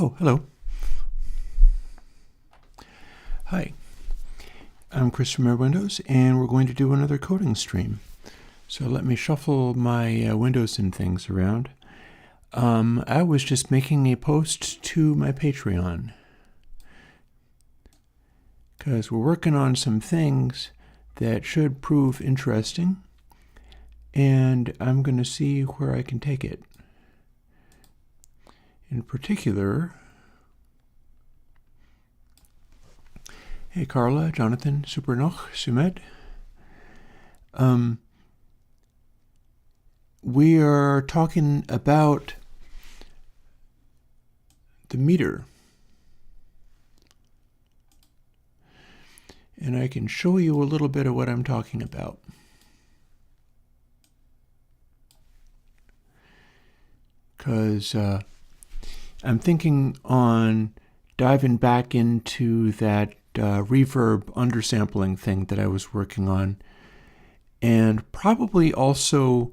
Oh, hello. Hi, I'm Chris from Airwindows, and we're going to do another coding stream. So let me shuffle my windows and things around. I was just making a post to my Patreon because we're working on some things that should prove interesting, and I'm going to see where I can take it. In particular, hey Carla, Jonathan, Super noch, Sumed. We are talking about the meter. And I can show you a little bit of what I'm talking about. Because I'm thinking on diving back into that reverb undersampling thing that I was working on, and probably also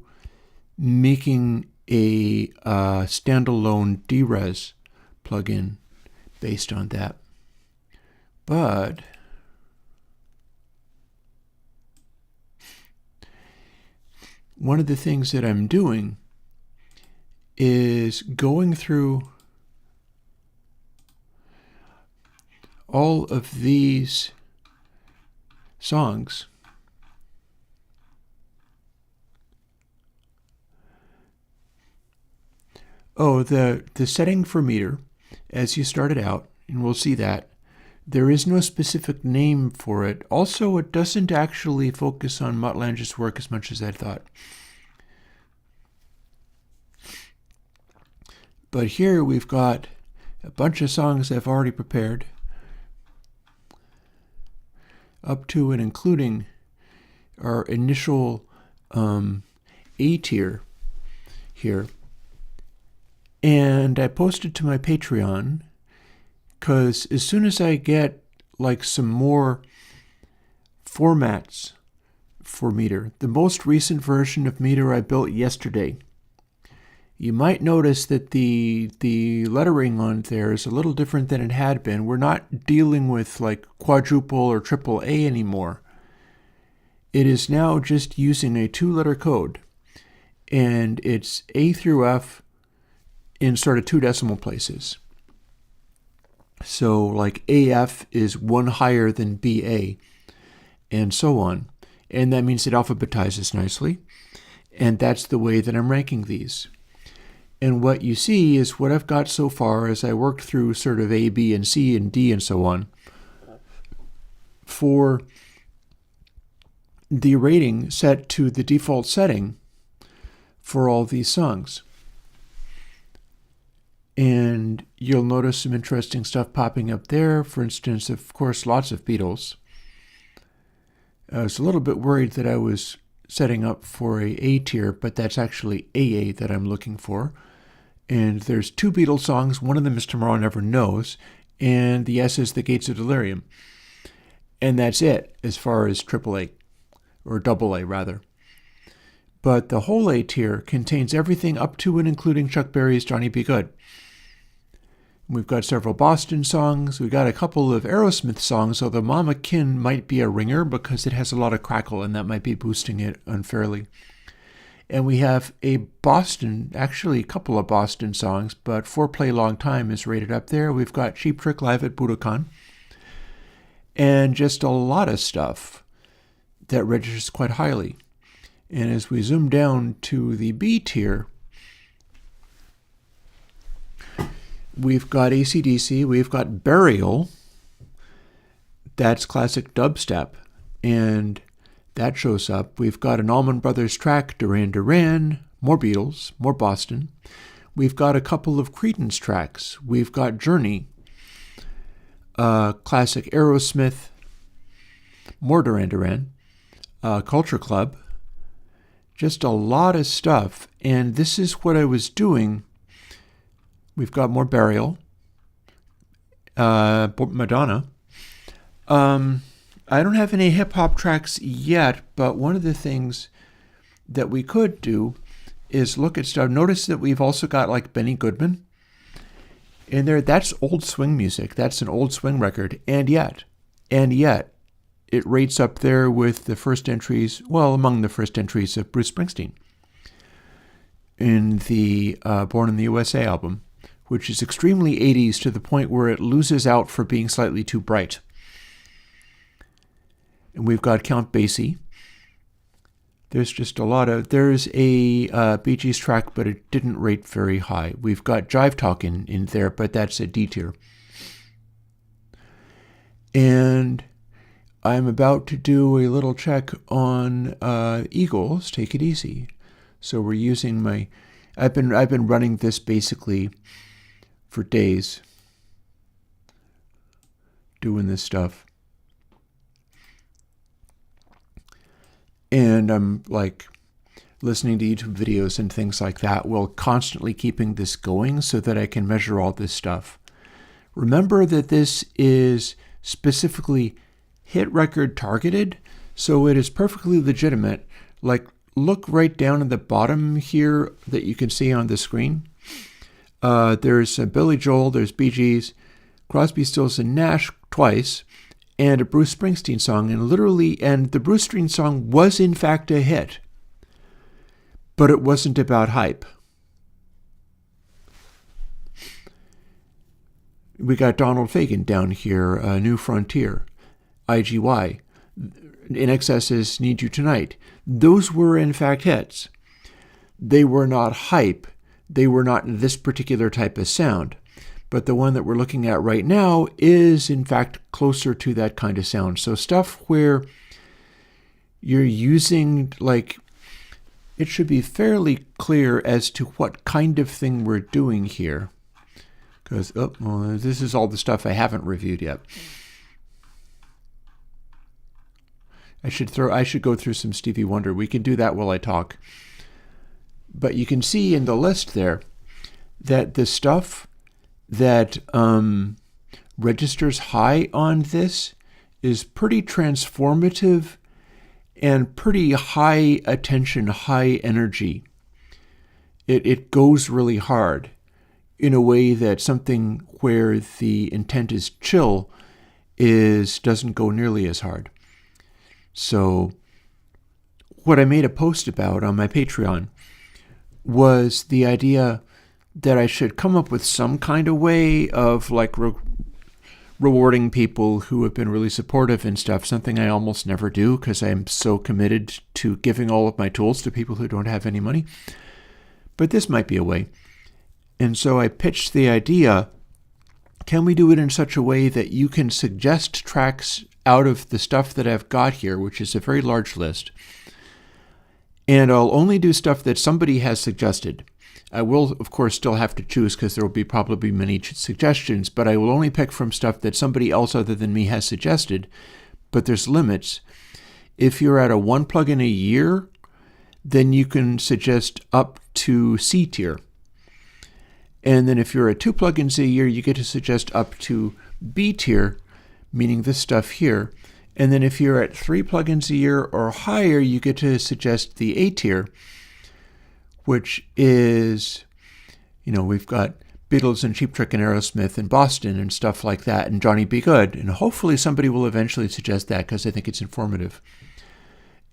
making a standalone DRes plugin based on that. But one of the things that I'm doing is going through all of these songs the setting for meter, as you started out, and we'll see that, there is no specific name for it. Also, it doesn't actually focus on Muttlange's work as much as I thought. But here we've got a bunch of songs I've already prepared, up to and including our initial A tier here. And I posted to my Patreon because as soon as I get like some more formats for meter, the most recent version of meter I built yesterday, you might notice that the lettering on there is a little different than it had been. We're not dealing with like quadruple or triple A anymore. It is now just using a 2-letter code, and it's A through F in sort of 2 decimal places. So like AF is 1 higher than BA, and so on. And that means it alphabetizes nicely. And that's the way that I'm ranking these. And what you see is what I've got so far as I worked through sort of A, B, and C, and D, and so on, for the rating set to the default setting for all these songs. And you'll notice some interesting stuff popping up there. For instance, of course, lots of Beatles. I was a little bit worried that I was setting up for a tier, but that's actually AA that I'm looking for. And there's 2 Beatles songs. One of them is Tomorrow Never Knows, and the S is The Gates of Delirium. And that's it as far as AAA, or AA rather. But the whole A tier contains everything up to and including Chuck Berry's Johnny B. Good. We've got several Boston songs. We've got a couple of Aerosmith songs, although Mama Kin might be a ringer because it has a lot of crackle, and that might be boosting it unfairly. And we have a actually a couple of Boston songs, but For Play Long Time is rated up there. We've got Cheap Trick Live at Budokan. And just a lot of stuff that registers quite highly. And as we zoom down to the B tier, we've got AC/DC, we've got Burial, that's classic dubstep, and that shows up. We've got an Allman Brothers track, Duran Duran, more Beatles, more Boston. We've got a couple of Creedence tracks. We've got Journey, classic Aerosmith, more Duran Duran, Culture Club, just a lot of stuff. And this is what I was doing. We've got more Burial, Madonna. I don't have any hip-hop tracks yet, but one of the things that we could do is look at stuff. Notice that we've also got like Benny Goodman And that's old swing music. That's an old swing record. And yet, it rates up there with the first entries, well, among the first entries of Bruce Springsteen in the Born in the USA album, which is extremely 80s to the point where it loses out for being slightly too bright. And we've got Count Basie. There's just there's a Bee Gees track, but it didn't rate very high. We've got Jive Talk in there, but that's a D tier. And I'm about to do a little check on Eagles, Take It Easy. So we're using I've been running this basically for days, doing this stuff. And I'm like listening to YouTube videos and things like that while constantly keeping this going so that I can measure all this stuff. Remember that this is specifically hit record targeted, so it is perfectly legitimate. Like, look right down at the bottom here that you can see on the screen. There's Billy Joel, there's Bee Gees, Crosby, Stills, and Nash twice, and a Bruce Springsteen song. And the Bruce Springsteen song was in fact a hit, but it wasn't about hype. We got Donald Fagen down here, New Frontier, IGY, In Excess's Need You Tonight. Those were in fact hits. They were not hype. They were not this particular type of sound. But the one that we're looking at right now is in fact closer to that kind of sound. So stuff where you're using, like, it should be fairly clear as to what kind of thing we're doing here. Because, this is all the stuff I haven't reviewed yet. I should go through some Stevie Wonder. We can do that while I talk. But you can see in the list there that the stuff that registers high on this is pretty transformative and pretty high attention, high energy. It goes really hard in a way that something where the intent is chill doesn't go nearly as hard. So what I made a post about on my Patreon was the idea that I should come up with some kind of way of like rewarding people who have been really supportive and stuff, something I almost never do because I'm so committed to giving all of my tools to people who don't have any money. But this might be a way. And so I pitched the idea, can we do it in such a way that you can suggest tracks out of the stuff that I've got here, which is a very large list, and I'll only do stuff that somebody has suggested. I will, of course, still have to choose because there will be probably many suggestions, but I will only pick from stuff that somebody else other than me has suggested, but there's limits. If you're at a 1 plugin a year, then you can suggest up to C tier. And then if you're at 2 plugins a year, you get to suggest up to B tier, meaning this stuff here. And then if you're at 3 plugins a year or higher, you get to suggest the A tier, which is, we've got Beatles and Cheap Trick and Aerosmith and Boston and stuff like that, and Johnny B. Good. And hopefully somebody will eventually suggest that because I think it's informative.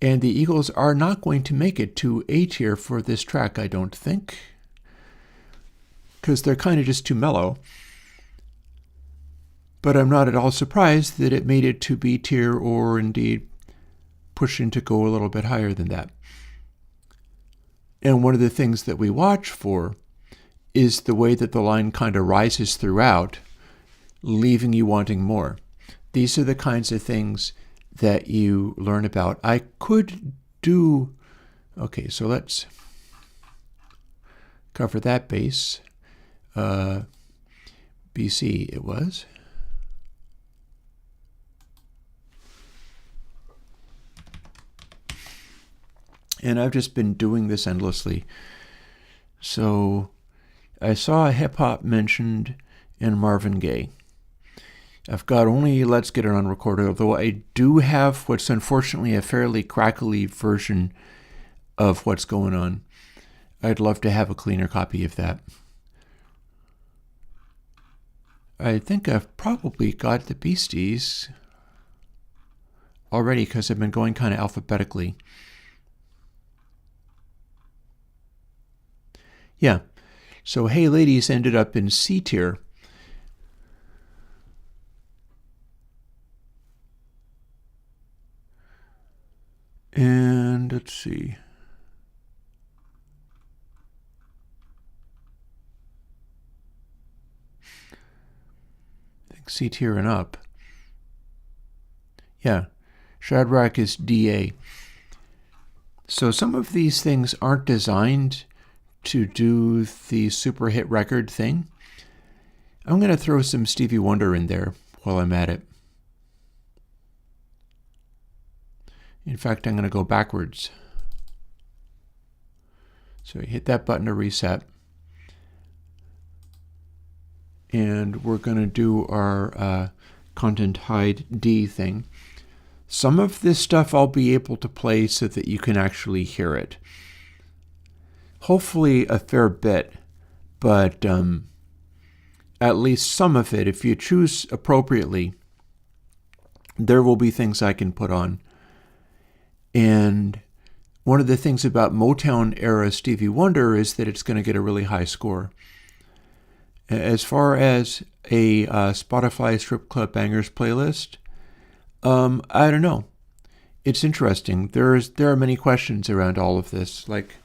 And the Eagles are not going to make it to A tier for this track, I don't think, because they're kind of just too mellow. But I'm not at all surprised that it made it to B tier or indeed pushing to go a little bit higher than that. And one of the things that we watch for is the way that the line kind of rises throughout, leaving you wanting more. These are the kinds of things that you learn about. I could do, okay, so let's cover that base. BC it was. And I've just been doing this endlessly. So I saw hip-hop mentioned in Marvin Gaye. I've got only Let's Get It On recorded, although I do have what's unfortunately a fairly crackly version of what's going on. I'd love to have a cleaner copy of that. I think I've probably got the beasties already because I've been going kind of alphabetically. Yeah, so Hey Ladies ended up in C tier. And let's see. I think C tier and up. Yeah, Shadrach is DA. So some of these things aren't designed to do the super hit record thing. I'm going to throw some Stevie Wonder in there while I'm at it. In fact, I'm going to go backwards. So hit that button to reset. And we're going to do our content hide D thing. Some of this stuff I'll be able to play so that you can actually hear it. Hopefully a fair bit, but at least some of it, if you choose appropriately, there will be things I can put on. And one of the things about Motown era Stevie Wonder is that it's going to get a really high score. As far as a Spotify Strip Club Bangers playlist, I don't know. It's interesting. There are many questions around all of this. Like,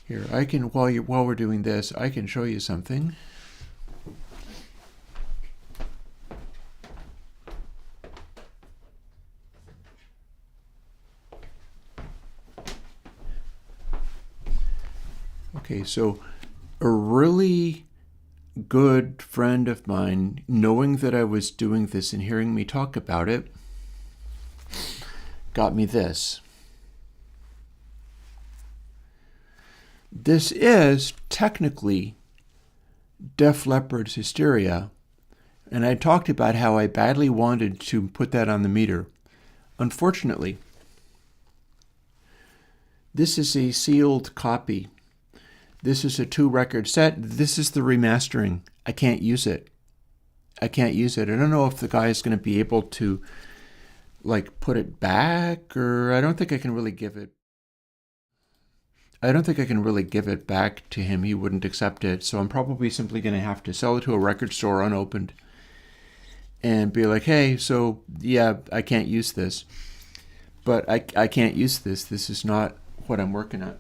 here, I can while we're doing this, I can show you something. Okay, so a really good friend of mine, knowing that I was doing this and hearing me talk about it, got me this. This is technically Def Leppard's Hysteria, and I talked about how I badly wanted to put that on the meter. Unfortunately, this is a sealed copy. This is a 2-record set. This is the remastering. I can't use it. I can't use it. I don't know if the guy is going to be able to like put it back, or I don't think I can really give it. I don't think I can really give it back to him. He wouldn't accept it. So I'm probably simply going to have to sell it to a record store unopened and be like, hey, so yeah, I can't use this. But I can't use this. This is not what I'm working at.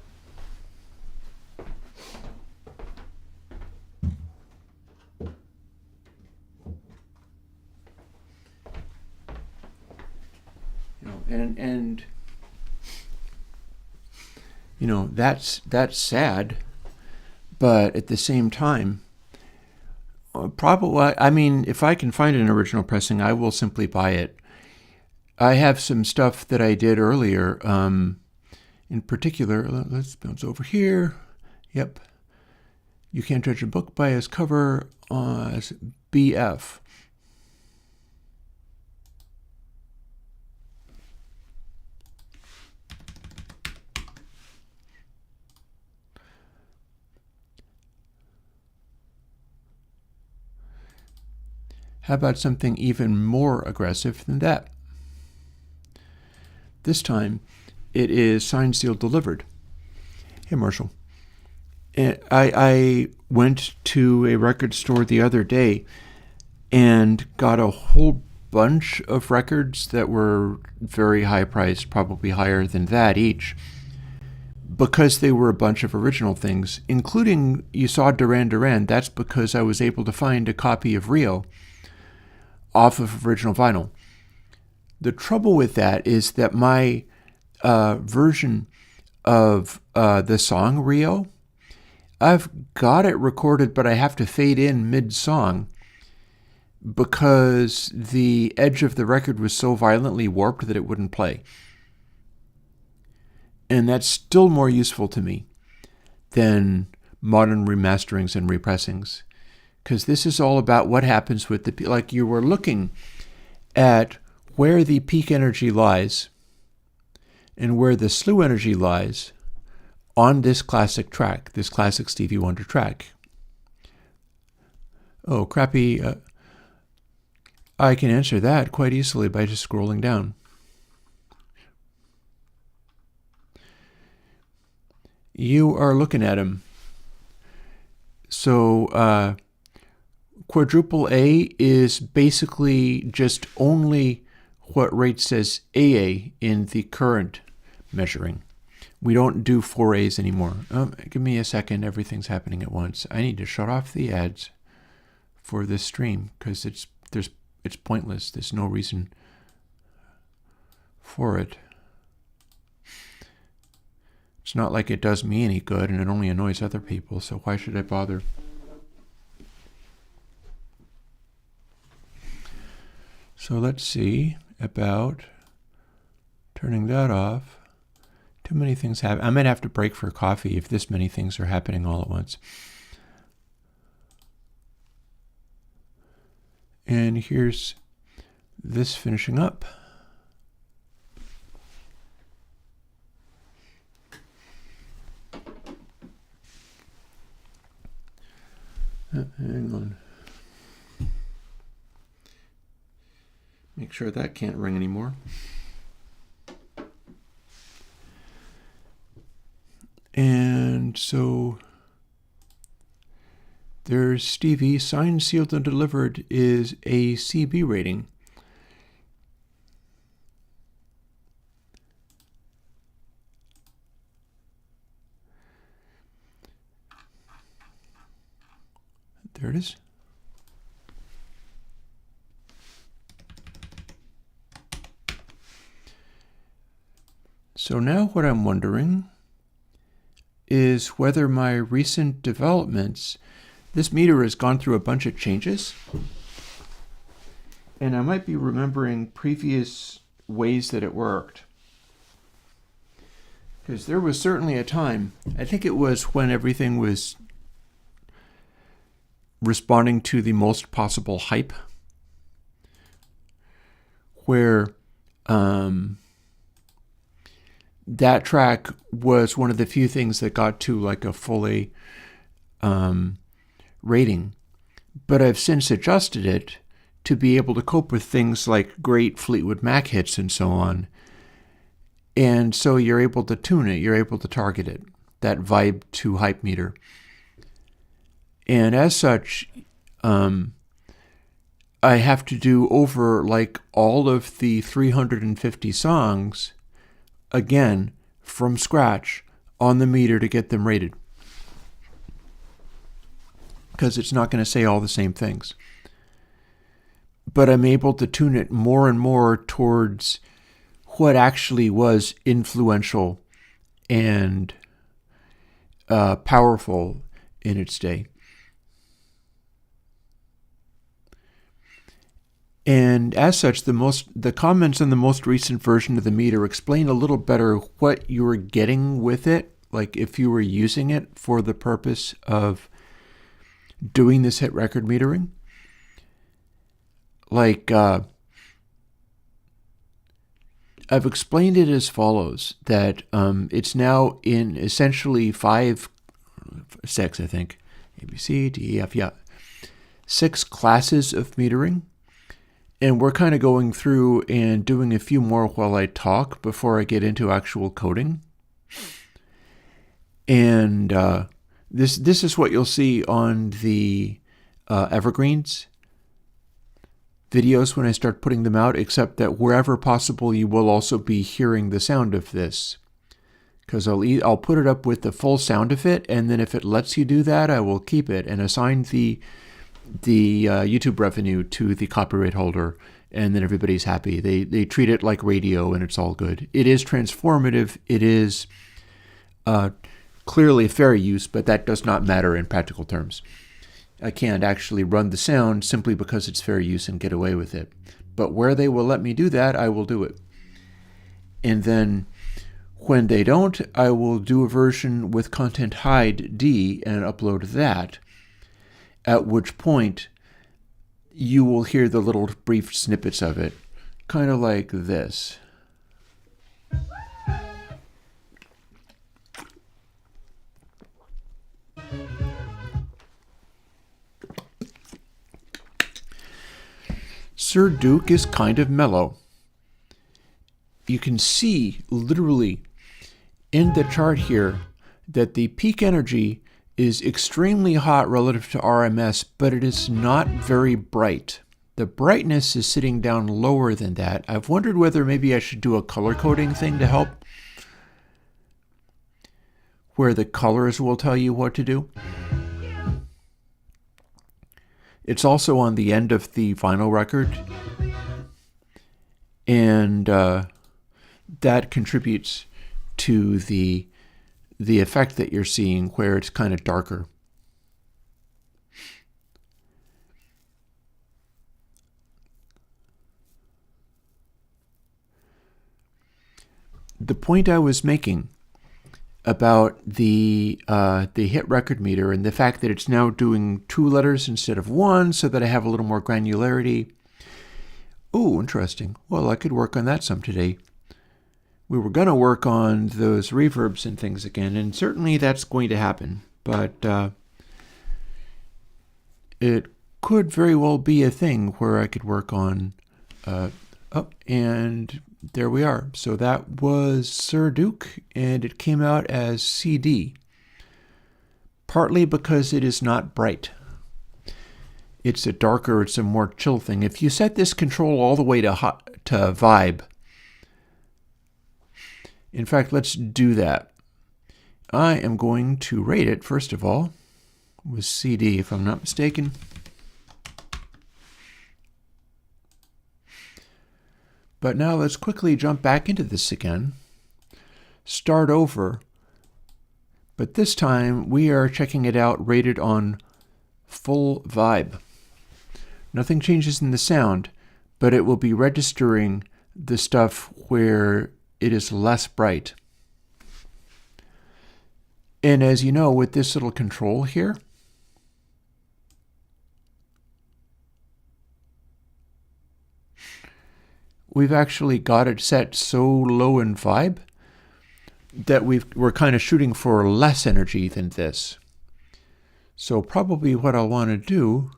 And you know, that's sad, but at the same time, probably, I mean, if I can find an original pressing, I will simply buy it. I have some stuff that I did earlier. In particular, let's bounce over here. Yep. You can't judge a book by its cover as BF. How about something even more aggressive than that? This time, it is signed, sealed, delivered. Hey, Marshall. I went to a record store the other day and got a whole bunch of records that were very high priced, probably higher than that each, because they were a bunch of original things, including, you saw Duran Duran. That's because I was able to find a copy of Rio off of original vinyl. The trouble with that is that my version of the song Rio, I've got it recorded, but I have to fade in mid-song because the edge of the record was so violently warped that it wouldn't play. And that's still more useful to me than modern remasterings and repressings, because this is all about what happens with the, like you were looking at where the peak energy lies and where the slew energy lies on this classic track, this classic Stevie Wonder track. Oh, crappy I can answer that quite easily by just scrolling down. You are looking at them. So quadruple A is basically just only what rate says AA in the current measuring. We don't do 4As anymore. Give me a second. Everything's happening at once. I need to shut off the ads for this stream because it's pointless. There's no reason for it. It's not like it does me any good, and it only annoys other people, so why should I bother? So let's see about turning that off. Too many things happen. I might have to break for coffee if this many things are happening all at once. And here's this finishing up. Hang on. Make sure that can't ring anymore. And so there's Stevie. Signed, sealed, and delivered is a CB rating. There it is. So now what I'm wondering is whether my recent developments, this meter has gone through a bunch of changes, and I might be remembering previous ways that it worked. Because there was certainly a time, I think it was when everything was responding to the most possible hype, where that track was one of the few things that got to like a full A rating. But I've since adjusted it to be able to cope with things like great Fleetwood Mac hits and so on. And so you're able to tune it, you're able to target it, that vibe to hype meter. And as such, I have to do over like all of the 350 songs again from scratch on the meter to get them rated. Because it's not going to say all the same things. But I'm able to tune it more and more towards what actually was influential and powerful in its day. And as such, the comments on the most recent version of the meter explain a little better what you were getting with it, like if you were using it for the purpose of doing this hit record metering. Like, I've explained it as follows, that it's now in essentially 6, I think, A, B, C, D, E, F, 6 classes of metering. And we're kind of going through and doing a few more while I talk before I get into actual coding. And this is what you'll see on the Evergreens videos when I start putting them out, except that wherever possible, you will also be hearing the sound of this. Because I'll put it up with the full sound of it, and then if it lets you do that, I will keep it and assign the YouTube revenue to the copyright holder, and then everybody's happy. They treat it like radio, and it's all good. It is transformative. It is clearly fair use, but that does not matter in practical terms. I can't actually run the sound simply because it's fair use and get away with it. But where they will let me do that, I will do it. And then when they don't, I will do a version with content hide D and upload that. At which point, you will hear the little brief snippets of it, kind of like this. Sir Duke is kind of mellow. You can see literally in the chart here that the peak energy is extremely hot relative to RMS, but it is not very bright. The brightness is sitting down lower than that. I've wondered whether maybe I should do a color coding thing to help, where the colors will tell you what to do. It's also on the end of the vinyl record, and that contributes to the effect that you're seeing where it's kind of darker. The point I was making about the hit record meter and the fact that it's now doing 2 letters instead of 1 so that I have a little more granularity. Oh, interesting. Well, I could work on that some today. We were going to work on those reverbs and things again, and certainly that's going to happen, but it could very well be a thing where I could work on, and there we are. So that was Sir Duke, and it came out as CD, partly because it is not bright. It's a darker, it's a more chill thing. If you set this control all the way to vibe, in fact, let's do that. I am going to rate it, first of all, with CD, if I'm not mistaken. But now let's quickly jump back into this again, start over, but this time we are checking it out rated on full vibe. Nothing changes in the sound, but it will be registering the stuff where it is less bright. And as you know, with this little control here, we've actually got it set so low in vibe that we're kind of shooting for less energy than this. So probably what I'll want to do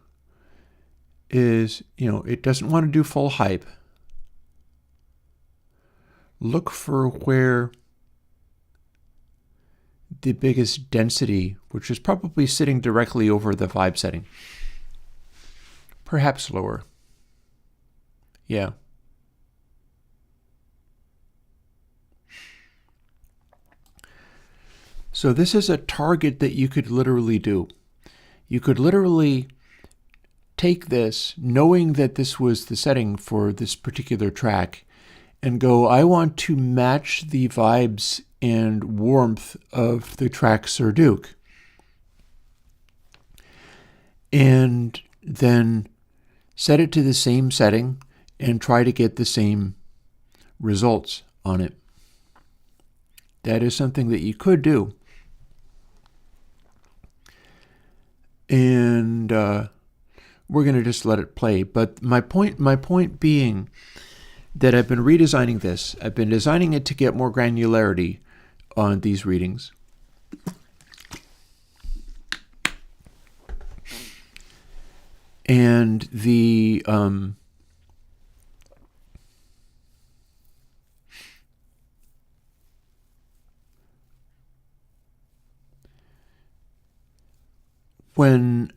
is, it doesn't want to do full hype. Look for where the biggest density, which is probably sitting directly over the vibe setting. Perhaps lower. Yeah. So this is a target that you could literally do. You could literally take this, knowing that this was the setting for this particular track, and go, I want to match the vibes and warmth of the track Sir Duke. And then set it to the same setting and try to get the same results on it. That is something that you could do. And we're going to just let it play. But my point being that I've been redesigning this. I've been designing it to get more granularity on these readings. And the when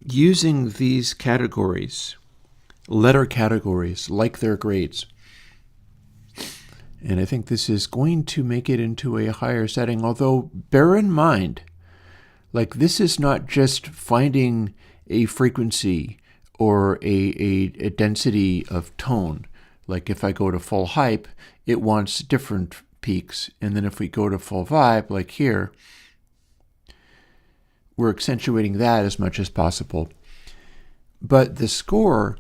using these categories, letter categories, like their grades, and I think this is going to make it into a higher setting, although bear in mind, like this is not just finding a frequency or a density of tone. Like if I go to full hype, it wants different peaks, and then if we go to full vibe, like here, we're accentuating that as much as possible. But the score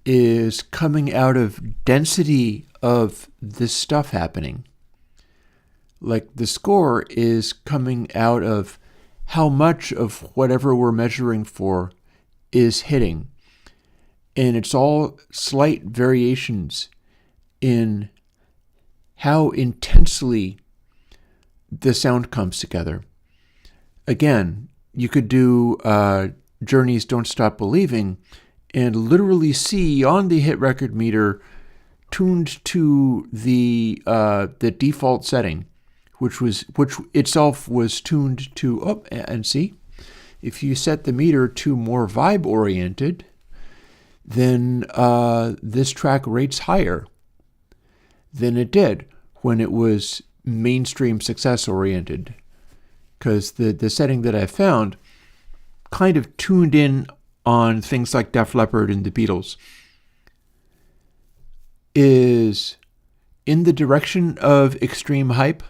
is coming out of density of this stuff happening. Like the score is coming out of how much of whatever we're measuring for is hitting. And it's all slight variations in how intensely the sound comes together. Again, you could do Journey's Don't Stop Believing, and literally see on the hit record meter tuned to the default setting, which itself was tuned to, and see, if you set the meter to more vibe oriented, then this track rates higher than it did when it was mainstream success oriented, because the setting that I found kind of tuned in on things like Def Leppard and the Beatles is in the direction of extreme hype,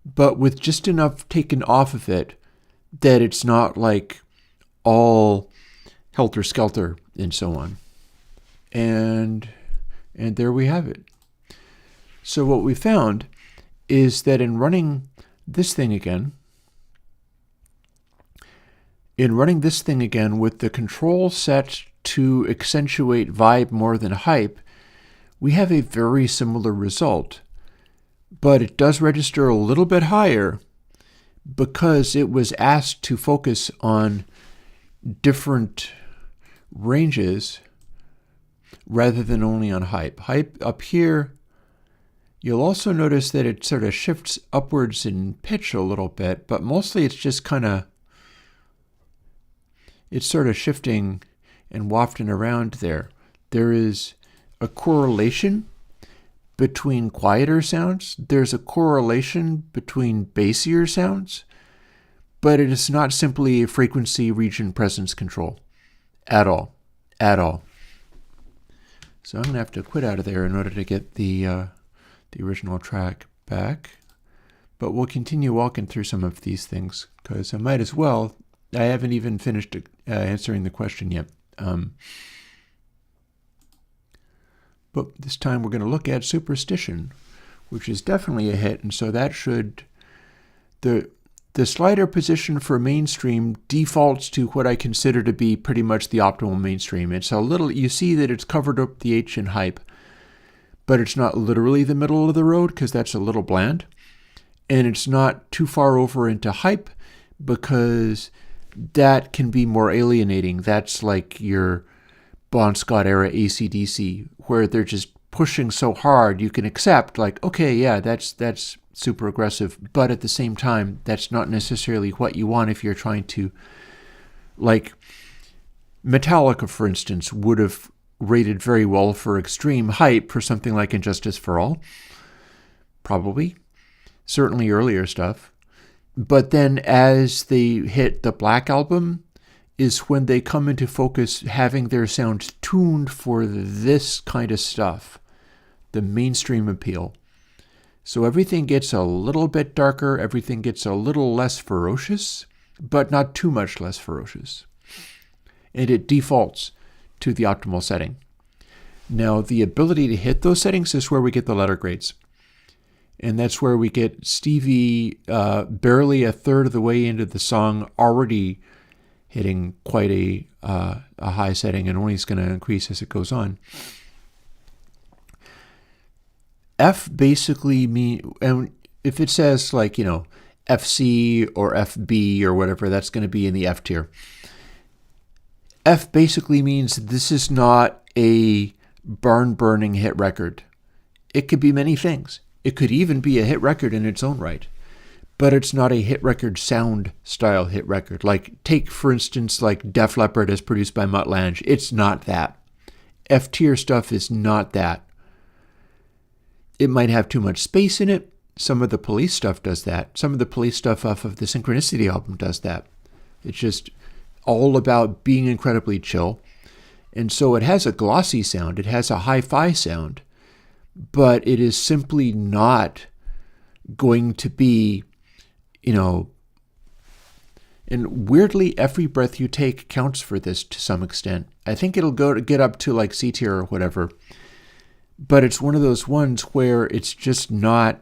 but with just enough taken off of it that it's not like all helter-skelter and so on. And there we have it. So what we found is that in running this thing again with the control set to accentuate vibe more than hype, we have a very similar result. But it does register a little bit higher because it was asked to focus on different ranges rather than only on hype. Hype up here, you'll also notice that it sort of shifts upwards in pitch a little bit, but mostly it's just it's sort of shifting and wafting around there. There is a correlation between quieter sounds. There's a correlation between bassier sounds, but it is not simply a frequency region presence control at all. So I'm going to have to quit out of there in order to get the original track back. But we'll continue walking through some of these things because I might as well. I haven't even finished answering the question yet. But this time we're going to look at Superstition, which is definitely a hit. And so that should, the slider position for mainstream defaults to what I consider to be pretty much the optimal mainstream. It's a little, you see that it's covered up the H in hype, but it's not literally the middle of the road because that's a little bland. And it's not too far over into hype because that can be more alienating. That's like your Bon Scott era AC/DC, where they're just pushing so hard you can accept, like, okay, yeah, that's super aggressive, but at the same time, that's not necessarily what you want if you're trying to, like, Metallica, for instance, would have rated very well for extreme hype for something like Injustice for All, probably, certainly earlier stuff. But then as they hit the Black Album is when they come into focus having their sound tuned for this kind of stuff, the mainstream appeal. So everything gets a little bit darker, everything gets a little less ferocious, but not too much less ferocious. And it defaults to the optimal setting. Now, the ability to hit those settings is where we get the letter grades. And that's where we get Stevie barely a third of the way into the song already hitting quite a high setting, and only is going to increase as it goes on. F basically mean, and if it says like, FC or FB or whatever, that's going to be in the F tier. F basically means this is not a barn-burning hit record. It could be many things. It could even be a hit record in its own right. But it's not a hit record sound style hit record. Like, take, for instance, like Def Leppard as produced by Mutt Lange. It's not that. F tier stuff is not that. It might have too much space in it. Some of the Police stuff does that. Some of the Police stuff off of the Synchronicity album does that. It's just all about being incredibly chill. And so it has a glossy sound. It has a hi-fi sound. But it is simply not going to be, and weirdly, Every Breath You Take counts for this to some extent. I think it'll get up to like C tier or whatever. But it's one of those ones where it's just not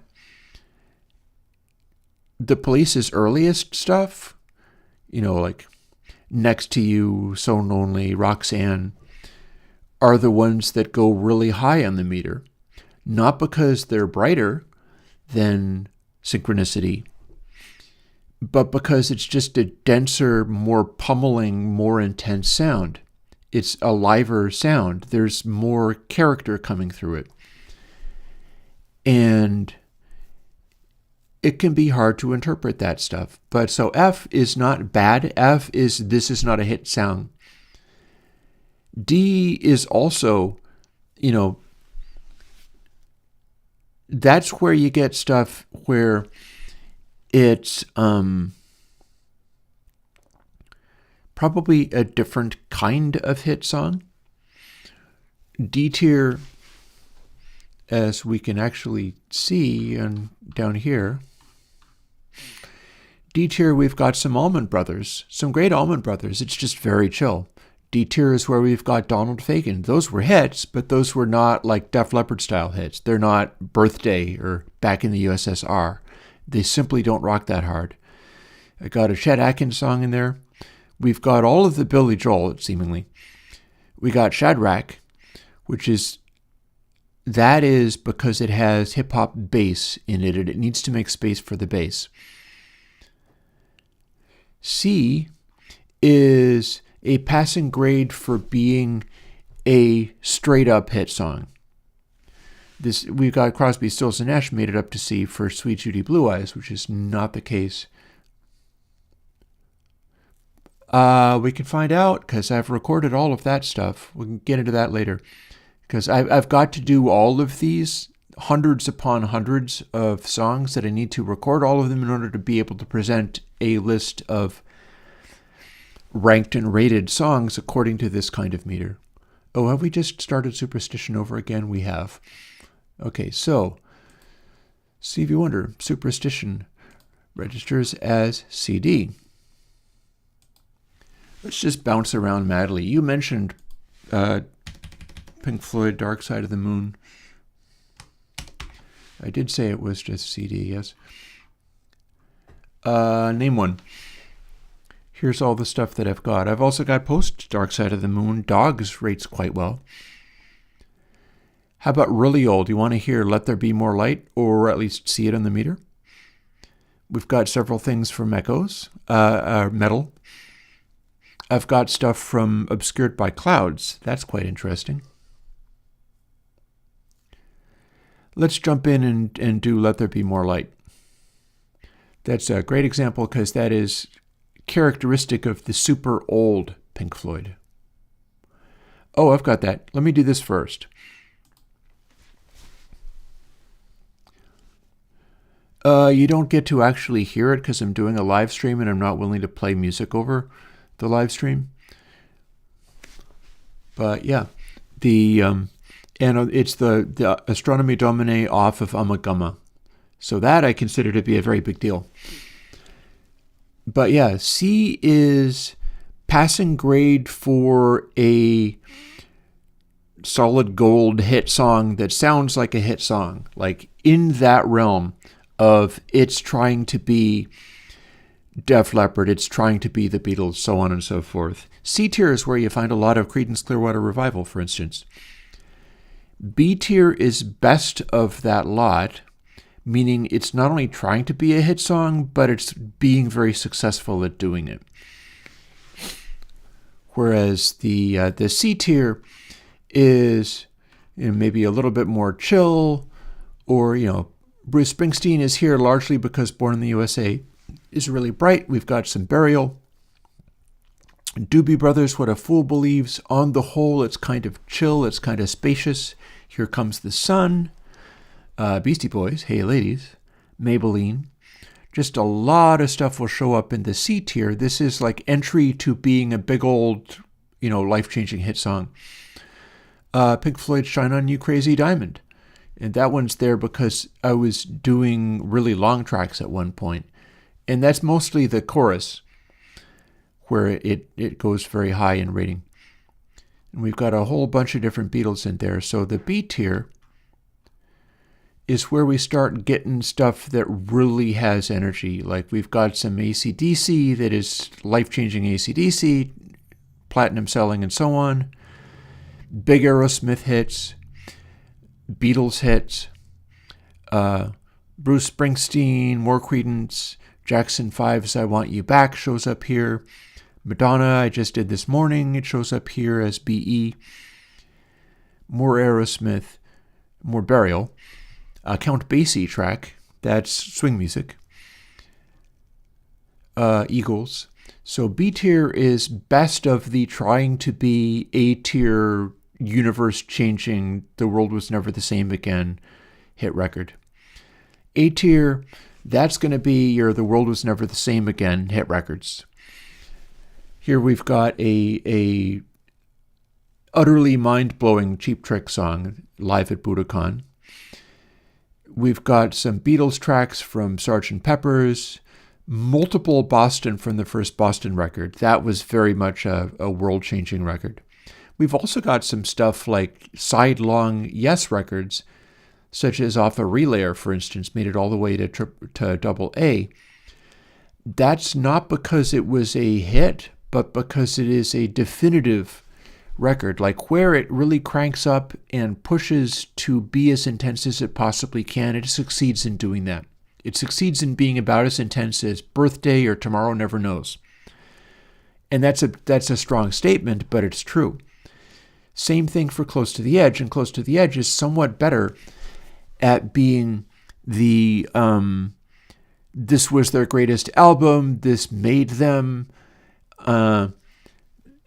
the Police's earliest stuff, like Next to You, So Lonely, Roxanne, are the ones that go really high on the meter. Not because they're brighter than Synchronicity, but because it's just a denser, more pummeling, more intense sound. it's a liver sound. There's more character coming through it. And it can be hard to interpret that stuff. But so F is not bad. F is, this is not a hit sound. D is also, that's where you get stuff where it's probably a different kind of hit song. D tier, as we can actually see and down here, D tier, we've got some Allman Brothers, some great Allman Brothers. It's just very chill. D tier is where we've got Donald Fagen. Those were hits, but those were not like Def Leppard style hits. They're not Birthday or Back in the USSR. They simply don't rock that hard. I got a Chet Atkins song in there. We've got all of the Billy Joel, seemingly. We got Shadrach, that is because it has hip-hop bass in it, and it needs to make space for the bass. C is a passing grade for being a straight-up hit song. We've got Crosby, Stills, and Nash made it up to C for Sweet Judy Blue Eyes, which is not the case. We can find out because I've recorded all of that stuff. We can get into that later because I've got to do all of these hundreds upon hundreds of songs that I need to record all of them in order to be able to present a list of ranked and rated songs according to this kind of meter. Oh, have we just started Superstition over again? We have. Okay, so Stevie Wonder, Superstition, registers as CD. Let's just bounce around madly. You mentioned Pink Floyd, Dark Side of the Moon. I did say it was just CD, yes. Name one. Here's all the stuff that I've got. I've also got post Dark Side of the Moon. Dogs rates quite well. How about really old? You want to hear Let There Be More Light, or at least see it on the meter? We've got several things from Echoes, Metal. I've got stuff from Obscured by Clouds. That's quite interesting. Let's jump in and do Let There Be More Light. That's a great example because that is characteristic of the super old Pink Floyd. Oh, I've got that. Let me do this first. You don't get to actually hear it because I'm doing a live stream and I'm not willing to play music over the live stream. But yeah, and it's the Astronomy Domine off of Amagama. So that I consider to be a very big deal. But yeah, C is passing grade for a solid gold hit song that sounds like a hit song, like in that realm of it's trying to be Def Leppard, it's trying to be the Beatles, so on and so forth. C tier is where you find a lot of Creedence Clearwater Revival, for instance. B tier is best of that lot, meaning it's not only trying to be a hit song, but it's being very successful at doing it. Whereas the C tier is maybe a little bit more chill, or Bruce Springsteen is here largely because Born in the USA is really bright. We've got some Burial. Doobie Brothers, What a Fool Believes. On the whole, it's kind of chill. It's kind of spacious. Here Comes the Sun. Beastie Boys, Hey Ladies. Maybelline. Just a lot of stuff will show up in the C tier. This is like entry to being a big old, life-changing hit song. Pink Floyd, Shine On You Crazy Diamond. And that one's there because I was doing really long tracks at one point. And that's mostly the chorus where it goes very high in rating. And we've got a whole bunch of different Beatles in there. So the B tier is where we start getting stuff that really has energy. Like we've got some AC/DC that is life-changing AC/DC, platinum selling and so on. Big Aerosmith hits. Beatles hits, Bruce Springsteen, more Creedence, Jackson 5's I Want You Back shows up here, Madonna, I just did this morning. It shows up here as BE. More Aerosmith, more Burial. Count Basie track, that's swing music. Eagles. So B tier is best of the trying to be A tier, universe changing, the world was never the same again hit record. A tier, that's going to be your the world was never the same again hit records. Here we've got a utterly mind-blowing Cheap Trick song live at Budokan. We've got some Beatles tracks from Sgt. Pepper's, multiple Boston from the first Boston record. That was very much a world-changing record. We've also got some stuff like side-long Yes records, such as off a Relayer, for instance, made it all the way to double A. That's not because it was a hit, but because it is a definitive record, like where it really cranks up and pushes to be as intense as it possibly can. It succeeds in doing that. It succeeds in being about as intense as Birthday or Tomorrow Never Knows. And that's a strong statement, but it's true. Same thing for Close to the Edge, and Close to the Edge is somewhat better at being the this was their greatest album, this made them,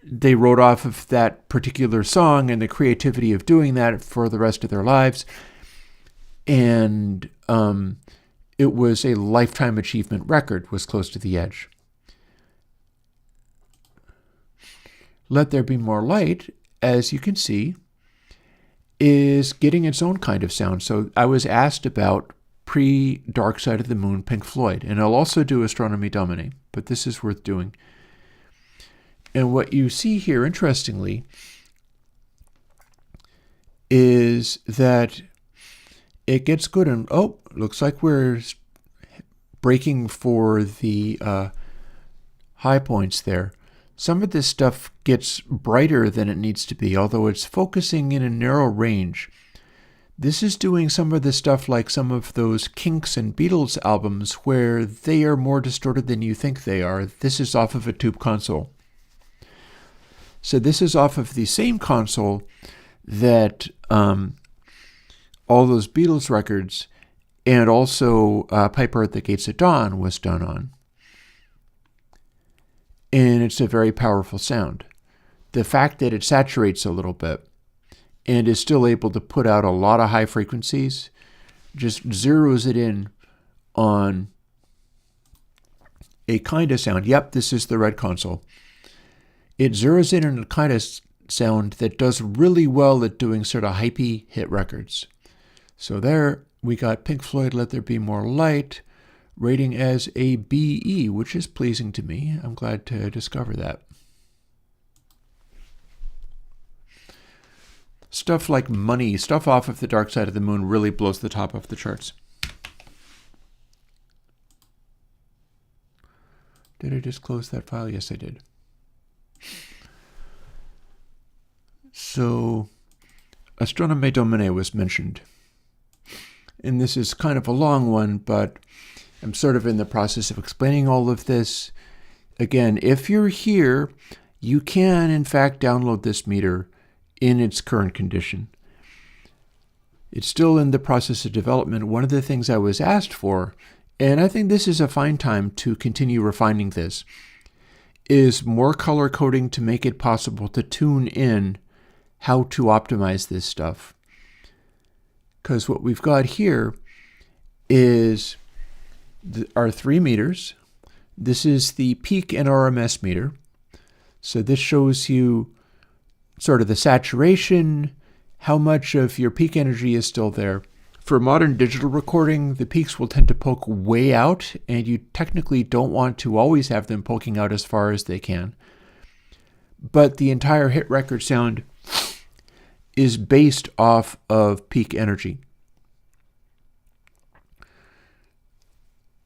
they wrote off of that particular song and the creativity of doing that for the rest of their lives. And it was a lifetime achievement record, was Close to the Edge. Let There Be More Light, as you can see, is getting its own kind of sound. So I was asked about pre-Dark Side of the Moon Pink Floyd, and I'll also do Astronomy Domine, but this is worth doing. And what you see here, interestingly, is that it gets good, and looks like we're breaking for the high points there. Some of this stuff gets brighter than it needs to be, although it's focusing in a narrow range. This is doing some of the stuff like some of those Kinks and Beatles albums where they are more distorted than you think they are. This is off of a tube console. So this is off of the same console that all those Beatles records and also Piper at the Gates of Dawn was done on. And it's a very powerful sound. The fact that it saturates a little bit and is still able to put out a lot of high frequencies just zeroes it in on a kind of sound. Yep, this is the red console. It zeroes in on a kind of sound that does really well at doing sort of hypey hit records. So there we got Pink Floyd, Let There Be More Light, rating as a BE, which is pleasing to me. I'm glad to discover that. Stuff like Money, stuff off of the Dark Side of the Moon really blows the top off the charts. Did I just close that file? Yes, I did. So, Astronomy Domine was mentioned. And this is kind of a long one, but I'm sort of in the process of explaining all of this. Again, if you're here, you can, in fact, download this meter in its current condition. It's still in the process of development. One of the things I was asked for, and I think this is a fine time to continue refining this, is more color coding to make it possible to tune in how to optimize this stuff. Because what we've got here is our 3 meters. This is the peak and RMS meter. So this shows you sort of the saturation, how much of your peak energy is still there. For modern digital recording, the peaks will tend to poke way out, and you technically don't want to always have them poking out as far as they can. But the entire hit record sound is based off of peak energy.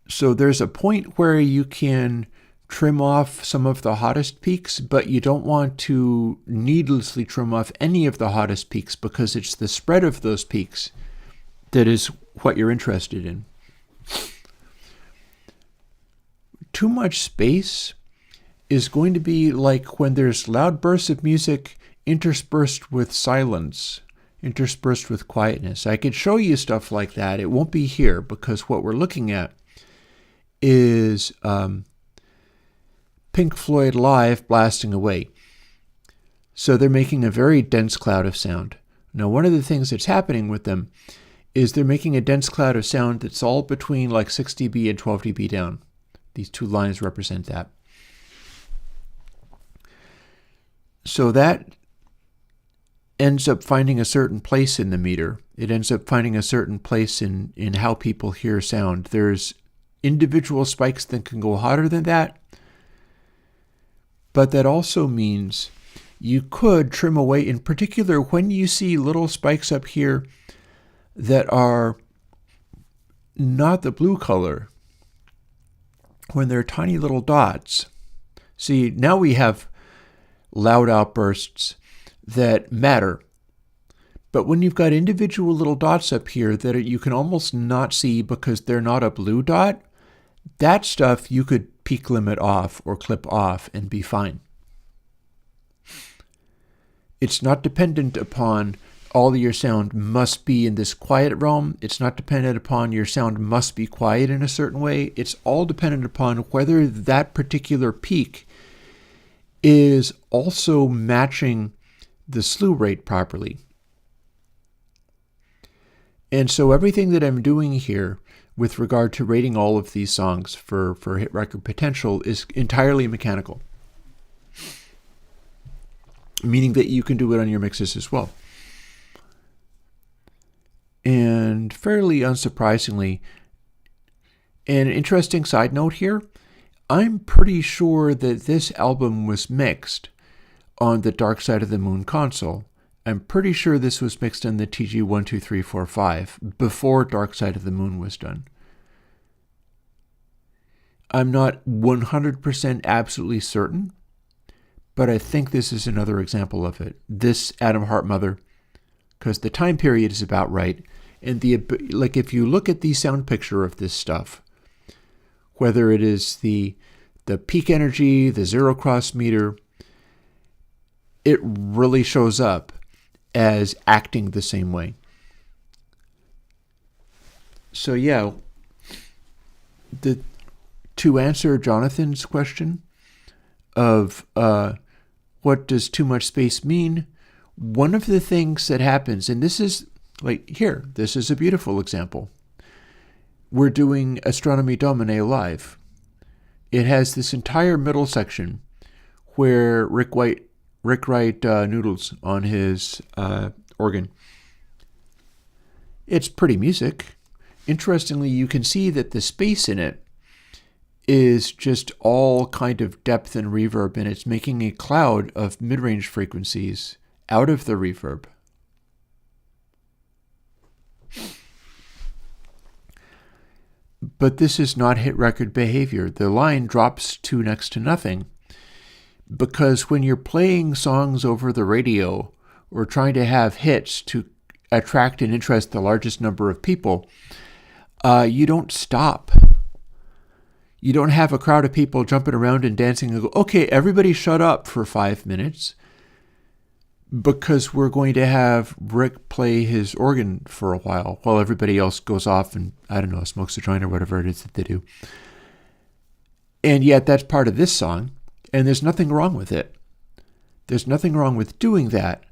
So there's a point where you can trim off some of the hottest peaks, but you don't want to needlessly trim off any of the hottest peaks because it's the spread of those peaks that is what you're interested in. Too much space is going to be like when there's loud bursts of music interspersed with silence, interspersed with quietness. I could show you stuff like that. It won't be here because what we're looking at is Pink Floyd live blasting away. So they're making a very dense cloud of sound. Now, one of the things that's happening with them is they're making a dense cloud of sound that's all between like 6 dB and 12 dB down. These two lines represent that. So that ends up finding a certain place in the meter. It ends up finding a certain place in how people hear sound. There's individual spikes that can go hotter than that, but that also means you could trim away, in particular when you see little spikes up here that are not the blue color, when they're tiny little dots. See, now we have loud outbursts that matter. But when you've got individual little dots up here that you can almost not see because they're not a blue dot, that stuff you could peak limit off or clip off and be fine. It's not dependent upon all your sound must be in this quiet realm. It's not dependent upon your sound must be quiet in a certain way. It's all dependent upon whether that particular peak is also matching the slew rate properly. And so everything that I'm doing here with regard to rating all of these songs for hit record potential is entirely mechanical, meaning that you can do it on your mixes as well. And fairly unsurprisingly, an interesting side note here, I'm pretty sure that this album was mixed on the Dark Side of the Moon console. I'm pretty sure this was mixed on the TG12345 before Dark Side of the Moon was done. I'm not 100% absolutely certain, but I think this is another example of it. This Adam Hart Mother, because the time period is about right. And if you look at the sound picture of this stuff, whether it is the peak energy, the zero cross meter, it really shows up as acting the same way. So yeah, to answer Jonathan's question of what does too much space mean, one of the things that happens, and this is like here, this is a beautiful example. We're doing Astronomy Domine live. It has this entire middle section where Rick Wright noodles on his organ. It's pretty music. Interestingly, you can see that the space in it is just all kind of depth and reverb, and it's making a cloud of mid-range frequencies out of the reverb. But this is not hit record behavior. The line drops to next to nothing. Because when you're playing songs over the radio or trying to have hits to attract and interest the largest number of people, you don't stop. You don't have a crowd of people jumping around and dancing and go, okay, everybody shut up for 5 minutes because we're going to have Rick play his organ for a while everybody else goes off and, I don't know, smokes a joint or whatever it is that they do. And yet that's part of this song. And there's nothing wrong with it. There's nothing wrong with doing that.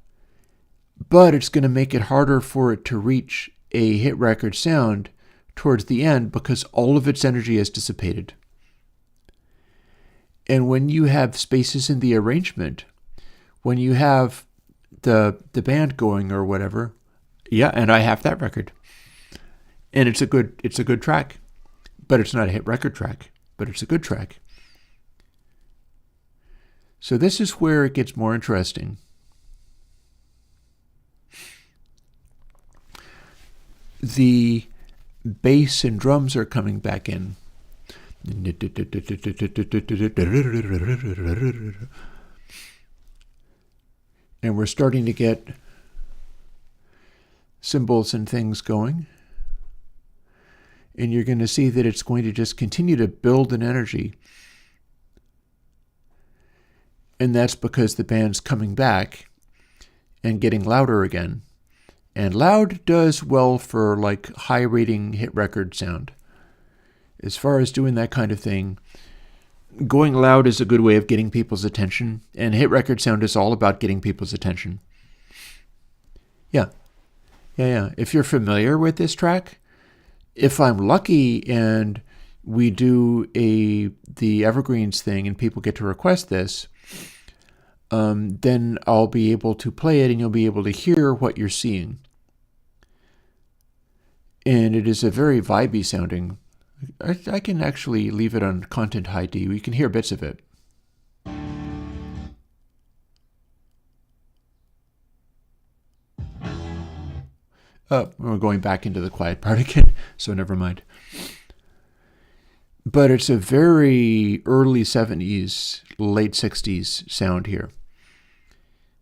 But it's going to make it harder for it to reach a hit record sound towards the end because all of its energy is dissipated. And when you have spaces in the arrangement, when you have the band going or whatever, yeah, and I have that record. And it's a good track. But it's not a hit record track. But it's a good track. So this is where it gets more interesting. The bass and drums are coming back in. And we're starting to get cymbals and things going. And you're going to see that it's going to just continue to build in energy. And that's because the band's coming back and getting louder again. And loud does well for like high rating hit record sound. As far as doing that kind of thing, going loud is a good way of getting people's attention, and hit record sound is all about getting people's attention. Yeah. If you're familiar with this track, if I'm lucky and we do the Evergreens thing and people get to request this, then I'll be able to play it and you'll be able to hear what you're seeing. And it is a very vibey sounding. I can actually leave it on content high D. We can hear bits of it. We're going back into the quiet part again, so never mind. But it's a very early 70s, late 60s sound here.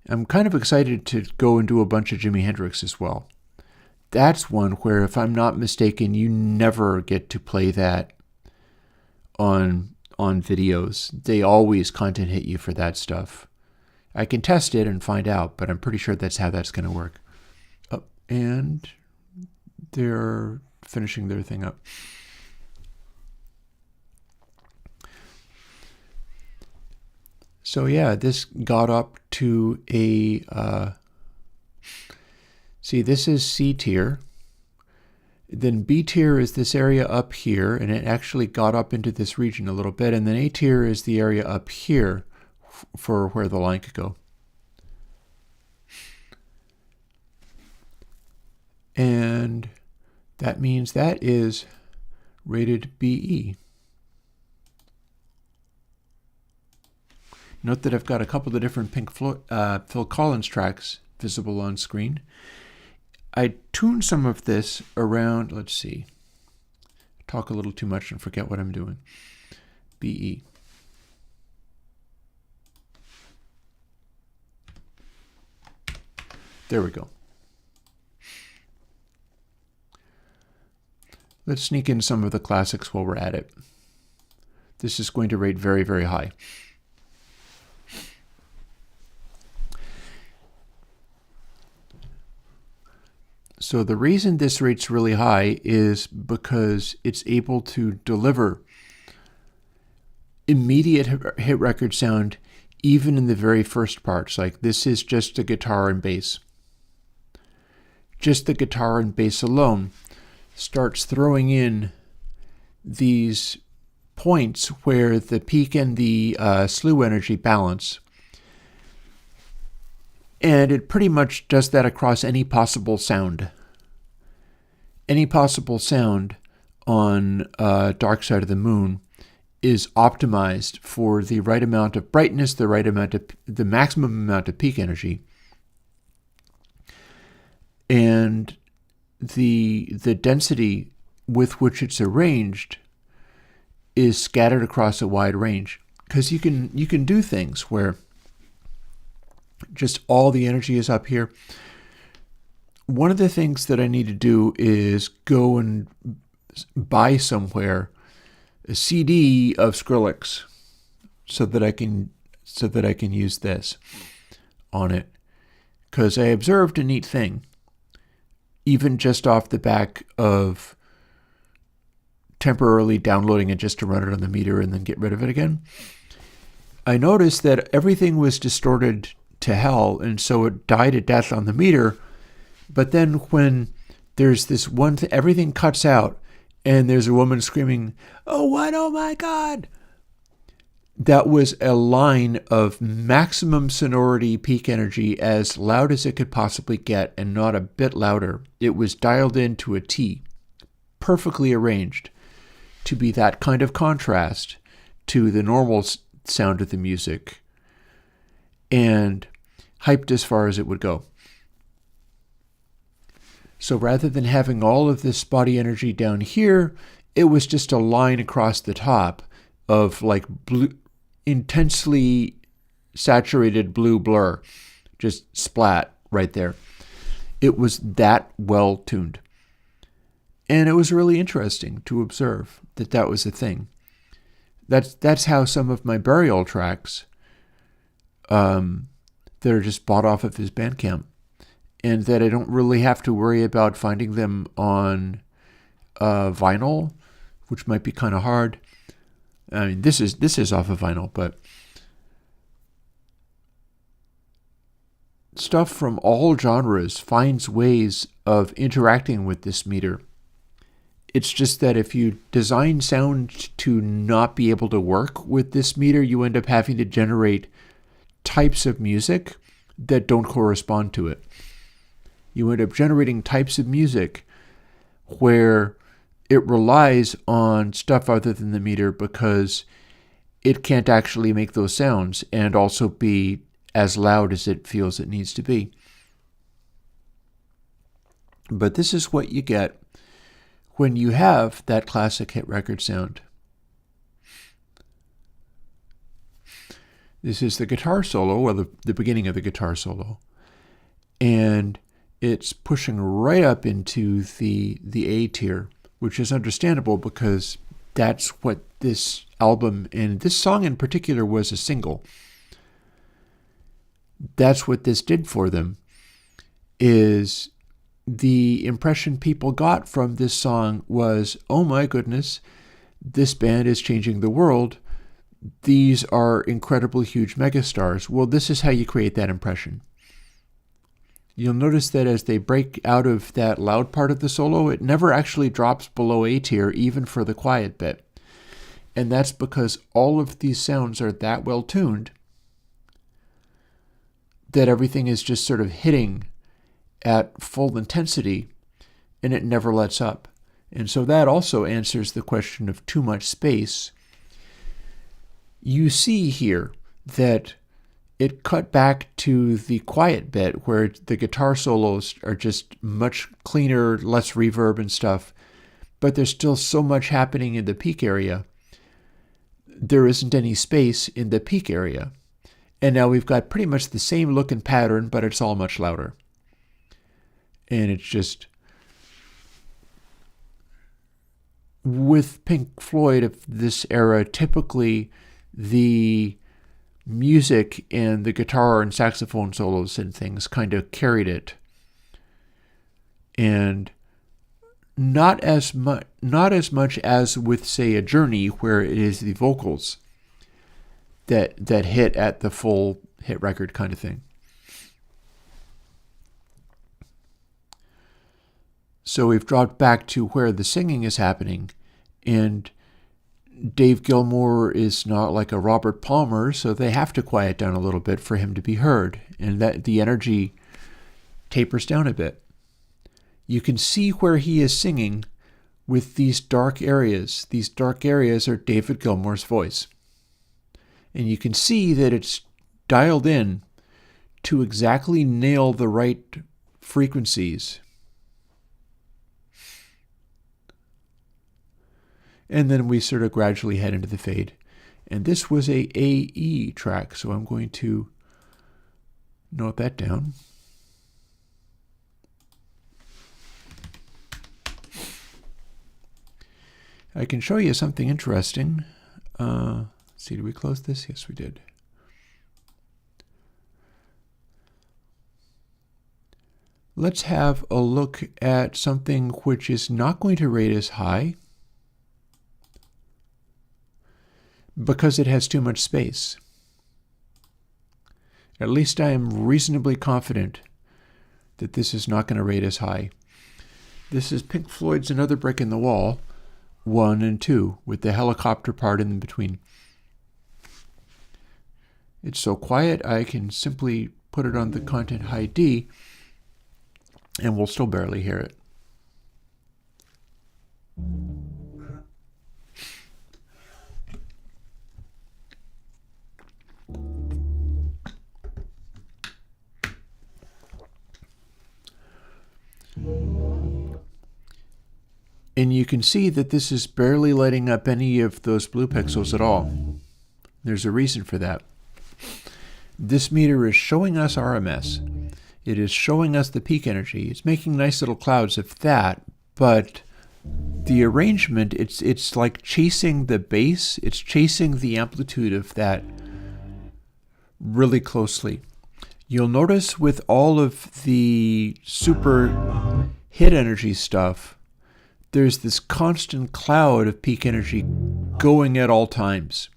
I'm kind of excited to go and do a bunch of Jimi Hendrix as well. That's one where, if I'm not mistaken, you never get to play that on videos. They always content hit you for that stuff. I can test it and find out, but I'm pretty sure that's how that's going to work. Oh, and they're finishing their thing up. So yeah, this got up to a... see, this is C tier. Then B tier is this area up here, and it actually got up into this region a little bit. And then A tier is the area up here for where the line could go. And that means that is rated BE. Note that I've got a couple of different Phil Collins tracks visible on screen. I tuned some of this around, let's see, talk a little too much and forget what I'm doing. BE. There we go. Let's sneak in some of the classics while we're at it. This is going to rate very, very high. So the reason this rate's really high is because it's able to deliver immediate hit record sound even in the very first parts. Like, this is just the guitar and bass. Just the guitar and bass alone starts throwing in these points where the peak and the slew energy balance. And it pretty much does that across any possible sound. Any possible sound on Dark Side of the Moon is optimized for the right amount of brightness, the maximum amount of peak energy, and the density with which it's arranged is scattered across a wide range. Because you can do things where just all the energy is up here. One of the things that I need to do is go and buy somewhere a CD of Skrillex so that I can use this on it. Because I observed a neat thing, even just off the back of temporarily downloading it just to run it on the meter and then get rid of it again. I noticed that everything was distorted to hell, and so it died a death on the meter. But then when there's this one thing, everything cuts out, and there's a woman screaming, "Oh, what? Oh my God!" That was a line of maximum sonority peak energy, as loud as it could possibly get, and not a bit louder. It was dialed in to a T, perfectly arranged to be that kind of contrast to the normal sound of the music, and hyped as far as it would go. So rather than having all of this spotty energy down here, it was just a line across the top of like blue, intensely saturated blue blur, just splat right there. It was that well tuned. And it was really interesting to observe that that was a thing. That's how some of my burial tracks that are just bought off of his Bandcamp, and that I don't really have to worry about finding them on vinyl, which might be kind of hard. I mean, this is off of vinyl, but stuff from all genres finds ways of interacting with this meter. It's just that if you design sound to not be able to work with this meter, you end up having to generate types of music that don't correspond to it. You end up generating types of music where it relies on stuff other than the meter because it can't actually make those sounds and also be as loud as it feels it needs to be. But this is what you get when you have that classic hit record sound. This is the guitar solo, or the beginning of the guitar solo. And it's pushing right up into the A tier, which is understandable because that's what this album, and this song in particular, was a single. That's what this did for them, is the impression people got from this song was, oh my goodness, this band is changing the world. These are incredible, huge megastars. Well, this is how you create that impression. You'll notice that as they break out of that loud part of the solo, it never actually drops below A tier, even for the quiet bit. And that's because all of these sounds are that well tuned that everything is just sort of hitting at full intensity, and it never lets up. And so that also answers the question of too much space. You see here that it cut back to the quiet bit where the guitar solos are just much cleaner, less reverb and stuff, but there's still so much happening in the peak area. There isn't any space in the peak area. And now we've got pretty much the same look and pattern, but it's all much louder. And it's just, with Pink Floyd of this era, typically the music and the guitar and saxophone solos and things kind of carried it. And not as much as with, say, a Journey, where it is the vocals that hit at the full hit record kind of thing. So we've dropped back to where the singing is happening, and Dave Gilmour is not like a Robert Palmer, so they have to quiet down a little bit for him to be heard, and that the energy tapers down a bit. You can see where he is singing with these dark areas. These dark areas are David Gilmour's voice. And you can see that it's dialed in to exactly nail the right frequencies. And then we sort of gradually head into the fade. And this was a AE track, so I'm going to note that down. I can show you something interesting. Let's see, did we close this? Yes, we did. Let's have a look at something which is not going to rate as high because it has too much space. At least I am reasonably confident that this is not going to rate as high. This is Pink Floyd's Another Brick in the Wall, 1 and 2, with the helicopter part in between. It's so quiet I can simply put it on the content high D and we'll still barely hear it. And you can see that this is barely lighting up any of those blue pixels at all. There's a reason for that. This meter is showing us RMS. It is showing us the peak energy. It's making nice little clouds of that, but the arrangement, it's like chasing the bass. It's chasing the amplitude of that really closely. You'll notice with all of the super hit energy stuff, there's this constant cloud of peak energy going at all times.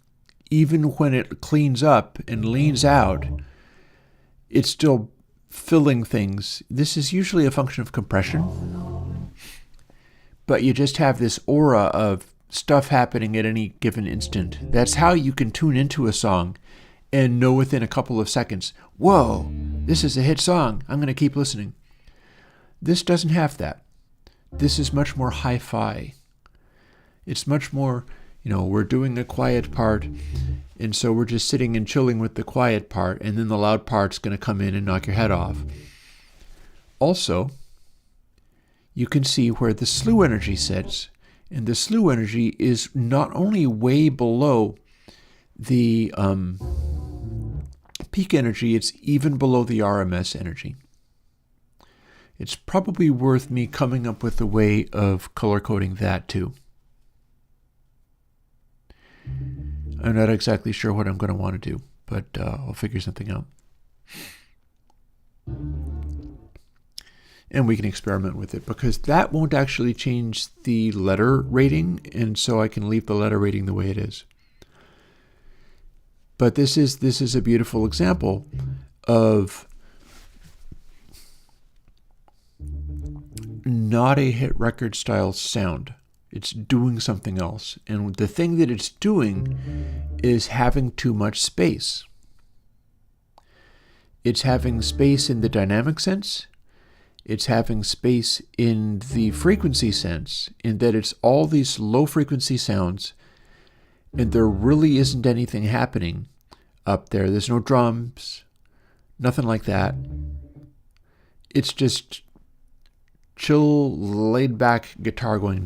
Even when it cleans up and leans out, it's still filling things. This is usually a function of compression, but you just have this aura of stuff happening at any given instant. That's how you can tune into a song and know within a couple of seconds, whoa, this is a hit song, I'm going to keep listening. This doesn't have that. This is much more hi-fi. It's much more, we're doing a quiet part, and so we're just sitting and chilling with the quiet part, and then the loud part's going to come in and knock your head off. Also, you can see where the slew energy sits, and the slew energy is not only way below the peak energy, it's even below the RMS energy. It's probably worth me coming up with a way of color coding that too. I'm not exactly sure what I'm going to want to do, but I'll figure something out. And we can experiment with it, because that won't actually change the letter rating, and so I can leave the letter rating the way it is. But this is a beautiful example of not a hit record style sound. It's doing something else. And the thing that it's doing is having too much space. It's having space in the dynamic sense. It's having space in the frequency sense, in that it's all these low frequency sounds, and there really isn't anything happening up there. There's no drums, nothing like that. It's just chill, laid-back guitar going.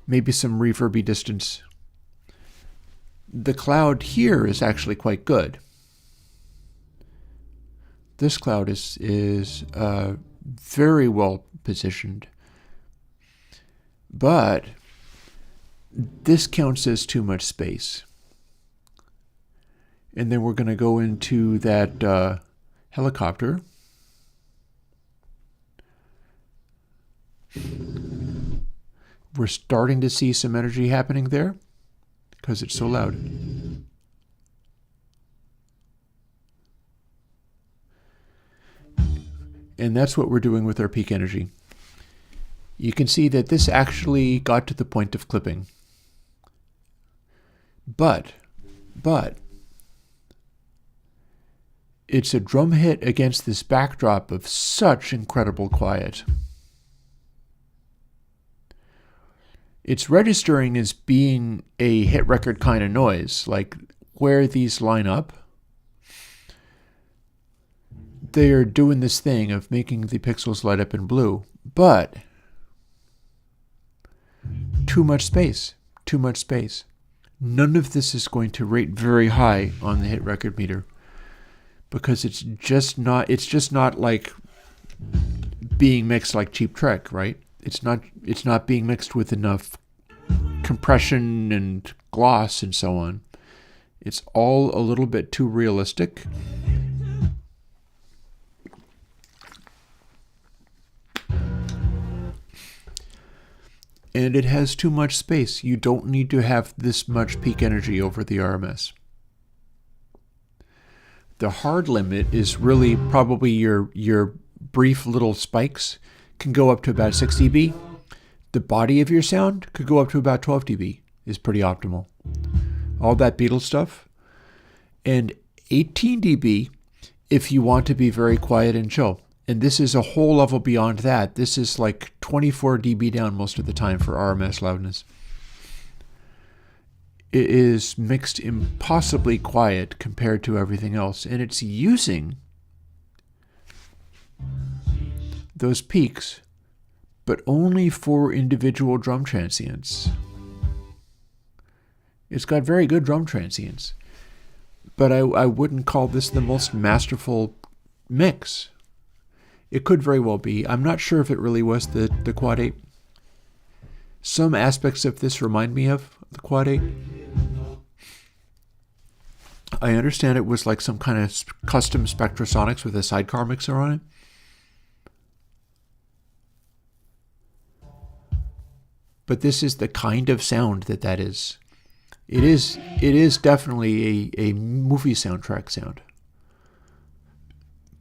Maybe some reverby distance. The cloud here is actually quite good. This cloud is very well positioned. But this counts as too much space. And then we're going to go into that helicopter. We're starting to see some energy happening there because it's so loud. And that's what we're doing with our peak energy. You can see that this actually got to the point of clipping. But it's a drum hit against this backdrop of such incredible quiet. It's registering as being a hit record kind of noise, like where these line up. They're doing this thing of making the pixels light up in blue, but too much space. None of this is going to rate very high on the hit record meter, because it's just not like being mixed like Cheap Trick, right? It's not being mixed with enough compression and gloss and so on. It's all a little bit too realistic. And it has too much space. You don't need to have this much peak energy over the RMS. The hard limit is really probably your brief little spikes can go up to about 6 dB. The body of your sound could go up to about 12 dB, is pretty optimal. All that Beatles stuff. And 18 dB if you want to be very quiet and chill. And this is a whole level beyond that. This is like 24 dB down most of the time for RMS loudness. It is mixed impossibly quiet compared to everything else. And it's using those peaks, but only for individual drum transients. It's got very good drum transients, but I wouldn't call this the most masterful mix. It could very well be. I'm not sure if it really was the Quad 8. Some aspects of this remind me of the Quad 8. I understand it was like some kind of custom Spectrasonics with a sidecar mixer on it. But this is the kind of sound that is. It is definitely a movie soundtrack sound.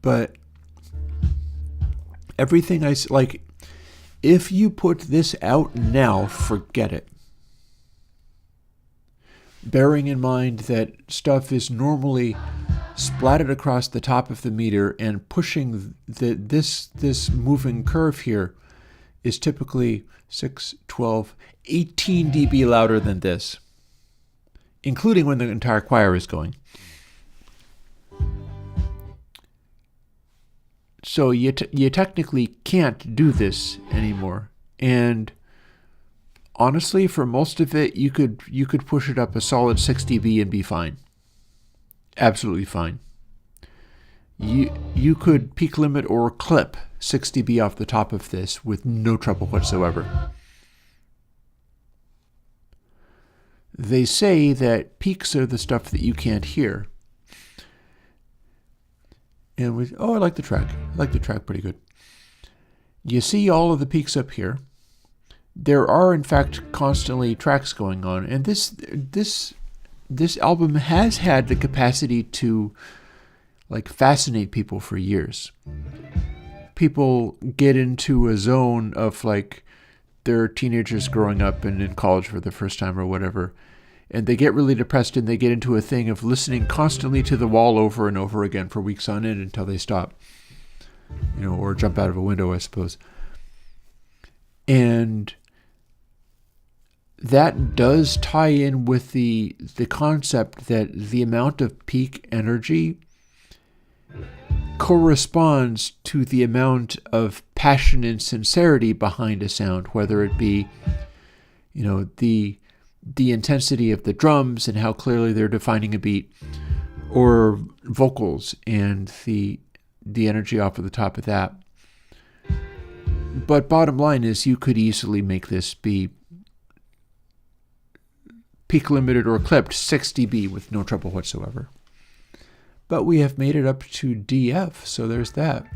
But everything like, if you put this out now, forget it. Bearing in mind that stuff is normally splattered across the top of the meter, and pushing this moving curve here is typically 6, 12, 18 dB louder than this, including when the entire choir is going. So you technically can't do this anymore. And honestly, for most of it, you could push it up a solid 6 dB and be fine. Absolutely fine. You could peak limit or clip 6 dB off the top of this with no trouble whatsoever. They say that peaks are the stuff that you can't hear. And I like the track. I like the track pretty good. You see all of the peaks up here. There are, in fact, constantly tracks going on, and this album has had the capacity to like fascinate people for years. People get into a zone of like they're teenagers growing up and in college for the first time or whatever, and they get really depressed and they get into a thing of listening constantly to the wall over and over again for weeks on end until they stop, or jump out of a window, I suppose. And that does tie in with the concept that the amount of peak energy corresponds to the amount of passion and sincerity behind a sound, whether it be, the intensity of the drums and how clearly they're defining a beat, or vocals and the energy off of the top of that. But bottom line is, you could easily make this be peak limited or clipped 6 dB with no trouble whatsoever. But we have made it up to DF, so there's that.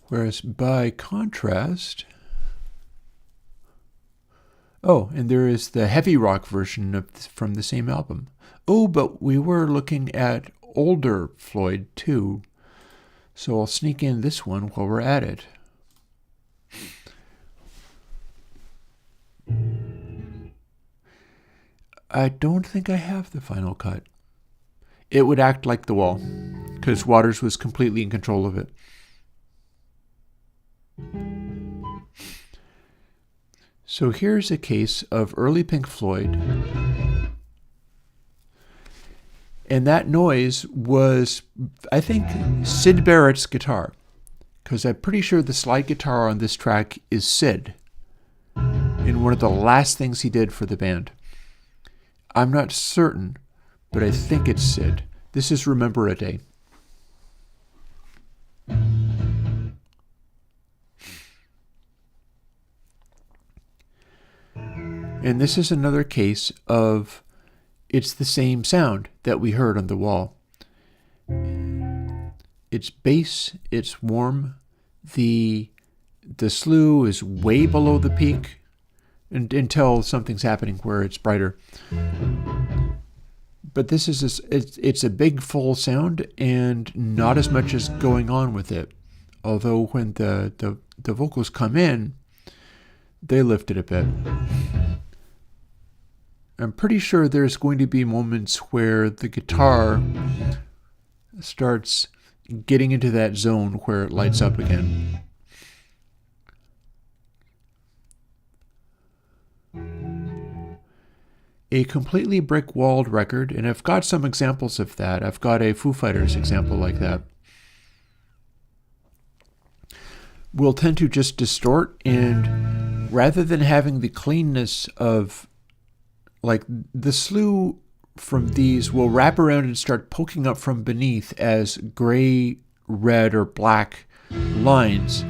Whereas by contrast, and there is the heavy rock version from the same album. But we were looking at older Floyd too, so I'll sneak in this one while we're at it. I don't think I have the final cut. It would act like The Wall, because Waters was completely in control of it. So here's a case of early Pink Floyd. And that noise was, I think, Syd Barrett's guitar, because I'm pretty sure the slide guitar on this track is Syd, in one of the last things he did for the band. I'm not certain, but I think it's Syd. This is Remember a Day. And this is another case of it's the same sound that we heard on The Wall. It's bass, it's warm, the slew is way below the peak until something's happening where it's brighter. But this is it's a big full sound and not as much is going on with it. Although when the vocals come in, they lift it a bit. I'm pretty sure there's going to be moments where the guitar starts getting into that zone where it lights up again. A completely brick-walled record, and I've got some examples of that. I've got a Foo Fighters example like that. Will tend to just distort, and rather than having the cleanness of, like, the slew from these will wrap around and start poking up from beneath as gray, red, or black lines,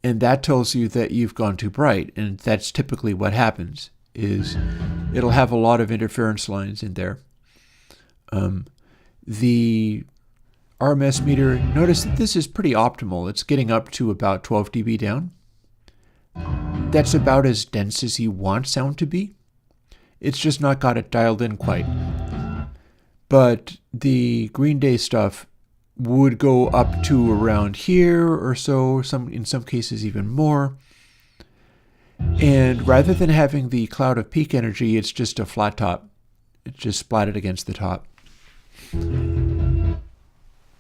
and that tells you that you've gone too bright, and that's typically what happens, is it'll have a lot of interference lines in there. The RMS meter, notice that this is pretty optimal. It's getting up to about 12 dB down. That's about as dense as you want sound to be. It's just not got it dialed in quite. But the Green Day stuff would go up to around here or so, in some cases even more. And rather than having the cloud of peak energy, it's just a flat top. It's just splatted against the top.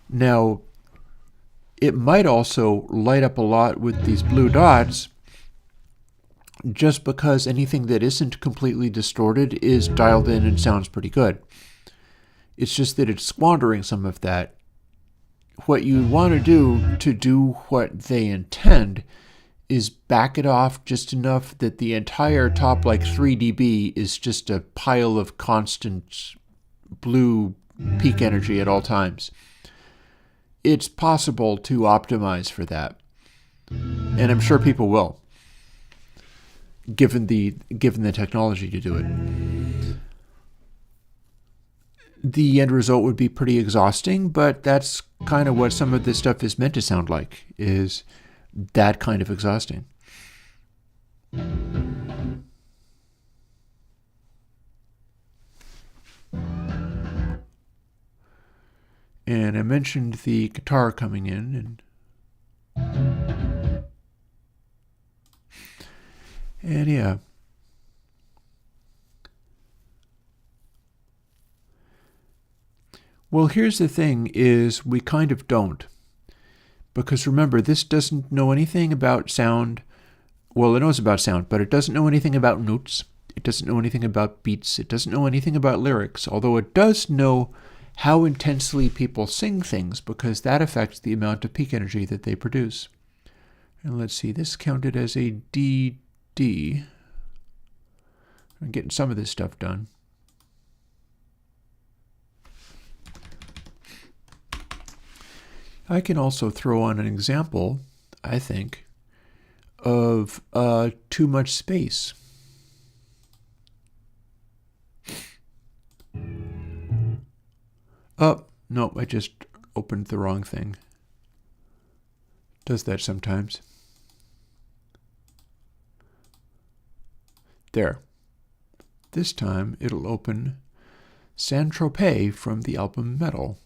Now, it might also light up a lot with these blue dots, just because anything that isn't completely distorted is dialed in and sounds pretty good. It's just that it's squandering some of that. What you want to do what they intend, is back it off just enough that the entire top, like 3 dB, is just a pile of constant blue peak energy at all times. It's possible to optimize for that, and I'm sure people will, given the technology to do it. The end result would be pretty exhausting, but that's kind of what some of this stuff is meant to sound like, is that kind of exhausting. And I mentioned the guitar coming in, and yeah. Well, here's the thing, is we kind of don't. Because remember, this doesn't know anything about sound. Well, it knows about sound, but it doesn't know anything about notes. It doesn't know anything about beats. It doesn't know anything about lyrics, although it does know how intensely people sing things, because that affects the amount of peak energy that they produce. And let's see, this counted as a DD. I'm getting some of this stuff done. I can also throw on an example, I think, of too much space. Oh, no, I just opened the wrong thing. Does that sometimes. There. This time it'll open Saint-Tropez from the album Metal.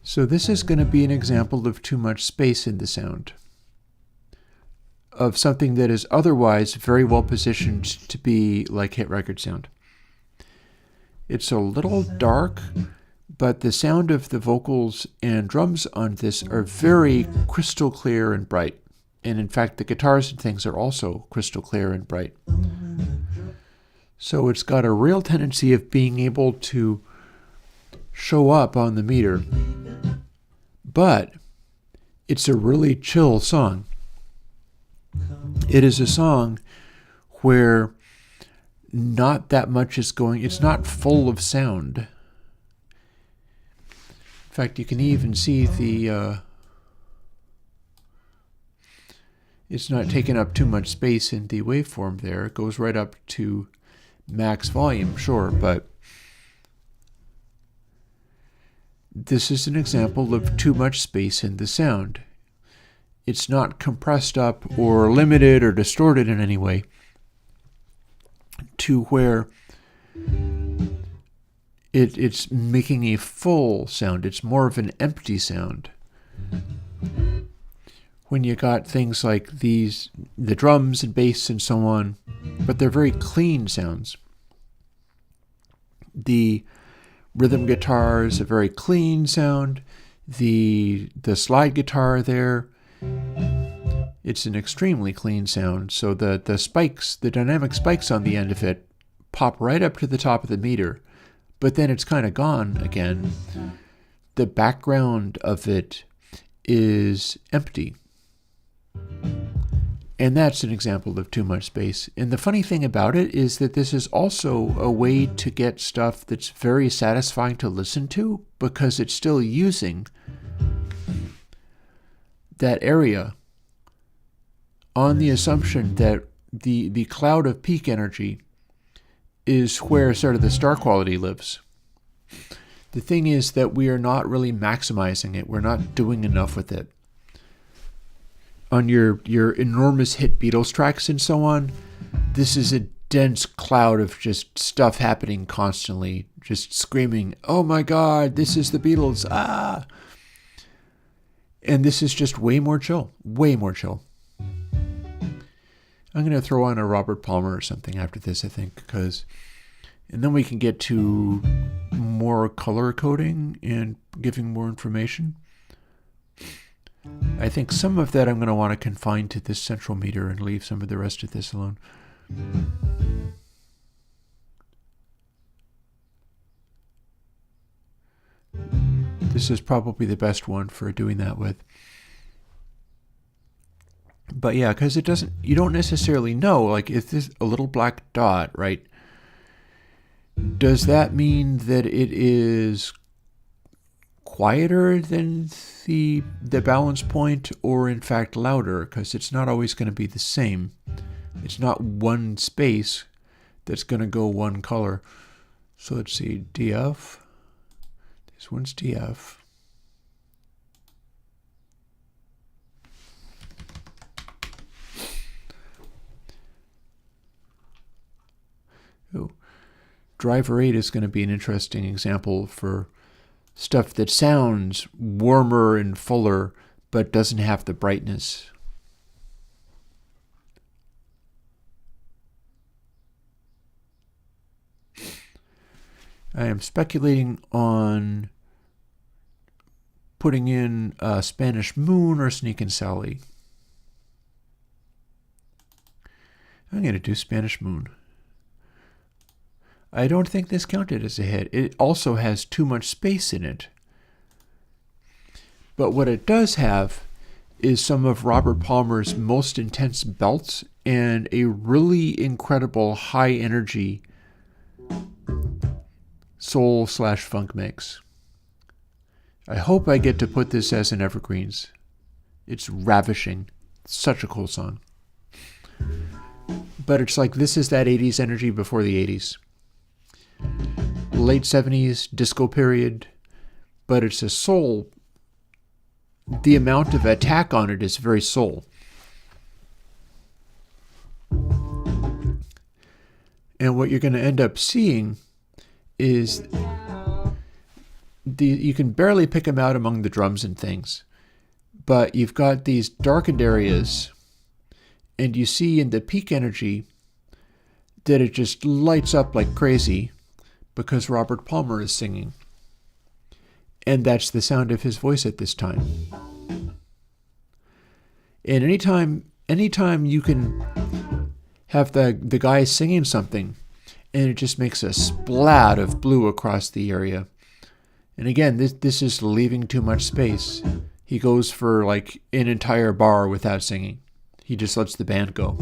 So this is going to be an example of too much space in the sound, of something that is otherwise very well positioned to be like hit record sound. It's a little dark, but the sound of the vocals and drums on this are very crystal clear and bright. And in fact, the guitars and things are also crystal clear and bright. So it's got a real tendency of being able to show up on the meter. But it's a really chill song. It is a song where not that much is going, it's not full of sound. In fact, you can even see it's not taking up too much space in the waveform there. It goes right up to max volume, sure, but this is an example of too much space in the sound. It's not compressed up or limited or distorted in any way to where it's making a full sound. It's more of an empty sound. When you got things like these, the drums and bass and so on, but they're very clean sounds. The rhythm guitar is a very clean sound. The slide guitar there, it's an extremely clean sound. So the spikes, the dynamic spikes on the end of it pop right up to the top of the meter, but then it's kind of gone again. The background of it is empty. And that's an example of too much space. And the funny thing about it is that this is also a way to get stuff that's very satisfying to listen to, because it's still using that area on the assumption that the cloud of peak energy is where sort of the star quality lives. The thing is that we are not really maximizing it. We're not doing enough with it. On your enormous hit Beatles tracks and so on, this is a dense cloud of just stuff happening constantly, just screaming, "Oh my God, this is the Beatles, ah!" And this is just way more chill, way more chill. I'm going to throw on a Robert Palmer or something after this, I think, and then we can get to more color coding and giving more information. I think some of that I'm going to want to confine to this central meter and leave some of the rest of this alone. This is probably the best one for doing that with. But yeah, because you don't necessarily know, like, if this a little black dot, right? Does that mean that it is quieter than the balance point, or in fact louder? Because it's not always going to be the same. It's not one space that's going to go one color. So let's see, DF. This one's DF. Oh, driver 8 is going to be an interesting example for stuff that sounds warmer and fuller, but doesn't have the brightness. I am speculating on putting in Spanish Moon or Sneakin' Sally. I'm going to do Spanish Moon. I don't think this counted as a hit. It also has too much space in it. But what it does have is some of Robert Palmer's most intense belts and a really incredible high energy soul/funk mix. I hope I get to put this as an evergreens. It's ravishing. It's such a cool song. But it's like, this is that 80s energy before the 80s. Late 70s, disco period, but it's a soul. The amount of attack on it is very soul. And what you're going to end up seeing is you can barely pick them out among the drums and things, but you've got these darkened areas, and you see in the peak energy that it just lights up like crazy because Robert Palmer is singing. And that's the sound of his voice at this time. And anytime you can have the guy singing something and it just makes a splat of blue across the area. And again, this is leaving too much space. He goes for like an entire bar without singing. He just lets the band go.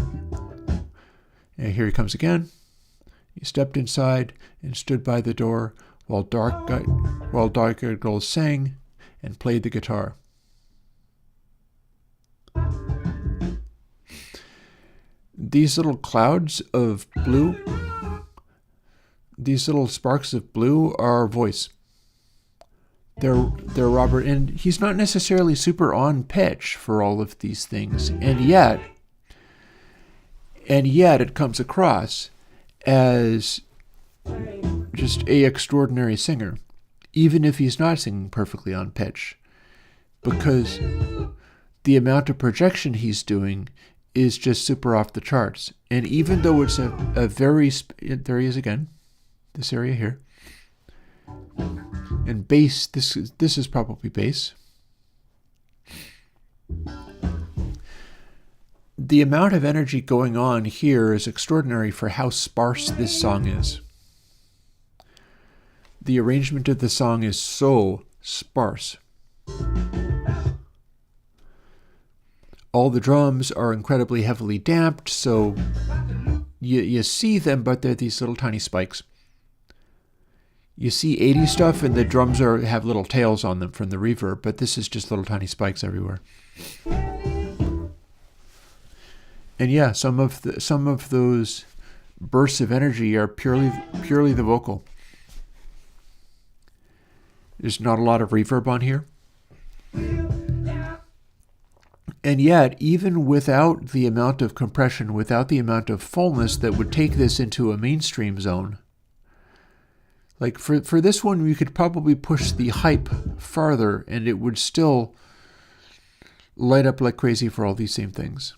And here he comes again. He stepped inside and stood by the door while darker girls sang and played the guitar. These little clouds of blue, these little sparks of blue are voice. They're Robert, and he's not necessarily super on pitch for all of these things, and yet it comes across as just a extraordinary singer, even if he's not singing perfectly on pitch, because the amount of projection he's doing is just super off the charts. And even though it's a very, there he is again, this area here, and bass, this is probably bass. The amount of energy going on here is extraordinary for how sparse this song is. The arrangement of the song is so sparse. All the drums are incredibly heavily damped, so you see them, but they're these little tiny spikes. You see 80s stuff, and the drums have little tails on them from the reverb, but this is just little tiny spikes everywhere. And yeah, some of those bursts of energy are purely the vocal. There's not a lot of reverb on here. And yet, even without the amount of compression, without the amount of fullness that would take this into a mainstream zone, like for this one, we could probably push the hype farther and it would still light up like crazy for all these same things.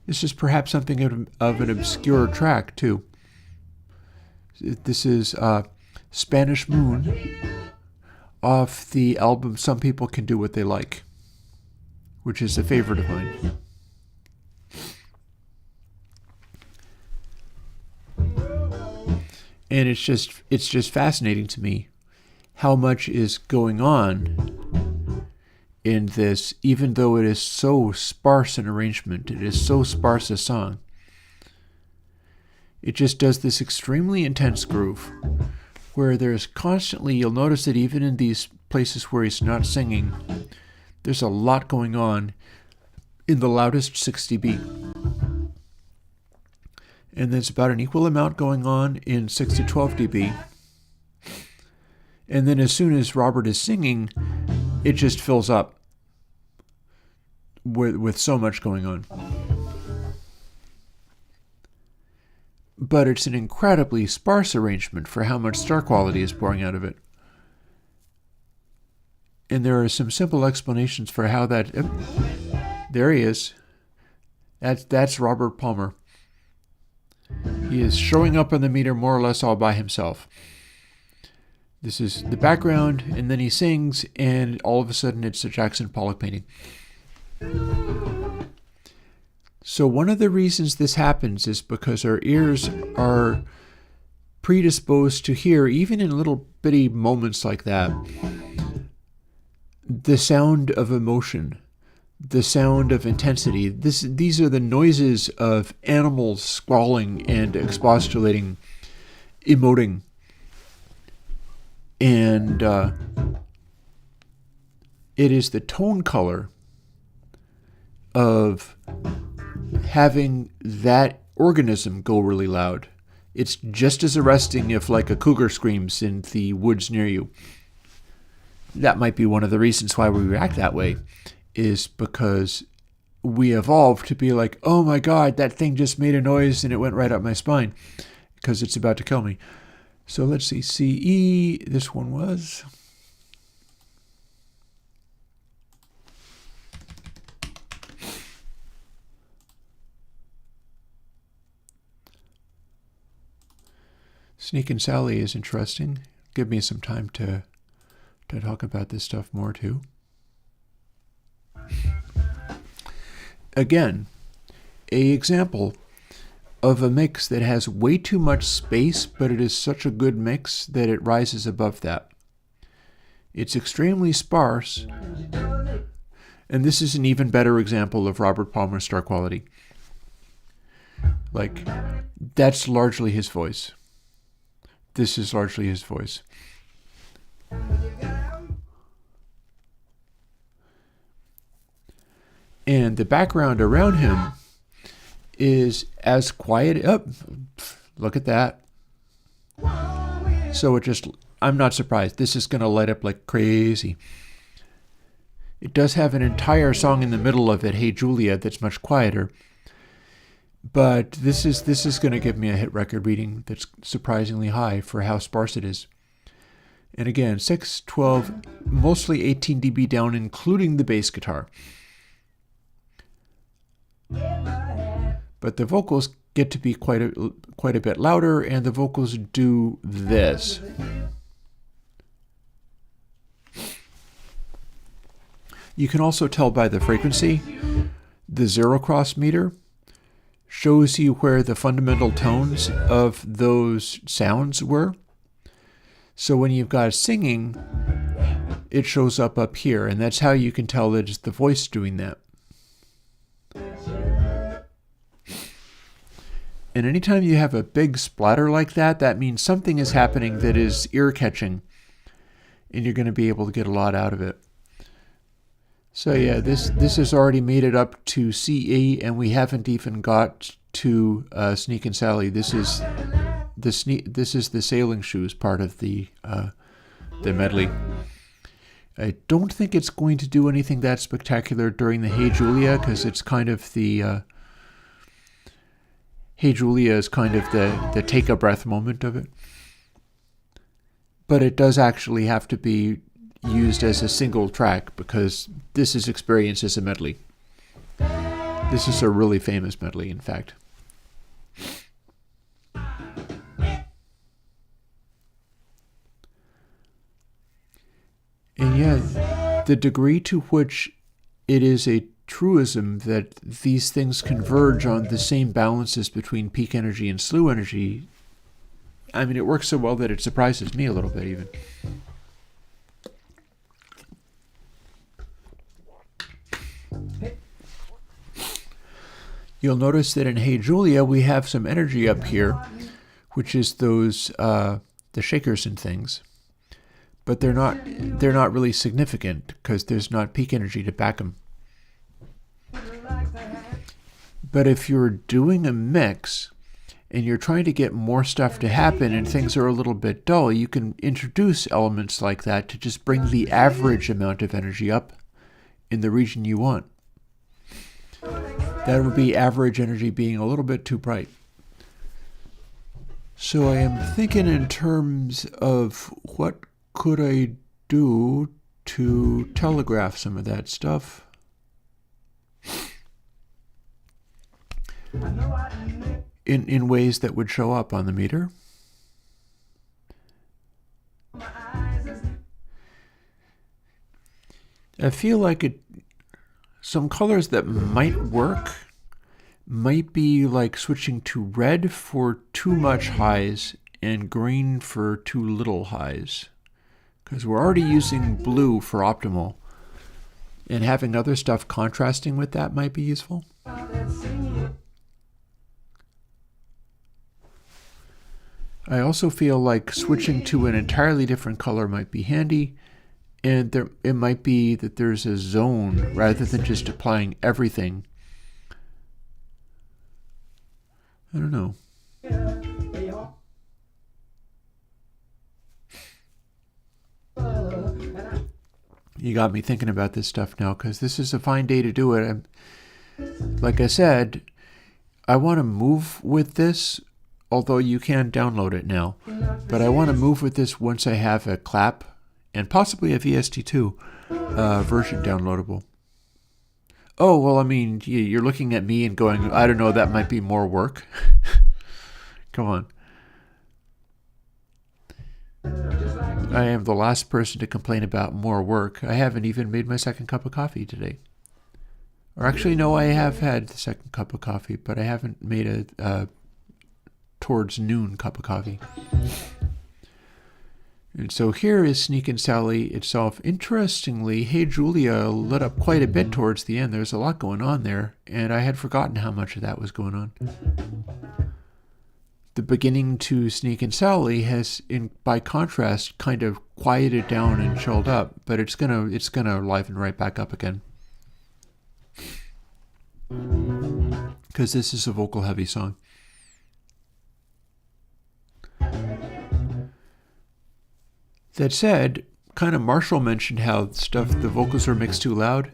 This is perhaps something of an obscure track, too. This is Spanish Moon off the album Some People Can Do What They Like, which is a favorite of mine. And it's just fascinating to me how much is going on in this, even though it is so sparse an arrangement, it is so sparse a song. It just does this extremely intense groove where there's constantly, you'll notice that even in these places where he's not singing, there's a lot going on in the loudest 6 dB. And there's about an equal amount going on in 6 to 12 dB. And then as soon as Robert is singing, it just fills up with so much going on. But it's an incredibly sparse arrangement for how much star quality is pouring out of it. And there are some simple explanations for how that... there he is. That's Robert Palmer. He is showing up on the meter more or less all by himself. This is the background, and then he sings, and all of a sudden it's a Jackson Pollock painting. So one of the reasons this happens is because our ears are predisposed to hear, even in little bitty moments like that, the sound of emotion, the sound of intensity. These are the noises of animals squalling and expostulating, emoting. And it is the tone color of having that organism go really loud. It's just as arresting if like a cougar screams in the woods near you. That might be one of the reasons why we react that way, is because we evolved to be like, oh my God, that thing just made a noise and it went right up my spine because it's about to kill me. So let's see, CE, this one was... Sneak and Sally is interesting. Give me some time to talk about this stuff more too. Again, an example of a mix that has way too much space, but it is such a good mix that it rises above that. It's extremely sparse, and this is an even better example of Robert Palmer's star quality. Like, that's largely his voice. This is largely his voice. And the background around him is as quiet. Oh, look at that. So I'm not surprised. This is going to light up like crazy. It does have an entire song in the middle of it, Hey Julia, that's much quieter. But this is going to give me a hit record reading that's surprisingly high for how sparse it is. And again, 6, 12, mostly 18 dB down, including the bass guitar. But the vocals get to be quite a bit louder, and the vocals do this. You can also tell by the frequency. The zero cross meter shows you where the fundamental tones of those sounds were. So when you've got singing, it shows up here, and that's how you can tell that it's the voice doing that. And anytime you have a big splatter like that, that means something is happening that is ear-catching, and you're going to be able to get a lot out of it. So yeah, this has already made it up to CE, and we haven't even got to Sneak and Sally. This is the sailing shoes part of the medley. I don't think it's going to do anything that spectacular during the Hey Julia, because it's kind of the Hey Julia is kind of the take a breath moment of it. But it does actually have to be used as a single track, because this is experienced as a medley. This is a really famous medley, in fact. And yeah, the degree to which it is a truism that these things converge on the same balances between peak energy and slew energy, I mean, it works so well that it surprises me a little bit even. You'll notice that in Hey Julia we have some energy up here, which is those the shakers and things. But they're not really significant because there's not peak energy to back them. But if you're doing a mix and you're trying to get more stuff to happen and things are a little bit dull, you can introduce elements like that to just bring the average amount of energy up in the region you want. That would be average energy being a little bit too bright. So I am thinking in terms of what could I do to telegraph some of that stuff. In ways that would show up on the meter. I feel like some colors that might work might be like switching to red for too much highs and green for too little highs. Because we're already using blue for optimal, and having other stuff contrasting with that might be useful. I also feel like switching to an entirely different color might be handy, and it might be that there's a zone rather than just applying everything. I don't know. You got me thinking about this stuff now, because this is a fine day to do it. Like I said, I want to move with this, although you can download it now. But I want to move with this once I have a clap, and possibly a VST2 version downloadable. Oh, well, I mean, you're looking at me and going, I don't know, that might be more work. Come on. I am the last person to complain about more work. I haven't even made my second cup of coffee today. Or actually, no, I have had the second cup of coffee, but I haven't made a towards noon cup of coffee. And so here is Sneak and Sally itself. Interestingly, Hey Julia lit up quite a bit towards the end. There's a lot going on there, and I had forgotten how much of that was going on. The beginning to Sneak and Sally has, by contrast, kind of quieted down and chilled up, but it's gonna liven right back up again. Because this is a vocal-heavy song. That said, kind of Marshall mentioned how the vocals are mixed too loud.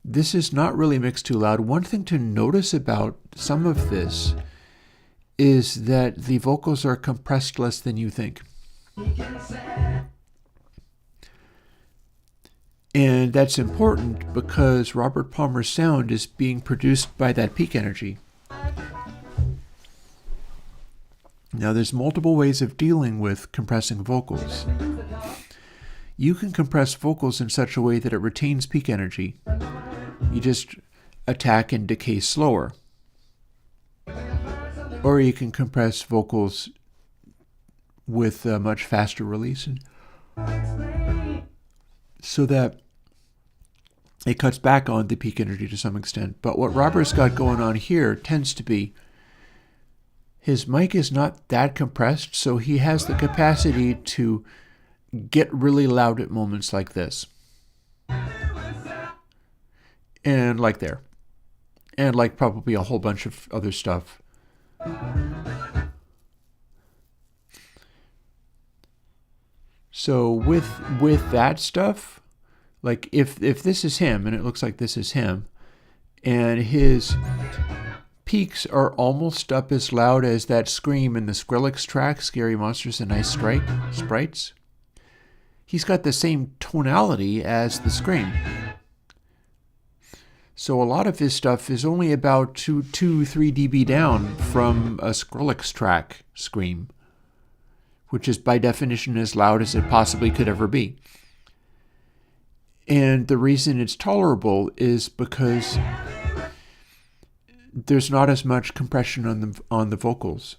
This is not really mixed too loud. One thing to notice about some of this is that the vocals are compressed less than you think. And that's important because Robert Palmer's sound is being produced by that peak energy. Now, there's multiple ways of dealing with compressing vocals. You can compress vocals in such a way that it retains peak energy. You just attack and decay slower. Or you can compress vocals with a much faster release. so that it cuts back on the peak energy to some extent. But what Robert's got going on here tends to be his mic is not that compressed, so he has the capacity to get really loud at moments like this. And like there. And like probably a whole bunch of other stuff. So with that stuff, like if this is him, and it looks like this is him, and his peaks are almost up as loud as that scream in the Skrillex track, Scary Monsters and Nice Sprites, he's got the same tonality as the scream. So a lot of his stuff is only about 3 dB down from a Skrillex track scream, which is by definition as loud as it possibly could ever be. And the reason it's tolerable is because there's not as much compression on the vocals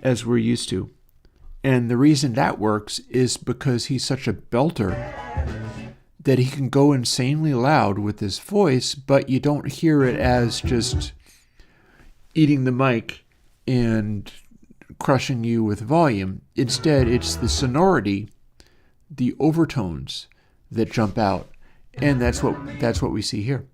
as we're used to. And the reason that works is because he's such a belter that he can go insanely loud with his voice, but you don't hear it as just eating the mic and crushing you with volume. Instead, it's the sonority, the overtones that jump out, and that's what we see here.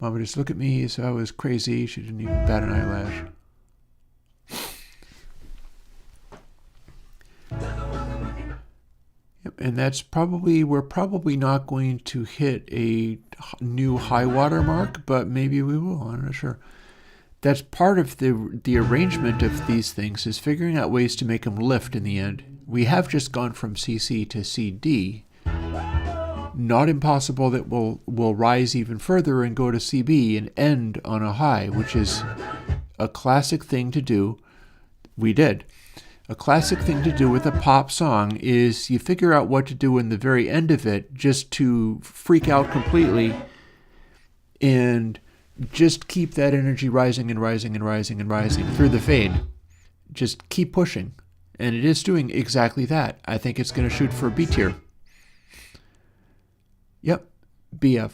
Mama just looked at me, so I was crazy. She didn't even bat an eyelash. Yep, and we're probably not going to hit a new high water mark, but maybe we will. I'm not sure. That's part of the arrangement of these things, is figuring out ways to make them lift in the end. We have just gone from CC to CD. Not impossible that we'll rise even further and go to CB and end on a high, which is a classic thing to do. We did. A classic thing to do with a pop song is you figure out what to do in the very end of it just to freak out completely and just keep that energy rising and rising and rising and rising through the fade. Just keep pushing. And it is doing exactly that. I think it's going to shoot for B tier. Yep, BF.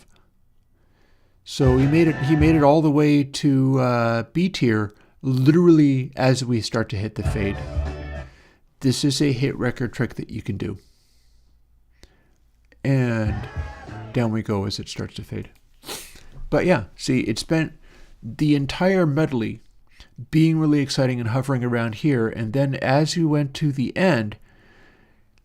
So he made it all the way to B tier, literally as we start to hit the fade. This is a hit record trick that you can do. And down we go as it starts to fade. But yeah, see, it spent the entire medley being really exciting and hovering around here, and then as you went to the end,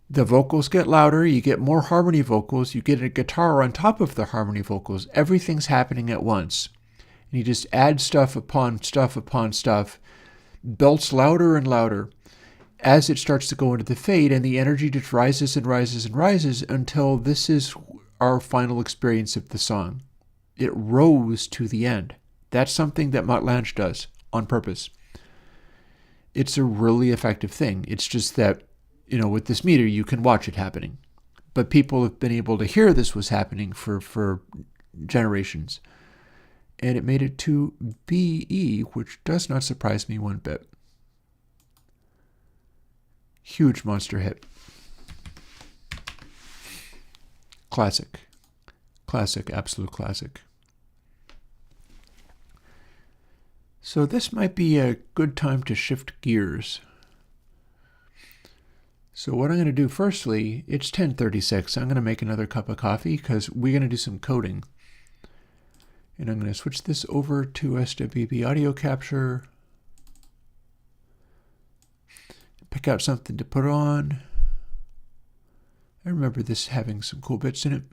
the vocals get louder, you get more harmony vocals, you get a guitar on top of the harmony vocals. Everything's happening at once. And you just add stuff upon stuff upon stuff, belts louder and louder as it starts to go into the fade, and the energy just rises and rises and rises until this is our final experience of the song. It rose to the end. That's something that Montlange does on purpose. It's a really effective thing. It's just that, with this meter, you can watch it happening. But people have been able to hear this was happening for generations. And it made it to BE, which does not surprise me one bit. Huge monster hit. Classic. Classic, absolute classic. So this might be a good time to shift gears. So what I'm going to do firstly, it's 10:36. I'm going to make another cup of coffee because we're going to do some coding. And I'm going to switch this over to SWB audio capture. Pick out something to put on. I remember this having some cool bits in it.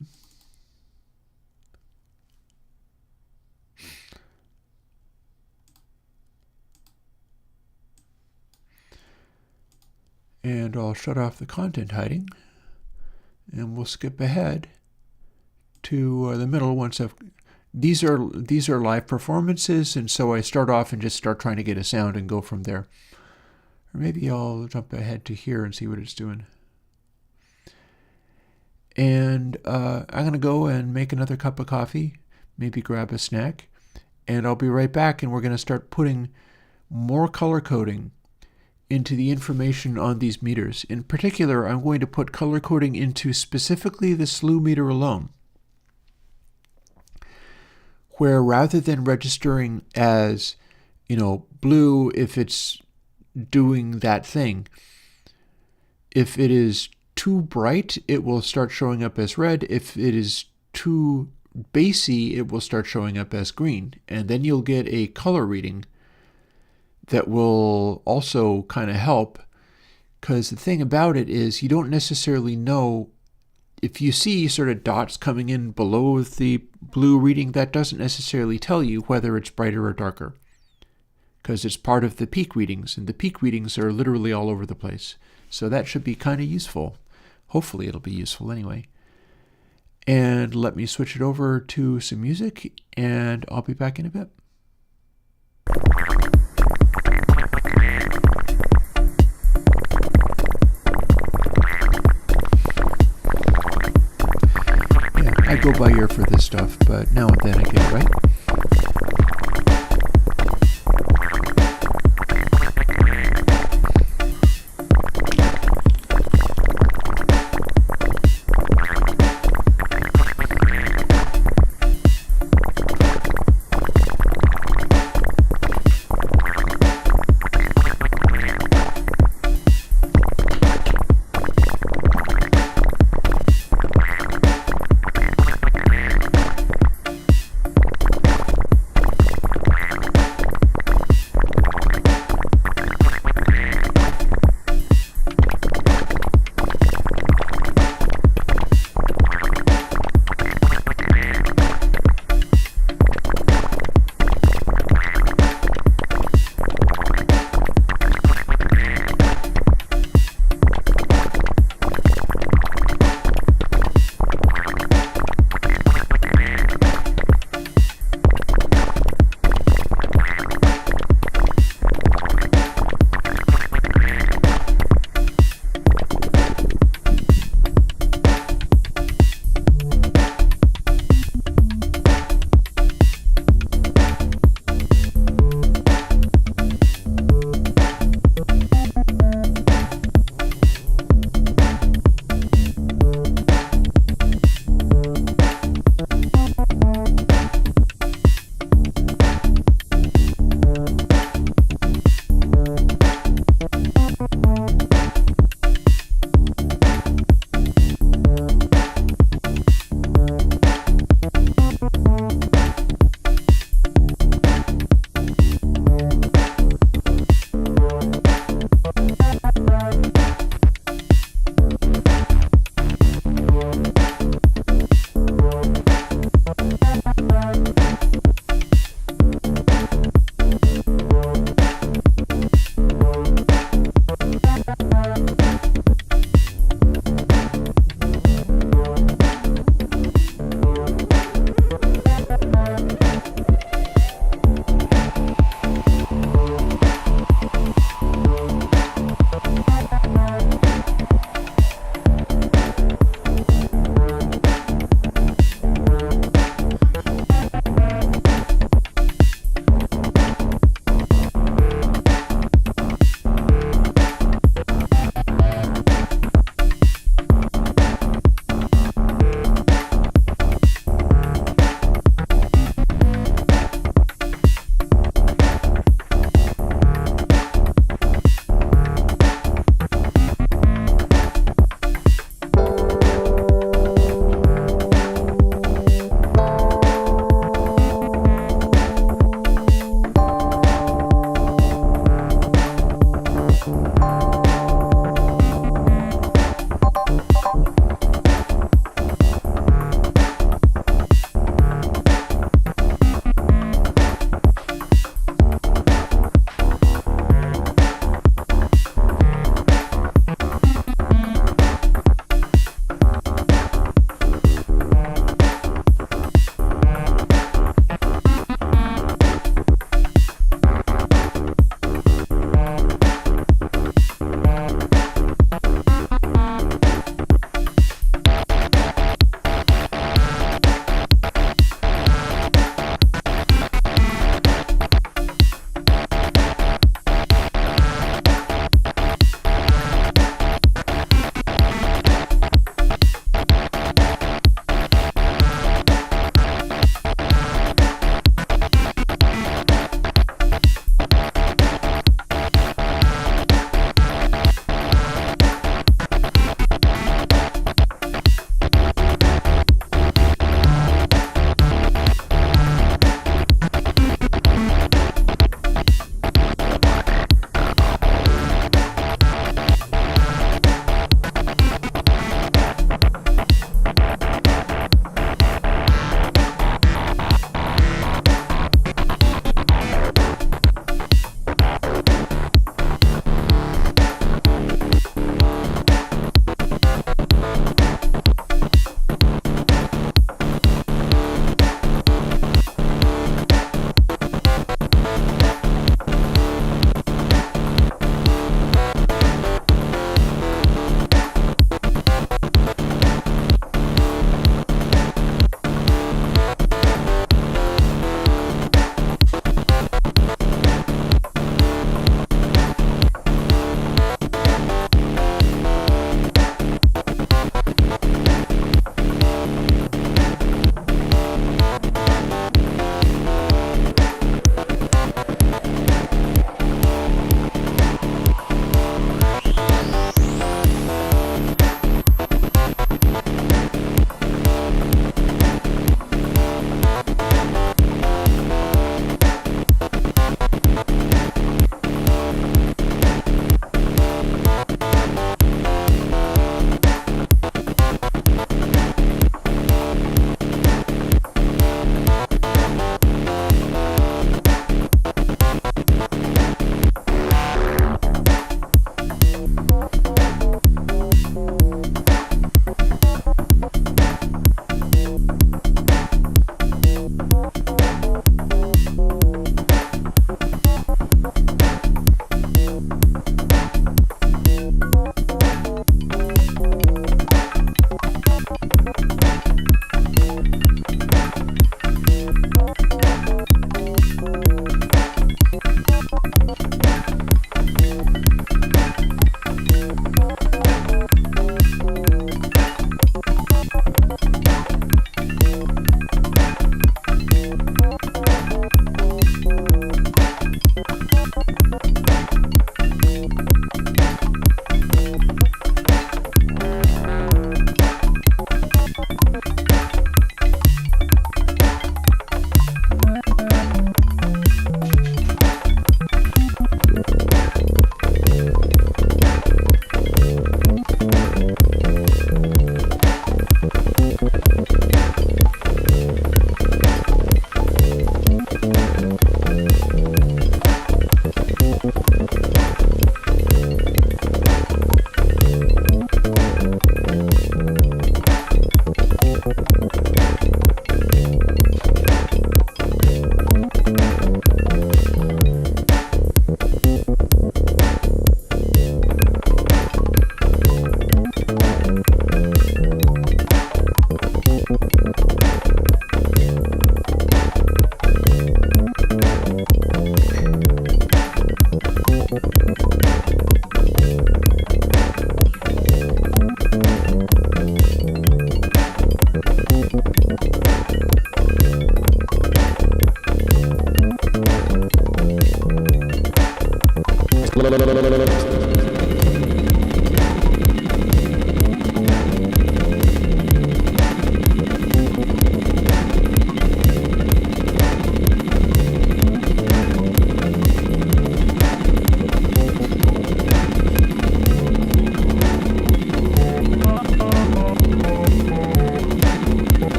And I'll shut off the content hiding, and we'll skip ahead to the middle once I've. These are live performances, and so I start off and just start trying to get a sound and go from there. Or maybe I'll jump ahead to here and see what it's doing. And I'm going to go and make another cup of coffee, maybe grab a snack, and I'll be right back, and we're going to start putting more color coding into the information on these meters. In particular, I'm going to put color coding into specifically the slew meter alone, where rather than registering as, blue if it's doing that thing, if it is too bright, it will start showing up as red. If it is too bassy, it will start showing up as green. And then you'll get a color reading that will also kind of help, because the thing about it is you don't necessarily know if you see sort of dots coming in below the blue reading. That doesn't necessarily tell you whether it's brighter or darker, because it's part of the peak readings, and the peak readings are literally all over the place. So that should be kind of useful. Hopefully it'll be useful anyway. And let me switch it over to some music, and I'll be back in a bit. I go by ear for this stuff, but now and then I get it right.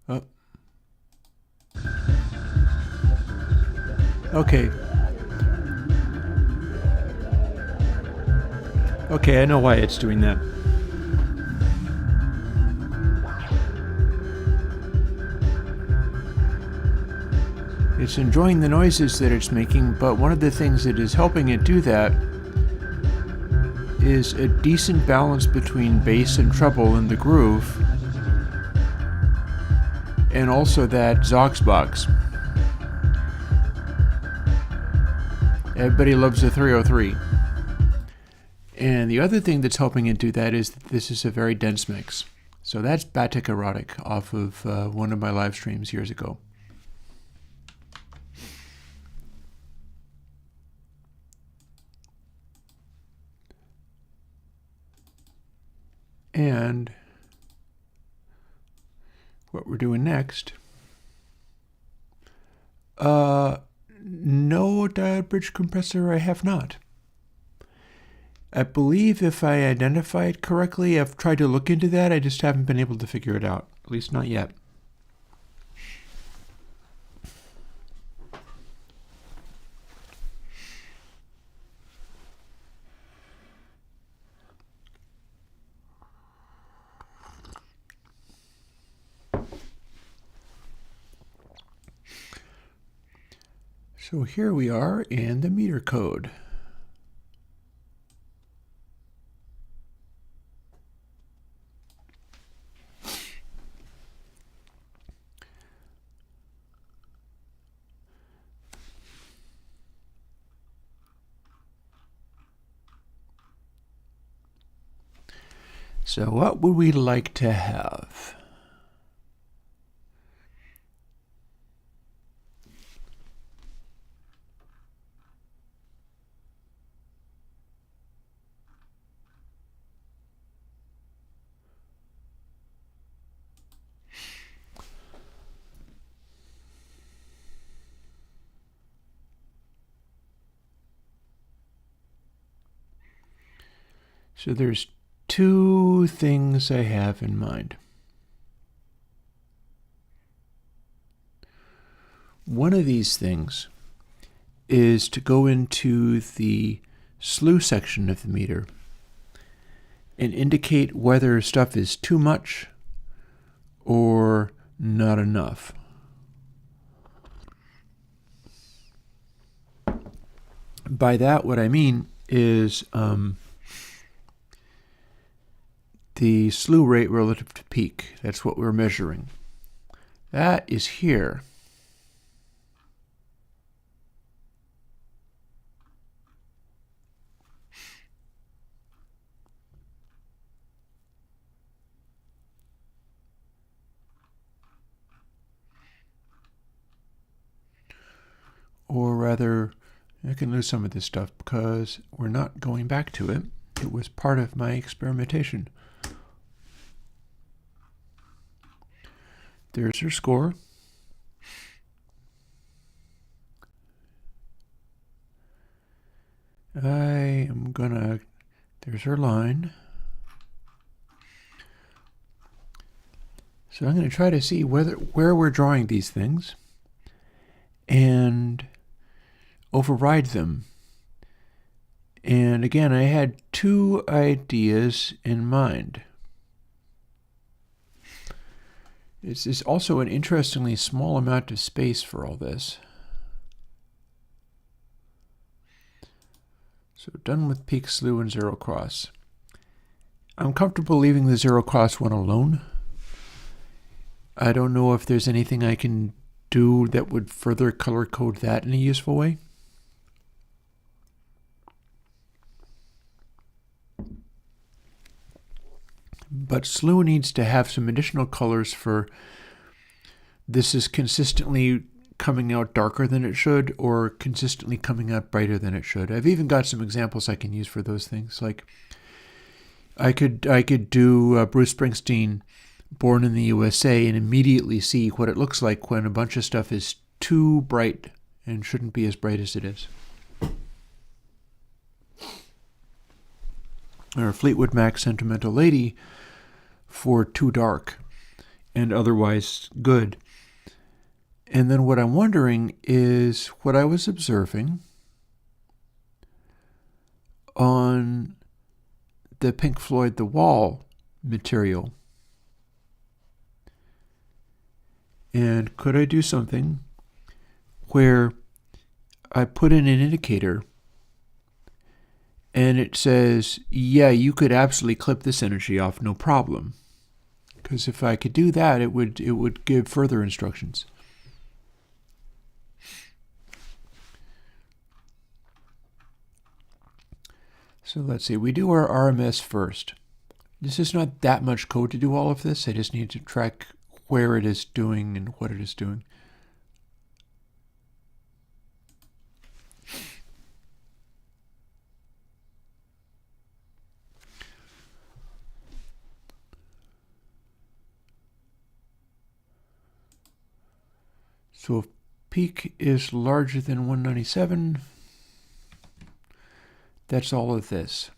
Oh. Okay. Okay, I know why it's doing that. It's enjoying the noises that it's making, but one of the things that is helping it do that is a decent balance between bass and treble in the groove, and also that Zox box. Everybody loves the 303. And the other thing that's helping it do that is that this is a very dense mix. So that's Batik Erotic off of one of my live streams years ago. And what we're doing next, no diode bridge compressor, I have not. I believe if I identify it correctly, I've tried to look into that, I just haven't been able to figure it out, at least not yet. So here we are in the meter code. So what would we like to have? So there's two things I have in mind. One of these things is to go into the slew section of the meter and indicate whether stuff is too much or not enough. By that, what I mean is the slew rate relative to peak. That's what we're measuring. That is here. Or rather, I can lose some of this stuff because we're not going back to it. It was part of my experimentation. There's her score. There's her line. So I'm going to try to see where we're drawing these things and override them. And again, I had two ideas in mind. This is also an interestingly small amount of space for all this. So done with peak, slew, and zero cross. I'm comfortable leaving the zero cross one alone. I don't know if there's anything I can do that would further color code that in a useful way. But slew needs to have some additional colors for this is consistently coming out darker than it should or consistently coming out brighter than it should. I've even got some examples I can use for those things. Like I could do Bruce Springsteen, Born in the USA, and immediately see what it looks like when a bunch of stuff is too bright and shouldn't be as bright as it is. Or Fleetwood Mac's Sentimental Lady for too dark. and otherwise good. And then what I'm wondering is what I was observing on the Pink Floyd The Wall material. And could I do something where I put in an indicator and it says, yeah, you could absolutely clip this energy off, no problem. Because if I could do that, it would give further instructions. So let's see, we do our RMS first. This is not that much code to do all of this. I just need to track where it is doing and what it is doing. So if peak is larger than 197, that's all of this.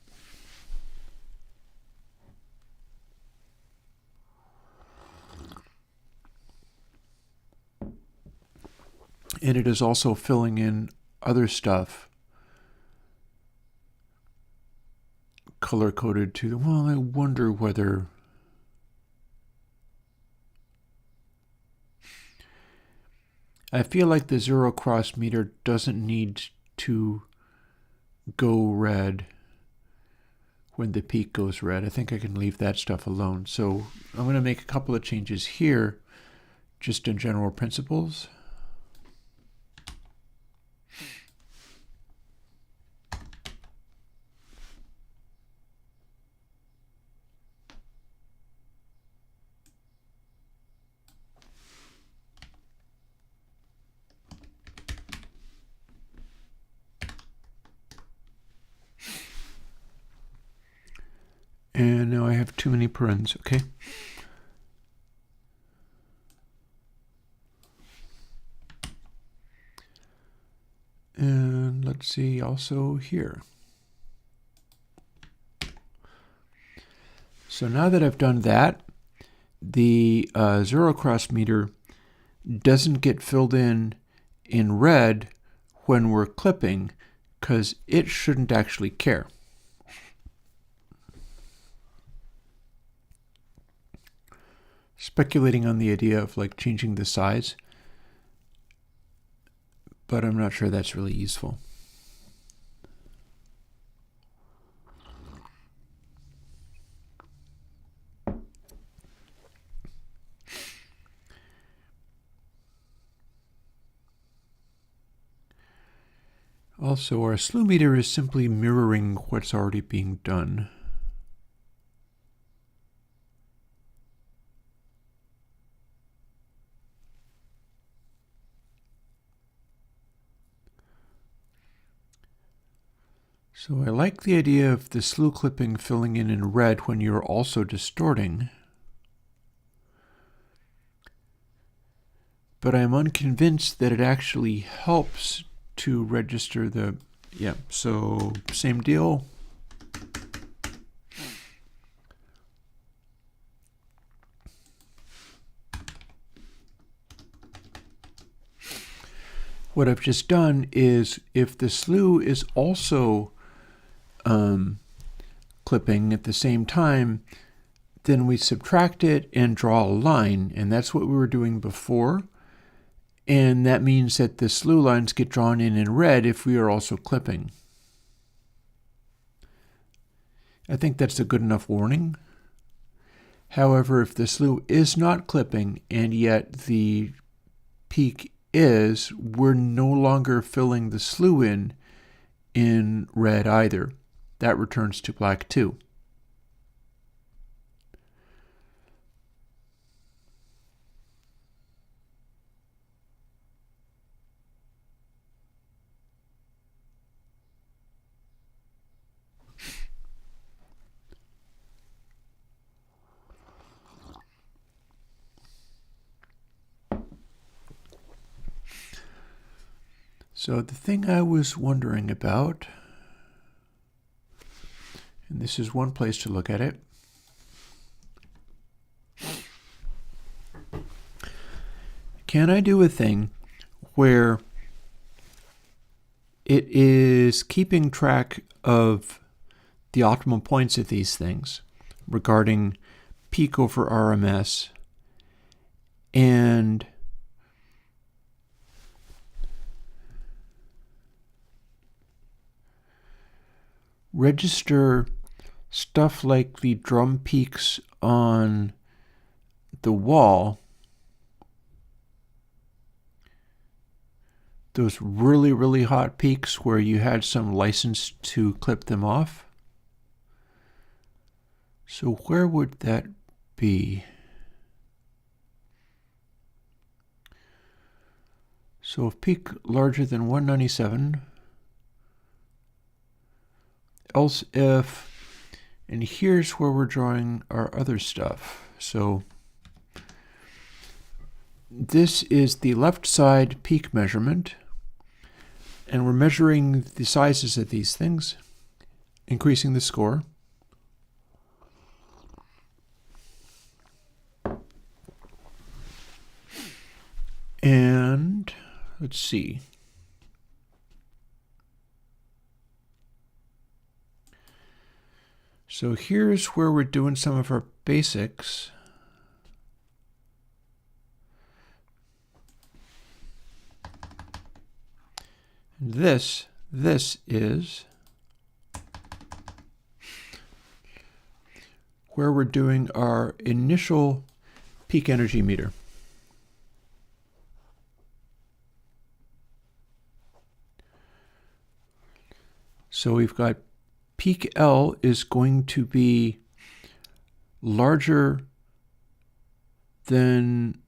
And it is also filling in other stuff color-coded to the, well, I wonder whether I feel like the zero cross meter doesn't need to go red when the peak goes red. I think I can leave that stuff alone. So I'm going to make a couple of changes here, just in general principles. And now I have too many parens, okay? And let's see also here. So now that I've done that, the zero cross meter doesn't get filled in red when we're clipping because it shouldn't actually care. Speculating on the idea of like changing the size, but I'm not sure that's really useful. Also, our slew meter is simply mirroring what's already being done. So I like the idea of the slew clipping filling in red when you're also distorting. But I'm unconvinced that it actually helps to register the, yeah, so same deal. What I've just done is if the slew is also clipping at the same time, then we subtract it and draw a line, and that's what we were doing before. And that means that the slew lines get drawn in red if we are also clipping. I think that's a good enough warning. However, if the slew is not clipping and yet the peak is, we're no longer filling the slew in red either. That returns to black too. So the thing I was wondering about, and this is one place to look at it, Can I do a thing where it is keeping track of the optimal points of these things regarding peak over RMS and register stuff like the drum peaks on the wall, those really, really hot peaks where you had some license to clip them off? So where would that be? So if peak larger than 197, else if, and here's where we're drawing our other stuff. So this is the left side peak measurement, and we're measuring the sizes of these things, increasing the score. And let's see. So here's where we're doing some of our basics. This is where we're doing our initial peak energy meter. So we've got peak L is going to be larger than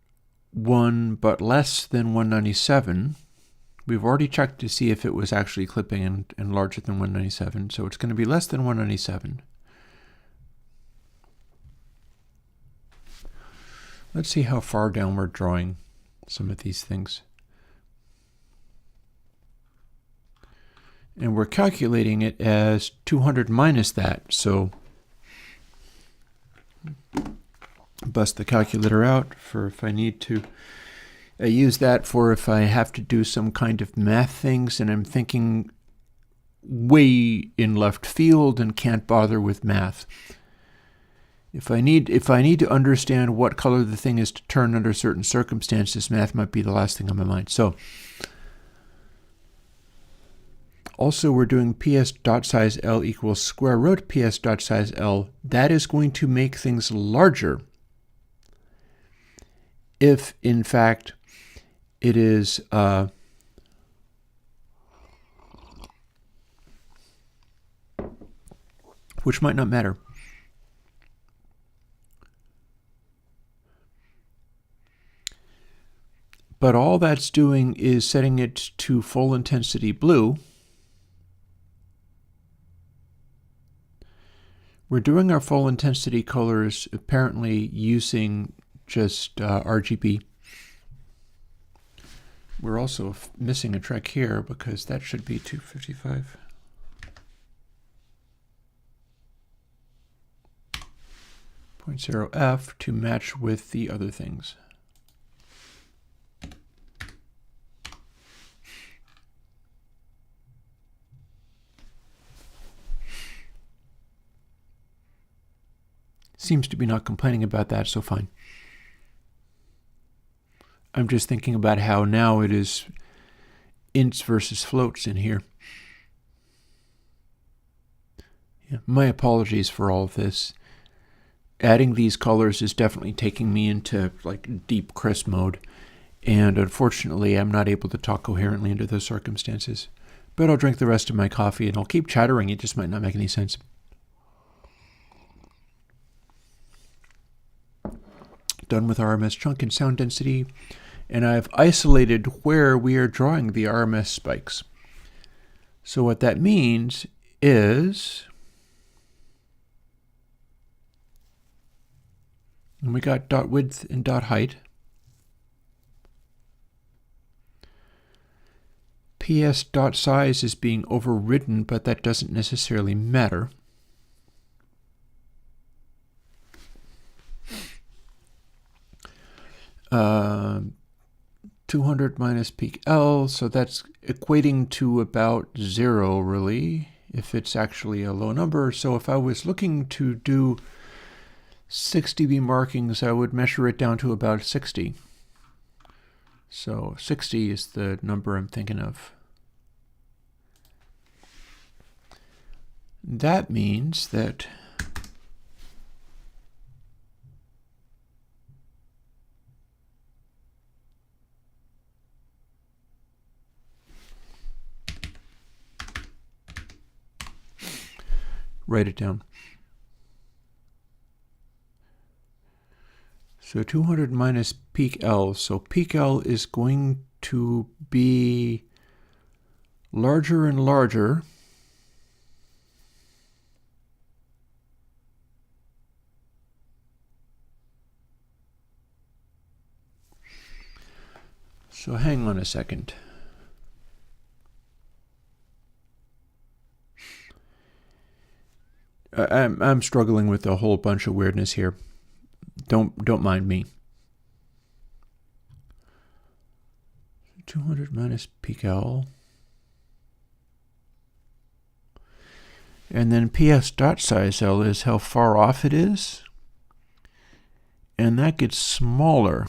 1 but less than 197. We've already checked to see if it was actually clipping and larger than 197, so it's going to be less than 197. Let's see how far down we're drawing some of these things. And we're calculating it as 200 minus that, so bust the calculator out for if I need to. I use that for if I have to do some kind of math things and I'm thinking way in left field and can't bother with math. If I need to understand what color the thing is to turn under certain circumstances, math might be the last thing on my mind. So also we're doing ps.size_L equals square root ps.size_L. That is going to make things larger if in fact it is which might not matter. But all that's doing is setting it to full intensity blue. We're doing our full intensity colors apparently using just RGB. We're also missing a track here because that should be 255. .0F to match with the other things. Seems to be not complaining about that, so fine. I'm just thinking about how now it is ints versus floats in here. Yeah, my apologies for all of this. Adding these colors is definitely taking me into like deep crisp mode, and unfortunately I'm not able to talk coherently under those circumstances. But I'll drink the rest of my coffee and I'll keep chattering, it just might not make any sense. Done with RMS chunk and sound density, and I've isolated where we are drawing the RMS spikes. So what that means is, and we got dot width and dot height. PS dot size is being overridden, but that doesn't necessarily matter. 200 minus peak L, so that's equating to about 0, really, if it's actually a low number. So if I was looking to do 6 dB markings, I would measure it down to about 60. So 60 is the number I'm thinking of. That means that write it down. So 200 minus peak L. So peak L is going to be larger and larger. So hang on a second. I'm struggling with a whole bunch of weirdness here. Don't mind me. 200 minus peak L. And then PS dot size L is how far off it is. And that gets smaller.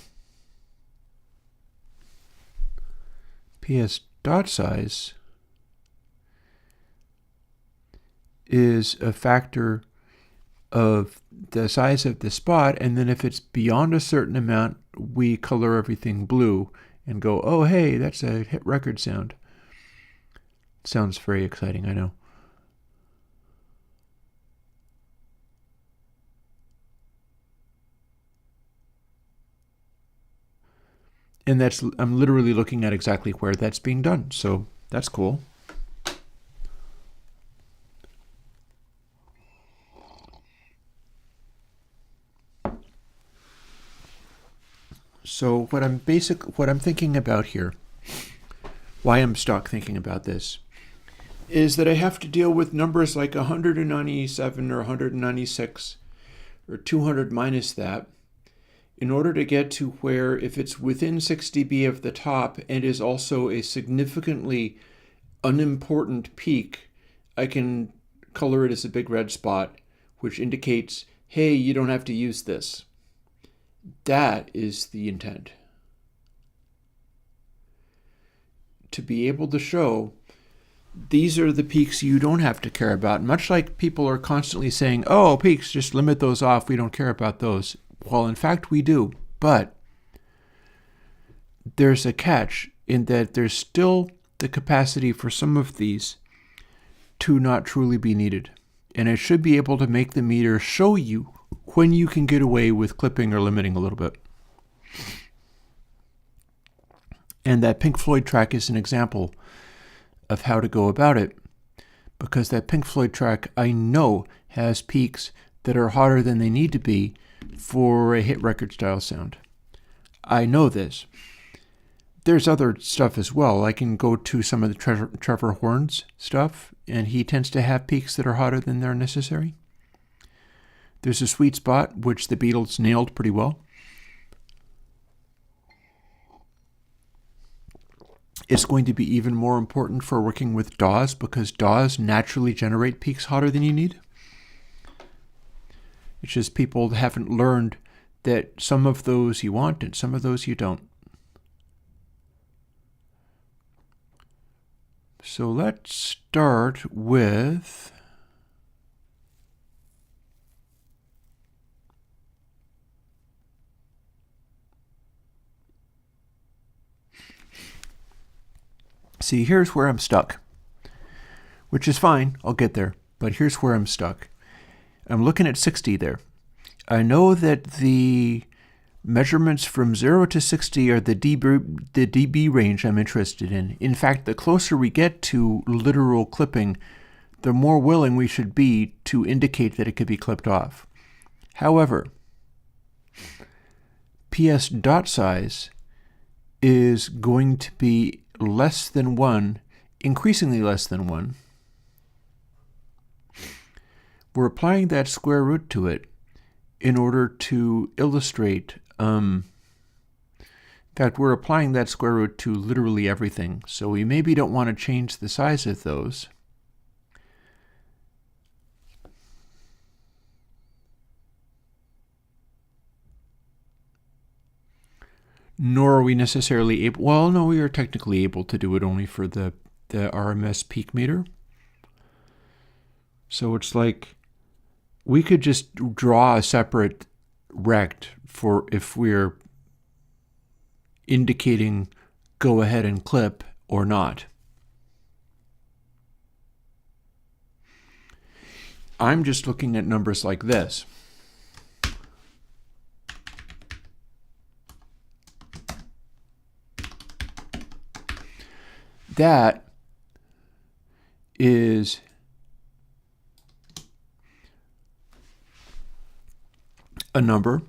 PS dot size is a factor of the size of the spot, and then if it's beyond a certain amount, we color everything blue and go, oh hey, that's a hit record sound. Sounds very exciting, I know. And that's, I'm literally looking at exactly where that's being done, so that's cool. So what I'm thinking about here, why I'm stuck thinking about this, is that I have to deal with numbers like 197 or 196 or 200 minus that in order to get to where, if it's within 6 dB of the top and is also a significantly unimportant peak, I can color it as a big red spot, which indicates, hey, you don't have to use this. That is the intent. To be able to show these are the peaks you don't have to care about, much like people are constantly saying, oh, peaks, just limit those off, we don't care about those. Well, in fact, we do, but there's a catch in that there's still the capacity for some of these to not truly be needed. And it should be able to make the meter show you when you can get away with clipping or limiting a little bit. And that Pink Floyd track is an example of how to go about it, because that Pink Floyd track I know has peaks that are hotter than they need to be for a hit record style sound. I know this. There's other stuff as well. I can go to some of the Trevor Horn's stuff, and he tends to have peaks that are hotter than they're necessary. There's a sweet spot, which the Beatles nailed pretty well. It's going to be even more important for working with DAWs, because DAWs naturally generate peaks hotter than you need. It's just people haven't learned that some of those you want and some of those you don't. So let's start with see, here's where I'm stuck, which is fine, I'll get there, but here's where I'm stuck. I'm looking at 60 there. I know that the measurements from 0 to 60 are the dB range I'm interested in. In fact, the closer we get to literal clipping, the more willing we should be to indicate that it could be clipped off. However, PS dot size is going to be less than 1, increasingly less than 1. We're applying that square root to it in order to illustrate In fact, we're applying that square root to literally everything, so we maybe don't want to change the size of those. Nor are we necessarily able, well, no, we are technically able to do it only for the RMS peak meter. So it's like we could just draw a separate rect for if we're indicating go ahead and clip or not. I'm just looking at numbers like this. That is a number.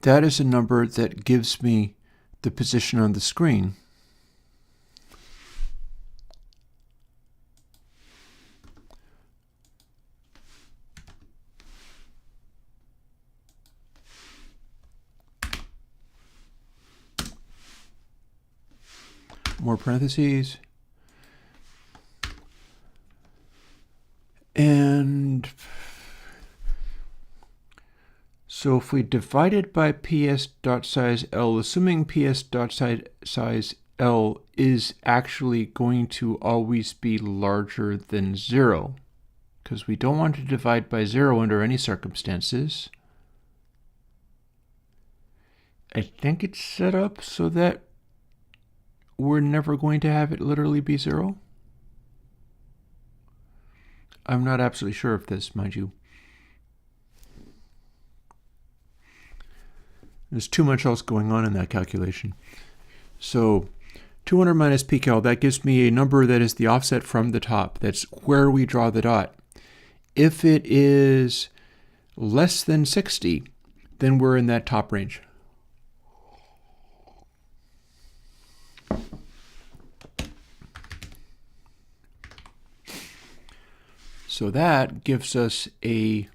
That is a number that gives me the position on the screen. More parentheses. And so if we divide it by ps.size L, assuming ps.size L is actually going to always be larger than 0, because we don't want to divide by 0 under any circumstances. I think it's set up so that we're never going to have it literally be 0. I'm not absolutely sure of this, mind you. There's too much else going on in that calculation. So 200 minus pcal, that gives me a number that is the offset from the top. That's where we draw the dot. If it is less than 60, then we're in that top range. So that gives us a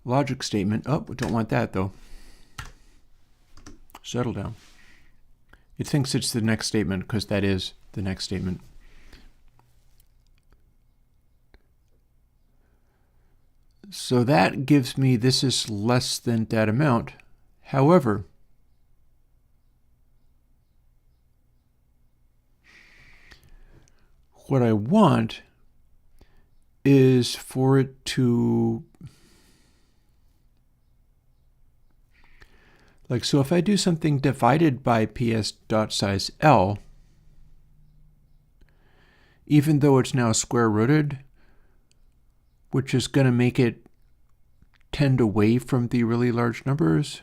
logic statement. Oh, we don't want that though. Settle down. It thinks it's the next statement because that is the next statement. So that gives me this is less than that amount. However, what I want is for it to, like, so if I do something divided by ps.size L, even though it's now square rooted, which is going to make it tend away from the really large numbers,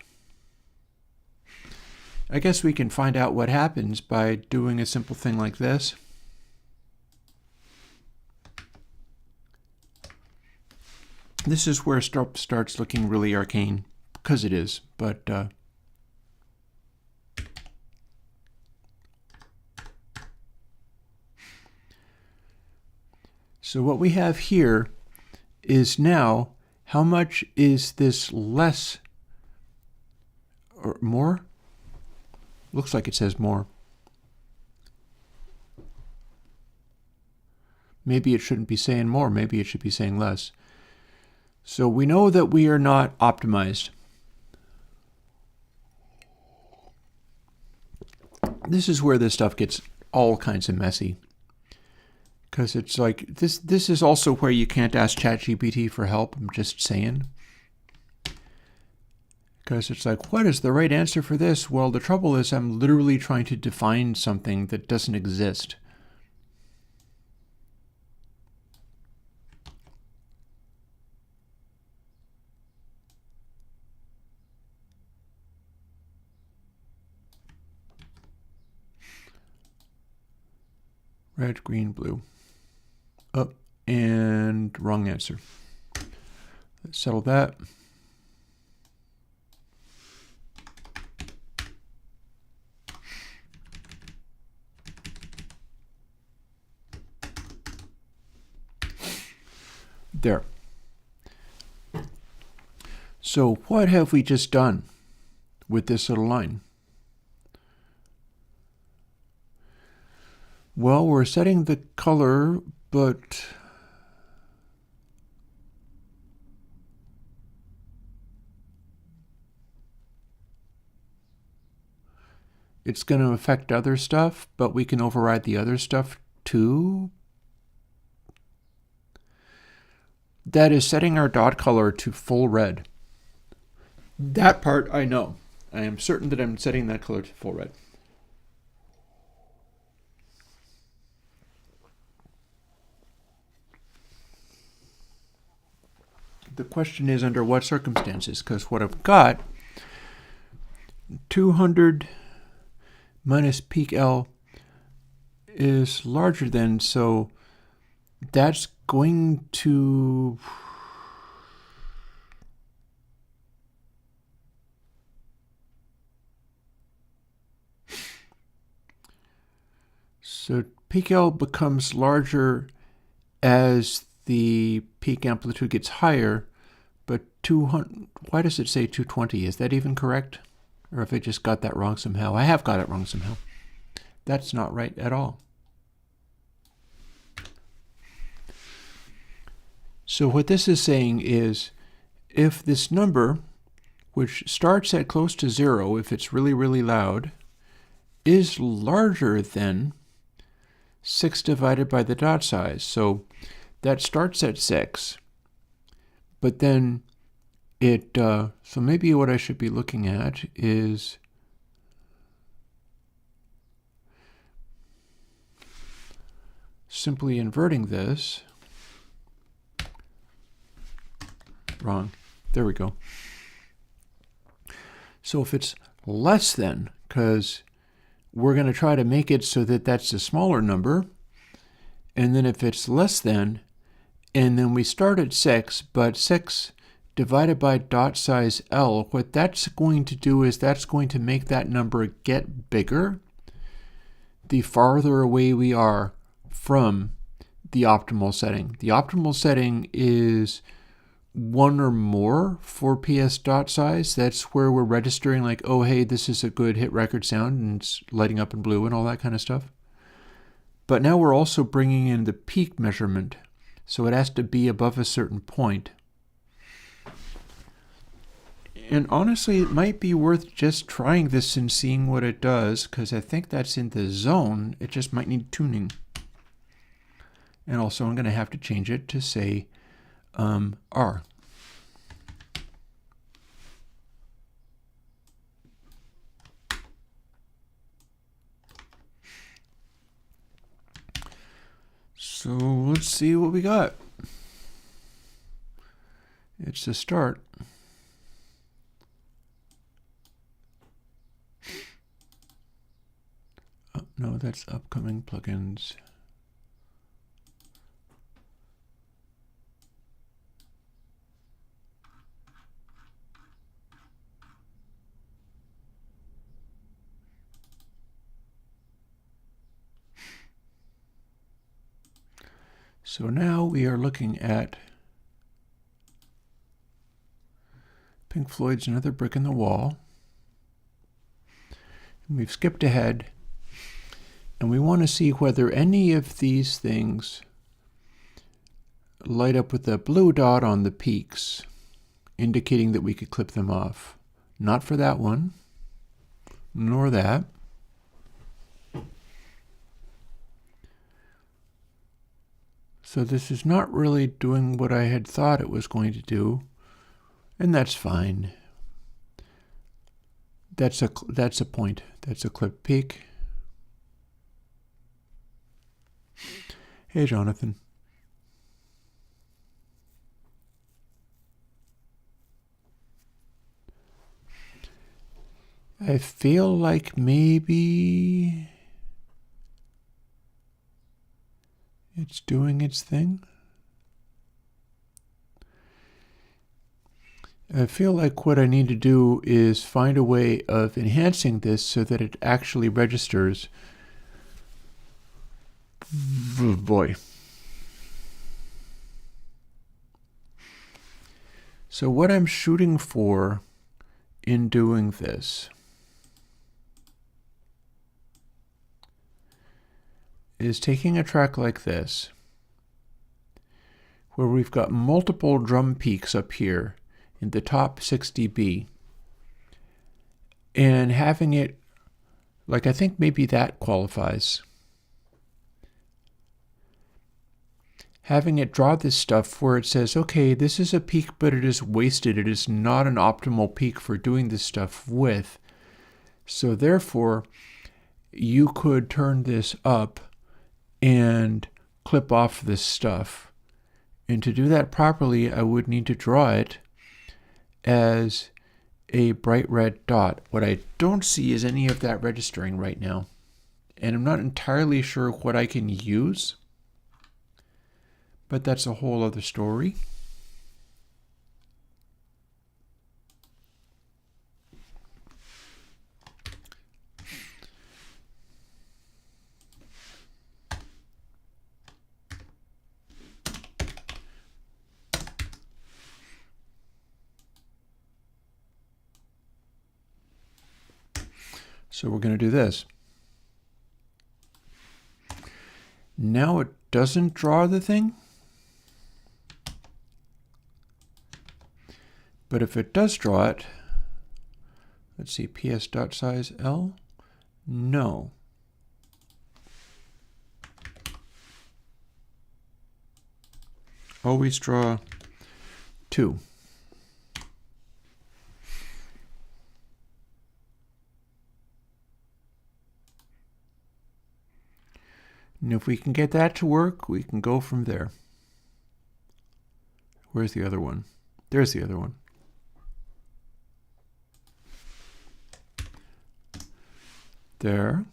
I guess we can find out what happens by doing a simple thing like this. This is where stuff starts looking really arcane, because it is, but so what we have here is now how much is this less or more? Looks like it says more. Maybe it shouldn't be saying more, maybe it should be saying less. So we know that we are not optimized. This is where this stuff gets all kinds of messy. Because it's like, this is also where you can't ask ChatGPT for help, I'm just saying. Because it's like, what is the right answer for this? Well, the trouble is I'm literally trying to define something that doesn't exist. Red, green, blue. Oh, and wrong answer. Let's settle that. There. So what have we just done with this little line? Well, we're setting the color, but it's going to affect other stuff, but we can override the other stuff too. That is setting our dot color to full red. That part I know. I am certain that I'm setting that color to full red. The question is under what circumstances, because what I've got, 200 minus peak L is larger than, so that's going to... So peak L becomes larger as the peak amplitude gets higher, but 200, why does it say 220? Is that even correct? Or if I just got that wrong somehow? I have got it wrong somehow. That's not right at all. So what this is saying is, if this number, which starts at close to 0, if it's really, really loud, is larger than 6 divided by the dot size. So that starts at 6, but then it, so maybe what I should be looking at is simply inverting this. Wrong. There we go. So if it's less than, because we're going to try to make it so that that's a smaller number, and then if it's less than, and then we start at 6, but 6 divided by dot size L, what that's going to do is that's going to make that number get bigger the farther away we are from the optimal setting. The optimal setting is 1 or more for PS dot size. That's where we're registering like, oh, hey, this is a good hit record sound, and it's lighting up in blue and all that kind of stuff. But now we're also bringing in the peak measurement. So it has to be above a certain point. And honestly, it might be worth just trying this and seeing what it does, because I think that's in the zone. It just might need tuning. And also I'm going to have to change it to say R. So let's see what we got. It's a start. Oh, no, that's upcoming plugins. So now we are looking at Pink Floyd's Another Brick in the Wall. And we've skipped ahead, and we want to see whether any of these things light up with a blue dot on the peaks, indicating that we could clip them off. Not for that one, nor that. So this is not really doing what I had thought it was going to do, and that's fine. That's a point. That's a clip peak. Hey, Jonathan. I feel like maybe it's doing its thing. I feel like what I need to do is find a way of enhancing this so that it actually registers. Oh boy. So what I'm shooting for in doing this is taking a track like this, where we've got multiple drum peaks up here in the top 6 dB, and having it, like I think maybe that qualifies, having it draw this stuff where it says, okay, this is a peak, but it is wasted. It is not an optimal peak for doing this stuff with. So therefore, you could turn this up and clip off this stuff. And to do that properly, I would need to draw it as a bright red dot. What I don't see is any of that registering right now. And I'm not entirely sure what I can use, but that's a whole other story. So we're going to do this. Now it doesn't draw the thing. But if it does draw it, let's see, ps.size L? No. Always draw 2. And if we can get that to work, we can go from there. Where's the other one? There's the other one. There.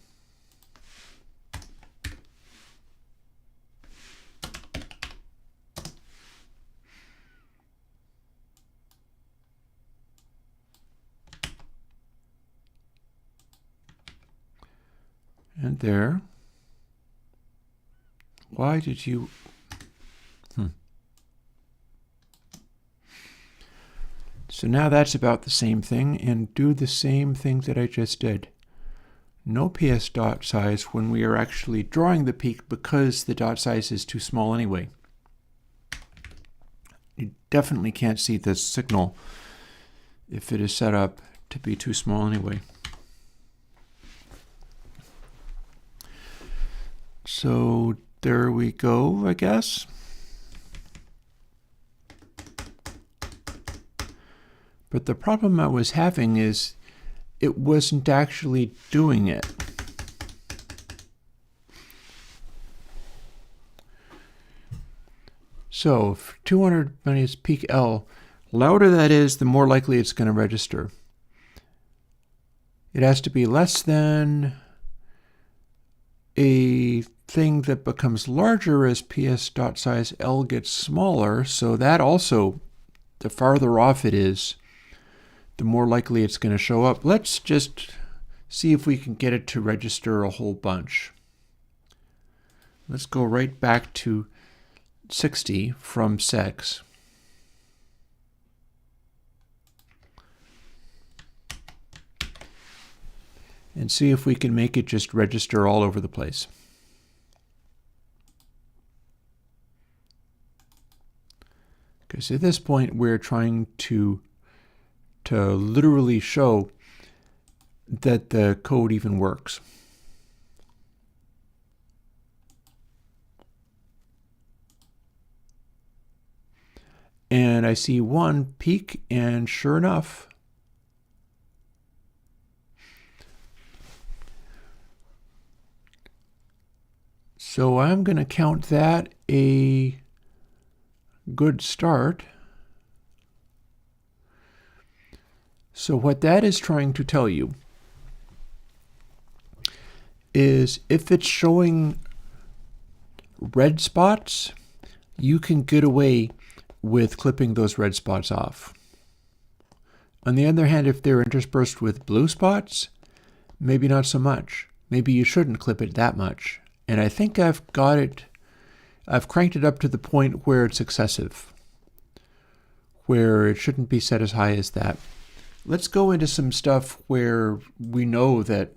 And there. Why did you... So now that's about the same thing, and do the same thing that I just did. No PS dot size when we are actually drawing the peak because the dot size is too small anyway. You definitely can't see the signal if it is set up to be too small anyway. So there we go, I guess. But the problem I was having is it wasn't actually doing it. So if 200 minus peak L, louder that is, the more likely it's going to register. It has to be less than a thing that becomes larger as ps.size L gets smaller, so that also, the farther off it is, the more likely it's going to show up. Let's just see if we can get it to register a whole bunch. Let's go right back to 60 from sex. And see if we can make it just register all over the place. Because at this point we're trying to literally show that the code even works. And I see one peak, and sure enough, so I'm going to count that a good start. So what that is trying to tell you is if it's showing red spots, you can get away with clipping those red spots off. On the other hand, if they're interspersed with blue spots, maybe not so much. Maybe you shouldn't clip it that much. And I think I've cranked it up to the point where it's excessive, where it shouldn't be set as high as that. Let's go into some stuff where we know that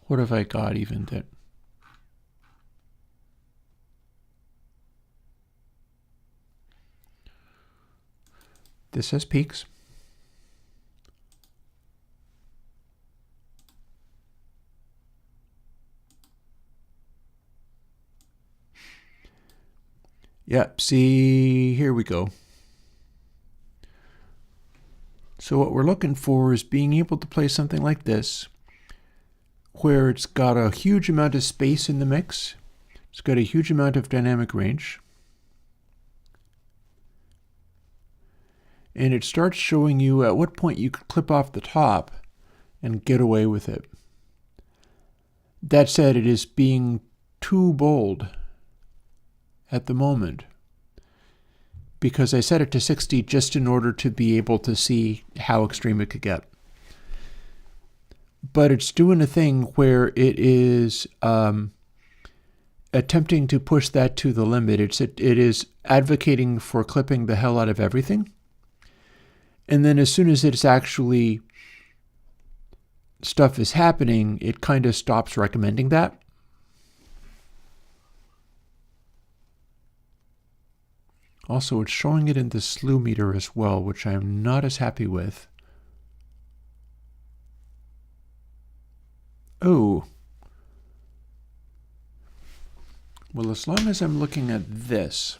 what have I got even that this has peaks. Yep, see, here we go. So what we're looking for is being able to play something like this, where it's got a huge amount of space in the mix, it's got a huge amount of dynamic range, and it starts showing you at what point you could clip off the top and get away with it. That said, it is being too bold at the moment, because I set it to 60 just in order to be able to see how extreme it could get. But it's doing a thing where it is attempting to push that to the limit. It is advocating for clipping the hell out of everything. And then as soon as it's actually stuff is happening, it kind of stops recommending that. Also, it's showing it in the slew meter as well, which I'm not as happy with. Oh. Well, as long as I'm looking at this,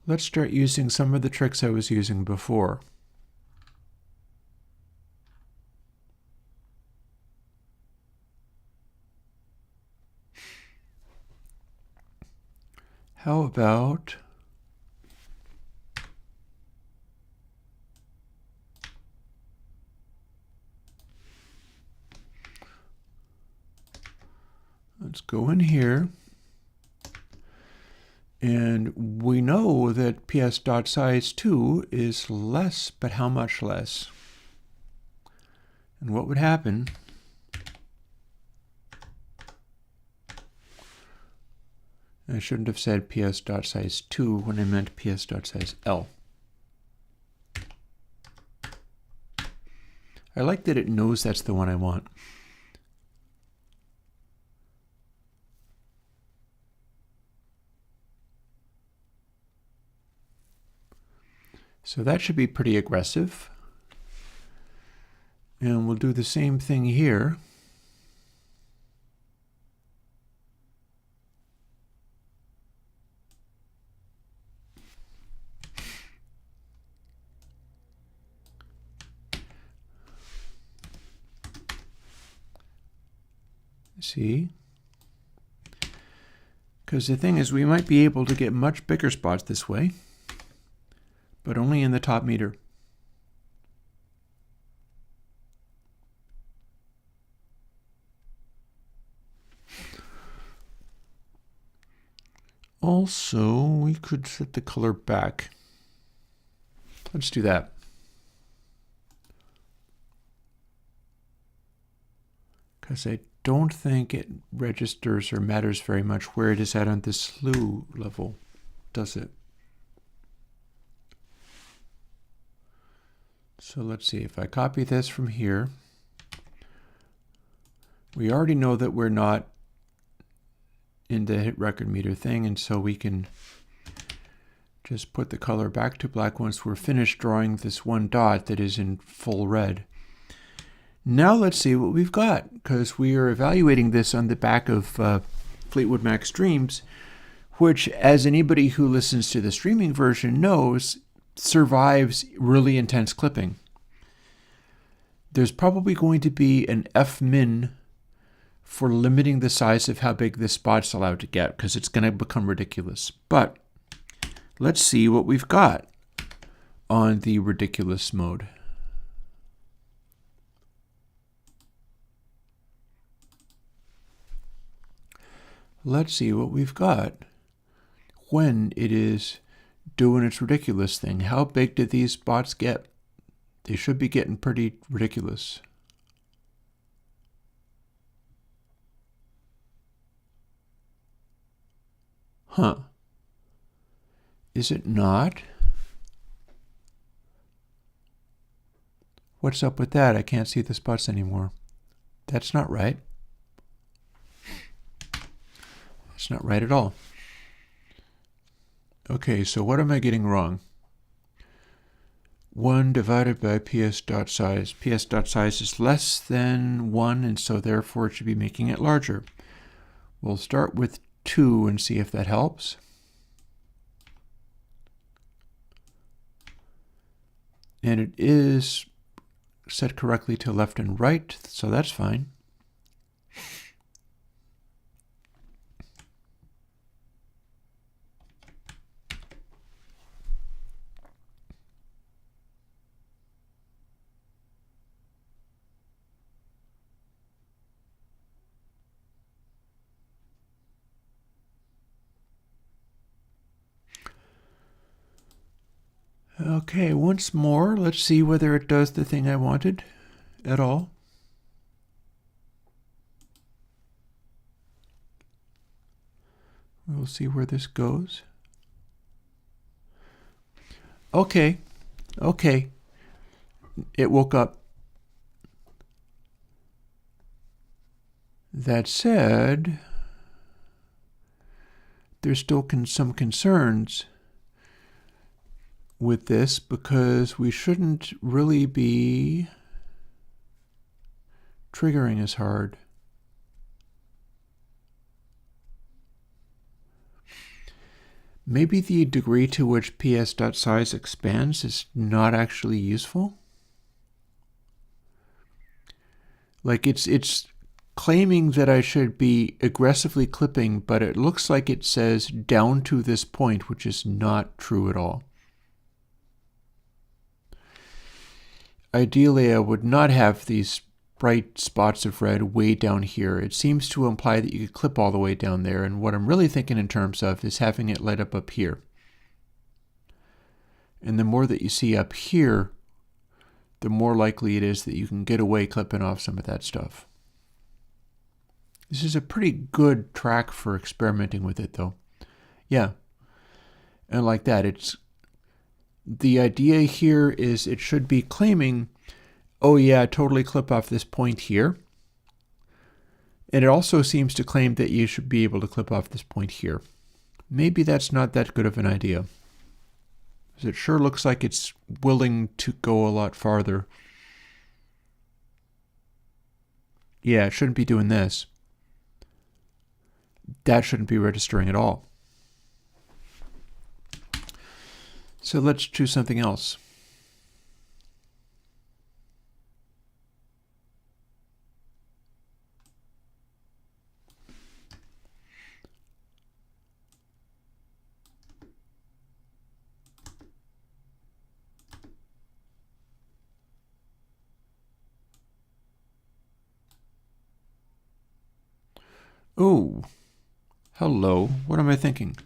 let's start using some of the tricks I was using before. How about let's go in here, and we know that ps.size2 is less, but how much less? And what would happen? I shouldn't have said ps.size2 when I meant ps.size_L. I like that it knows that's the one I want. So that should be pretty aggressive. And we'll do the same thing here. See? Because the thing is, we might be able to get much bigger spots this way, but only in the top meter. Also, we could set the color back. Let's do that. Because I don't think it registers or matters very much where it is at on the slew level, does it? So let's see, if I copy this from here, we already know that we're not in the hit record meter thing, and so we can just put the color back to black once we're finished drawing this one dot that is in full red. Now let's see what we've got, because we are evaluating this on the back of Fleetwood Mac Streams, which, as anybody who listens to the streaming version knows, survives really intense clipping. There's probably going to be an F-min for limiting the size of how big this spot's allowed to get, because it's going to become ridiculous. But let's see what we've got on the ridiculous mode. Let's see what we've got when it is doing its ridiculous thing. How big did these spots get? They should be getting pretty ridiculous. Huh. Is it not? What's up with that? I can't see the spots anymore. That's not right. That's not right at all. Okay, so what am I getting wrong? 1 divided by ps.size. ps.size is less than 1, and so therefore it should be making it larger. We'll start with 2 and see if that helps. And it is set correctly to left and right, so that's fine. Okay, once more, let's see whether it does the thing I wanted at all. We'll see where this goes. Okay, okay. It woke up. That said, there's still some concerns with this because we shouldn't really be triggering as hard. Maybe the degree to which ps.size expands is not actually useful. Like it's claiming that I should be aggressively clipping, but it looks like it says down to this point, which is not true at all. Ideally, I would not have these bright spots of red way down here. It seems to imply that you could clip all the way down there, and what I'm really thinking in terms of is having it light up here. And the more that you see up here, the more likely it is that you can get away clipping off some of that stuff. This is a pretty good track for experimenting with it, though. Yeah, and like that, the idea here is it should be claiming, oh yeah, totally clip off this point here. And it also seems to claim that you should be able to clip off this point here. Maybe that's not that good of an idea. Because it sure looks like it's willing to go a lot farther. Yeah, it shouldn't be doing this. That shouldn't be registering at all. So let's choose something else. Oh, hello. What am I thinking?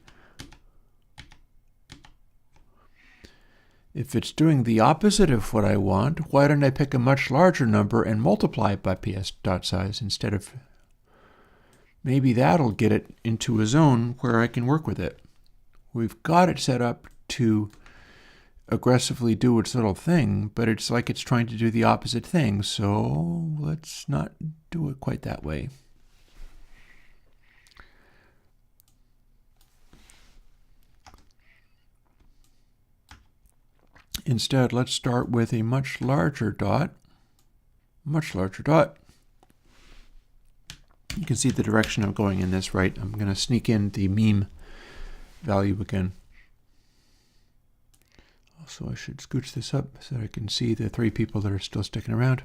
If it's doing the opposite of what I want, why don't I pick a much larger number and multiply it by ps.size instead of... Maybe that'll get it into a zone where I can work with it. We've got it set up to aggressively do its little thing, but it's like it's trying to do the opposite thing, so let's not do it quite that way. Instead, let's start with a much larger dot. Much larger dot. You can see the direction I'm going in this, right? I'm going to sneak in the meme value again. Also, I should scooch this up so that I can see the 3 people that are still sticking around.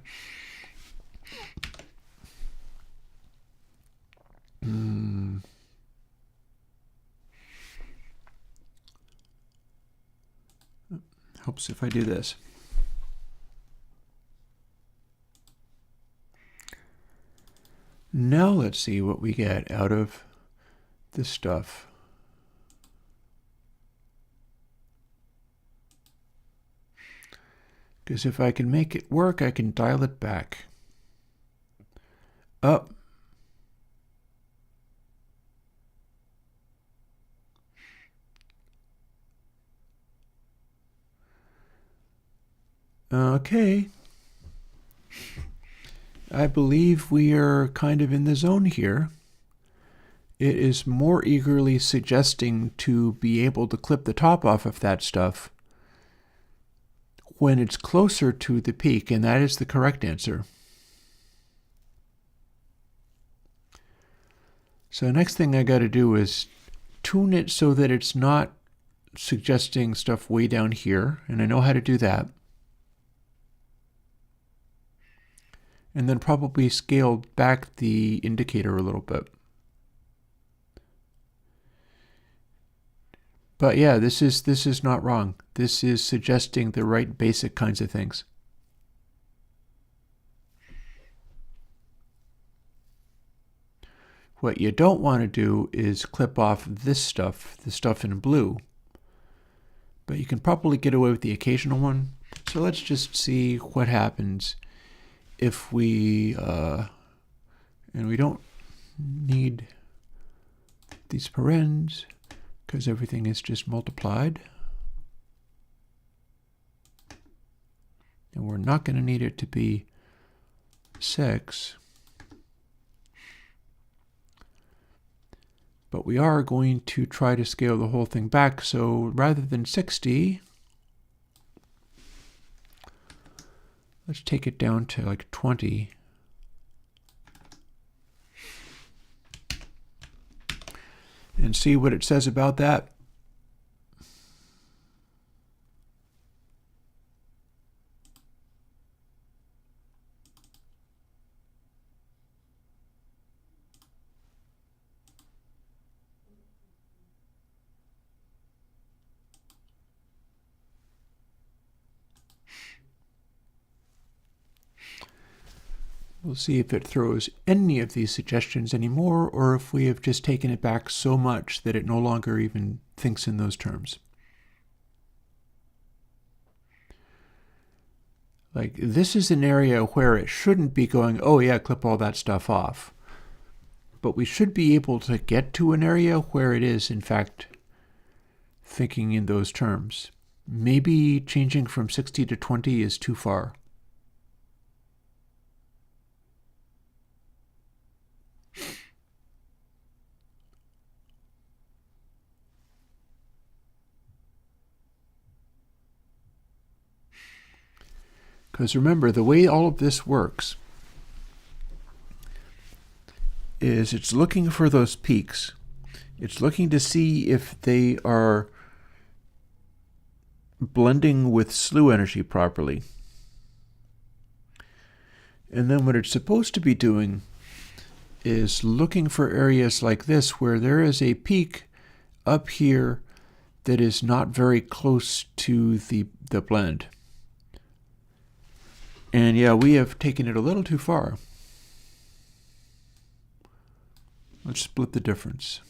Helps if I do this. Now let's see what we get out of this stuff. Because if I can make it work, I can dial it back. Up. Okay. I believe we are kind of in the zone here. It is more eagerly suggesting to be able to clip the top off of that stuff when it's closer to the peak, and that is the correct answer. So next thing I got to do is tune it so that it's not suggesting stuff way down here, and I know how to do that. And then probably scale back the indicator a little bit. But yeah, this is not wrong. This is suggesting the right basic kinds of things. What you don't want to do is clip off this stuff, the stuff in blue. But you can probably get away with the occasional one. So let's just see what happens if we, and we don't need these parens because everything is just multiplied. And we're not going to need it to be 6. But we are going to try to scale the whole thing back. So rather than 60, let's take it down to like 20. And see what it says about that. We'll see if it throws any of these suggestions anymore, or if we have just taken it back so much that it no longer even thinks in those terms. Like, this is an area where it shouldn't be going, oh yeah, clip all that stuff off. But we should be able to get to an area where it is, in fact, thinking in those terms. Maybe changing from 60 to 20 is too far. Because remember, the way all of this works is it's looking for those peaks. It's looking to see if they are blending with slew energy properly. And then what it's supposed to be doing is looking for areas like this where there is a peak up here that is not very close to the blend. And yeah, we have taken it a little too far. Let's split the difference.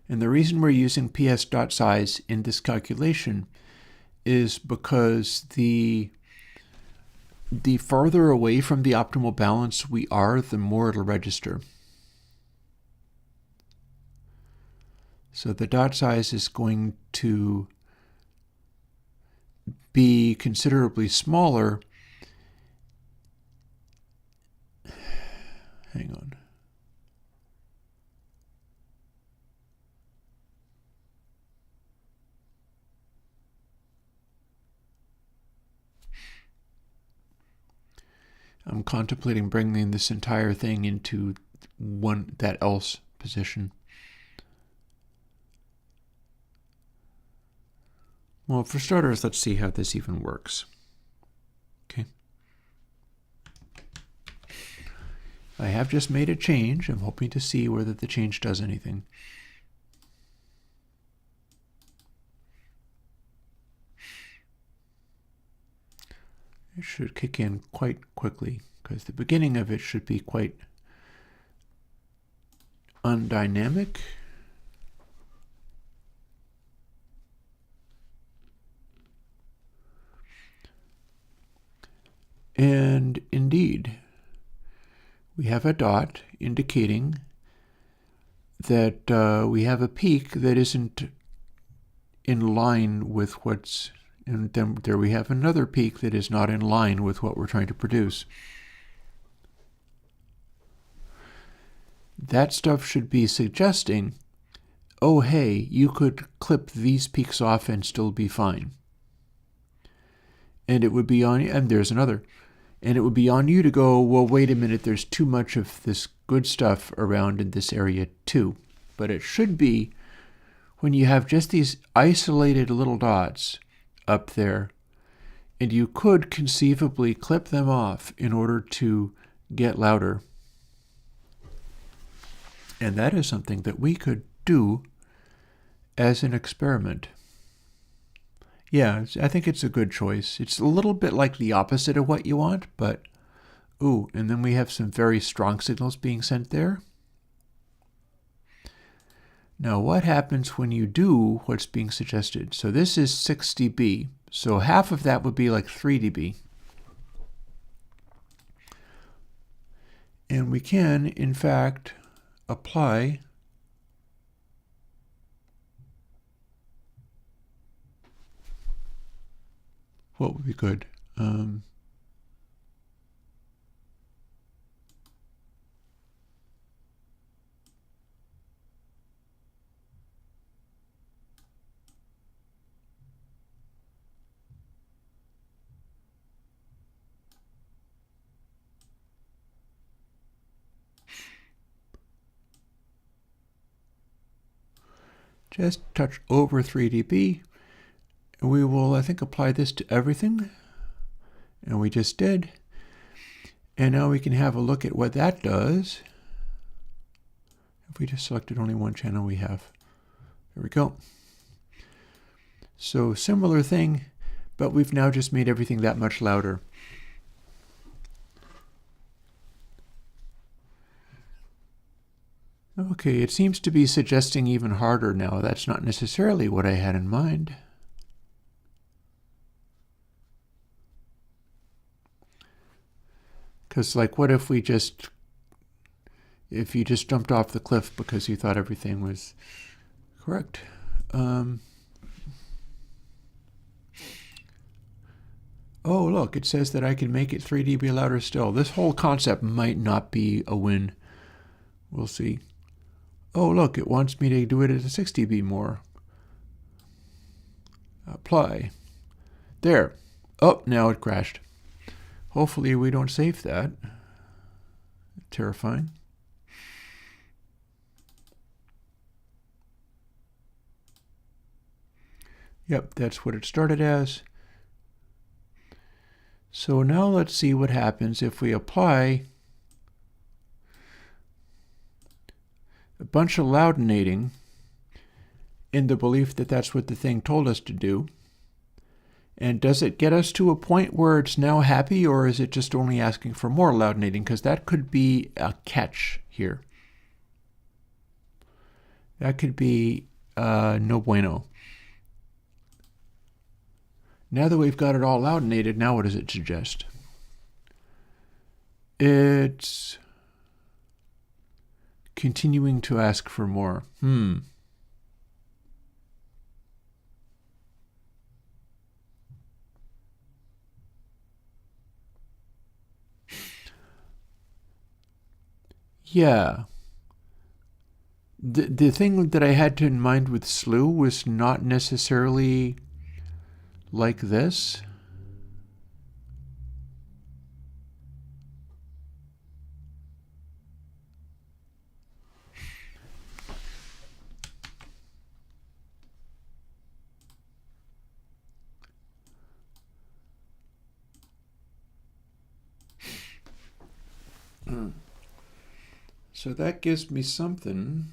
And the reason we're using ps.size in this calculation is because the farther away from the optimal balance we are, the more it'll register. So the dot size is going to be considerably smaller. Hang on. I'm contemplating bringing this entire thing into that else position. Well, for starters, let's see how this even works. Okay. I have just made a change. I'm hoping to see whether the change does anything. It should kick in quite quickly, because the beginning of it should be quite undynamic. And indeed, we have a dot indicating that we have a peak that isn't in line with what's, and then there we have another peak that is not in line with what we're trying to produce. That stuff should be suggesting, oh hey, you could clip these peaks off and still be fine. And it would be on, and there's another, and it would be on you to go, well, wait a minute, there's too much of this good stuff around in this area too. But it should be when you have just these isolated little dots up there, and you could conceivably clip them off in order to get louder. And that is something that we could do as an experiment. Yeah, I think it's a good choice. It's a little bit like the opposite of what you want, but ooh, and then we have some very strong signals being sent there. Now, what happens when you do what's being suggested? So this is 6 dB, so half of that would be like 3 dB. And we can, in fact, apply what would be good? Just touch over 3 dB. And we will, I think, apply this to everything. And we just did. And now we can have a look at what that does. If we just selected only one channel, we have. There we go. So similar thing, but we've now just made everything that much louder. Okay, it seems to be suggesting even harder now. That's not necessarily what I had in mind. Because, like, what if we just, if you just jumped off the cliff because you thought everything was correct? Oh, look, it says that I can make it 3 dB louder still. This whole concept might not be a win. We'll see. Oh, look, it wants me to do it at a 6 dB more. Apply. There. Oh, now it crashed. Hopefully we don't save that. Terrifying. Yep, that's what it started as. So now let's see what happens if we apply a bunch of loudinating in the belief that that's what the thing told us to do. And does it get us to a point where it's now happy, or is it just only asking for more loudinating? Because that could be a catch here. That could be no bueno. Now that we've got it all loudinated, now what does it suggest? It's continuing to ask for more. Yeah. The thing that I had in mind with slew was not necessarily like this. So that gives me something.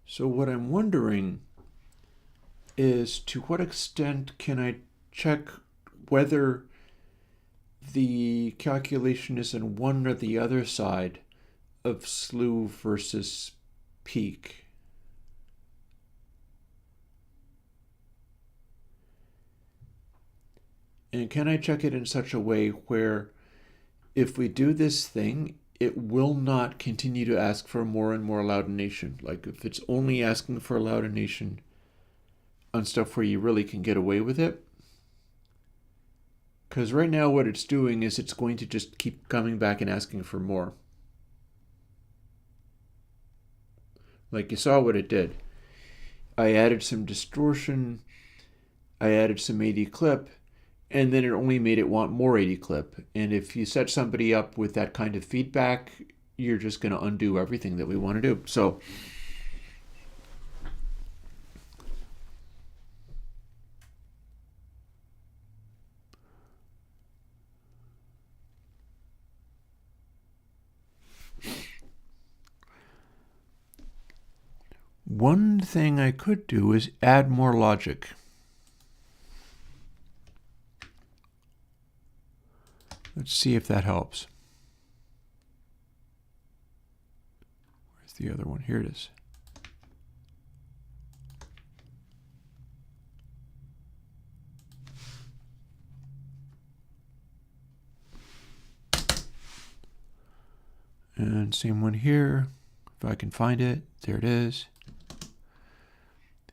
So what I'm wondering is to what extent can I check whether the calculation is on one or the other side of slew versus peak. And can I check it in such a way where if we do this thing, it will not continue to ask for more and more loudination? Like if it's only asking for loudination on stuff where you really can get away with it. Because right now what it's doing is it's going to just keep coming back and asking for more. Like you saw what it did. I added some distortion, I added some 80 clip, and then it only made it want more 80 clip. And if you set somebody up with that kind of feedback, you're just going to undo everything that we want to do. So one thing I could do is add more logic. Let's see if that helps. Where's the other one? Here it is. And same one here. If I can find it, there it is.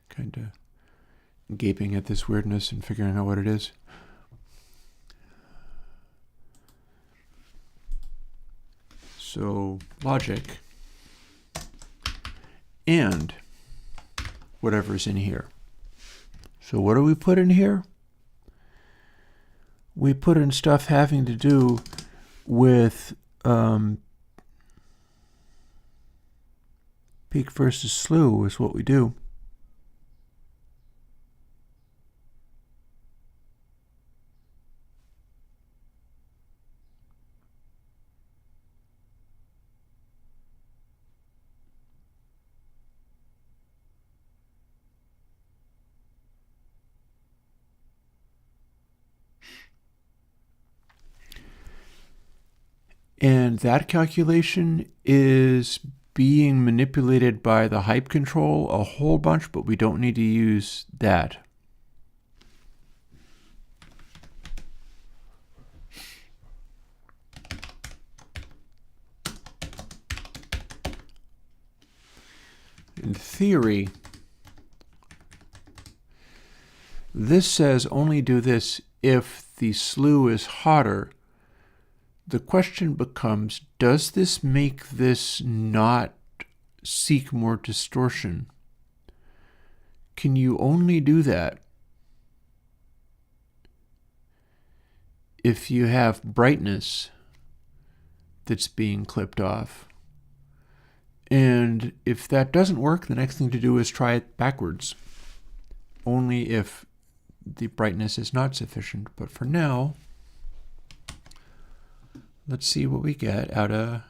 Kind of gaping at this weirdness and figuring out what it is. So logic and whatever's in here. So what do we put in here? We put in stuff having to do with peak versus slew is what we do. And that calculation is being manipulated by the hype control a whole bunch, but we don't need to use that. In theory, this says only do this if the slew is hotter. The question becomes, does this make this not seek more distortion? Can you only do that if you have brightness that's being clipped off? And if that doesn't work, the next thing to do is try it backwards. Only if the brightness is not sufficient. But for now, let's see what we get out of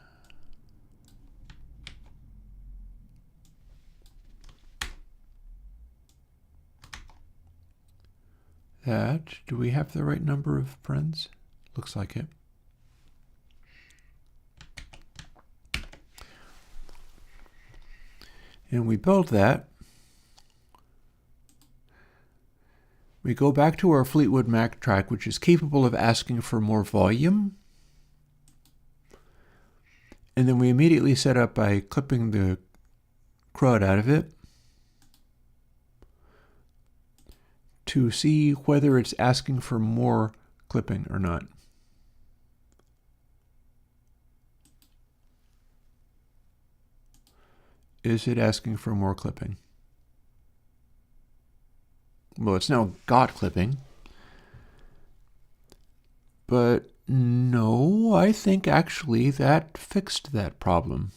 that. Do we have the right number of friends? Looks like it. And we build that. We go back to our Fleetwood Mac track, which is capable of asking for more volume. And then we immediately set up by clipping the crud out of it to see whether it's asking for more clipping or not. Is it asking for more clipping? Well, it's now got clipping. But no, I think actually that fixed that problem.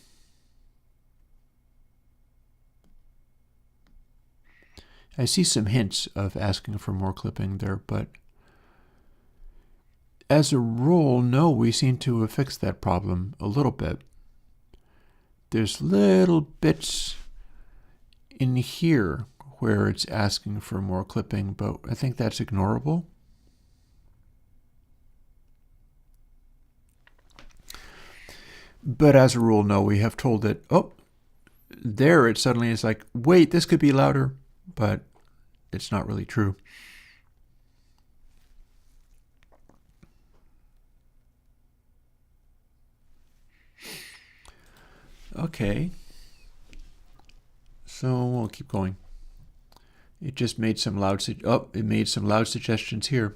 I see some hints of asking for more clipping there, but as a rule, no, we seem to have fixed that problem a little bit. There's little bits in here where it's asking for more clipping, but I think that's ignorable. But as a rule, no, we have told it, oh, there it suddenly is like, wait, this could be louder, but it's not really true. Okay, so we'll keep going. It just made some loud, it made some loud suggestions here.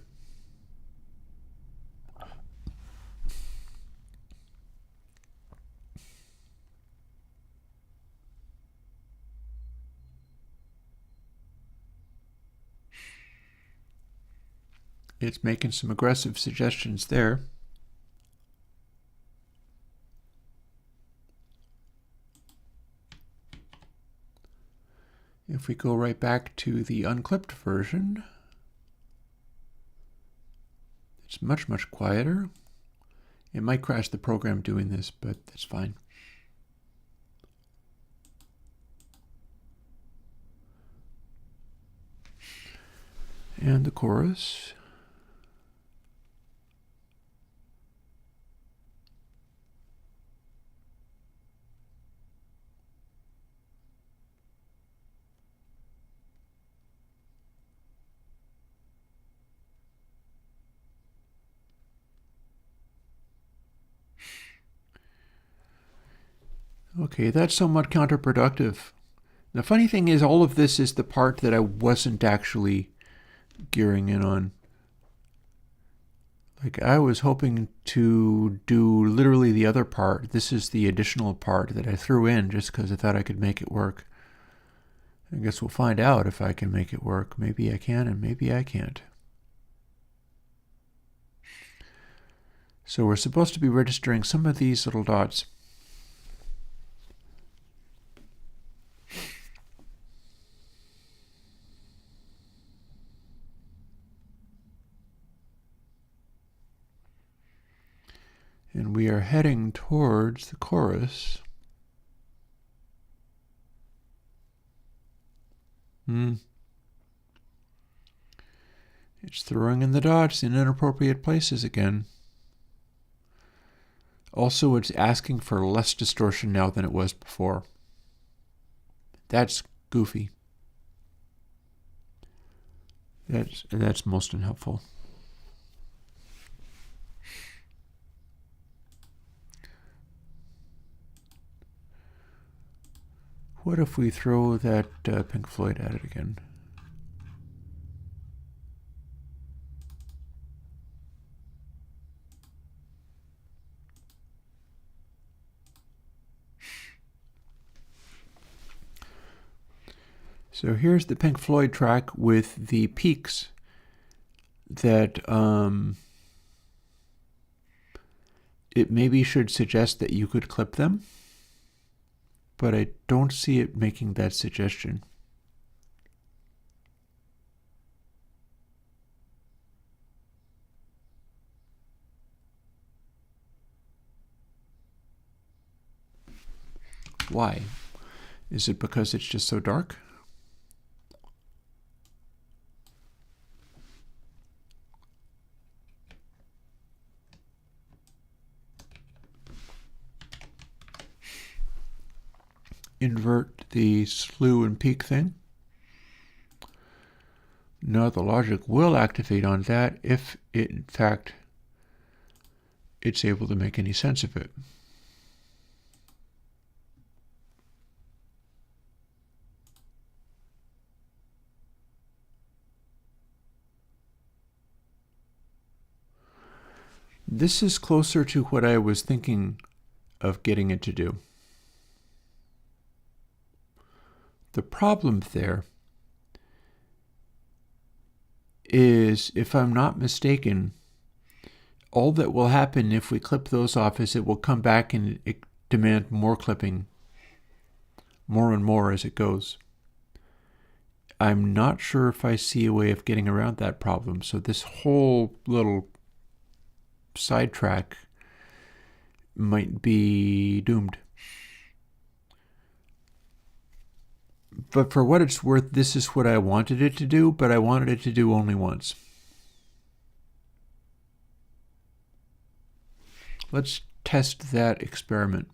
It's making some aggressive suggestions there. If we go right back to the unclipped version, it's much, much quieter. It might crash the program doing this, but that's fine. And the chorus. Okay, that's somewhat counterproductive. The funny thing is, all of this is the part that I wasn't actually gearing in on. Like, I was hoping to do literally the other part. This is the additional part that I threw in just because I thought I could make it work. I guess we'll find out if I can make it work. Maybe I can and maybe I can't. So we're supposed to be registering some of these little dots. And we are heading towards the chorus. It's throwing in the dots in inappropriate places again. Also, it's asking for less distortion now than it was before. That's goofy. That's most unhelpful. What if we throw that Pink Floyd at it again? So here's the Pink Floyd track with the peaks that it maybe should suggest that you could clip them, but I don't see it making that suggestion. Why? Is it because it's just so dark? Invert the slew and peak thing. Now the logic will activate on that if it, in fact, it's able to make any sense of it. This is closer to what I was thinking of getting it to do. The problem there is, if I'm not mistaken, all that will happen if we clip those off is it will come back and demand more clipping, more and more as it goes. I'm not sure if I see a way of getting around that problem, so this whole little sidetrack might be doomed. But for what it's worth, this is what I wanted it to do, but I wanted it to do only once. Let's test that experiment.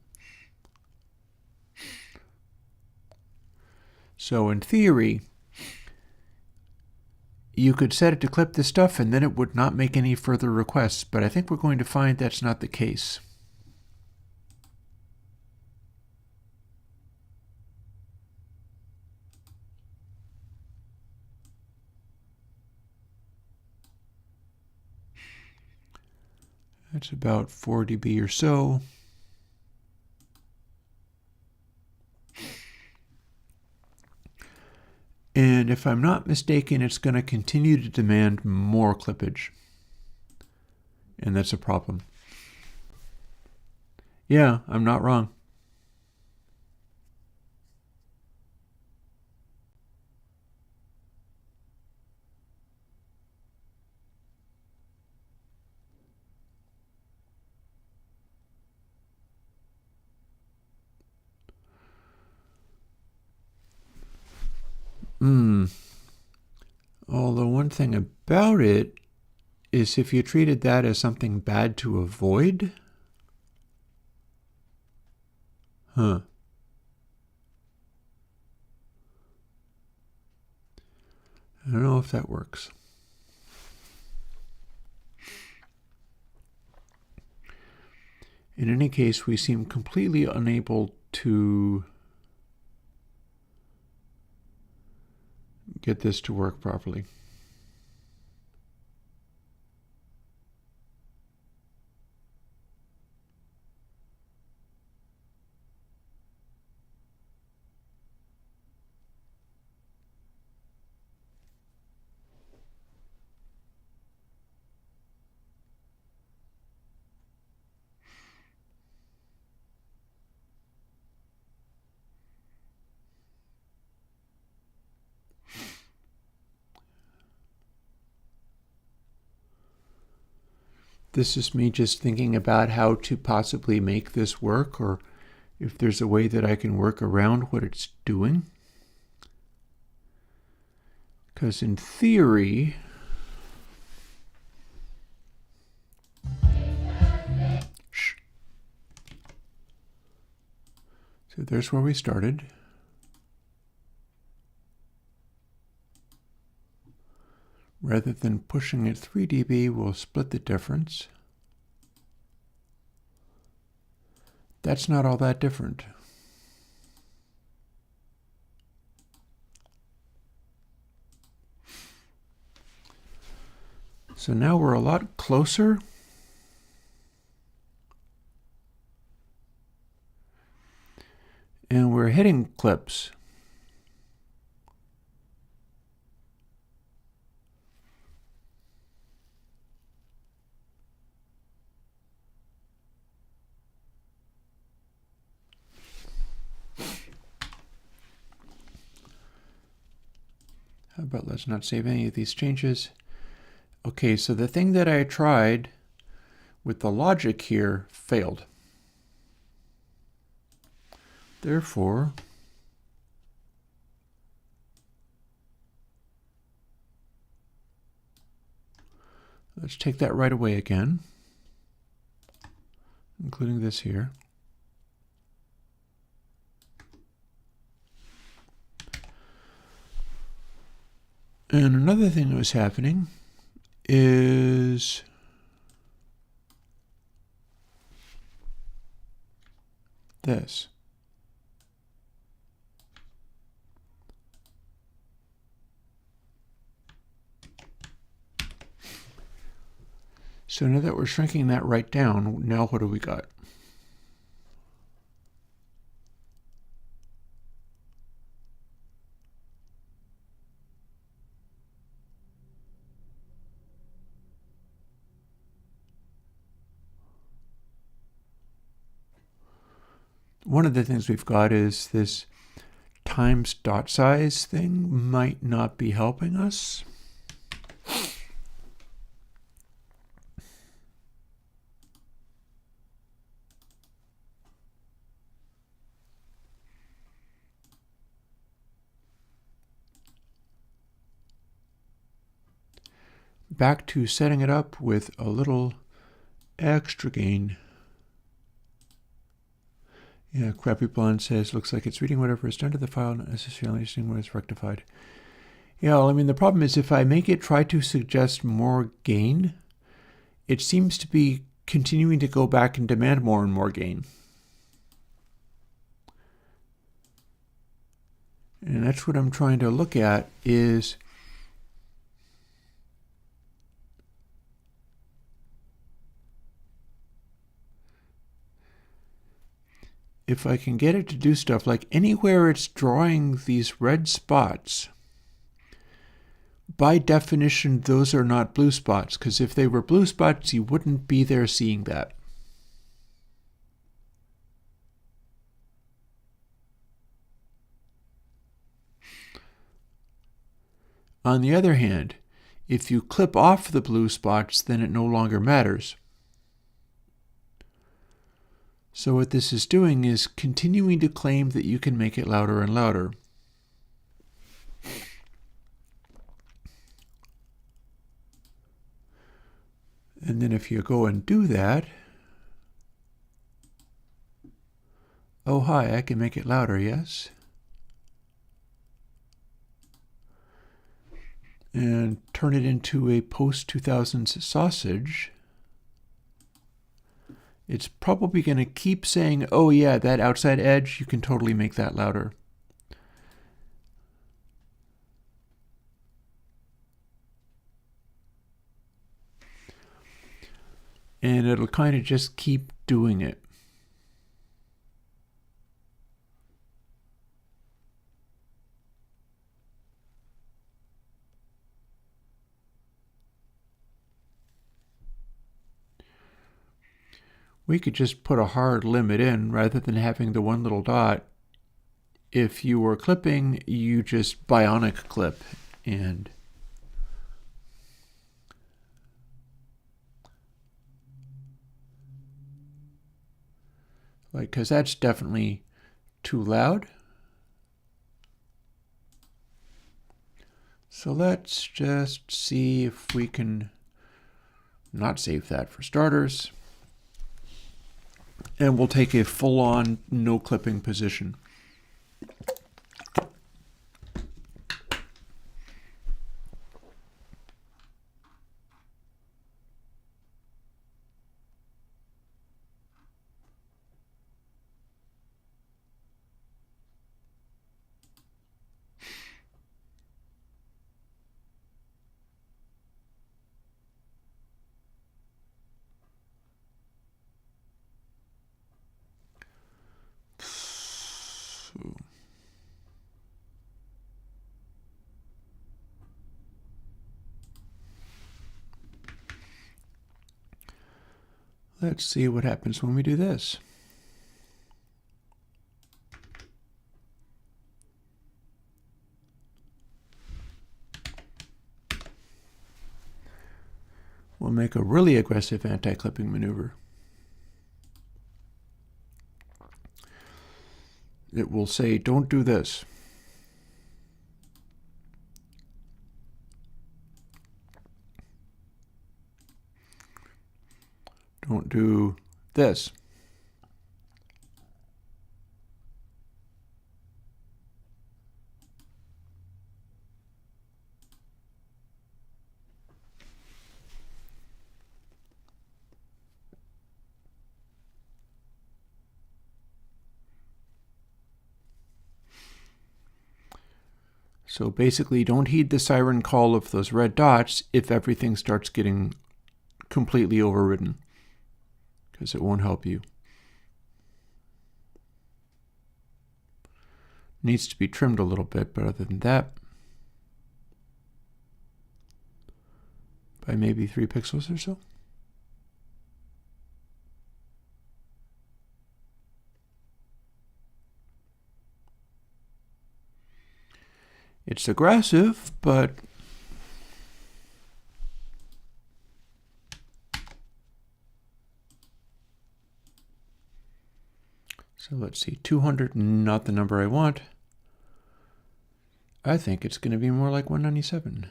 So in theory, you could set it to clip this stuff and then it would not make any further requests, but I think we're going to find that's not the case. That's about 4 dB or so. And if I'm not mistaken, it's going to continue to demand more clippage. And that's a problem. Yeah, I'm not wrong. Although one thing about it is if you treated that as something bad to avoid, I don't know if that works. In any case, we seem completely unable to get this to work properly. This is me just thinking about how to possibly make this work, or if there's a way that I can work around what it's doing. Because in theory, so there's where we started. Rather than pushing it 3 dB, we'll split the difference. That's not all that different. So now we're a lot closer. And we're hitting clips. How about let's not save any of these changes. Okay, so the thing that I tried with the logic here failed. Therefore, let's take that right away again, including this here. And another thing that was happening is this. So now that we're shrinking that right down, now what do we got? One of the things we've got is this times dot size thing might not be helping us. back to setting it up with a little extra gain. Yeah, Crappy Blonde says, looks like it's reading whatever is done to the file, not necessarily understanding what is rectified. Yeah, well, I mean, the problem is if I make it try to suggest more gain, it seems to be continuing to go back and demand more and more gain. And that's what I'm trying to look at is if I can get it to do stuff like anywhere it's drawing these red spots, by definition, those are not blue spots, because if they were blue spots, you wouldn't be there seeing that. On the other hand, if you clip off the blue spots, then it no longer matters. So what this is doing is continuing to claim that you can make it louder and louder. And then if you go and do that, oh hi, I can make it louder, yes? And turn it into a post-2000s sausage, it's probably going to keep saying, oh yeah, that outside edge, you can totally make that louder. And it'll kind of just keep doing it. We could just put a hard limit in rather than having the one little dot. If you were clipping, you just bionic clip and like, because that's definitely too loud. So let's just see if we can not save that for starters. And we'll take a full-on no clipping position. Let's see what happens when we do this. We'll make a really aggressive anti-clipping maneuver. It will say, don't do this. Don't do this. So basically, don't heed the siren call of those red dots if everything starts getting completely overridden, because it won't help you. Needs to be trimmed a little bit, but other than that, by maybe 3 pixels or so. It's aggressive, but so let's see, 200, not the number I want. I think it's going to be more like 197.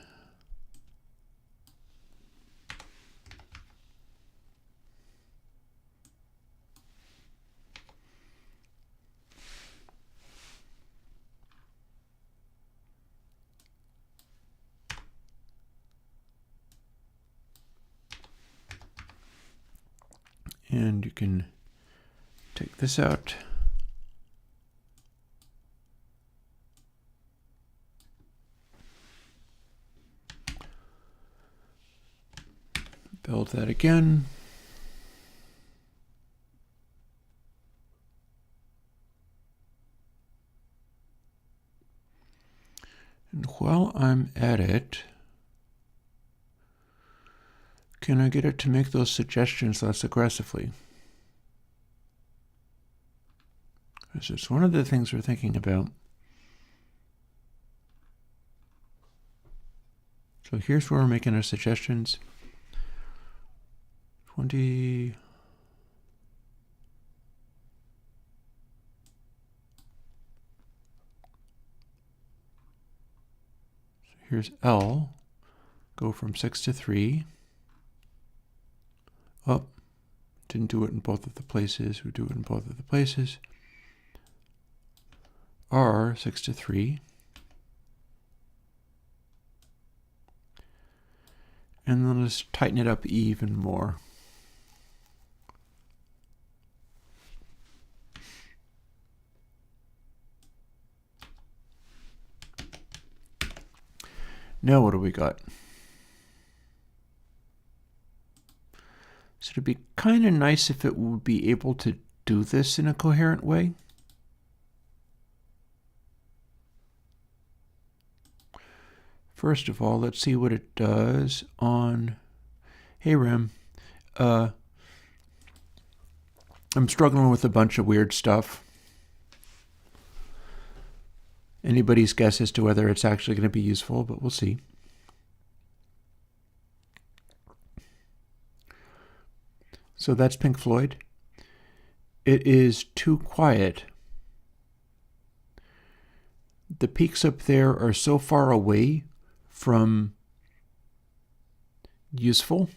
And you can take this out. Build that again. And while I'm at it, can I get it to make those suggestions less aggressively? This is one of the things we're thinking about. So here's where we're making our suggestions. 20. So here's L. Go from 6 to 3. Oh, didn't do it in both of the places. We do it in both of the places. R, 6 to 3. And then let's tighten it up even more. Now what do we got? So it'd be kind of nice if it would be able to do this in a coherent way. First of all, let's see what it does on, hey Rem, I'm struggling with a bunch of weird stuff. Anybody's guess as to whether it's actually going to be useful, but we'll see. So that's Pink Floyd. It is too quiet. The peaks up there are so far away from useful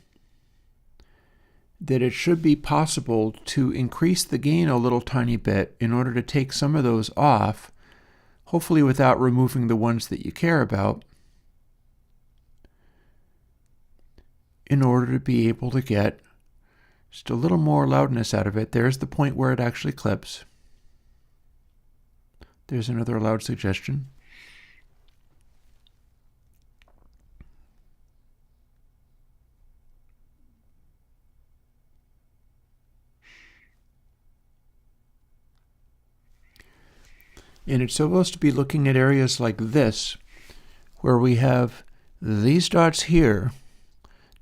that it should be possible to increase the gain a little tiny bit in order to take some of those off, hopefully without removing the ones that you care about, in order to be able to get just a little more loudness out of it. There's the point where it actually clips. There's another loud suggestion. And it's supposed to be looking at areas like this, where we have these dots here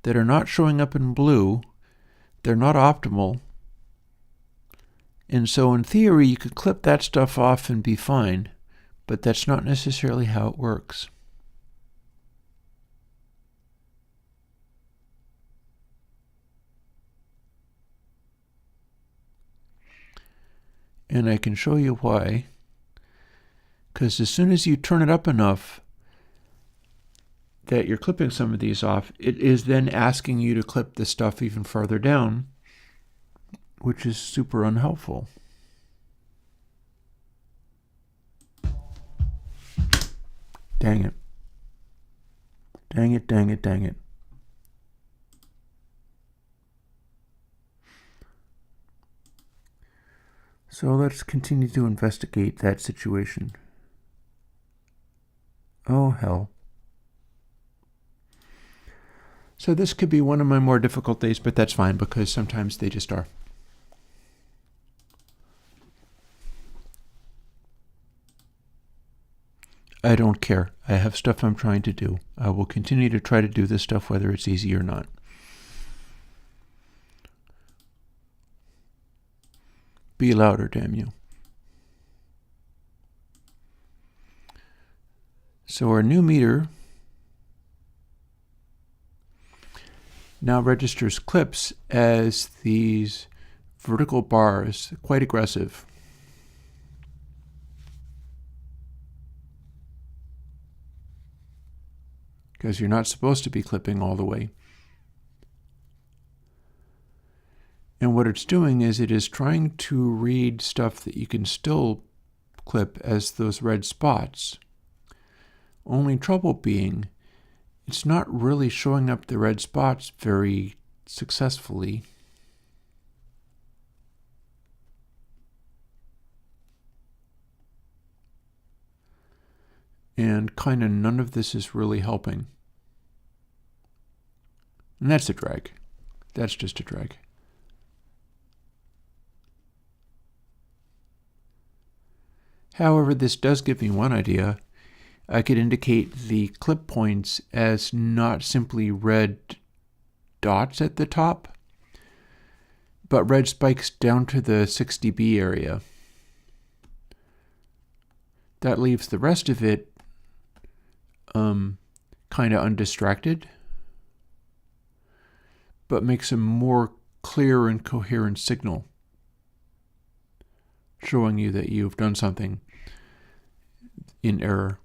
that are not showing up in blue. They're not optimal. And so in theory, you could clip that stuff off and be fine, but that's not necessarily how it works. And I can show you why. Because as soon as you turn it up enough that you're clipping some of these off, it is then asking you to clip the stuff even farther down, which is super unhelpful. Dang it. Dang it, dang it, dang it. So let's continue to investigate that situation. Oh, hell. So this could be one of my more difficult days, but that's fine because sometimes they just are. I don't care. I have stuff I'm trying to do. I will continue to try to do this stuff whether it's easy or not. Be louder, damn you. So our new meter now registers clips as these vertical bars, quite aggressive. Because you're not supposed to be clipping all the way. And what it's doing is it is trying to read stuff that you can still clip as those red spots. Only trouble being, it's not really showing up the red spots very successfully. and kind of none of this is really helping. And that's a drag. That's just a drag. However, this does give me one idea. I could indicate the clip points as not simply red dots at the top, but red spikes down to the 6 dB area. That leaves the rest of it kind of undistracted, but makes a more clear and coherent signal, showing you that you've done something in error.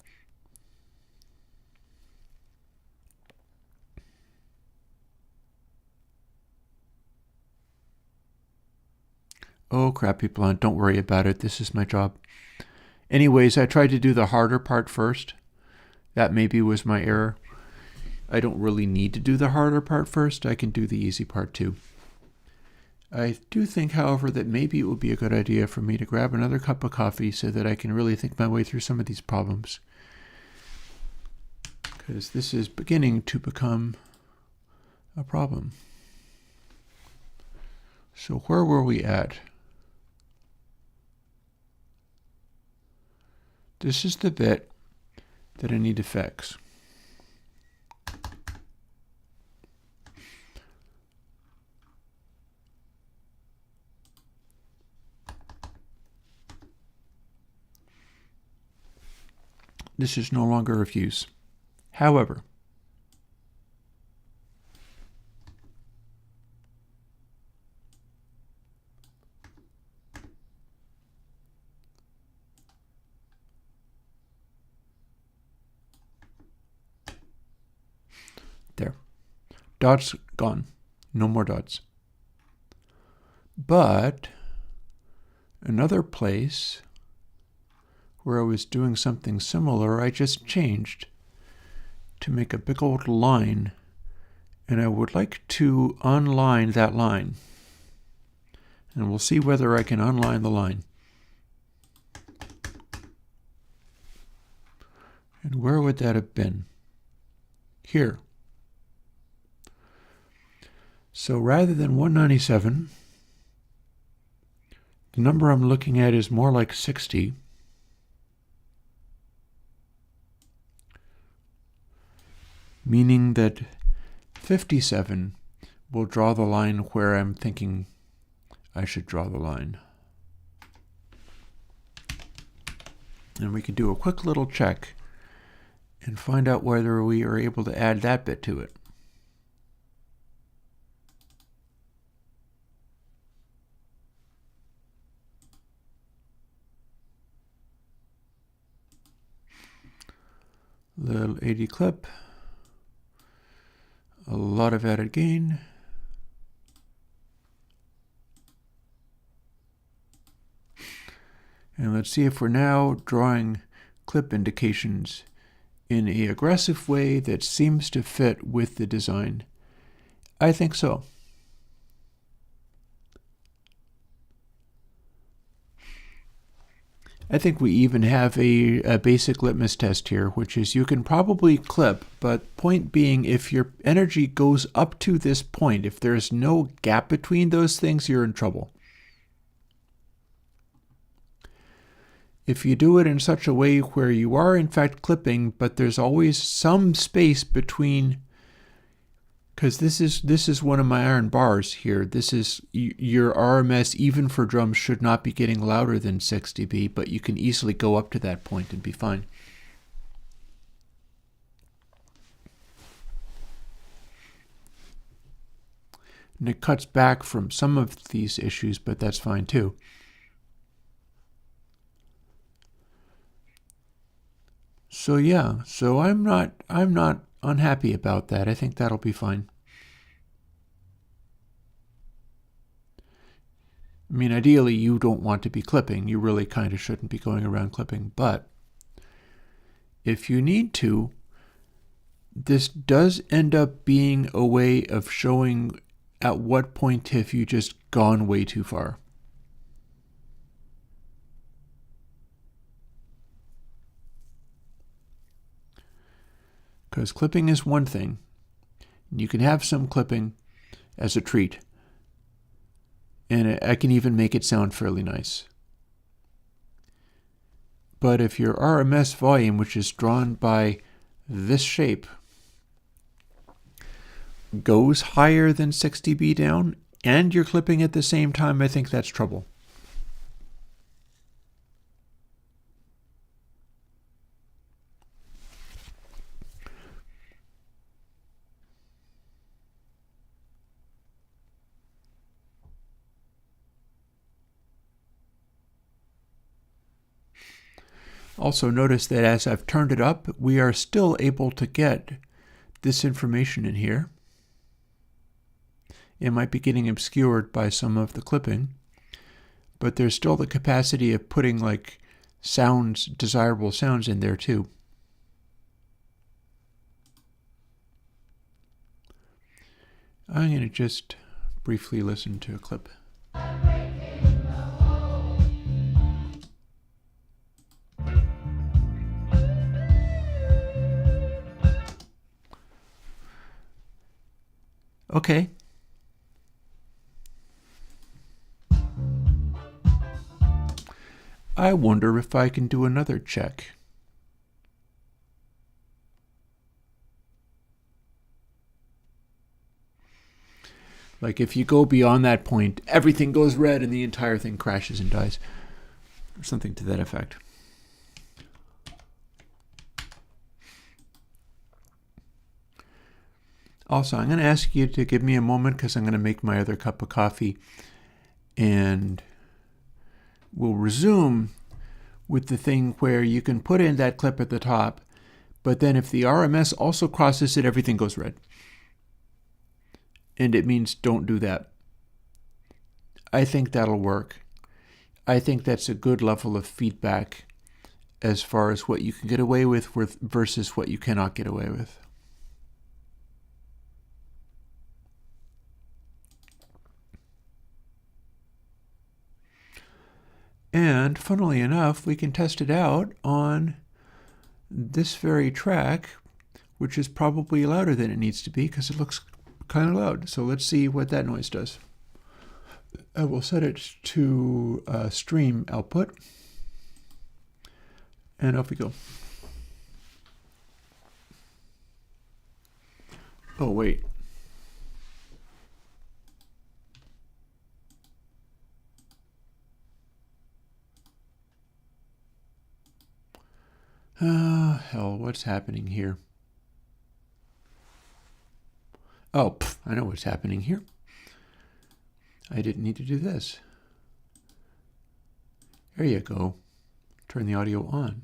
Oh crap, people, don't worry about it. This is my job. Anyways, I tried to do the harder part first. That maybe was my error. I don't really need to do the harder part first. I can do the easy part too. I do think, however, that maybe it would be a good idea for me to grab another cup of coffee so that I can really think my way through some of these problems. Because this is beginning to become a problem. So where were we at? This is the bit that I need to fix. This is no longer of use. However, there. Dots gone. No more dots. But another place where I was doing something similar, I just changed to make a big old line, and I would like to unline that line. And we'll see whether I can unline the line. And where would that have been? Here. So rather than 197, the number I'm looking at is more like 60. Meaning that 57 will draw the line where I'm thinking I should draw the line. And we can do a quick little check and find out whether we are able to add that bit to it. Little 80 clip. A lot of added gain. And let's see if we're now drawing clip indications in an aggressive way that seems to fit with the design. I think so. I think we even have a basic litmus test here, which is you can probably clip, but point being, if your energy goes up to this point, if there's no gap between those things, you're in trouble. If you do it in such a way where you are in fact clipping, but there's always some space between, because this is one of my iron bars here. This is your RMS, even for drums, should not be getting louder than 6 dB, but you can easily go up to that point and be fine. And it cuts back from some of these issues, but that's fine too. So yeah, so I'm not unhappy about that. I think that'll be fine. I mean, ideally, you don't want to be clipping. You really kind of shouldn't be going around clipping. But if you need to, this does end up being a way of showing at what point have you just gone way too far. because clipping is one thing. You can have some clipping as a treat, and I can even make it sound fairly nice. But if your RMS volume, which is drawn by this shape, goes higher than 6 dB down, and you're clipping at the same time, I think that's trouble. Also notice that as I've turned it up, we are still able to get this information in here. It might be getting obscured by some of the clipping, but there's still the capacity of putting like sounds, desirable sounds in there too. I'm going to just briefly listen to a clip. Okay. I wonder if I can do another check. Like if you go beyond that point, everything goes red and the entire thing crashes and dies. Or something to that effect. Also, I'm going to ask you to give me a moment because I'm going to make my other cup of coffee, and we'll resume with the thing where you can put in that clip at the top, but then if the RMS also crosses it, everything goes red. And it means don't do that. I think that'll work. I think that's a good level of feedback as far as what you can get away with versus what you cannot get away with. And funnily enough, we can test it out on this very track, which is probably louder than it needs to be because it looks kind of loud. So let's see what that noise does. I will set it to stream output. And off we go. Oh, wait. Hell, what's happening here? Oh, I know what's happening here. I didn't need to do this. There you go. Turn the audio on.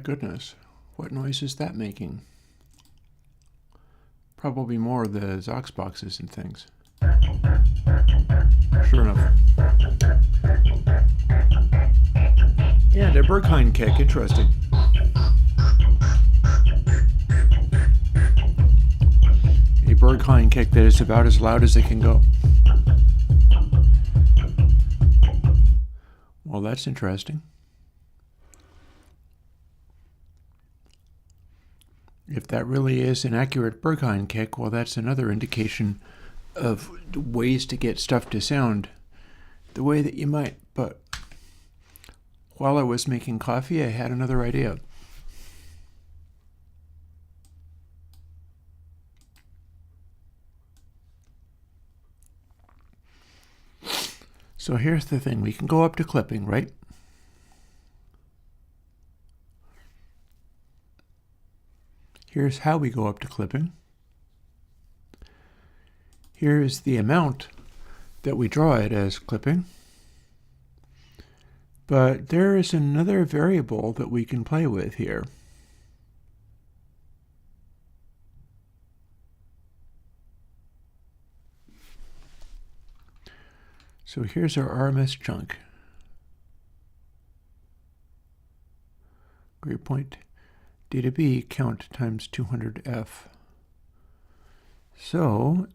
goodness. What noise is that making? Probably more of the Zox boxes and things. Sure enough. Yeah, the Berghain kick, interesting. A Berghain kick that is about as loud as it can go. Well, that's interesting. If that really is an accurate Berghain kick, well, that's another indication of ways to get stuff to sound the way that you might. But while I was making coffee, I had another idea. So here's the thing. We can go up to clipping, right? Here's how we go up to clipping. Here is the amount that we draw it as clipping. But there is another variable that we can play with here. So here's our RMS chunk. Grade point D to B count times 200F. So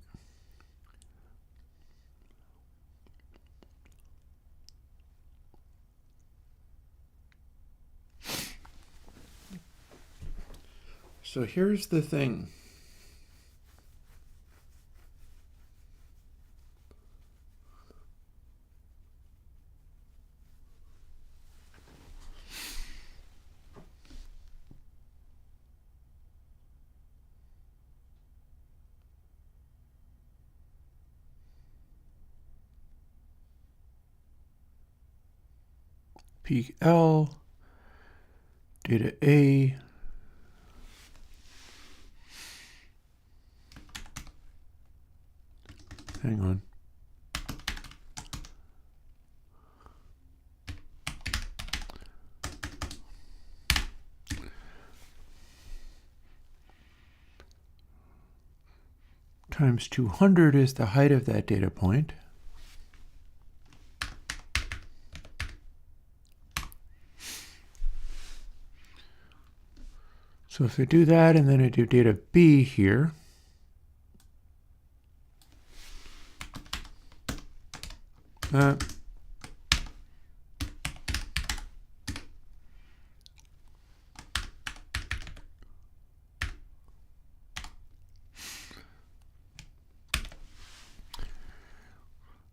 here's the thing. Peak L, data A, hang on. Times 200 is the height of that data point. So if I do that and then I do data B here,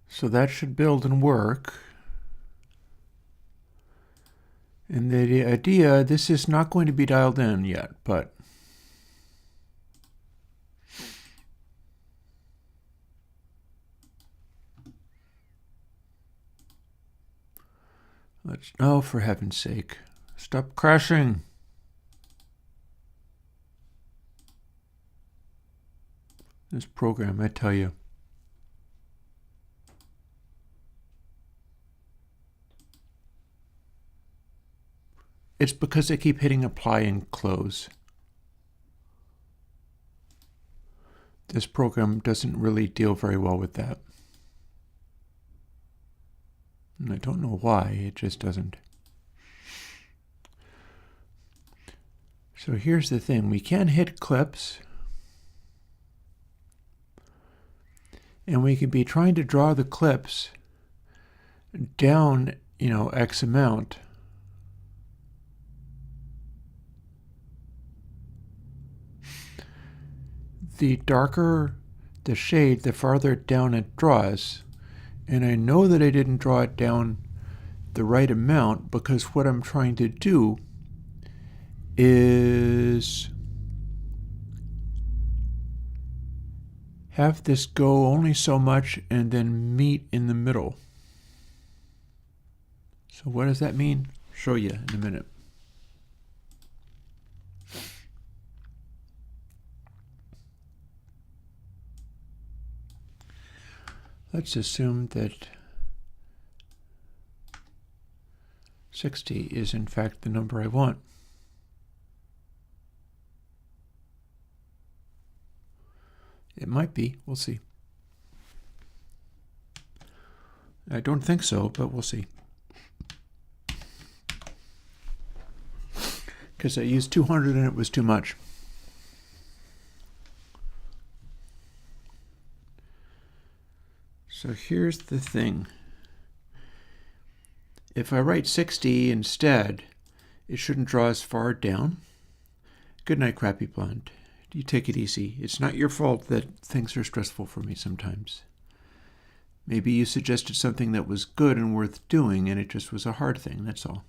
so that should build and work. And the idea, this is not going to be dialed in yet, but let's, oh, for heaven's sake, stop crashing. This program, I tell you. It's because I keep hitting apply and close. This program doesn't really deal very well with that. And I don't know why, it just doesn't. So here's the thing, we can hit clips. And we can be trying to draw the clips down, X amount. The darker the shade, the farther down it draws. And I know that I didn't draw it down the right amount because what I'm trying to do is have this go only so much and then meet in the middle. So what does that mean? I'll show you in a minute. Let's assume that 60 is in fact the number I want. It might be. We'll see. I don't think so, but we'll see. Because I used 200 and it was too much. So here's the thing. If I write 60 instead, it shouldn't draw as far down. Good night, Crappy Blonde. You take it easy. It's not your fault that things are stressful for me sometimes. Maybe you suggested something that was good and worth doing, and it just was a hard thing, that's all.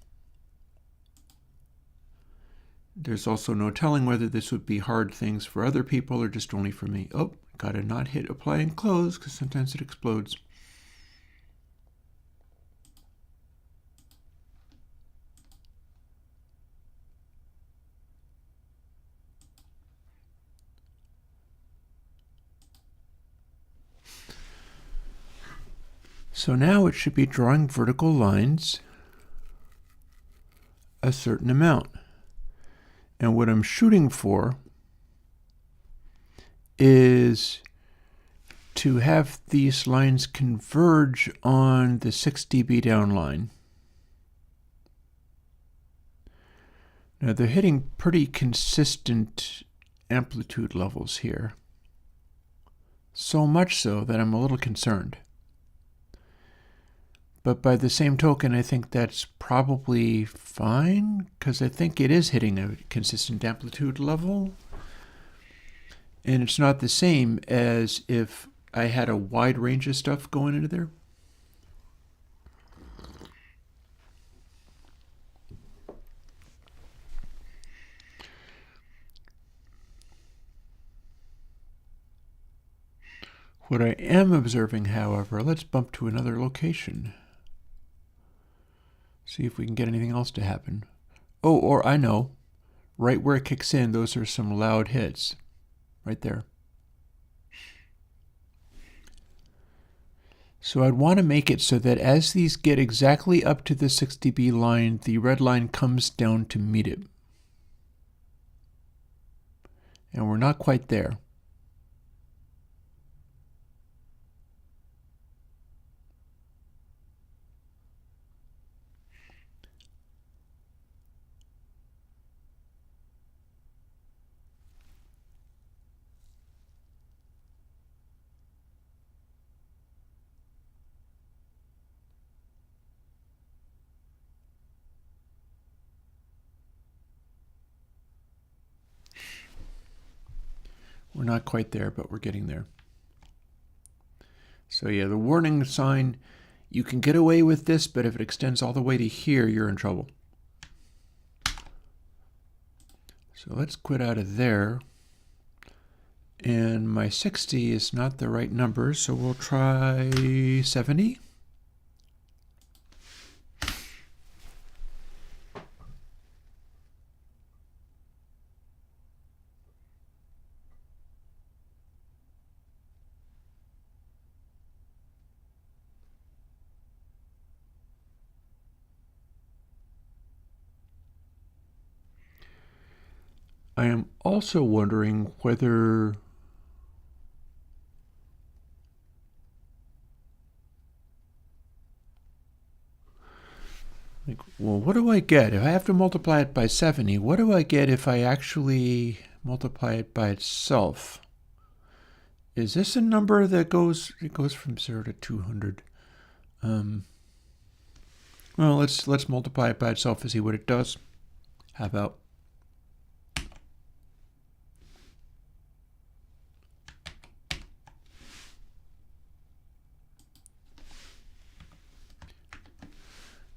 There's also no telling whether this would be hard things for other people or just only for me. Oh, gotta not hit apply and close, because sometimes it explodes. So now it should be drawing vertical lines a certain amount. And what I'm shooting for is to have these lines converge on the 6 dB down line. Now they're hitting pretty consistent amplitude levels here. So much so that I'm a little concerned. But by the same token, I think that's probably fine, because I think it is hitting a consistent amplitude level. And it's not the same as if I had a wide range of stuff going into there. What I am observing, however, let's bump to another location. See if we can get anything else to happen. Oh, or I know, right where it kicks in, those are some loud hits. Right there. So I'd want to make it so that as these get exactly up to the 6 dB line, the red line comes down to meet it. And we're not quite there. We're not quite there, but we're getting there. So yeah, the warning sign, you can get away with this, but if it extends all the way to here, you're in trouble. So let's quit out of there. And my 60 is not the right number, so we'll try 70. I am also wondering whether well, what do I get? If I have to multiply it by 70, what do I get if I actually multiply it by itself? Is this a number that goes from 0 to 200? Well, let's multiply it by itself and see what it does. How about?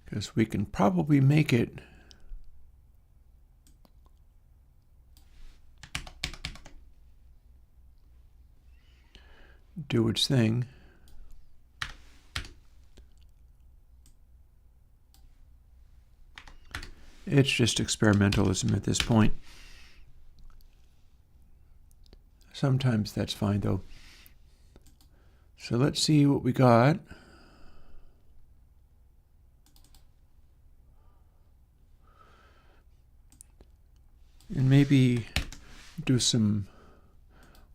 Because we can probably make it do its thing. It's just experimentalism at this point. Sometimes that's fine though. So let's see what we got. And maybe do some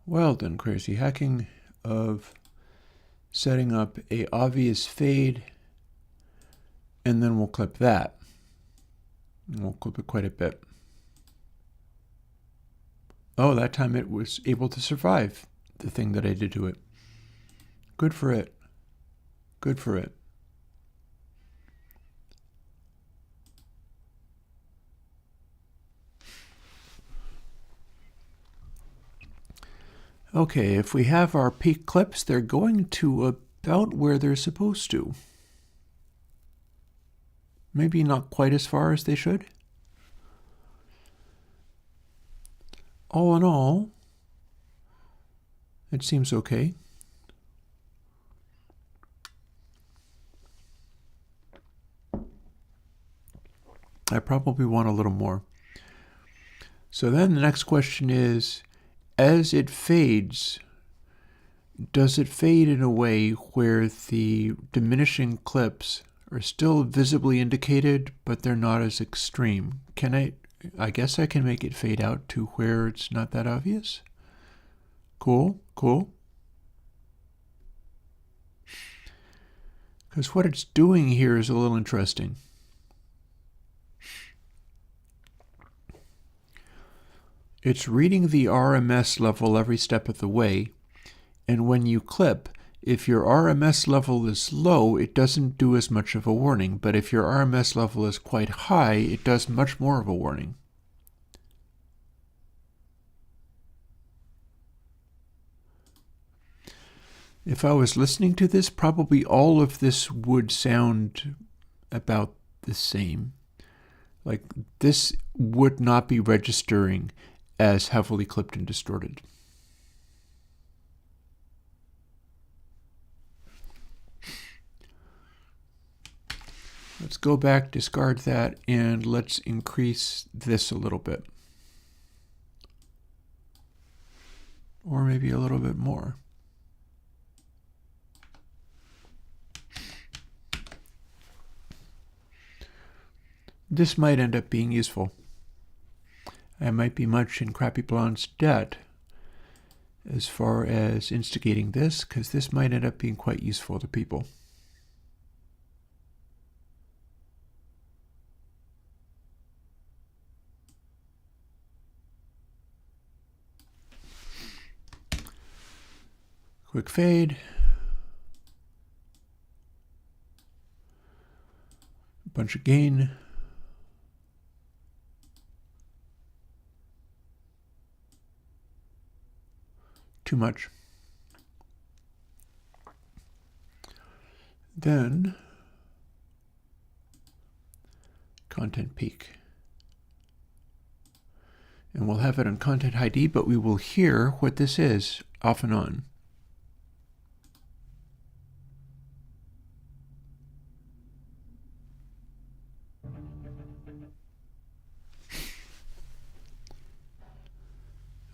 Well done, crazy hacking of setting up a obvious fade, and then we'll clip that. And we'll clip it quite a bit. Oh, that time it was able to survive the thing that I did to it. Good for it. Good for it. Okay, if we have our peak clips, they're going to about where they're supposed to. Maybe not quite as far as they should. All in all, it seems okay. I probably want a little more. So then the next question is, as it fades, does it fade in a way where the diminishing clips are still visibly indicated, but they're not as extreme? I guess I can make it fade out to where it's not that obvious. Cool, cool. Because what it's doing here is a little interesting. It's reading the RMS level every step of the way, and when you clip, if your RMS level is low, it doesn't do as much of a warning, but if your RMS level is quite high, it does much more of a warning. If I was listening to this, probably all of this would sound about the same. Like, this would not be registering as heavily clipped and distorted. Let's go back, discard that, and let's increase this a little bit. Or maybe a little bit more. This might end up being useful. I might be much in Crappy Blonde's debt as far as instigating this, because this might end up being quite useful to people. Quick fade. A bunch of gain. Too much. Then content peak. And we'll have it on content ID, but we will hear what this is off and on.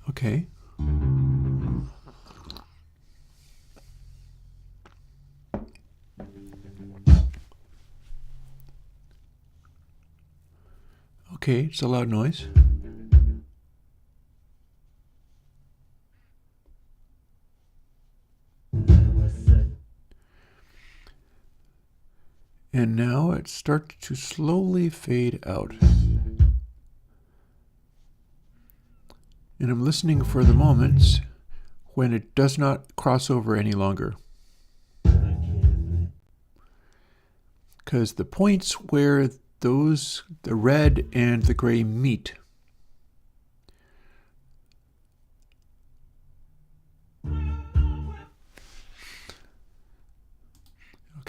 Okay. Okay, it's a loud noise. And now it starts to slowly fade out. And I'm listening for the moments when it does not cross over any longer. Because the points where the red and the gray meet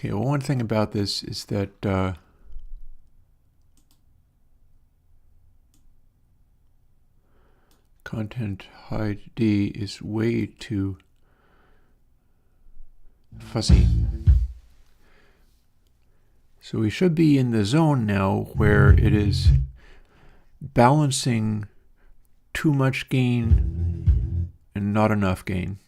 Okay, well, one thing about this is that content ID is way too fuzzy. So we should be in the zone now where it is balancing too much gain and not enough gain.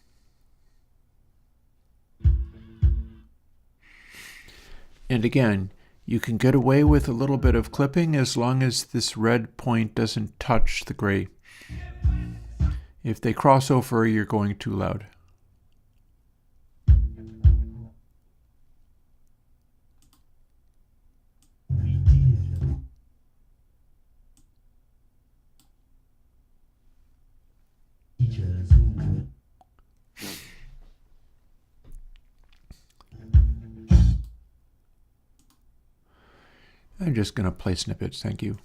And again, you can get away with a little bit of clipping as long as this red point doesn't touch the gray. If they cross over, you're going too loud. I'm just going to play snippets, thank you.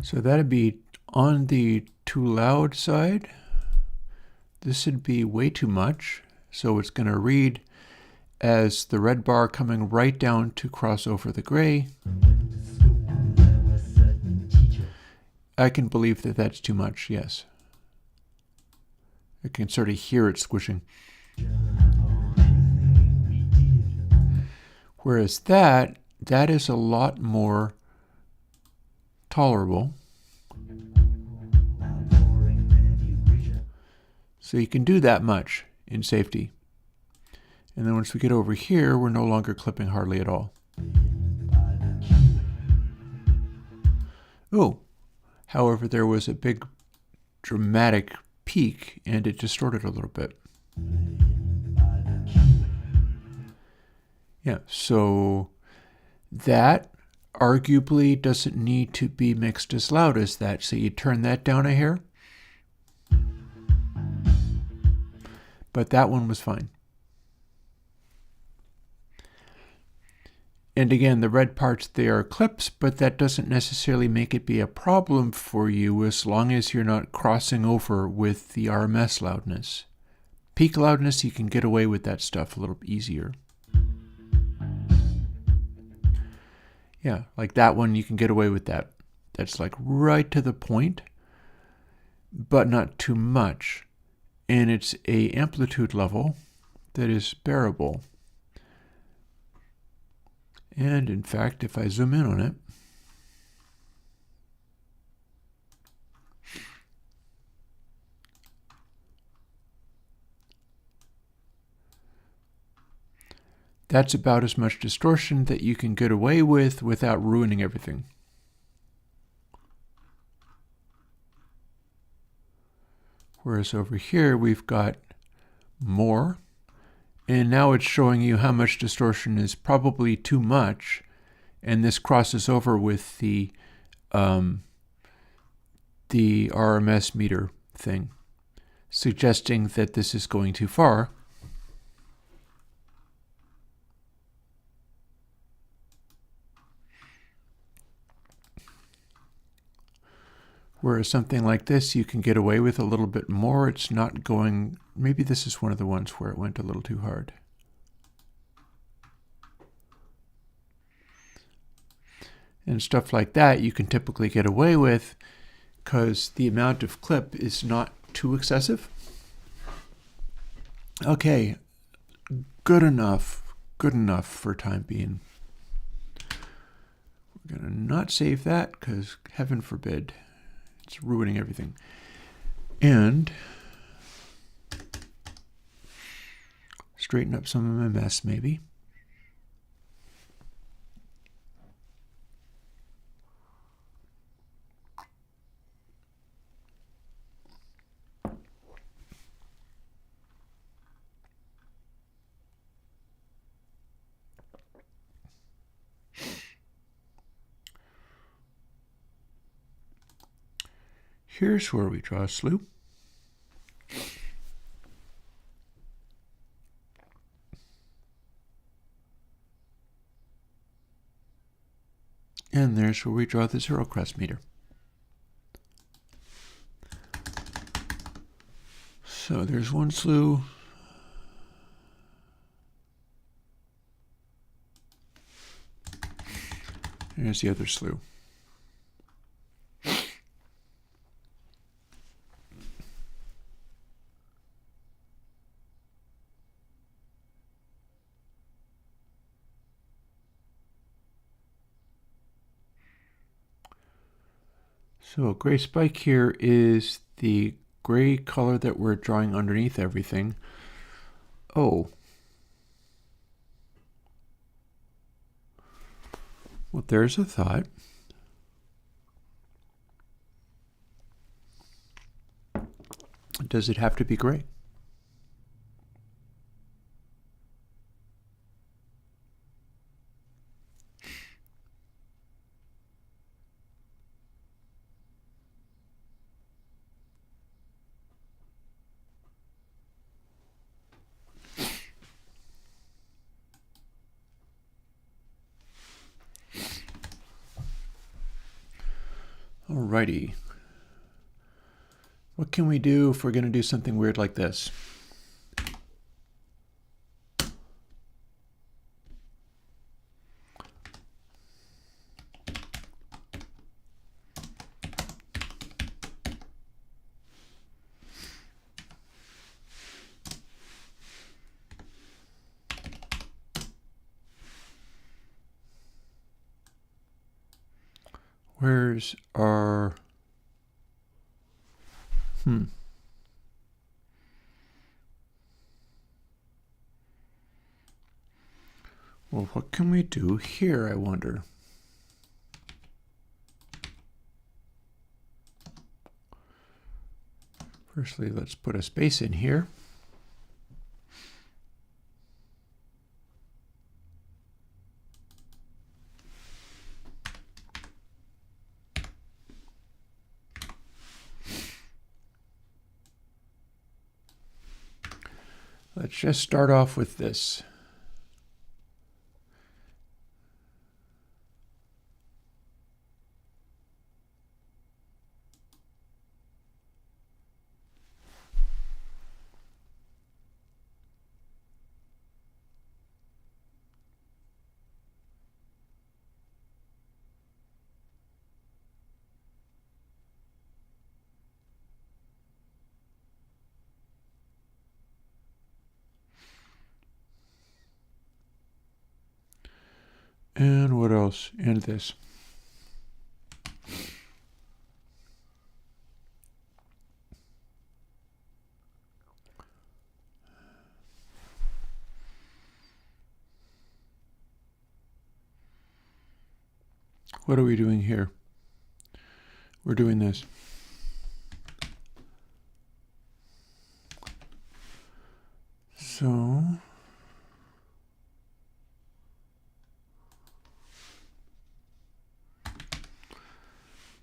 So that'd be on the too loud side. This would be way too much, so it's going to read as the red bar coming right down to cross over the gray. I can believe that that's too much, yes. I can sort of hear it squishing. Whereas that is a lot more tolerable. So you can do that much in safety. And then once we get over here, we're no longer clipping hardly at all. Oh, however, there was a big dramatic peak and it distorted a little bit. Yeah, so that arguably doesn't need to be mixed as loud as that. So you turn that down a hair. But that one was fine. And again, the red parts, they are clips, but that doesn't necessarily make it be a problem for you as long as you're not crossing over with the RMS loudness. Peak loudness, you can get away with that stuff a little easier. Yeah, like that one, you can get away with that. That's like right to the point, but not too much. And it's a amplitude level that is bearable. And in fact, if I zoom in on it, that's about as much distortion that you can get away with without ruining everything. Whereas over here, we've got more. And now it's showing you how much distortion is probably too much. And this crosses over with the RMS meter thing, suggesting that this is going too far. Whereas something like this, you can get away with a little bit more. It's not going, maybe this is one of the ones where it went a little too hard. And stuff like that you can typically get away with because the amount of clip is not too excessive. Okay, good enough for time being. We're going to not save that because heaven forbid. It's ruining everything. And straighten up some of my mess, maybe. Here's where we draw a slew. And there's where we draw the zero crest meter. So there's one slew. There's the other slew. So a gray spike here is the gray color that we're drawing underneath everything. Oh. Well, there's a thought. does it have to be gray? Alrighty. What can we do if we're going to do something weird like this? Where's our... Well, what can we do here, I wonder? Firstly, let's put a space in here. Let's just start off with this. And what else? And this. What are we doing here? We're doing this. So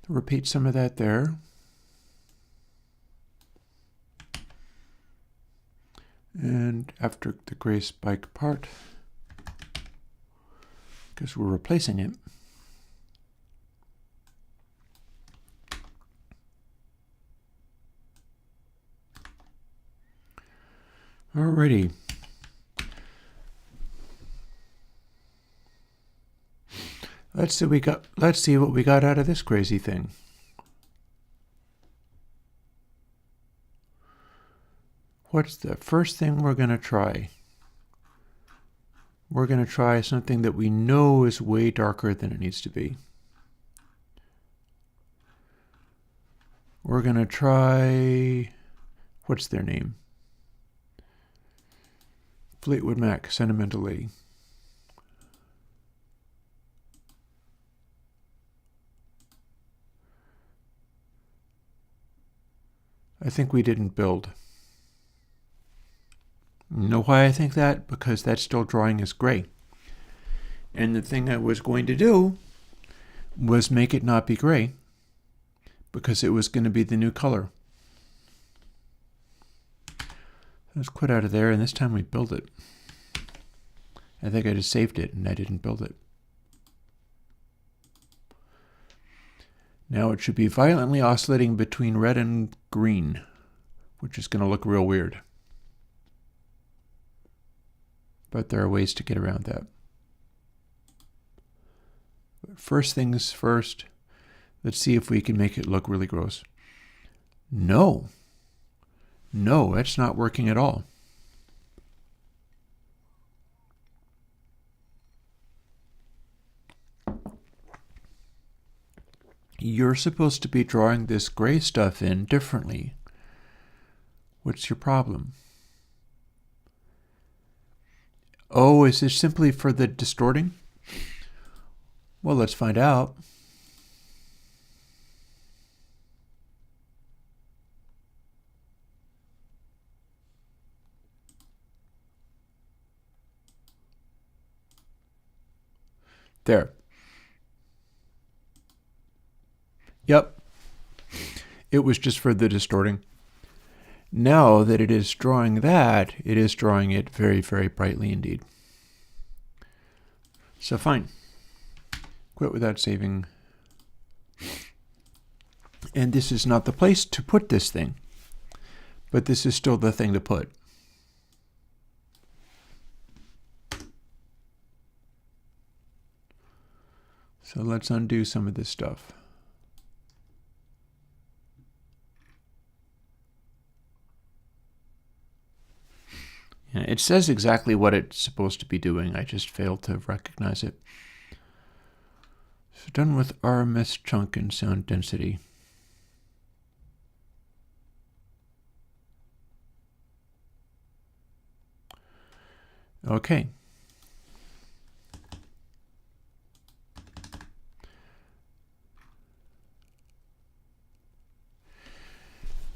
repeat some of that there. And after the gray spike part, because we're replacing it, alrighty. Let's see what we got out of this crazy thing. What's the first thing we're going to try? We're going to try something that we know is way darker than it needs to be. We're going to try, what's their name? Fleetwood Mac, Sentimental Lady. I think we didn't build. You know why I think that? Because that's still drawing as gray. And the thing I was going to do was make it not be gray, because it was going to be the new color. Let's quit out of there, and this time we build it. I think I just saved it and I didn't build it. Now it should be violently oscillating between red and green, which is going to look real weird. But there are ways to get around that. But first things first, let's see if we can make it look really gross. No, that's not working at all. You're supposed to be drawing this gray stuff in differently. What's your problem? Oh, is this simply for the distorting? Well, let's find out. There. Yep. It was just for the distorting. Now that it is drawing that, it is drawing it very, very brightly indeed. So fine. Quit without saving. And this is not the place to put this thing, but this is still the thing to put. So let's undo some of this stuff. Yeah, it says exactly what it's supposed to be doing. I just failed to recognize it. So done with RMS chunk and sound density. Okay.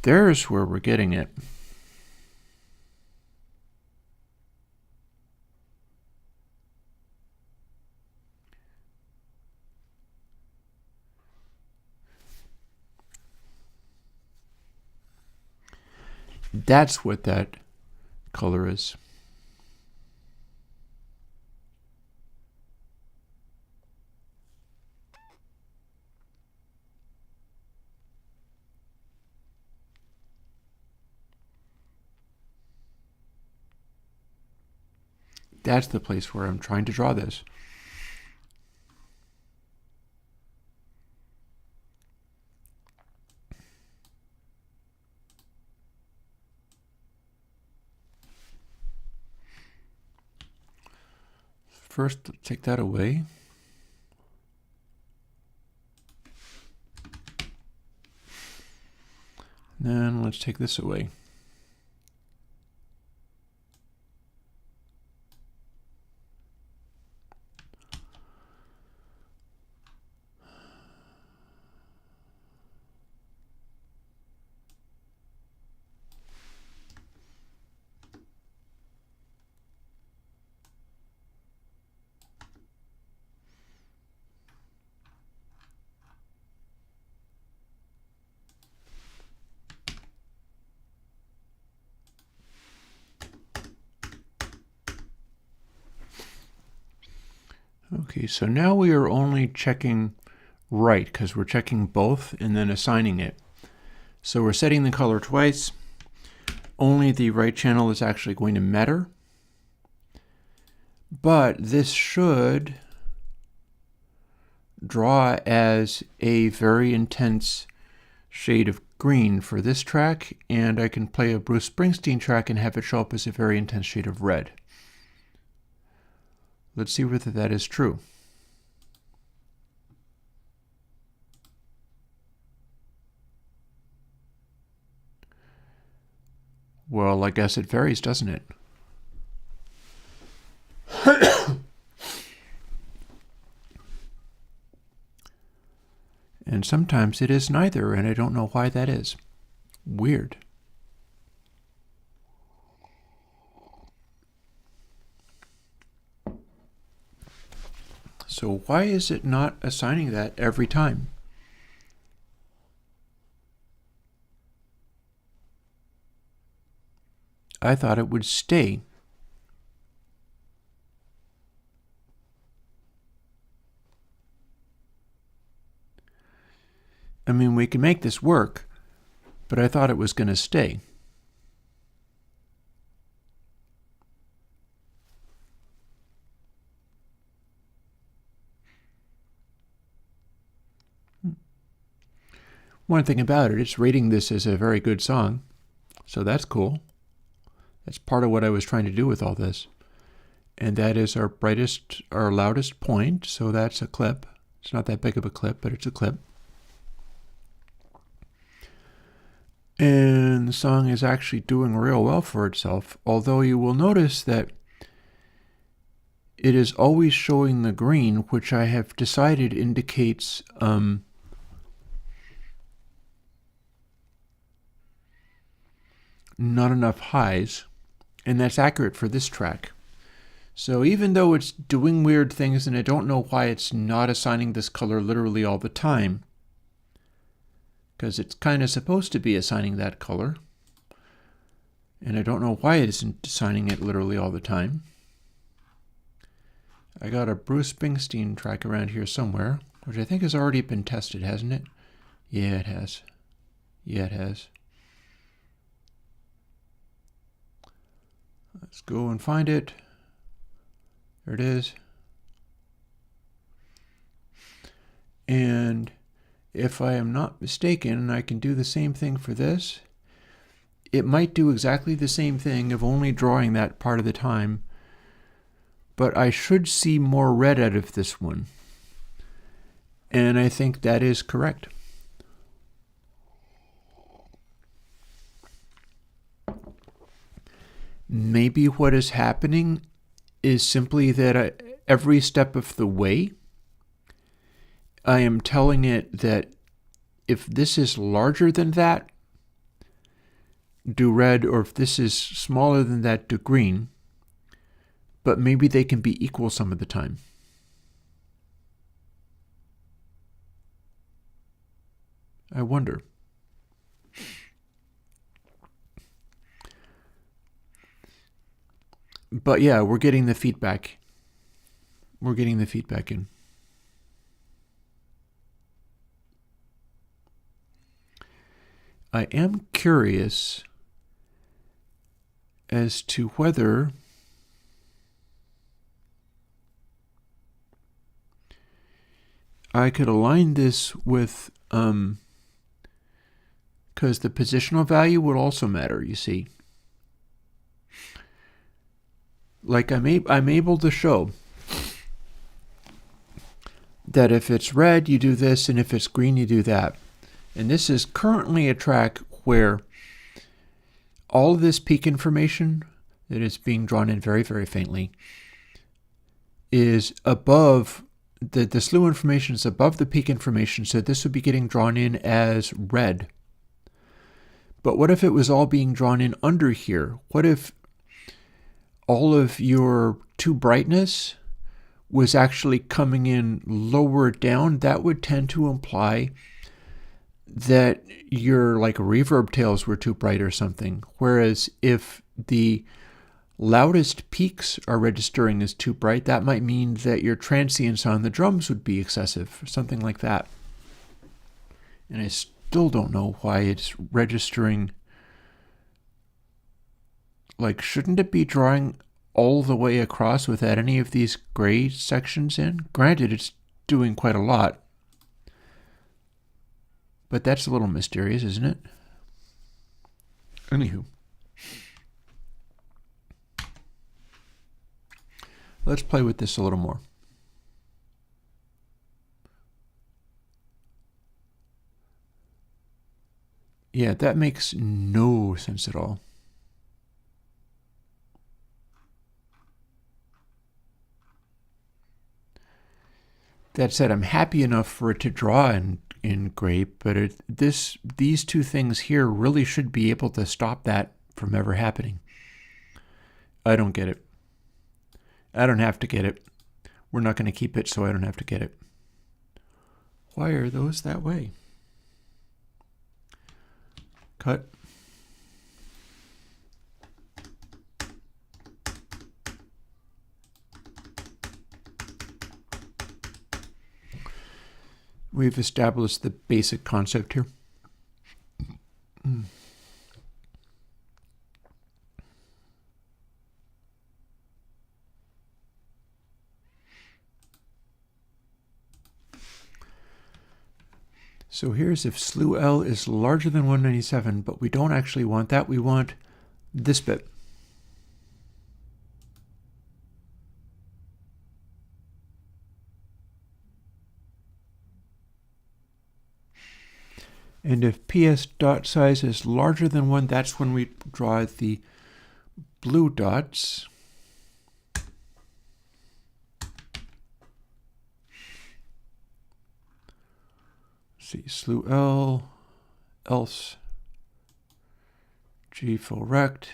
There's where we're getting it. That's what that color is. That's the place where I'm trying to draw this. First, take that away. Then let's take this away. Okay, so now we are only checking right because we're checking both and then assigning it. So we're setting the color twice. Only the right channel is actually going to matter. But this should draw as a very intense shade of green for this track, and I can play a Bruce Springsteen track and have it show up as a very intense shade of red. Let's see whether that is true. Well, I guess it varies, doesn't it? And sometimes it is neither, and I don't know why that is. Weird. So why is it not assigning that every time? I thought it would stay. I mean, we can make this work, but I thought it was going to stay. One thing about it, it's rating this as a very good song, so that's cool. That's part of what I was trying to do with all this. And that is our brightest, our loudest point, so that's a clip. It's not that big of a clip, but it's a clip. And the song is actually doing real well for itself, although you will notice that it is always showing the green, which I have decided indicates not enough highs, and that's accurate for this track. So even though it's doing weird things and I don't know why it's not assigning this color literally all the time, because it's kind of supposed to be assigning that color, and I don't know why it isn't assigning it literally all the time. I got a Bruce Springsteen track around here somewhere, which I think has already been tested, hasn't it? Yeah, it has. Yeah, it has. Let's go and find it. There it is. And if I am not mistaken, I can do the same thing for this. It might do exactly the same thing of only drawing that part of the time, but I should see more red out of this one. And I think that is correct. Maybe what is happening is simply that every step of the way, I am telling it that if this is larger than that, do red, or if this is smaller than that, do green. But maybe they can be equal some of the time. I wonder. But yeah, we're getting the feedback. We're getting the feedback in. I am curious as to whether I could align this with, because the positional value would also matter, you see. Like I'm able to show that if it's red, you do this, and if it's green, you do that. And this is currently a track where all of this peak information that is being drawn in very, very faintly is above, the slew information is above the peak information, so this would be getting drawn in as red. But what if it was all being drawn in under here? What if all of your to brightness was actually coming in lower down? That would tend to imply that your like reverb tails were too bright or something. Whereas if the loudest peaks are registering as too bright, that might mean that your transients on the drums would be excessive, or something like that. And I still don't know why it's registering. Like, shouldn't it be drawing all the way across without any of these gray sections in? Granted, it's doing quite a lot, but that's a little mysterious, isn't it? Anywho, let's play with this a little more. Yeah, that makes no sense at all. That said, I'm happy enough for it to draw in gray, but these two things here really should be able to stop that from ever happening. I don't get it. I don't have to get it. We're not going to keep it, so I don't have to get it. Why are those that way? Cut. We've established the basic concept here. So here's if slew L is larger than 197, but we don't actually want that. We want this bit. And if PS dot size is larger than 1, that's when we draw the blue dots. See, slew L, else, G full rect.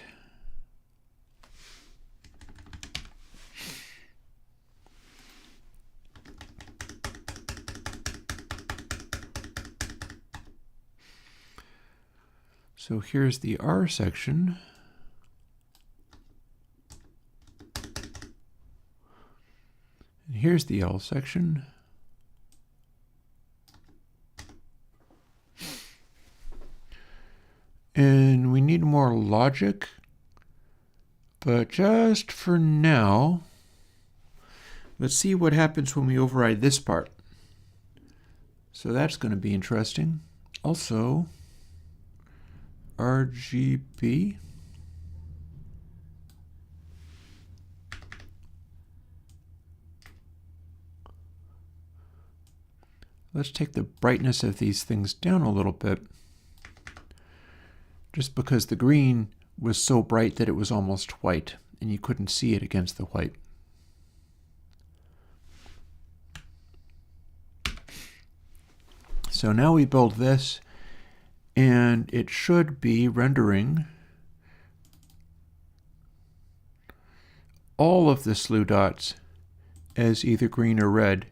So here's the R section. And here's the L section. And we need more logic, but just for now, let's see what happens when we override this part. So that's going to be interesting. Also, RGB. Let's take the brightness of these things down a little bit, just because the green was so bright that it was almost white, and you couldn't see it against the white. So now we build this, and it should be rendering all of the slew dots as either green or red,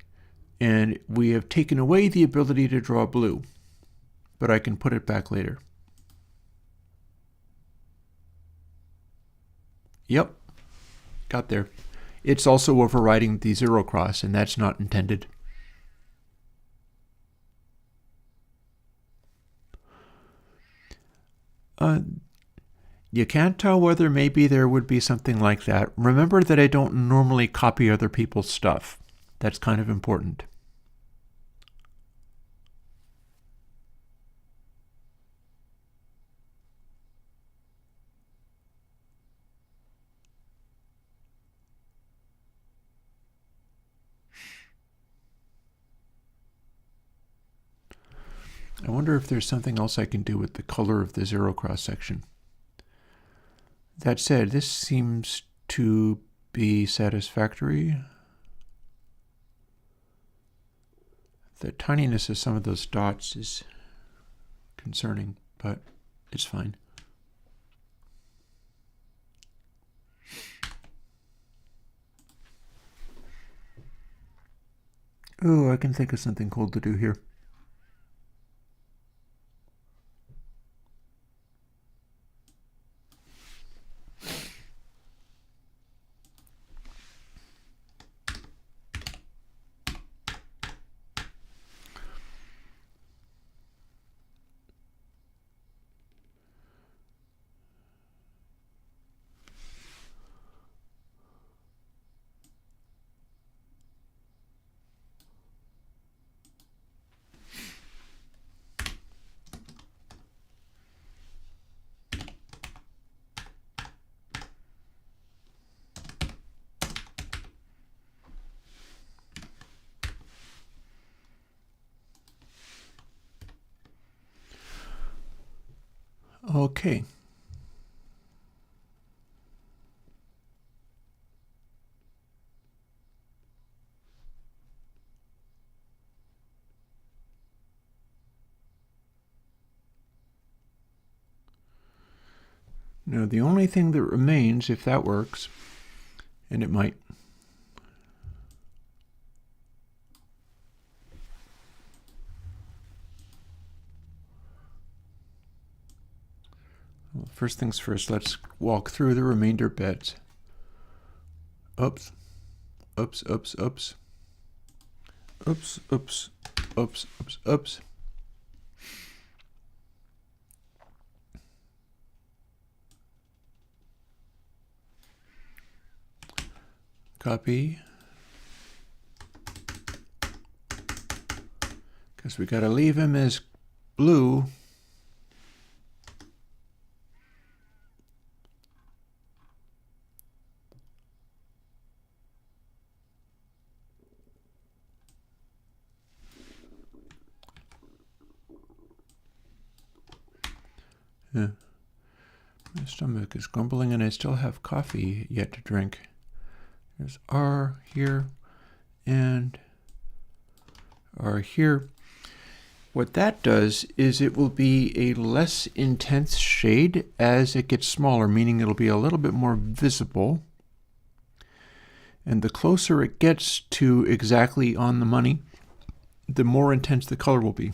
and we have taken away the ability to draw blue, but I can put it back later. Yep, got there. It's also overriding the zero cross, and that's not intended. You can't tell whether maybe there would be something like that. Remember that I don't normally copy other people's stuff. That's kind of important. I wonder if there's something else I can do with the color of the zero cross section. That said, this seems to be satisfactory. The tininess of some of those dots is concerning, but it's fine. Oh, I can think of something cool to do here. Okay. Now the only thing that remains, if that works, and it might, well, first things first, let's walk through the remainder bits. Oops, oops, oops, oops, oops, oops, oops, oops, oops. Copy, because we got to leave him as blue. Yeah. My stomach is grumbling and I still have coffee yet to drink. There's R here and R here. What that does is it will be a less intense shade as it gets smaller, meaning it'll be a little bit more visible. And the closer it gets to exactly on the money, the more intense the color will be.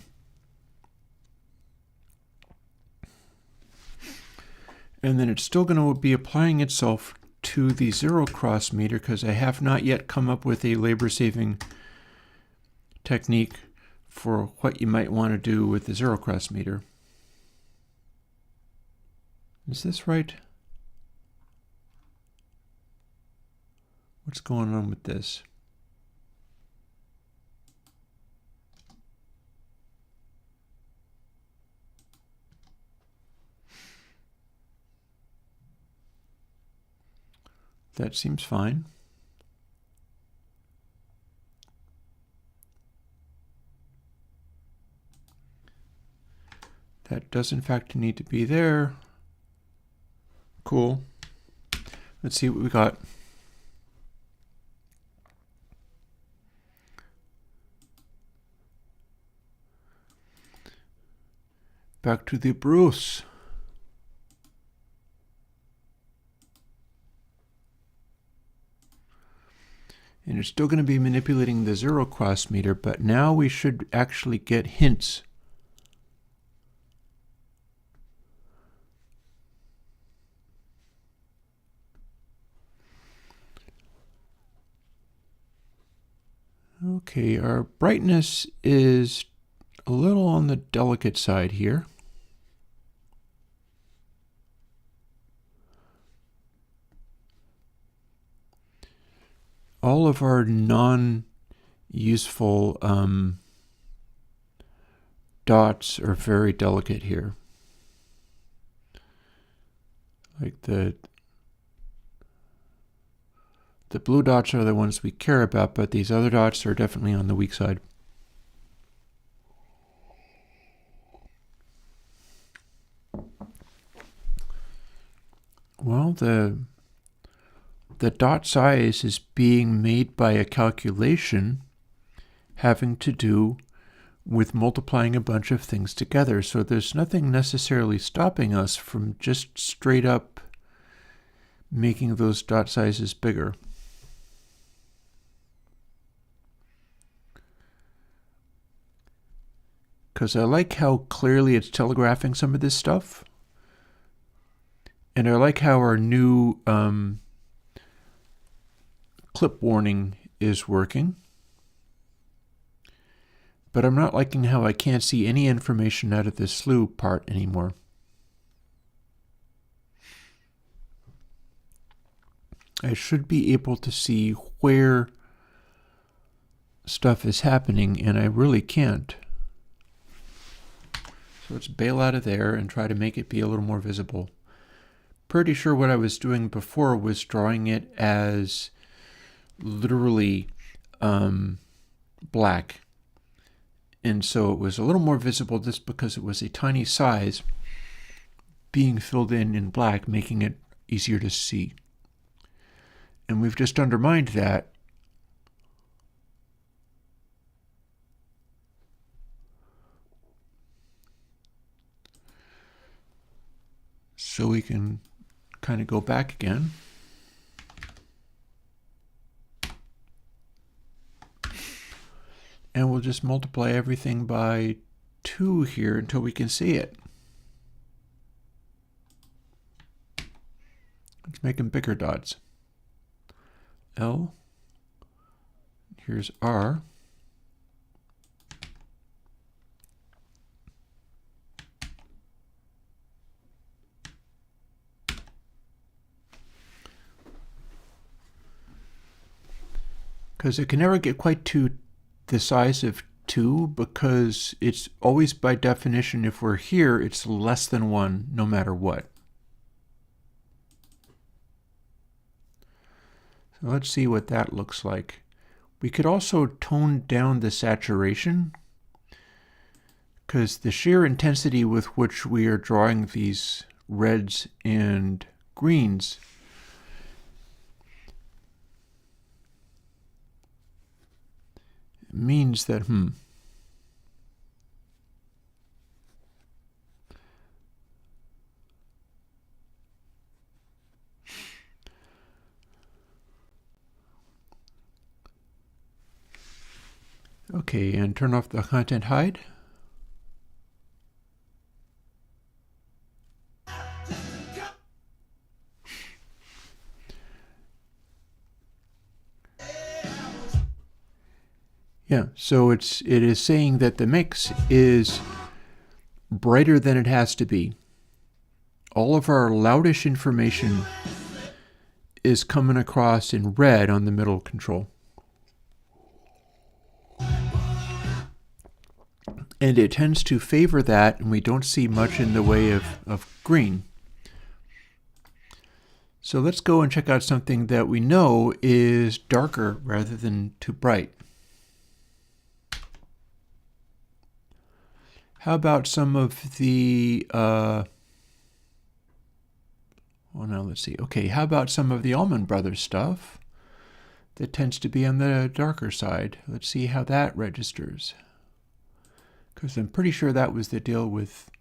And then it's still going to be applying itself to the zero cross meter because I have not yet come up with a labor-saving technique for what you might want to do with the zero cross meter. Is this right? What's going on with this? That seems fine. That does in fact need to be there. Cool. Let's see what we got. Back to the Bruce. And it's still going to be manipulating the zero cross meter, but now we should actually get hints. Okay, our brightness is a little on the delicate side here. All of our non-useful dots are very delicate here. Like the blue dots are the ones we care about, but these other dots are definitely on the weak side. Well, the dot size is being made by a calculation having to do with multiplying a bunch of things together. So there's nothing necessarily stopping us from just straight up making those dot sizes bigger. Because I like how clearly it's telegraphing some of this stuff. And I like how our new clip warning is working. But I'm not liking how I can't see any information out of the slew part anymore. I should be able to see where stuff is happening, and I really can't. So let's bail out of there and try to make it be a little more visible. Pretty sure what I was doing before was drawing it as literally black. And so it was a little more visible just because it was a tiny size being filled in black, making it easier to see. And we've just undermined that. So we can kind of go back again. And we'll just multiply everything by 2 here until we can see it. Let's make them bigger dots. L, here's R. Because it can never get quite to the size of 2 because it's always by definition, if we're here, it's less than 1 no matter what. So let's see what that looks like. We could also tone down the saturation because the sheer intensity with which we are drawing these reds and greens means that, Okay, and turn off the content hide. Yeah, so it is saying that the mix is brighter than it has to be. All of our loudish information is coming across in red on the middle control. And it tends to favor that, and we don't see much in the way of green. So let's go and check out something that we know is darker rather than too bright. How about some of the, well, now let's see. Okay, how about some of the Allman Brothers stuff that tends to be on the darker side? Let's see how that registers. Because I'm pretty sure that was the deal with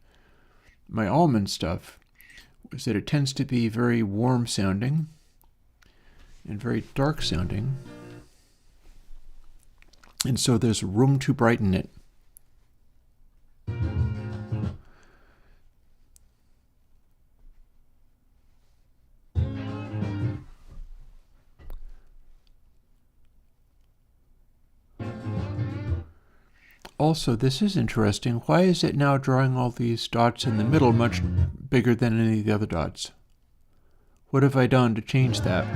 my Allman stuff, was that it tends to be very warm sounding and very dark sounding. And so there's room to brighten it. Also, this is interesting. Why is it now drawing all these dots in the middle much bigger than any of the other dots? What have I done to change that?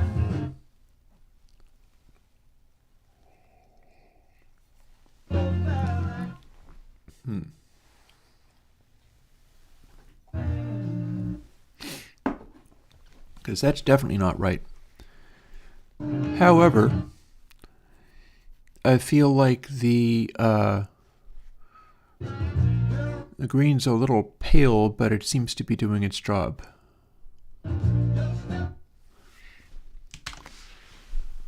Because that's definitely not right. However, I feel like the green's a little pale, but it seems to be doing its job.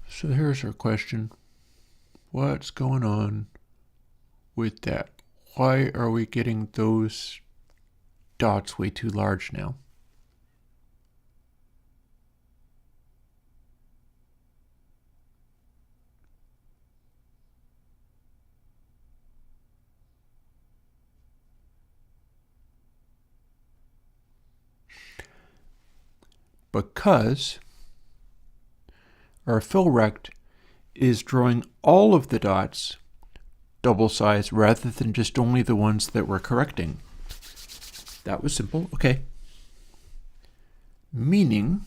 So here's our question. What's going on with that? Why are we getting those dots way too large now? Because our fill rect is drawing all of the dots double size rather than just only the ones that we're correcting. That was simple. Okay. Meaning,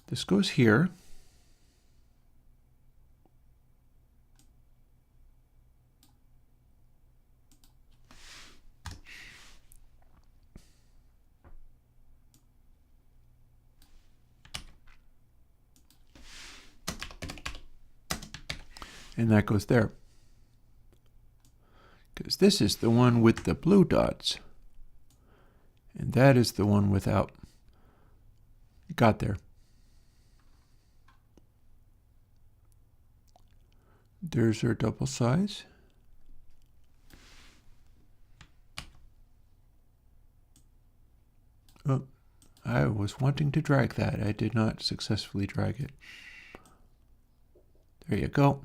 this goes here. And that goes there. Because this is the one with the blue dots. And that is the one without. Got there. There's our double size. Oh, I was wanting to drag that. I did not successfully drag it. There you go.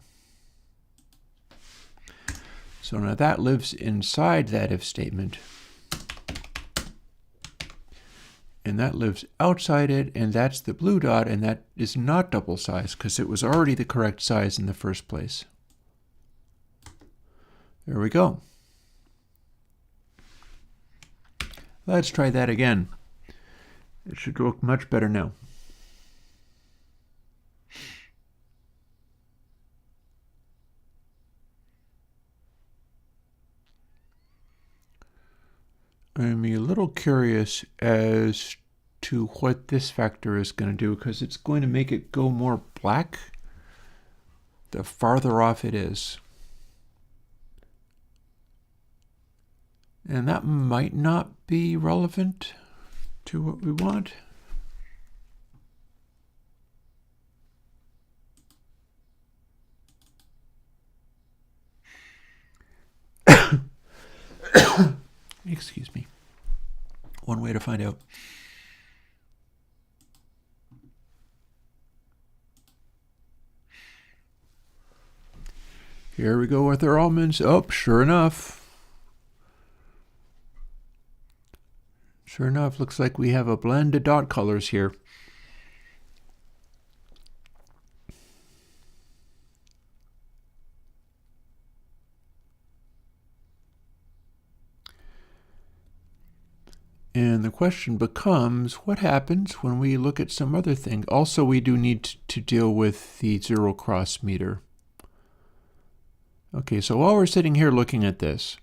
So now that lives inside that if statement. And that lives outside it, and that's the blue dot, and that is not double size because it was already the correct size in the first place. There we go. Let's try that again. It should look much better now. I'm a little curious as to what this factor is going to do, because it's going to make it go more black the farther off it is. And that might not be relevant to what we want. Excuse me. One way to find out. Here we go with our almonds. Oh, sure enough. Sure enough, looks like we have a blend of dot colors here. And the question becomes, what happens when we look at some other thing? Also, we do need to deal with the zero cross meter. Okay, so while we're sitting here looking at this,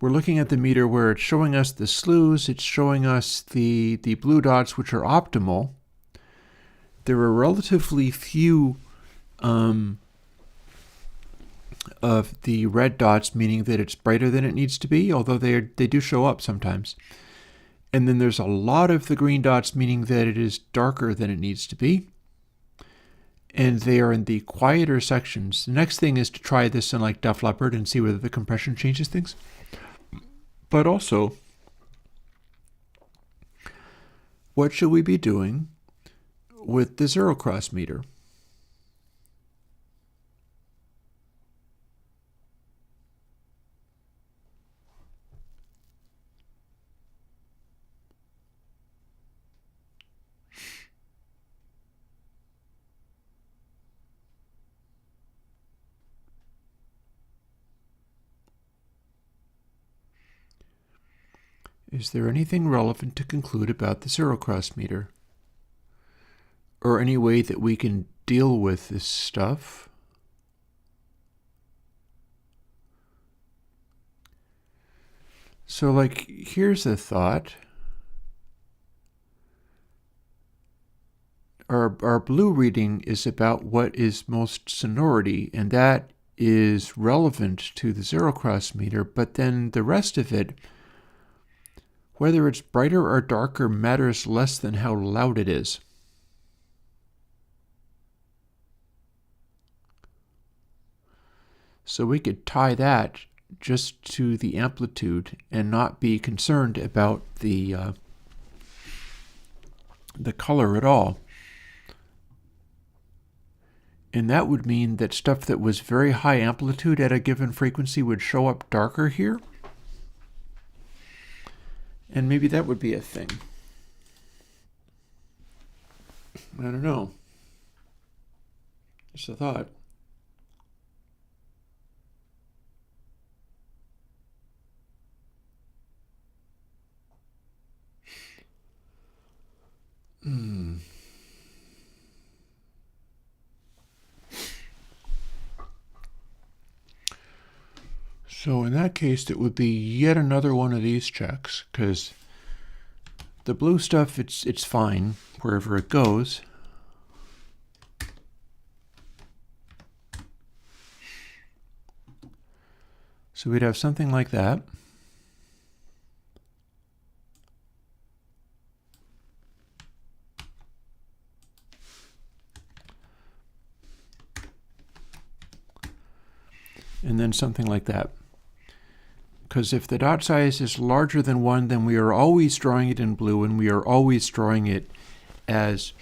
we're looking at the meter where it's showing us the slews, it's showing us the blue dots, which are optimal. There are relatively few of the red dots, meaning that it's brighter than it needs to be, although they do show up sometimes. And then there's a lot of the green dots, meaning that it is darker than it needs to be. And they are in the quieter sections. The next thing is to try this in like Def Leppard and see whether the compression changes things. But also, what should we be doing with the zero cross meter? Is there anything relevant to conclude about the zero cross meter? Or any way that we can deal with this stuff? So, like, here's a thought. Our blue reading is about what is most sonority, and that is relevant to the zero cross meter, but then the rest of it, whether it's brighter or darker, matters less than how loud it is. So we could tie that just to the amplitude and not be concerned about the color at all. And that would mean that stuff that was very high amplitude at a given frequency would show up darker here. And maybe that would be a thing. I don't know. Just a thought. So in that case, it would be yet another one of these checks, because the blue stuff, it's fine wherever it goes. So we'd have something like that. And then something like that. Because if the dot size is larger than 1, then we are always drawing it in blue, and we are always drawing it as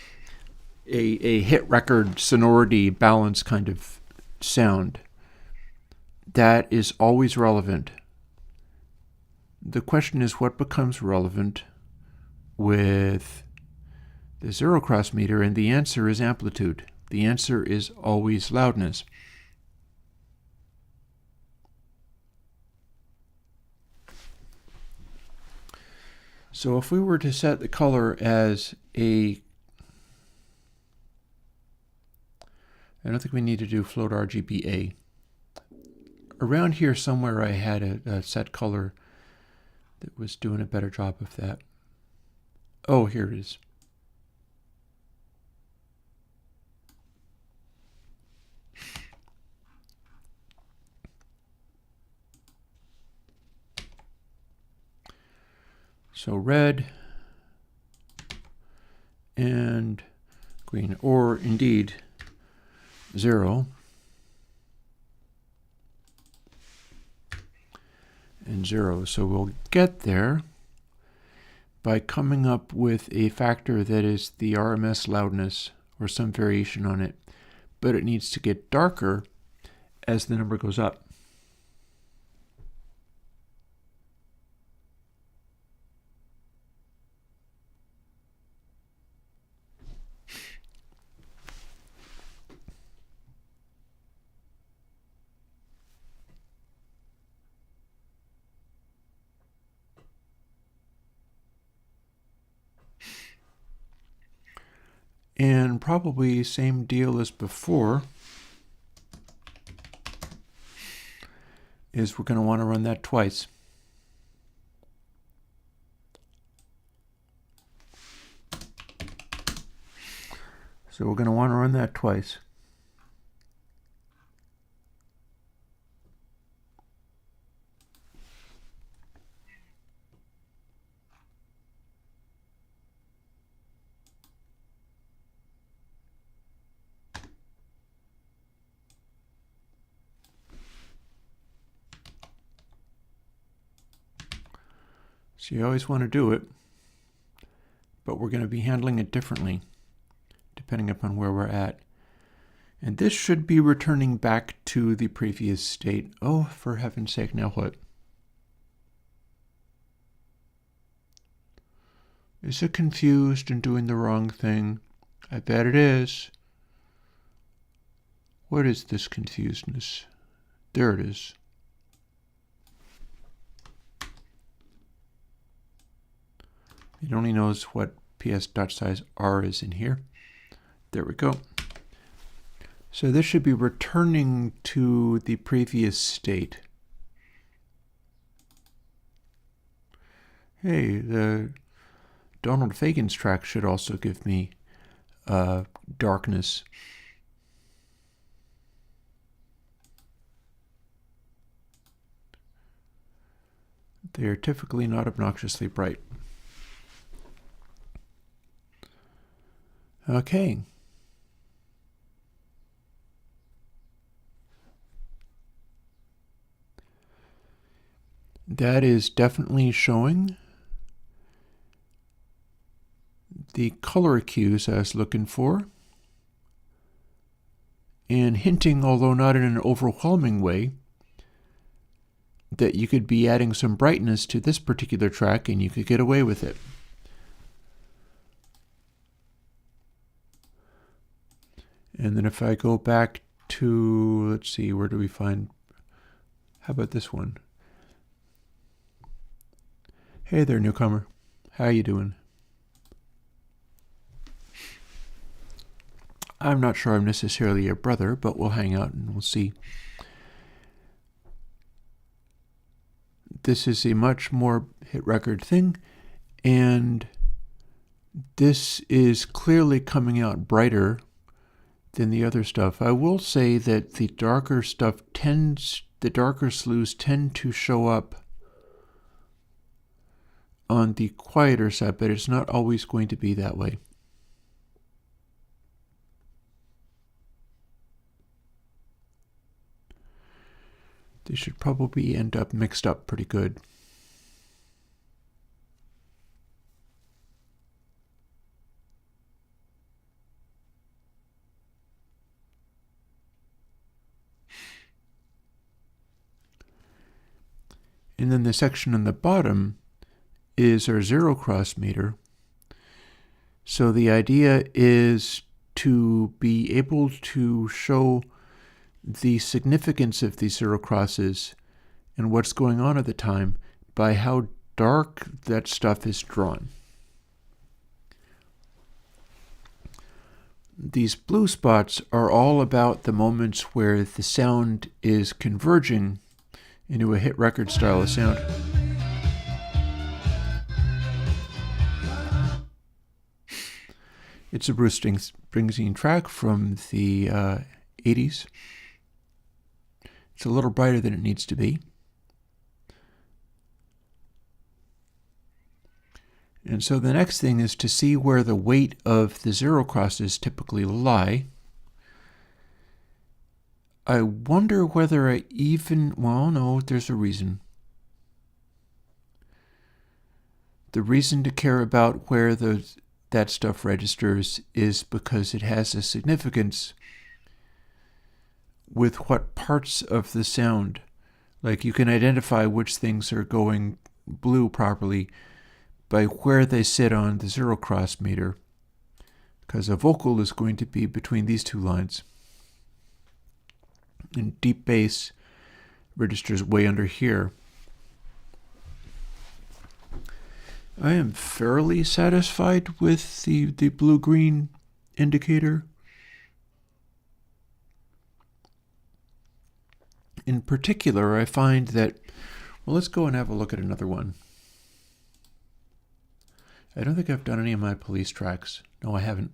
a hit record sonority balance kind of sound. That is always relevant. The question is, what becomes relevant with the zero cross meter? And the answer is amplitude. The answer is always loudness. So if we were to set the color as I don't think we need to do float RGBA. Around here somewhere I had a set color that was doing a better job of that. Oh, here it is. So red and green, or indeed 0 and 0. So we'll get there by coming up with a factor that is the RMS loudness or some variation on it, but it needs to get darker as the number goes up. again, probably same deal as before, is we're going to want to run that twice. So we're going to want to run that twice. So you always want to do it, but we're going to be handling it differently depending upon where we're at. And this should be returning back to the previous state. Oh, for heaven's sake, now what? Is it confused and doing the wrong thing? I bet it is. What is this confusedness? There it is. It only knows what ps.size r is in here. There we go. So this should be returning to the previous state. Hey, the Donald Fagen's track should also give me darkness. They are typically not obnoxiously bright. Okay. That is definitely showing the color cues I was looking for, and hinting, although not in an overwhelming way, that you could be adding some brightness to this particular track and you could get away with it. And then if I go back to, let's see, where do we find, how about this one? Hey there, newcomer. How you doing? I'm not sure I'm necessarily your brother, but we'll hang out and we'll see. This is a much more hit record thing, and this is clearly coming out brighter than the other stuff. I will say that the darker stuff the darker slews tend to show up on the quieter side, but it's not always going to be that way. They should probably end up mixed up pretty good. And then the section on the bottom is our zero cross meter. So the idea is to be able to show the significance of these zero crosses and what's going on at the time by how dark that stuff is drawn. These blue spots are all about the moments where the sound is converging into a hit record style of sound. It's a Bruce Springsteen track from the 80s. It's a little brighter than it needs to be. And so the next thing is to see where the weight of the zero crosses typically lie. I wonder whether I even, well, no, there's a reason. The reason to care about where that stuff registers is because it has a significance with what parts of the sound, like you can identify which things are going blue properly by where they sit on the zero cross meter, because a vocal is going to be between these two lines. And deep bass registers way under here. I am fairly satisfied with the blue-green indicator. In particular, I find that, well, let's go and have a look at another one. I don't think I've done any of my police tracks. No, I haven't.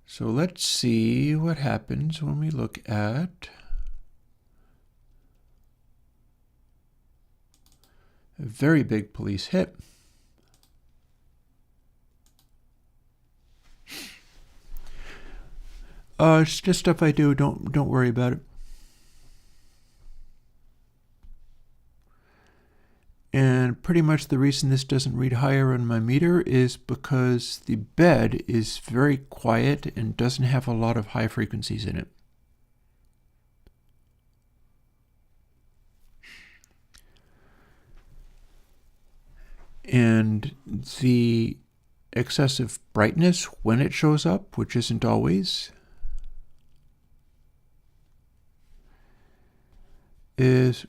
So let's see what happens when we look at a very big police hit. It's just stuff I do. Don't worry about it. And pretty much the reason this doesn't read higher on my meter is because the bed is very quiet and doesn't have a lot of high frequencies in it. And the excessive brightness when it shows up, which isn't always, is,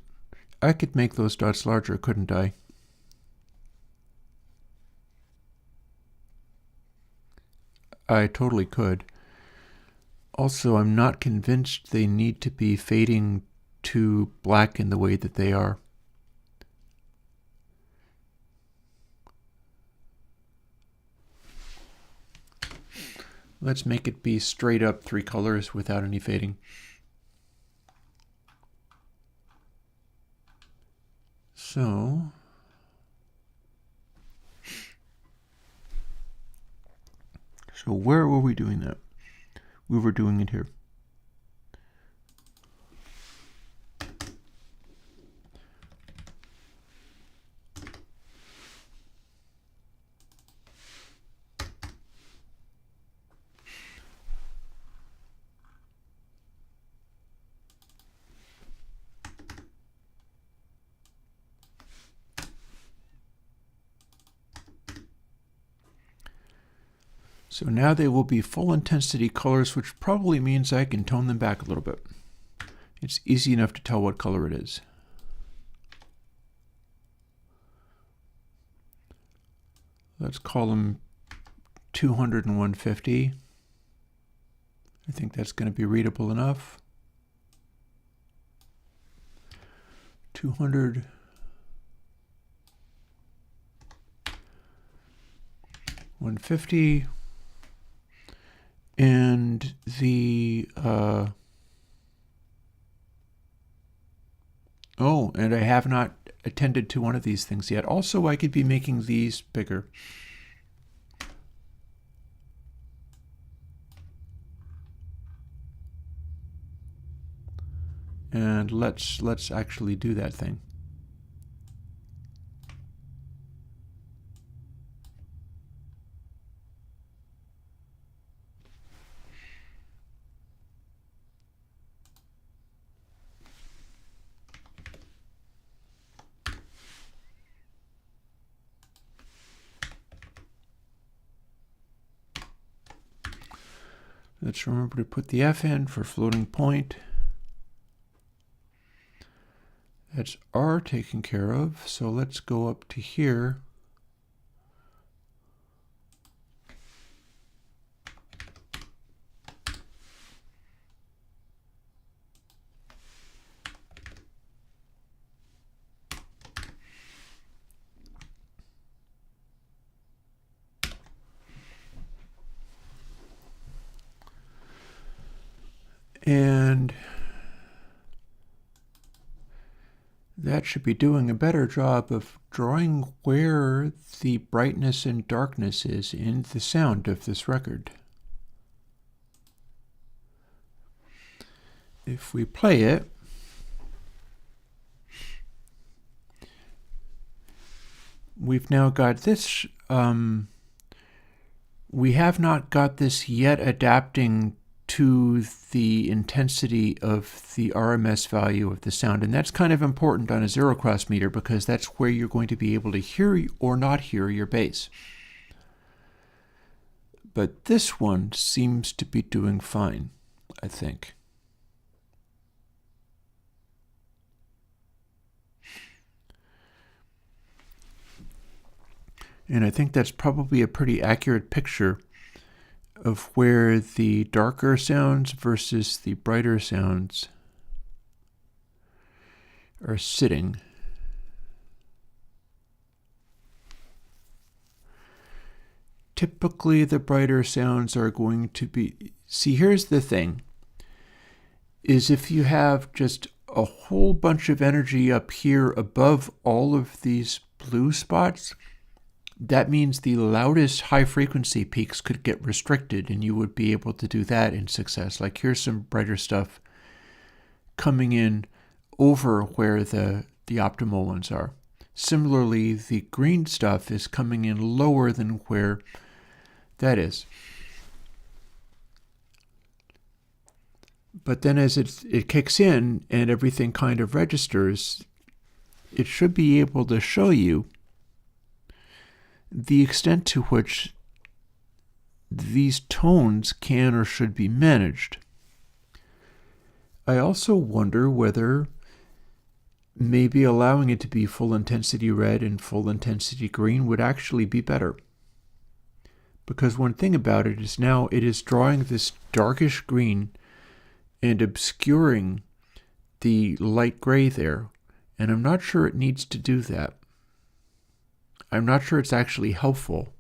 I could make those dots larger, couldn't I? I totally could. Also, I'm not convinced they need to be fading to black in the way that they are. Let's make it be straight up 3 colors without any fading. So where were we doing that? We were doing it here. So now they will be full intensity colors, which probably means I can tone them back a little bit. It's easy enough to tell what color it is. Let's call them 200 and 150. I think that's going to be readable enough. 200. 150. And the, oh, and I have not attended to one of these things yet. Also, I could be making these bigger. And let's actually do that thing. Let's remember to put the F in for floating point. That's R taken care of, so let's go up to here. And that should be doing a better job of drawing where the brightness and darkness is in the sound of this record. If we play it, we've now got this. We have not got this yet adapting to the intensity of the RMS value of the sound. And that's kind of important on a zero cross meter because that's where you're going to be able to hear or not hear your bass. But this one seems to be doing fine, I think. And I think that's probably a pretty accurate picture of where the darker sounds versus the brighter sounds are sitting. Typically, the brighter sounds are going to be... See, here's the thing, is if you have just a whole bunch of energy up here above all of these blue spots, that means the loudest high-frequency peaks could get restricted, and you would be able to do that in success. Like, here's some brighter stuff coming in over where the optimal ones are. Similarly, the green stuff is coming in lower than where that is. But then as it kicks in and everything kind of registers, it should be able to show you the extent to which these tones can or should be managed. I also wonder whether maybe allowing it to be full intensity red and full intensity green would actually be better. Because one thing about it is now it is drawing this darkish green and obscuring the light gray there, and I'm not sure it needs to do that. I'm not sure it's actually helpful.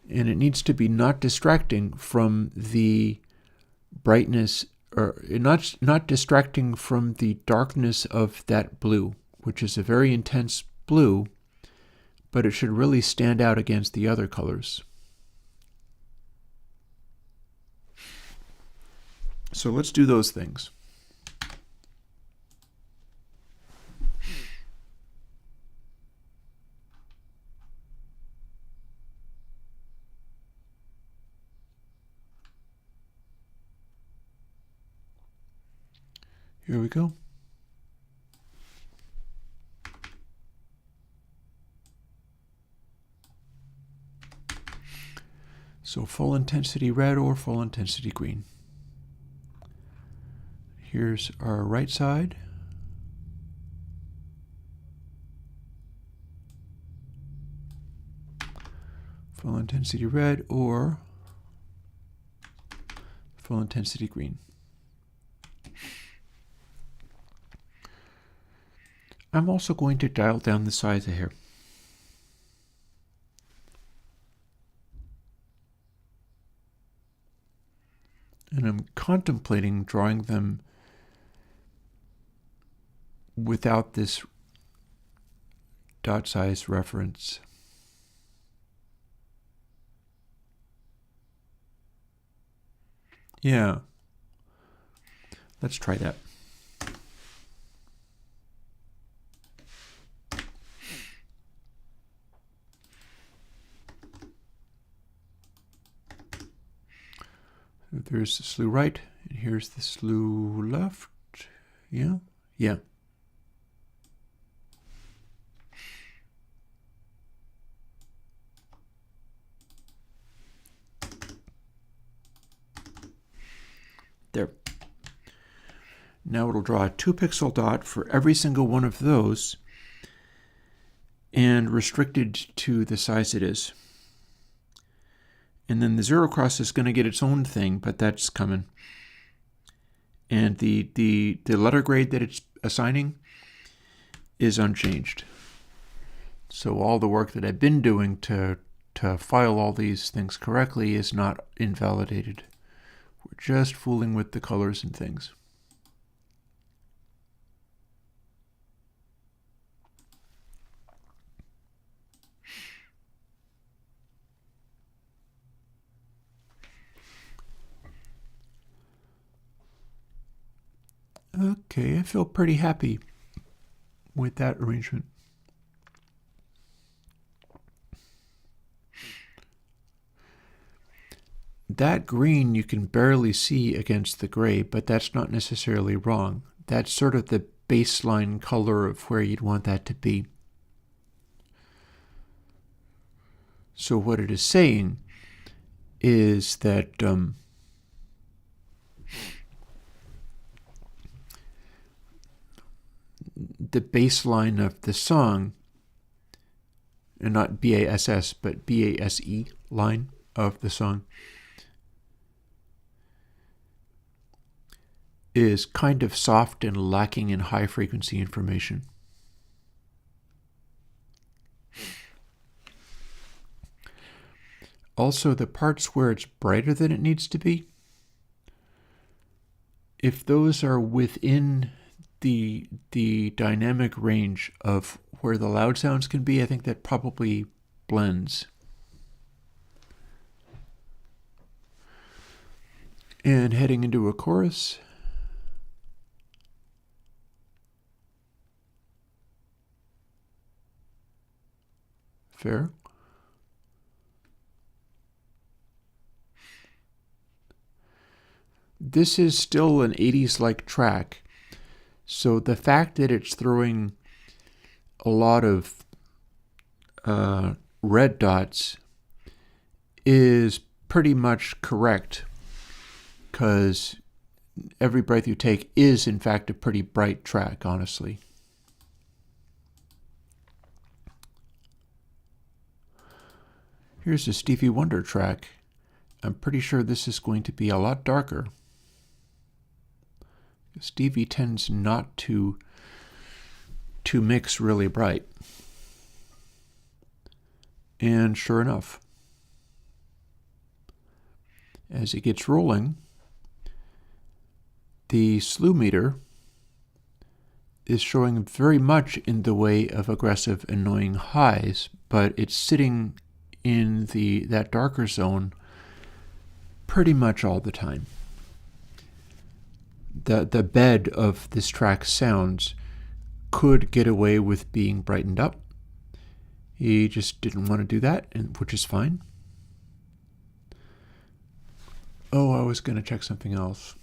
And it needs to be not distracting from the brightness, or not distracting from the darkness of that blue, which is a very intense blue, but it should really stand out against the other colors. So let's do those things. Here we go. So full intensity red or full intensity green. Here's our right side. Full intensity red or full intensity green. I'm also going to dial down the size of hair. And I'm contemplating drawing them without this dot size reference. Yeah. Let's try that. So there's the slew right, and here's the slew left. Yeah? Yeah. There. Now it'll draw a 2-pixel dot for every single one of those and restricted to the size it is. And then the zero cross is going to get its own thing, but that's coming. And the letter grade that it's assigning is unchanged. So all the work that I've been doing to file all these things correctly is not invalidated. We're just fooling with the colors and things. Okay, I feel pretty happy with that arrangement. That green you can barely see against the gray, but that's not necessarily wrong. That's sort of the baseline color of where you'd want that to be. So what it is saying is that the baseline of the song, and not B-A-S-S, but B-A-S-E line of the song is kind of soft and lacking in high frequency information. Also, the parts where it's brighter than it needs to be, if those are within the dynamic range of where the loud sounds can be, I think that probably blends. And heading into a chorus. Fair. This is still an 80s-like track, so the fact that it's throwing a lot of red dots is pretty much correct, because Every Breath You Take is, in fact, a pretty bright track, honestly. Here's a Stevie Wonder track. I'm pretty sure this is going to be a lot darker. Stevie tends not to mix really bright. And sure enough, as it gets rolling, the slew meter is showing very much in the way of aggressive, annoying highs, but it's sitting in that darker zone pretty much all the time. The bed of this track's sounds could get away with being brightened up. He just didn't want to do that, which is fine. Oh, I was going to check something else.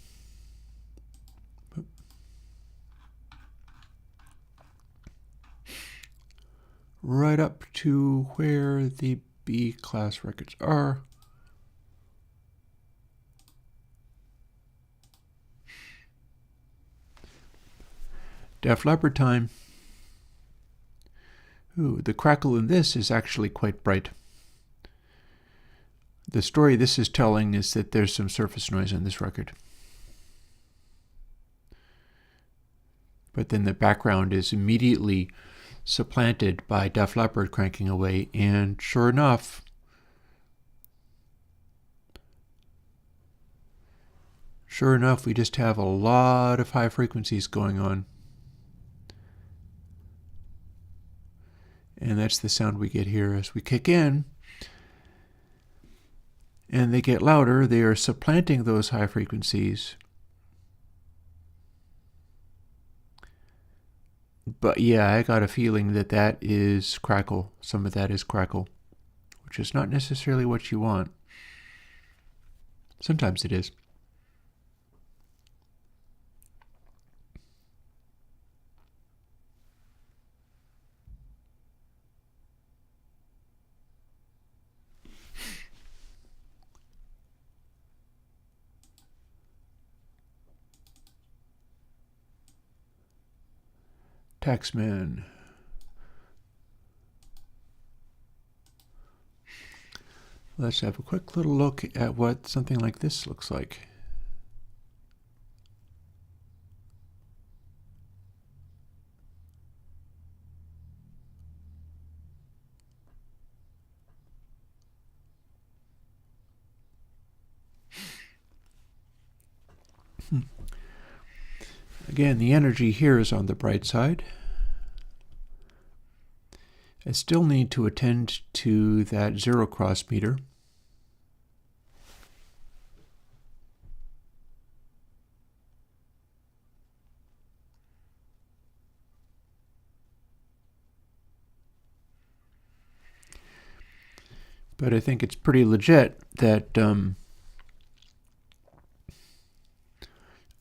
Right up to where the B class records are. Def Leppard time. Ooh, the crackle in this is actually quite bright. The story this is telling is that there's some surface noise on this record. But then the background is immediately supplanted by Def Leppard cranking away, and sure enough, we just have a lot of high frequencies going on. And that's the sound we get here as we kick in. And they get louder. They are supplanting those high frequencies. But yeah, I got a feeling that that is crackle. Some of that is crackle, which is not necessarily what you want. Sometimes it is. Taxman. Let's have a quick little look at what something like this looks like. Again, the energy here is on the bright side. I still need to attend to that zero cross meter. But I think it's pretty legit that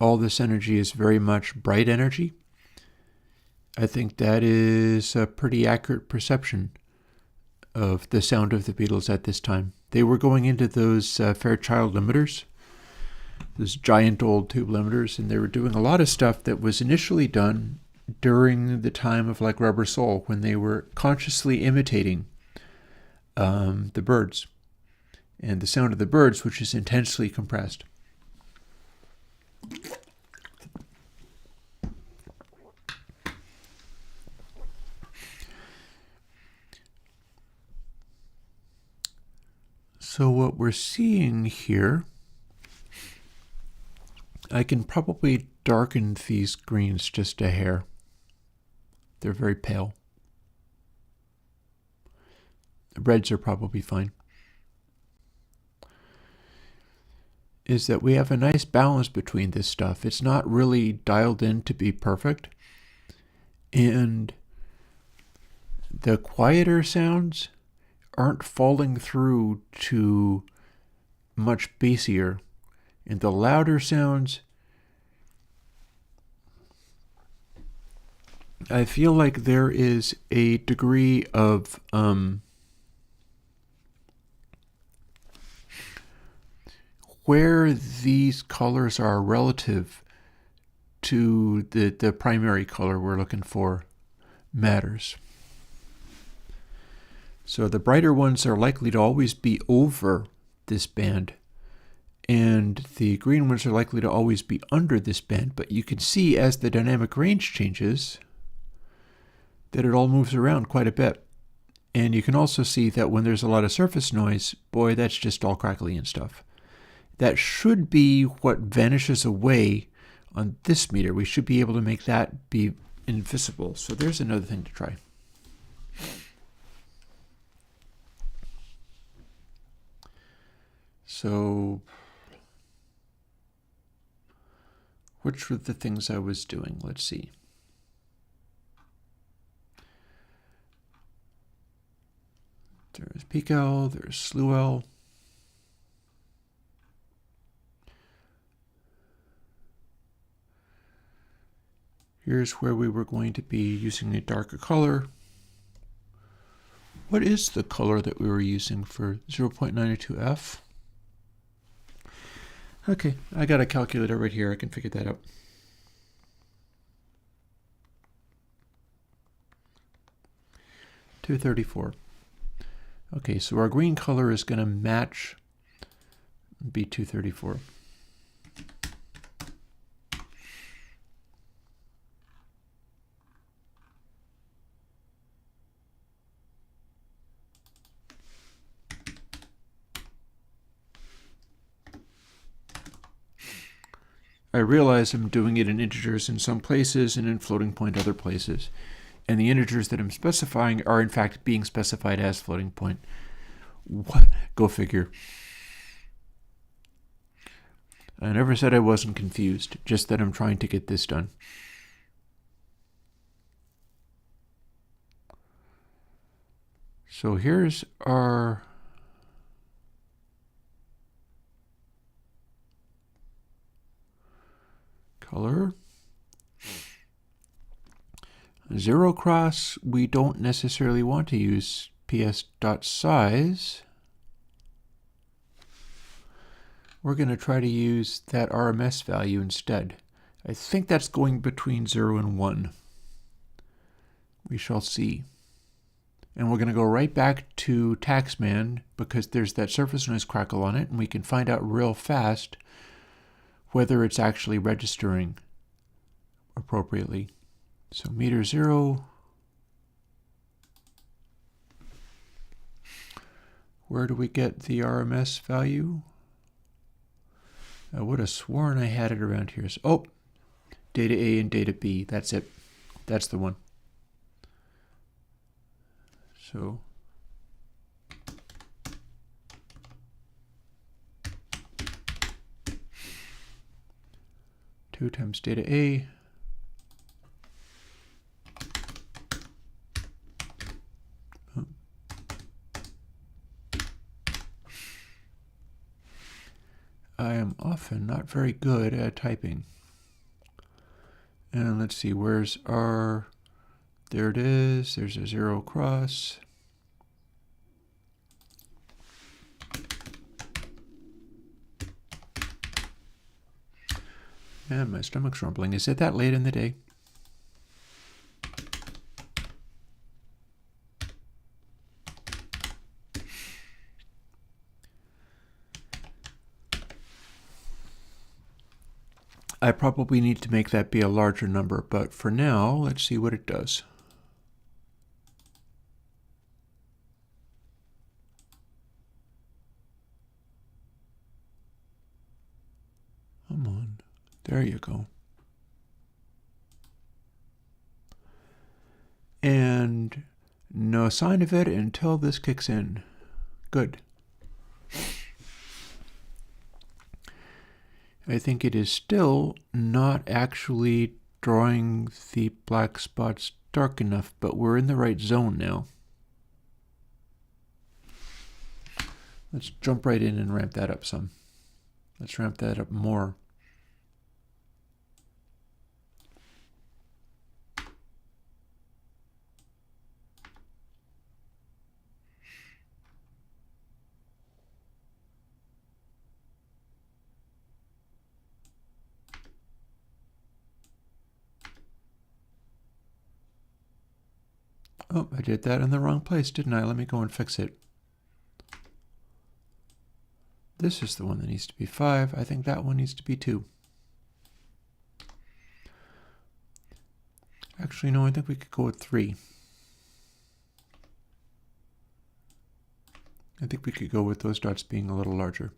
all this energy is very much bright energy. I think that is a pretty accurate perception of the sound of the Beatles at this time. They were going into those Fairchild limiters, those giant old tube limiters, and they were doing a lot of stuff that was initially done during the time of like Rubber Soul, when they were consciously imitating the birds and the sound of the birds, which is intensely compressed. So what we're seeing here, I can probably darken these greens just a hair. They're very pale. The reds are probably fine. Is that we have a nice balance between this stuff. It's not really dialed in to be perfect. And the quieter sounds aren't falling through to much bassier. And the louder sounds, I feel like there is a degree of where these colors are relative to the primary color we're looking for matters. So the brighter ones are likely to always be over this band, and the green ones are likely to always be under this band. But you can see as the dynamic range changes that it all moves around quite a bit. And you can also see that when there's a lot of surface noise, boy, that's just all crackly and stuff. That should be what vanishes away on this meter. We should be able to make that be invisible. So there's another thing to try. So, which were the things I was doing? Let's see. There's peak L, there's slew L. Here's where we were going to be using a darker color. What is the color that we were using for 0.902F? Okay, I got a calculator right here. I can figure that out. $234. Okay, so our green color is going to match be 234. I realize I'm doing it in integers in some places and in floating point other places. And the integers that I'm specifying are in fact being specified as floating point. What? Go figure. I never said I wasn't confused, just that I'm trying to get this done. So here's our color. Zero cross, we don't necessarily want to use ps.size. We're going to try to use that RMS value instead. I think that's going between 0 and 1. We shall see. And we're going to go right back to Taxman because there's that surface noise crackle on it, and we can find out real fast whether it's actually registering appropriately. So meter 0. Where do we get the RMS value? I would have sworn I had it around here. So, oh, data A and data B. That's it. That's the one. So two times data A I am often not very good at typing. And let's see, where's our, there it is, there's a zero cross. And my stomach's rumbling. Is it that late in the day? I probably need to make that be a larger number, but for now, let's see what it does. Come on. There you go. And no sign of it until this kicks in. Good. I think it is still not actually drawing the black spots dark enough, but we're in the right zone now. Let's jump right in and ramp that up some. Let's ramp that up more. Oh, I did that in the wrong place, didn't I? Let me go and fix it. This is the one that needs to be 5. I think that one needs to be 2. Actually, no, I think we could go with 3. I think we could go with those dots being a little larger.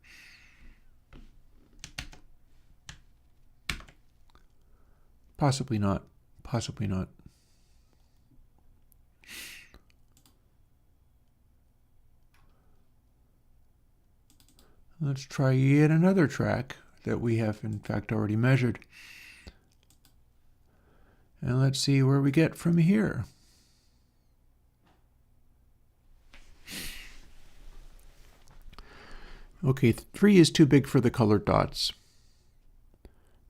Possibly not. Possibly not. Let's try yet another track that we have in fact already measured. And let's see where we get from here. Okay, 3 is too big for the colored dots.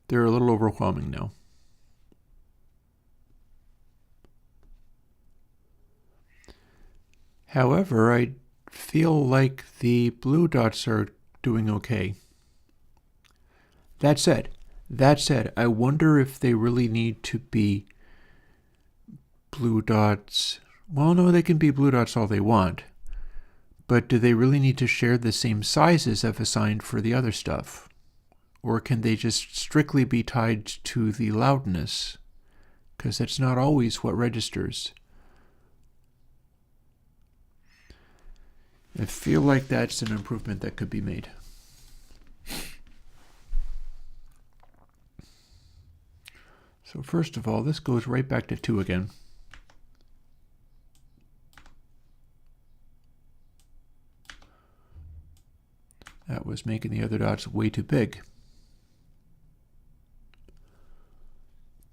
They're a little overwhelming now. However, I feel like the blue dots are doing okay. That said, I wonder if they really need to be blue dots. Well, no, they can be blue dots all they want. But do they really need to share the same sizes I've assigned for the other stuff? Or can they just strictly be tied to the loudness? Because that's not always what registers. I feel like that's an improvement that could be made. So first of all, this goes right back to 2 again. That was making the other dots way too big.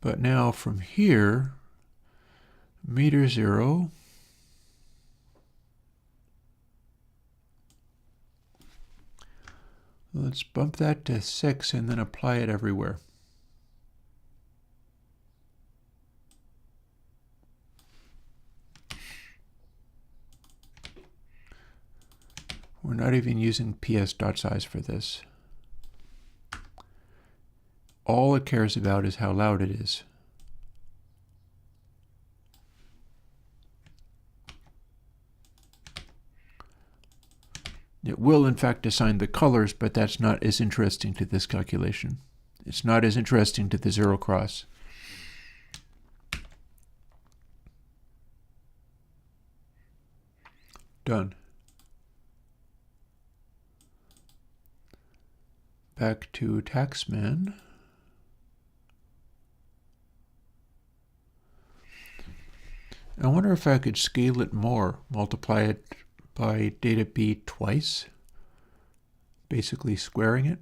But now from here, meter 0, let's bump that to 6 and then apply it everywhere. We're not even using ps.size for this. All it cares about is how loud it is. It will in fact assign the colors, but that's not as interesting to this calculation. It's not as interesting to the 0 cross. Done. Back to Taxman. I wonder if I could scale it more, multiply it by data B twice, basically squaring it.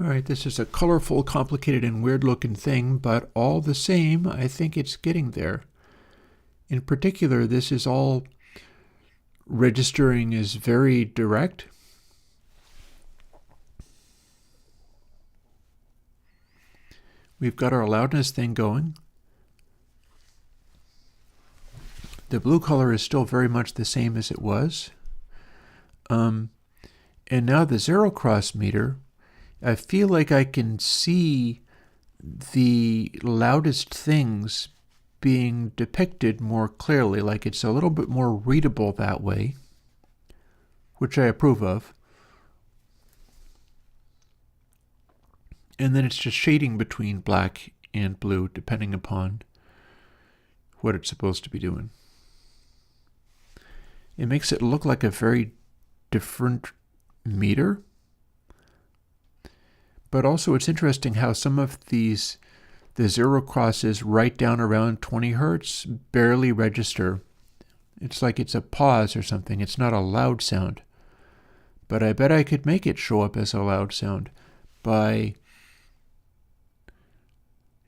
All right, this is a colorful, complicated, and weird-looking thing, but all the same, I think it's getting there. In particular, this is all registering is very direct. We've got our loudness thing going. The blue color is still very much the same as it was. And now the zero cross meter, I feel like I can see the loudest things being depicted more clearly, like it's a little bit more readable that way, which I approve of. And then it's just shading between black and blue depending upon what it's supposed to be doing. It makes it look like a very different meter. But also it's interesting how some of these, the zero crosses right down around 20 hertz barely register. It's like it's a pause or something. It's not a loud sound. But I bet I could make it show up as a loud sound by...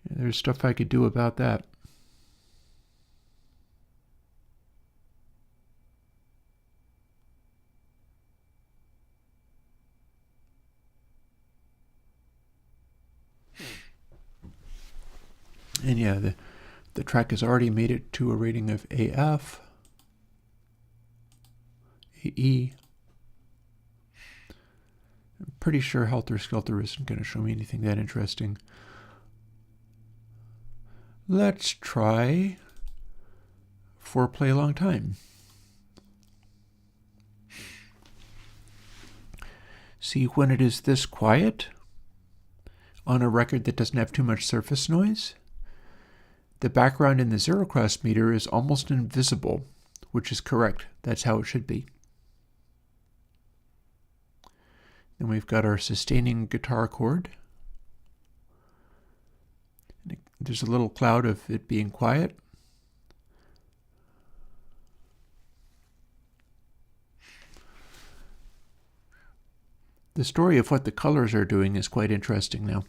There's stuff I could do about that. And yeah, the track has already made it to a rating of AF, AE. I'm pretty sure Helter Skelter isn't going to show me anything that interesting. Let's try For Play a Long Time. See, when it is this quiet on a record that doesn't have too much surface noise, the background in the zero cross meter is almost invisible, which is correct. That's how it should be. Then we've got our sustaining guitar chord. There's a little cloud of it being quiet. The story of what the colors are doing is quite interesting now.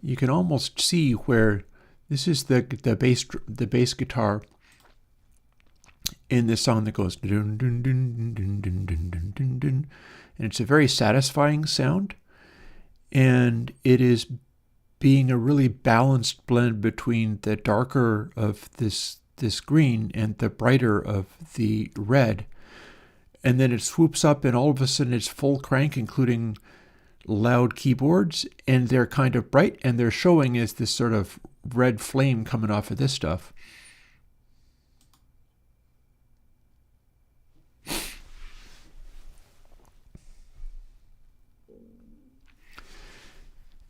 You can almost see where this is the bass guitar in this song that goes dun dun dun dun dun dun dun dun dun, and it's a very satisfying sound, and it is being a really balanced blend between the darker of this green and the brighter of the red, and then it swoops up and all of a sudden it's full crank, including loud keyboards, and they're kind of bright, and they're showing as this sort of red flame coming off of this stuff.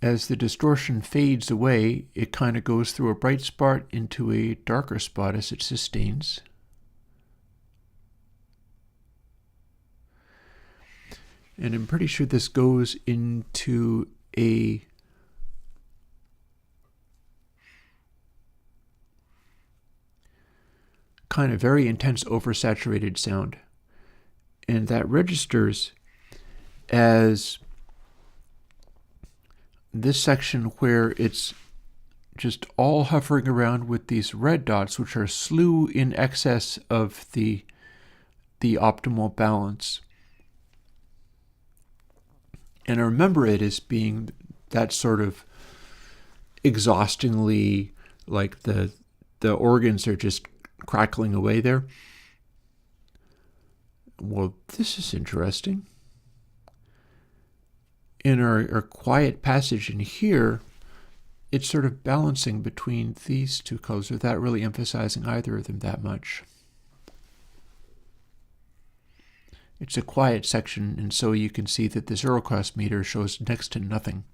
As the distortion fades away, it kind of goes through a bright spot into a darker spot as it sustains. And I'm pretty sure this goes into a kind of very intense oversaturated sound. And that registers as this section where it's just all hovering around with these red dots, which are slew in excess of the optimal balance. And I remember it as being that sort of exhaustingly, like the organs are just crackling away there. Well, this is interesting. In our quiet passage in here, it's sort of balancing between these two colors without really emphasizing either of them that much. It's a quiet section, and so you can see that the zero cross meter shows next to nothing.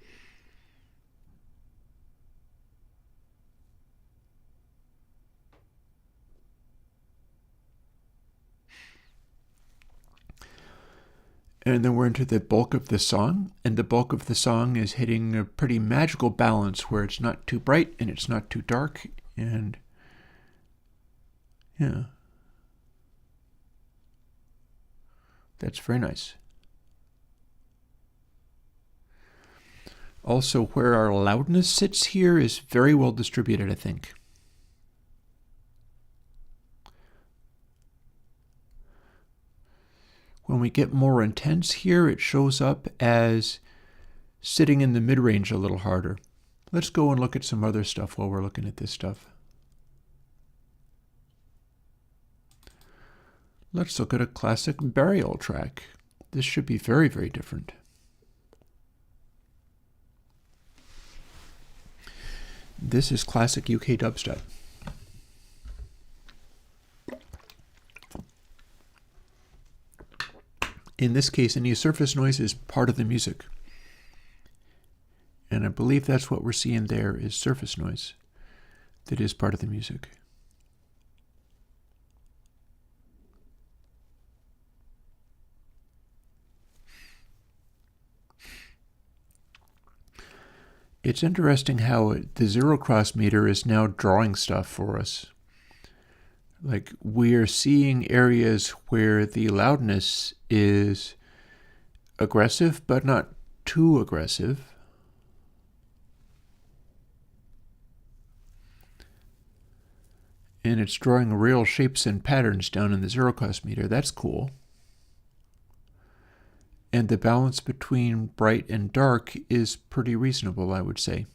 And then we're into the bulk of the song, and the bulk of the song is hitting a pretty magical balance where it's not too bright and it's not too dark, and yeah. That's very nice. Also, where our loudness sits here is very well distributed, I think. When we get more intense here, it shows up as sitting in the mid-range a little harder. Let's go and look at some other stuff while we're looking at this stuff. Let's look at a classic burial track. This should be very, very different. This is classic UK dubstep. In this case, any surface noise is part of the music. And I believe that's what we're seeing there is surface noise that is part of the music. It's interesting how the zero cross meter is now drawing stuff for us. Like, we're seeing areas where the loudness is aggressive, but not too aggressive. And it's drawing real shapes and patterns down in the zero cross meter. That's cool. And the balance between bright and dark is pretty reasonable, I would say.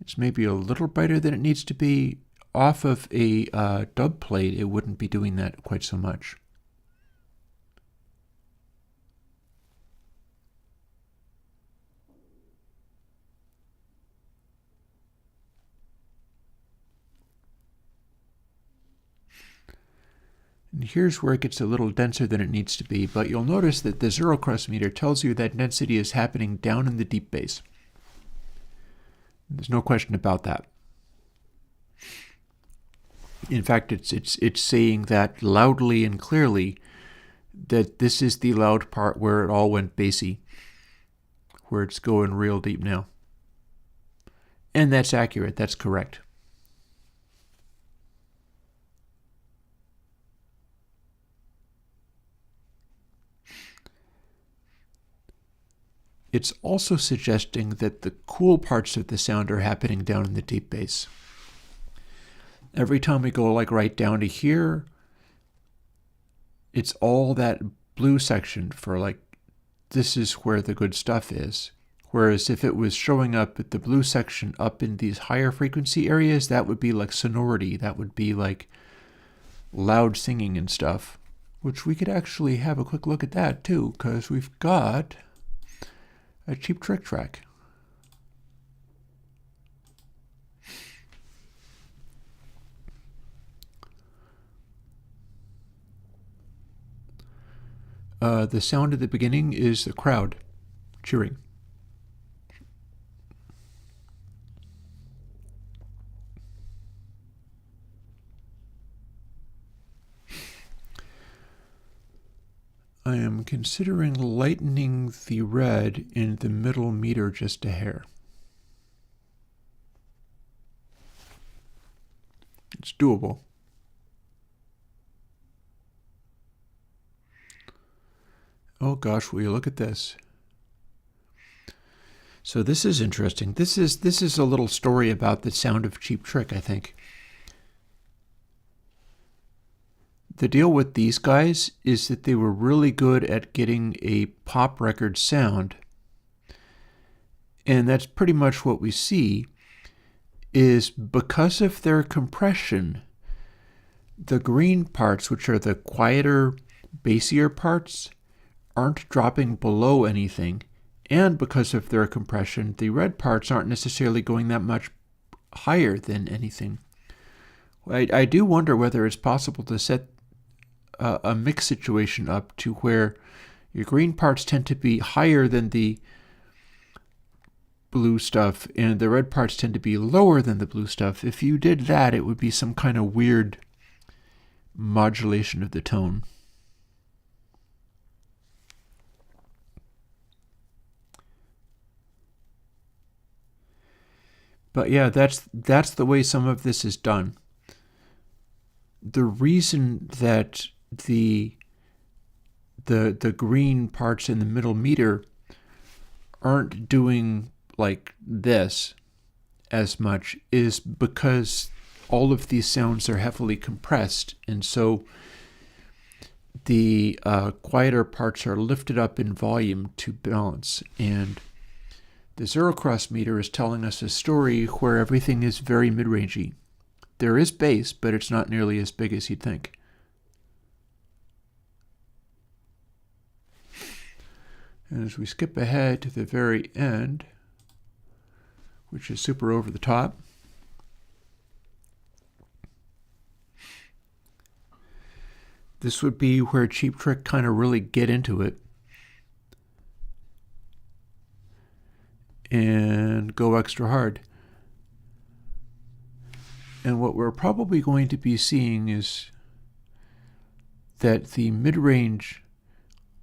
It's maybe a little brighter than it needs to be. Off of a dub plate, it wouldn't be doing that quite so much. And here's where it gets a little denser than it needs to be, but you'll notice that the zero cross meter tells you that density is happening down in the deep bass. There's no question about that. In fact, it's saying that loudly and clearly that this is the loud part where it all went bassy, where it's going real deep now. And that's accurate, that's correct. It's also suggesting that the cool parts of the sound are happening down in the deep bass. Every time we go like right down to here, it's all that blue section for like, this is where the good stuff is. Whereas if it was showing up at the blue section up in these higher frequency areas, that would be like sonority. That would be like loud singing and stuff, which we could actually have a quick look at that too, because we've got a Cheap Trick track. The sound at the beginning is the crowd cheering. I am considering lightening the red in the middle meter just a hair. It's doable. Oh gosh, will you look at this? So this is interesting. This is a little story about the sound of Cheap Trick, I think. The deal with these guys is that they were really good at getting a pop record sound. And that's pretty much what we see, is because of their compression, the green parts, which are the quieter, bassier parts, aren't dropping below anything, and because of their compression, the red parts aren't necessarily going that much higher than anything. I do wonder whether it's possible to set a mix situation up to where your green parts tend to be higher than the blue stuff, and the red parts tend to be lower than the blue stuff. If you did that, it would be some kind of weird modulation of the tone. But yeah, that's the way some of this is done. The reason that the green parts in the middle meter aren't doing like this as much is because all of these sounds are heavily compressed, and so the quieter parts are lifted up in volume to balance. And the zero cross meter is telling us a story where everything is very mid-rangey. There is bass, but it's not nearly as big as you'd think. And as we skip ahead to the very end, which is super over the top, this would be where Cheap Trick kind of really get into it and go extra hard. And what we're probably going to be seeing is that the mid-range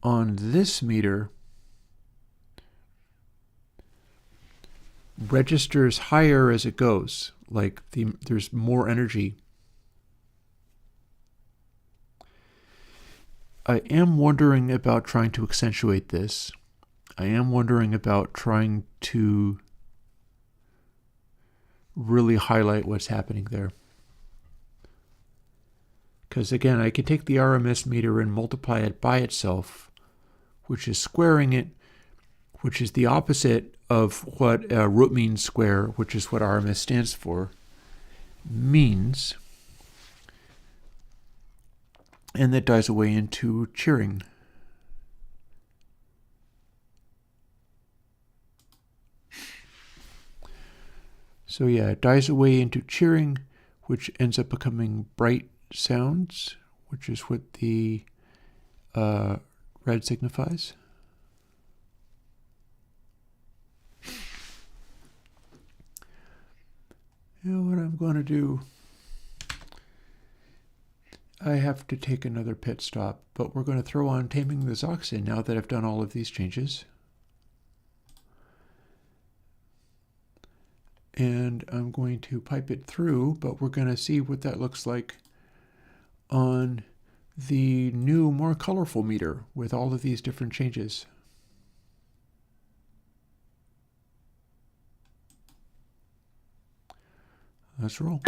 on this meter registers higher as it goes, like there's more energy. I am wondering about trying to accentuate this. I am wondering about trying to really highlight what's happening there. Because again, I could take the RMS meter and multiply it by itself, which is squaring it, which is the opposite of what root mean square, which is what RMS stands for, means. And that dies away into cheering. So yeah, it dies away into cheering, which ends up becoming bright sounds, which is what the red signifies. Now what I'm going to do, I have to take another pit stop, but we're going to throw on Taming the Zoxin now that I've done all of these changes. And I'm going to pipe it through, but we're going to see what that looks like on the new, more colorful meter with all of these different changes. Let's roll.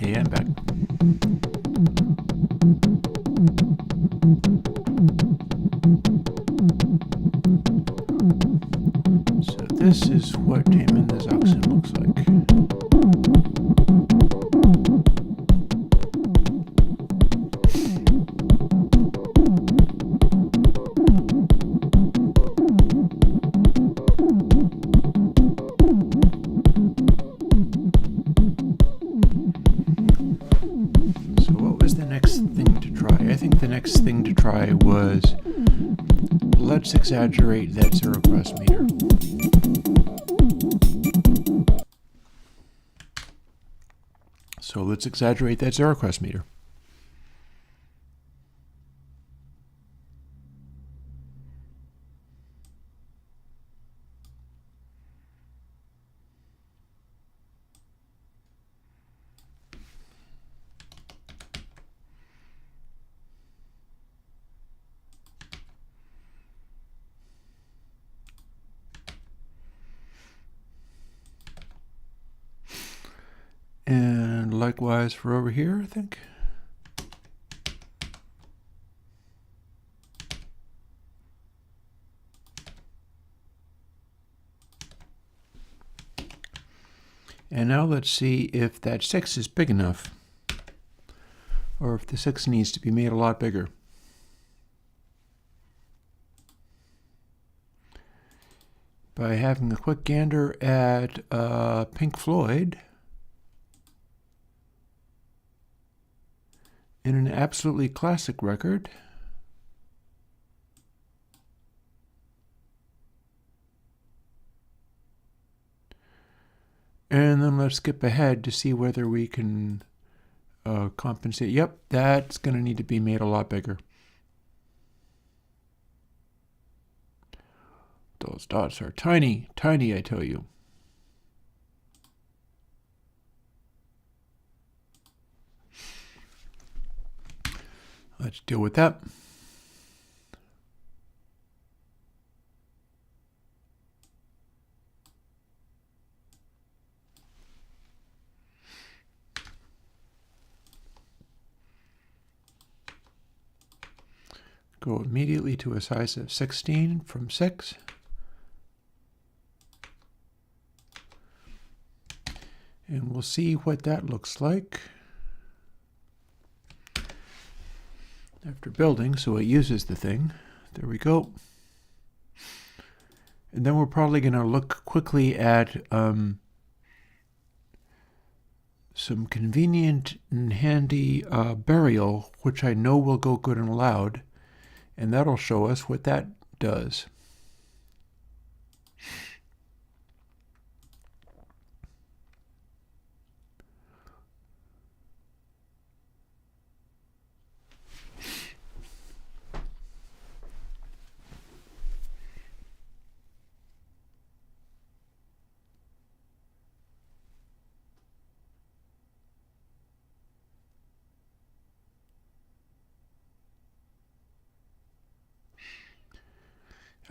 Okay, I'm back. So this is what Damon the Zoxon looks like. So what was the next thing to try? I think the next thing to try was, let's exaggerate that zero cross meter. So let's exaggerate that zero cross meter. And likewise for over here, I think. And now let's see if that 6 is big enough, or if the 6 needs to be made a lot bigger. By having a quick gander at Pink Floyd, in an absolutely classic record. And then let's skip ahead to see whether we can compensate. Yep, that's going to need to be made a lot bigger. Those dots are tiny, tiny, I tell you. Let's deal with that. Go immediately to a size of 16 from 6. And we'll see what that looks like after building, so it uses the thing. There we go. And then we're probably going to look quickly at some convenient and handy burial, which I know will go good and loud, and that'll show us what that does.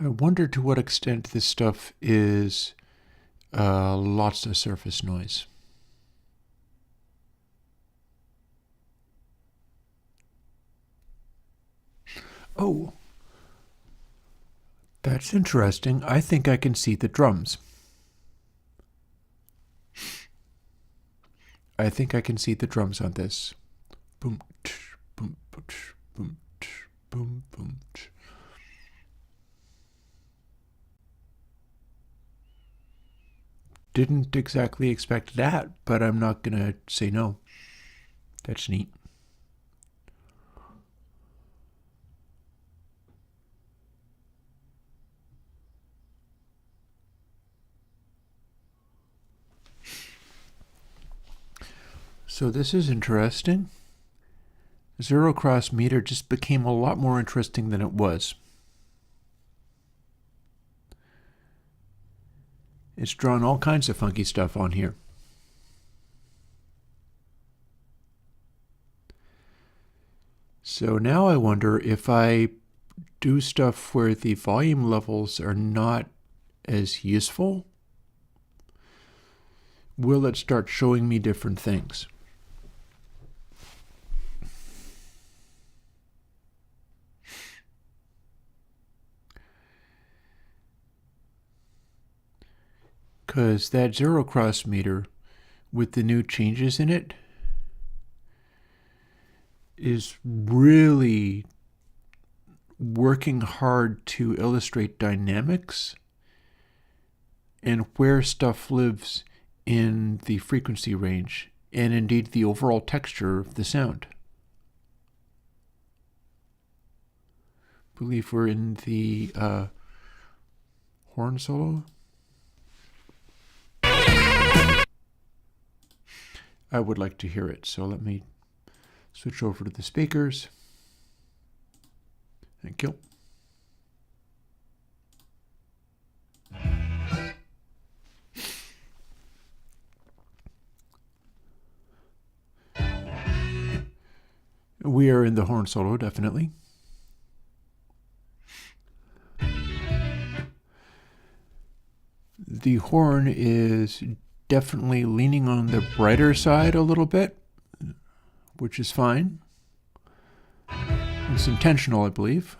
I wonder to what extent this stuff is lots of surface noise. Oh, that's interesting. I think I can see the drums. I think I can see the drums on this. Boom, tsh, boom, tsh, boom, tsh, boom, boom, tsh. Didn't exactly expect that, but I'm not going to say no. That's neat. So this is interesting. Zero cross meter just became a lot more interesting than it was. It's drawn all kinds of funky stuff on here. So now I wonder if I do stuff where the volume levels are not as useful, will it start showing me different things? because that zero cross meter with the new changes in it is really working hard to illustrate dynamics and where stuff lives in the frequency range, and indeed the overall texture of the sound. I believe we're in the horn solo. I would like to hear it, so let me switch over to the speakers. Thank you. We are in the horn solo, definitely. The horn is definitely leaning on the brighter side a little bit, which is fine. It's intentional, I believe.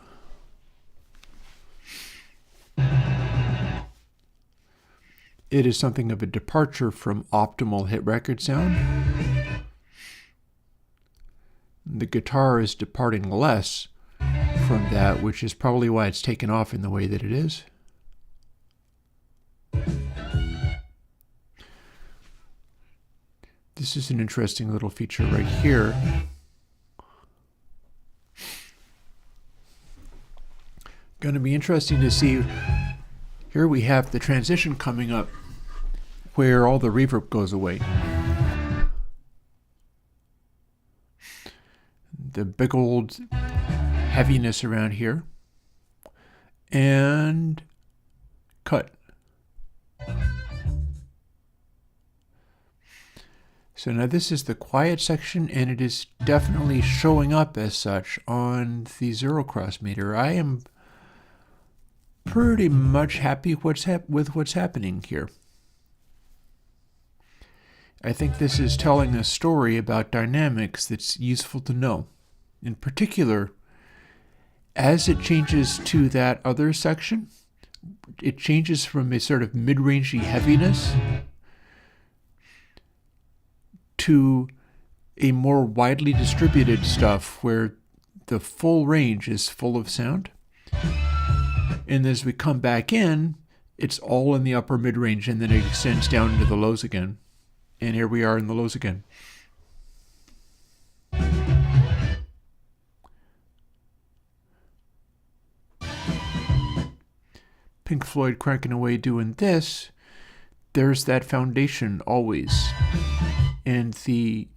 It is something of a departure from optimal hit record sound. The guitar is departing less from that, which is probably why it's taken off in the way that it is. This is an interesting little feature right here. Going to be interesting to see. Here we have the transition coming up where all the reverb goes away. The big old heaviness around here. And cut. So now this is the quiet section, and it is definitely showing up as such on the zero cross meter. I am pretty much happy with what's happening here. I think this is telling a story about dynamics that's useful to know. In particular, as it changes to that other section, it changes from a sort of mid-rangey heaviness to a more widely distributed stuff where the full range is full of sound. And as we come back in, it's all in the upper mid-range, and then it extends down into the lows again. And here we are in the lows again. Pink Floyd cranking away doing this. There's that foundation always. And the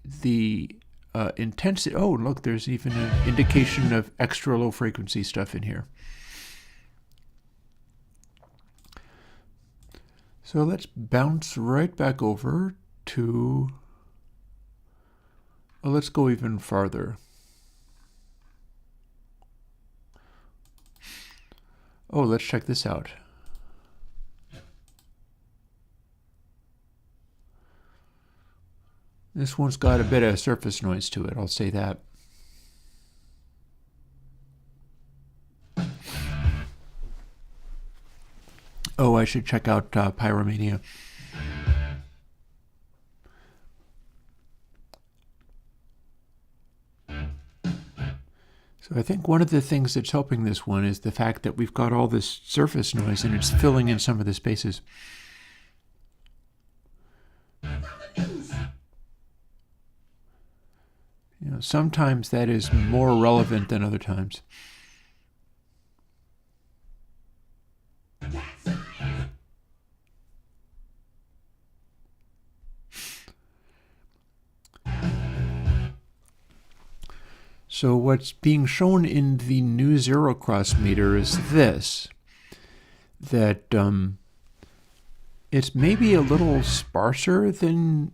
intensity, oh look, there's even an indication of extra low frequency stuff in here. So let's bounce right back over to, well, let's go even farther. Oh, let's check this out. This one's got a bit of surface noise to it, I'll say that. Oh, I should check out Pyromania. So I think one of the things that's helping this one is the fact that we've got all this surface noise and it's filling in some of the spaces. You know, sometimes that is more relevant than other times. So what's being shown in the new zero cross meter is this, that it's maybe a little sparser than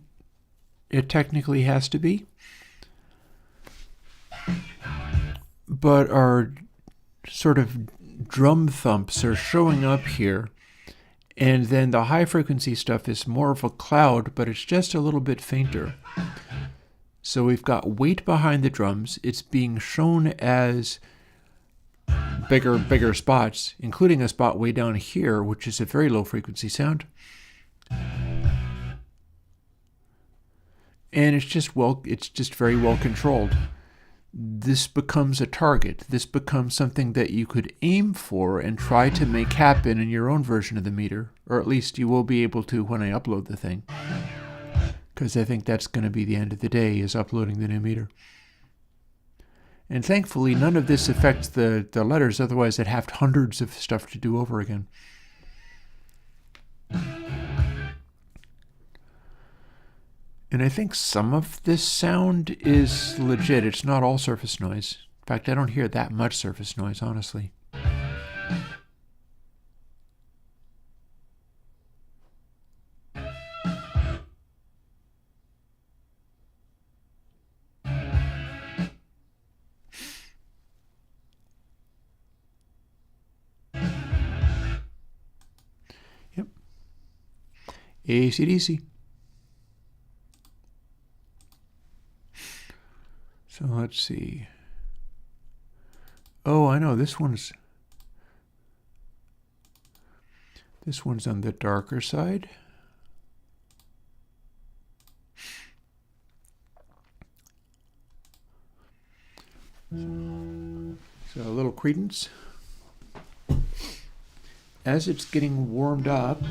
it technically has to be, but our sort of drum thumps are showing up here, and then the high frequency stuff is more of a cloud, but it's just a little bit fainter. So we've got weight behind the drums. It's being shown as bigger spots, including a spot way down here, which is a very low frequency sound. And it's just very well controlled. This becomes a target. This becomes something that you could aim for and try to make happen in your own version of the meter, or at least you will be able to when I upload the thing. Because I think that's going to be the end of the day, is uploading the new meter. And thankfully, none of this affects the letters, otherwise I'd have hundreds of stuff to do over again. And I think some of this sound is legit. It's not all surface noise. In fact, I don't hear that much surface noise, honestly. Yep. AC/DC. So let's see. Oh, I know, this one's on the darker side. So a little credence. As it's getting warmed up,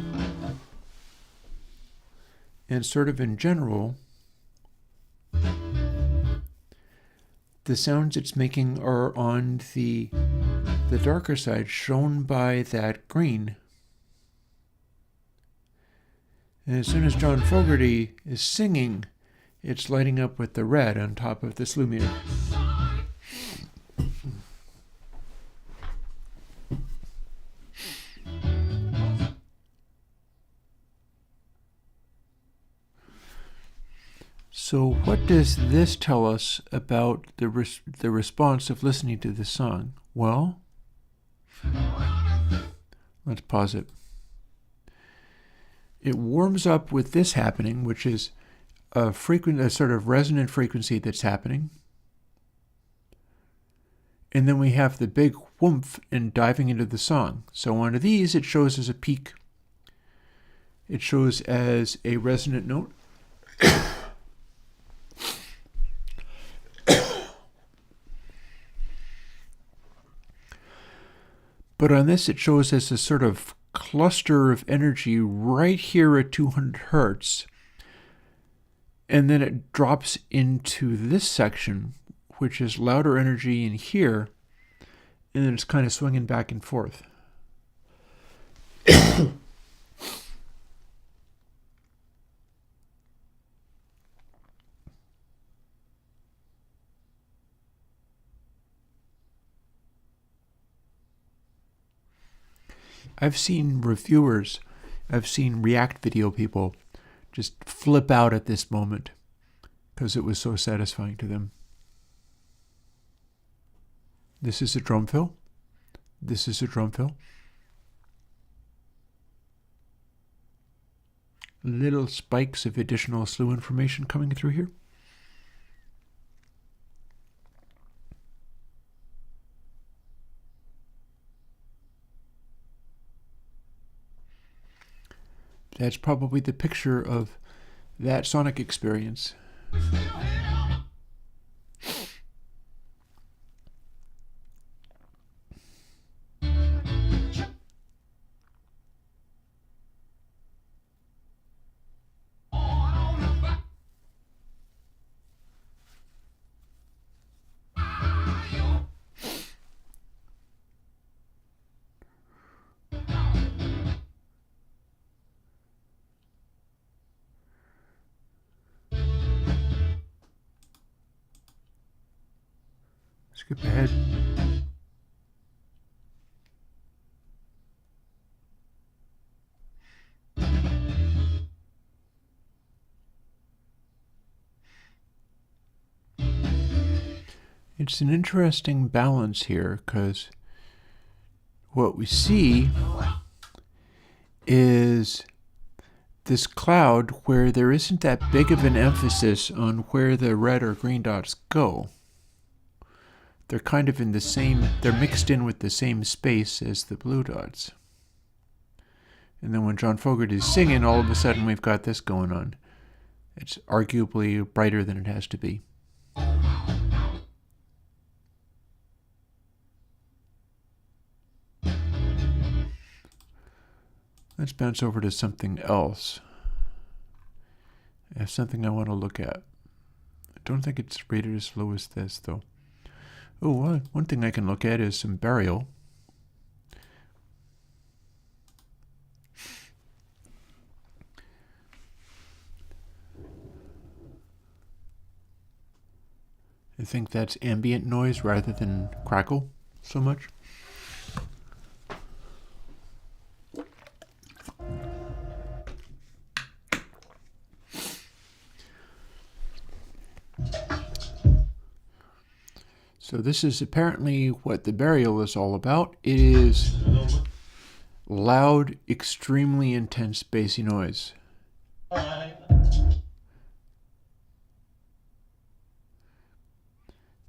and sort of in general, the sounds it's making are on the darker side, shown by that green. And as soon as John Fogerty is singing, it's lighting up with the red on top of the slew meter. So what does this tell us about the response of listening to this song? Well, let's pause it. It warms up with this happening, which is a sort of resonant frequency that's happening. And then we have the big whoomph and diving into the song. So on these, it shows as a peak. It shows as a resonant note. But on this, it shows as a sort of cluster of energy right here at 200 hertz. And then it drops into this section, which is louder energy in here. And then it's kind of swinging back and forth. I've seen reviewers, I've seen React video people just flip out at this moment because it was so satisfying to them. This is a drum fill. This is a drum fill. Little spikes of additional slew information coming through here. That's probably the picture of that sonic experience. Skip ahead. It's an interesting balance here because what we see is this cloud where there isn't that big of an emphasis on where the red or green dots go. They're kind of in the same, they're mixed in with the same space as the blue dots. And then when John Fogerty is singing, all of a sudden we've got this going on. It's arguably brighter than it has to be. Let's bounce over to something else. I have something I want to look at. I don't think it's rated as low as this, though. Oh, one thing I can look at is some burial. I think that's ambient noise rather than crackle so much. So this is apparently what the burial is all about. It is loud, extremely intense bassy noise.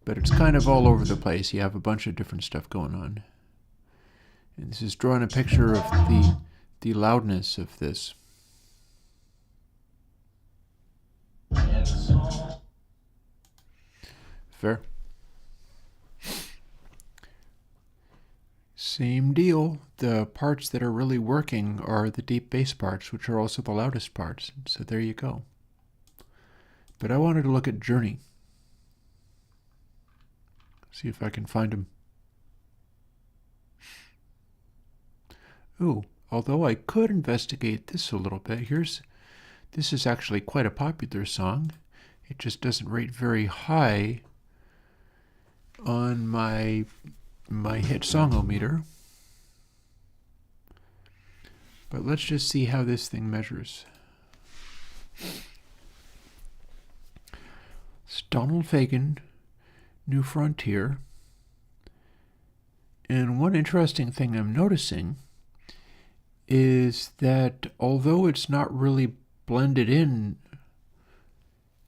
But it's kind of all over the place. You have a bunch of different stuff going on. And this is drawing a picture of the loudness of this. Fair. Same deal. The parts that are really working are the deep bass parts, which are also the loudest parts. So there you go. But I wanted to look at Journey. See if I can find him. Ooh, although I could investigate this a little bit. This is actually quite a popular song. It just doesn't rate very high on my hit song-o-meter. But let's just see how this thing measures. It's Donald Fagen, New Frontier. And one interesting thing I'm noticing is that although it's not really blended in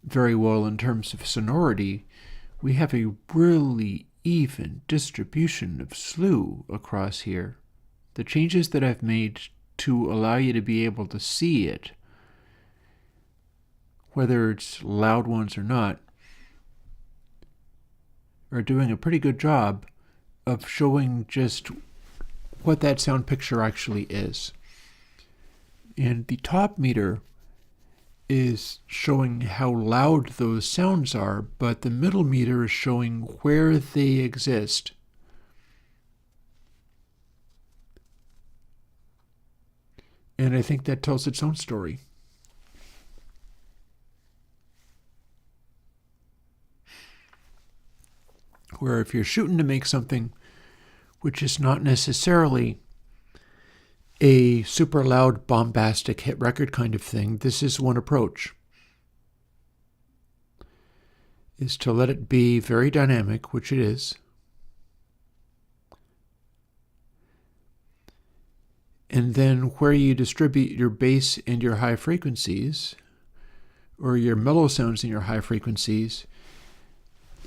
very well in terms of sonority, we have a really even distribution of slew across here. The changes that I've made to allow you to be able to see it, whether it's loud ones or not, are doing a pretty good job of showing just what that sound picture actually is. And the top meter is showing how loud those sounds are, but the middle meter is showing where they exist. And I think that tells its own story. Where if you're shooting to make something which is not necessarily a super loud, bombastic hit record kind of thing, this is one approach. Is to let it be very dynamic, which it is. And then where you distribute your bass and your high frequencies, or your mellow sounds and your high frequencies,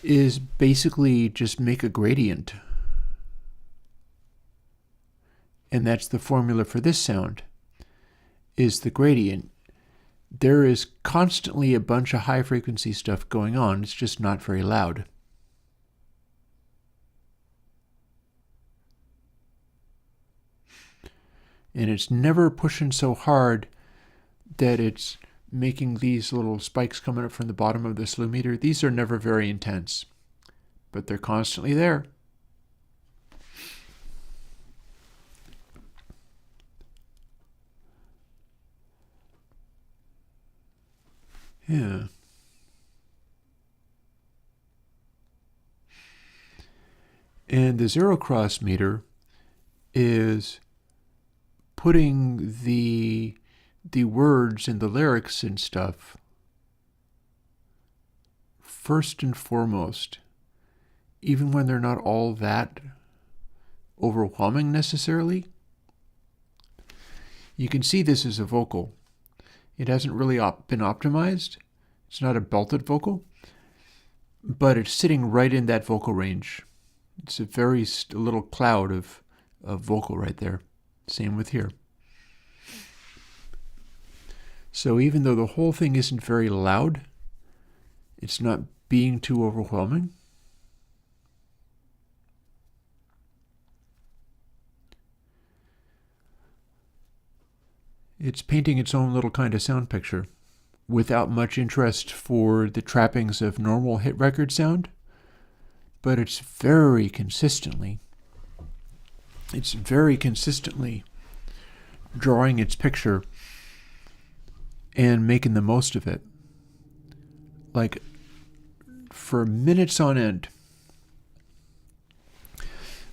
is basically just make a gradient. And that's the formula for this sound, is the gradient. There is constantly a bunch of high frequency stuff going on. It's just not very loud. And it's never pushing so hard that it's making these little spikes coming up from the bottom of the slew meter. These are never very intense, but they're constantly there. Yeah. And the zero cross meter is putting the words and the lyrics and stuff first and foremost, even when they're not all that overwhelming necessarily. You can see this is a vocal. It hasn't really been optimized. It's not a belted vocal, but it's sitting right in that vocal range. It's a little cloud of vocal right there. Same with here. So even though the whole thing isn't very loud, it's not being too overwhelming. It's painting its own little kind of sound picture without much interest for the trappings of normal hit record sound, but it's very consistently drawing its picture and making the most of it. Like, for minutes on end,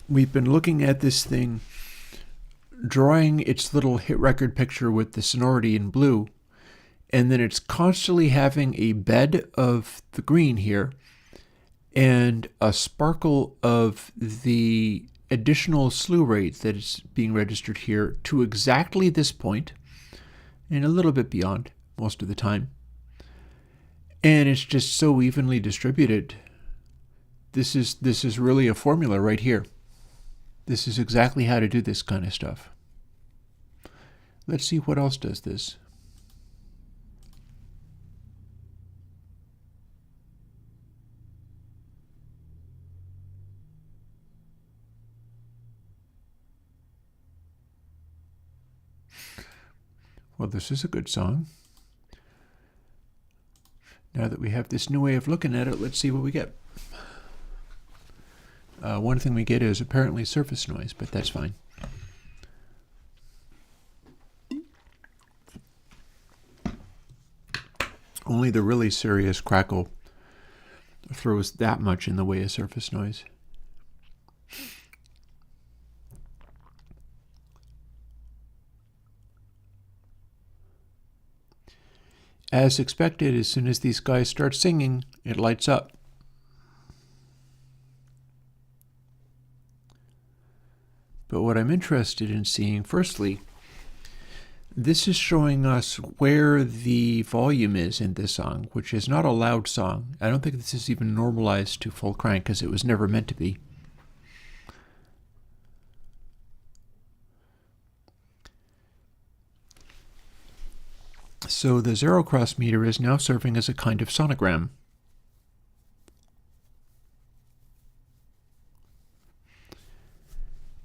we've been looking at this thing drawing its little hit record picture with the sonority in blue, and then it's constantly having a bed of the green here and a sparkle of the additional slew rate that is being registered here to exactly this point and a little bit beyond most of the time. And it's just so evenly distributed. This is really a formula right here. This is exactly how to do this kind of stuff. Let's see what else does this. Well, this is a good song. Now that we have this new way of looking at it, let's see what we get. One thing we get is apparently surface noise, but that's fine. Only the really serious crackle throws that much in the way of surface noise. As expected, as soon as these guys start singing, it lights up. But what I'm interested in seeing, firstly, this is showing us where the volume is in this song, which is not a loud song. I don't think this is even normalized to full crank because it was never meant to be. So the zero cross meter is now serving as a kind of sonogram.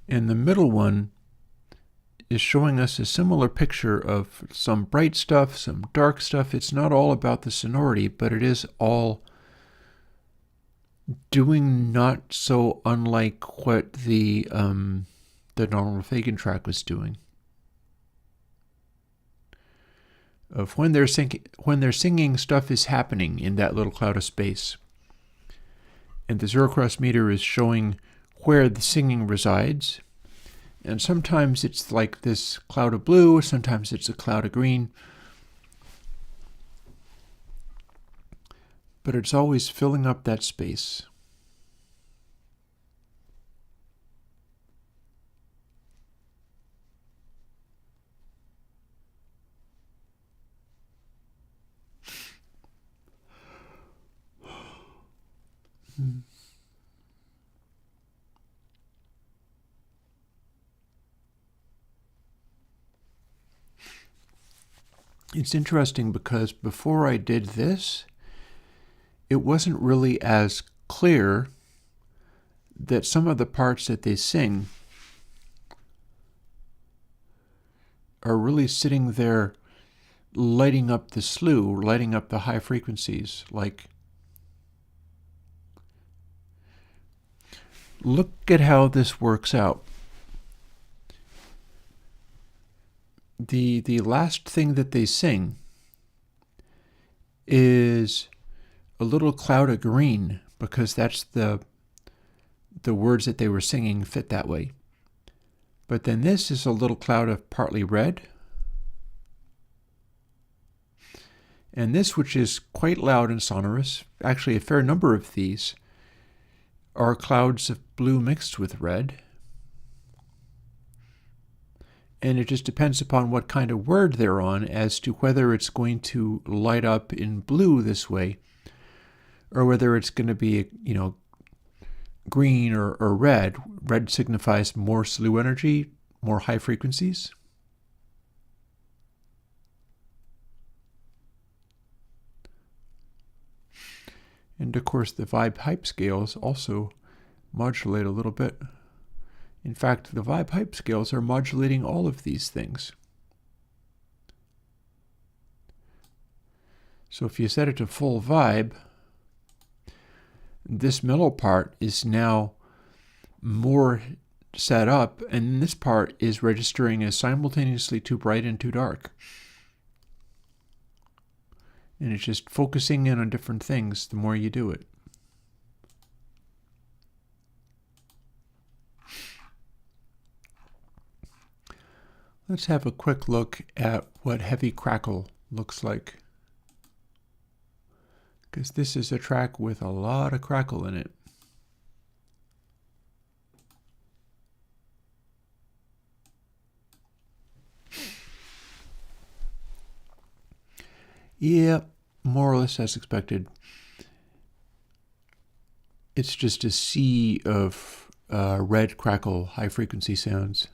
And the middle one is showing us a similar picture of some bright stuff, some dark stuff. It's not all about the sonority, but it is all doing not so unlike what the normal Fagan track was doing. Of when they're singing, stuff is happening in that little cloud of space. And the zero cross meter is showing where the singing resides. And sometimes it's like this cloud of blue, sometimes it's a cloud of green. But it's always filling up that space. It's interesting because before I did this, it wasn't really as clear that some of the parts that they sing are really sitting there lighting up the slew, lighting up the high frequencies. Like, look at how this works out. The last thing that they sing is a little cloud of green, because that's the words that they were singing fit that way. But then this is a little cloud of partly red. And this, which is quite loud and sonorous, actually a fair number of these, are clouds of blue mixed with red. And it just depends upon what kind of word they're on as to whether it's going to light up in blue this way, or whether it's going to be, green or red. Red signifies more slew energy, more high frequencies. And of course the vibe hype scales also modulate a little bit. In fact, the vibe hype scales are modulating all of these things. So if you set it to full vibe, this middle part is now more set up, and this part is registering as simultaneously too bright and too dark. And it's just focusing in on different things the more you do it. Let's have a quick look at what heavy crackle looks like, because this is a track with a lot of crackle in it. Yeah, more or less as expected. It's just a sea of red crackle high frequency sounds.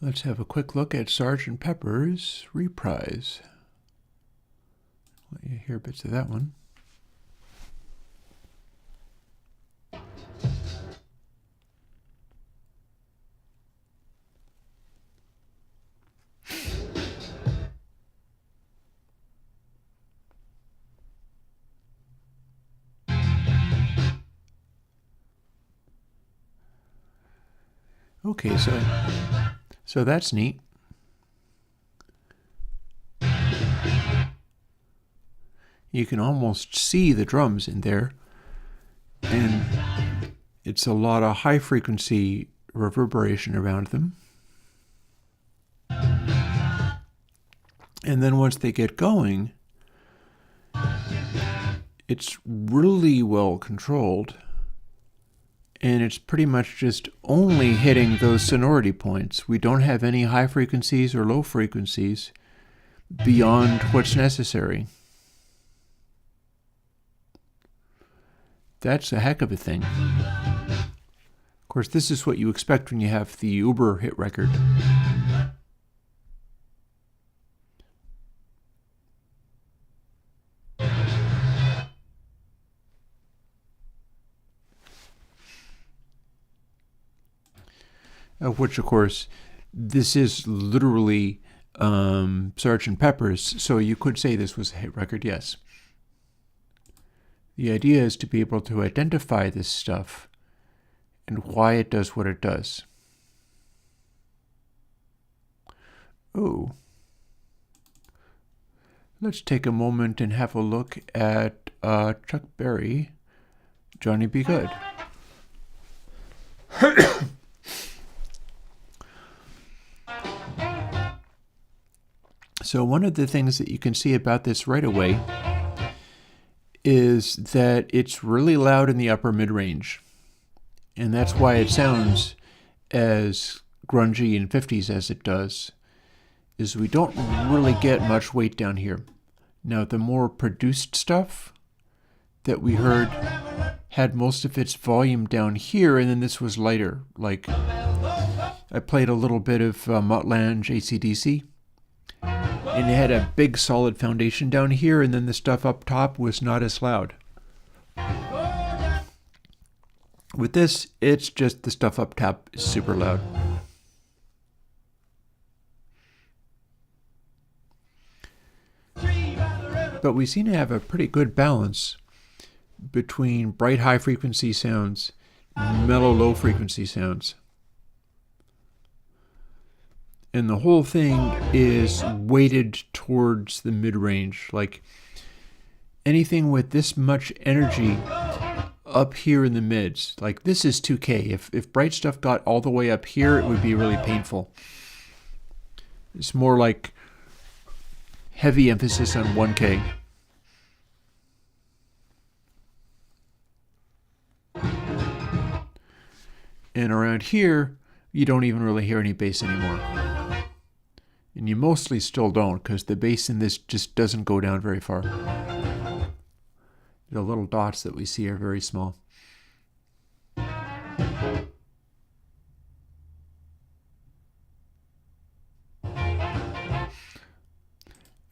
Let's have a quick look at Sgt. Pepper's Reprise. Let you hear bits of that one. Okay, so that's neat. You can almost see the drums in there, and it's a lot of high frequency reverberation around them. And then once they get going, it's really well controlled, and it's pretty much just only hitting those sonority points. We don't have any high frequencies or low frequencies beyond what's necessary. That's a heck of a thing. Of course, this is what you expect when you have the Uber hit record. Which, of course, this is literally Sgt. Pepper's, so you could say this was a hit record, yes. The idea is to be able to identify this stuff and why it does what it does. Oh. Let's take a moment and have a look at Chuck Berry, Johnny Be Good. So one of the things that you can see about this right away is that it's really loud in the upper mid-range. And that's why it sounds as grungy and 50s as it does, is we don't really get much weight down here. Now, the more produced stuff that we heard had most of its volume down here, and then this was lighter. Like, I played a little bit of Mutt Lange AC/DC, and it had a big solid foundation down here, and then the stuff up top was not as loud. With this, it's just the stuff up top is super loud. But we seem to have a pretty good balance between bright high frequency sounds and mellow low frequency sounds. And the whole thing is weighted towards the mid-range. Like, anything with this much energy up here in the mids, like this is 2K. If bright stuff got all the way up here, it would be really painful. It's more like heavy emphasis on 1K. And around here, you don't even really hear any bass anymore. And you mostly still don't, because the bass in this just doesn't go down very far. The little dots that we see are very small.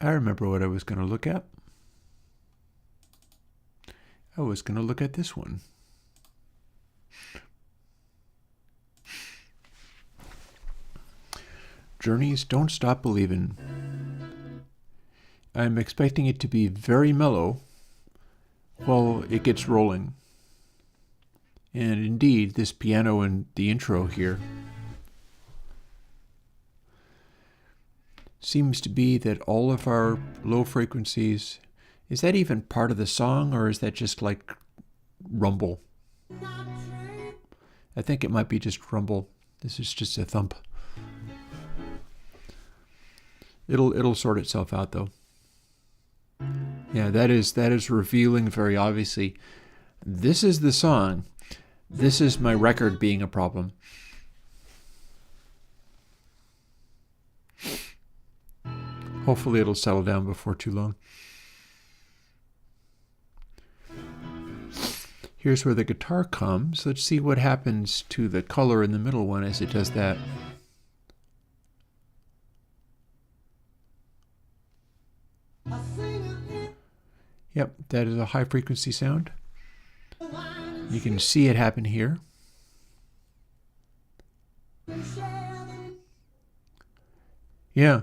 I remember what I was going to look at. I was going to look at this one. Journeys Don't Stop Believin'. I'm expecting it to be very mellow while it gets rolling. And indeed, this piano in the intro here seems to be that all of our low frequencies, is that even part of the song, or is that just like rumble? I think it might be just rumble. This is just a thump. It'll sort itself out though. Yeah, that is revealing very obviously. This is the song. This is my record being a problem. Hopefully it'll settle down before too long. Here's where the guitar comes. Let's see what happens to the color in the middle one as it does that. Yep, that is a high frequency sound. You can see it happen here. Yeah.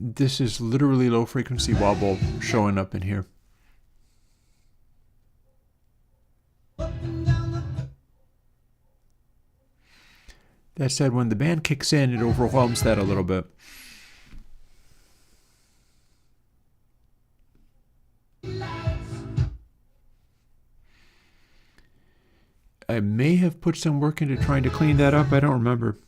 This is literally low frequency wobble showing up in here. That said, when the band kicks in, it overwhelms that a little bit. I may have put some work into trying to clean that up. I don't remember.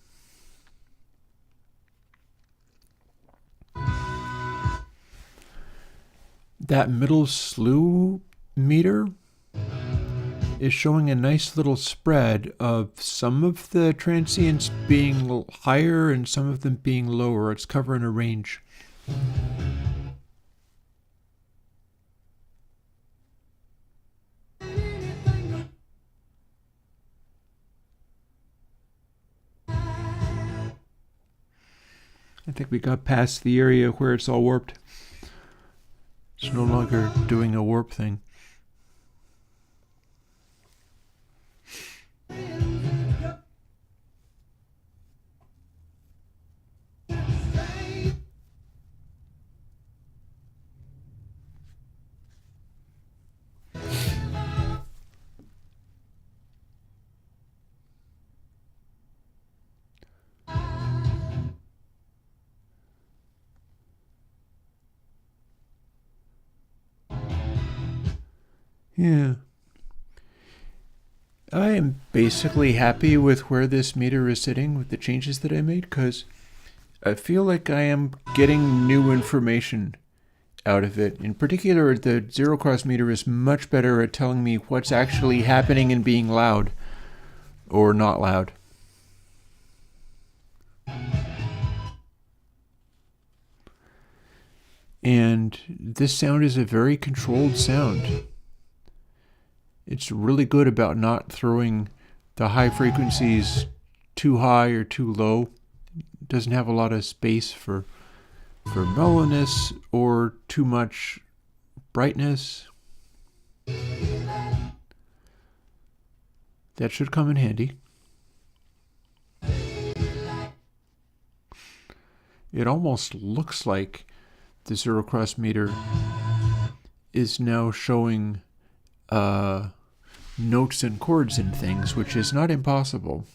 That middle slew meter is showing a nice little spread of some of the transients being higher and some of them being lower. It's covering a range. I think we got past the area where it's all warped. It's no longer doing a warp thing. Yeah. I am basically happy with where this meter is sitting with the changes that I made, because I feel like I am getting new information out of it. In particular, the zero cross meter is much better at telling me what's actually happening and being loud or not loud. And this sound is a very controlled sound. It's really good about not throwing the high frequencies too high or too low. It doesn't have a lot of space for mellowness or too much brightness. That should come in handy. It almost looks like the zero cross meter is now showing notes and chords and things, which is not impossible.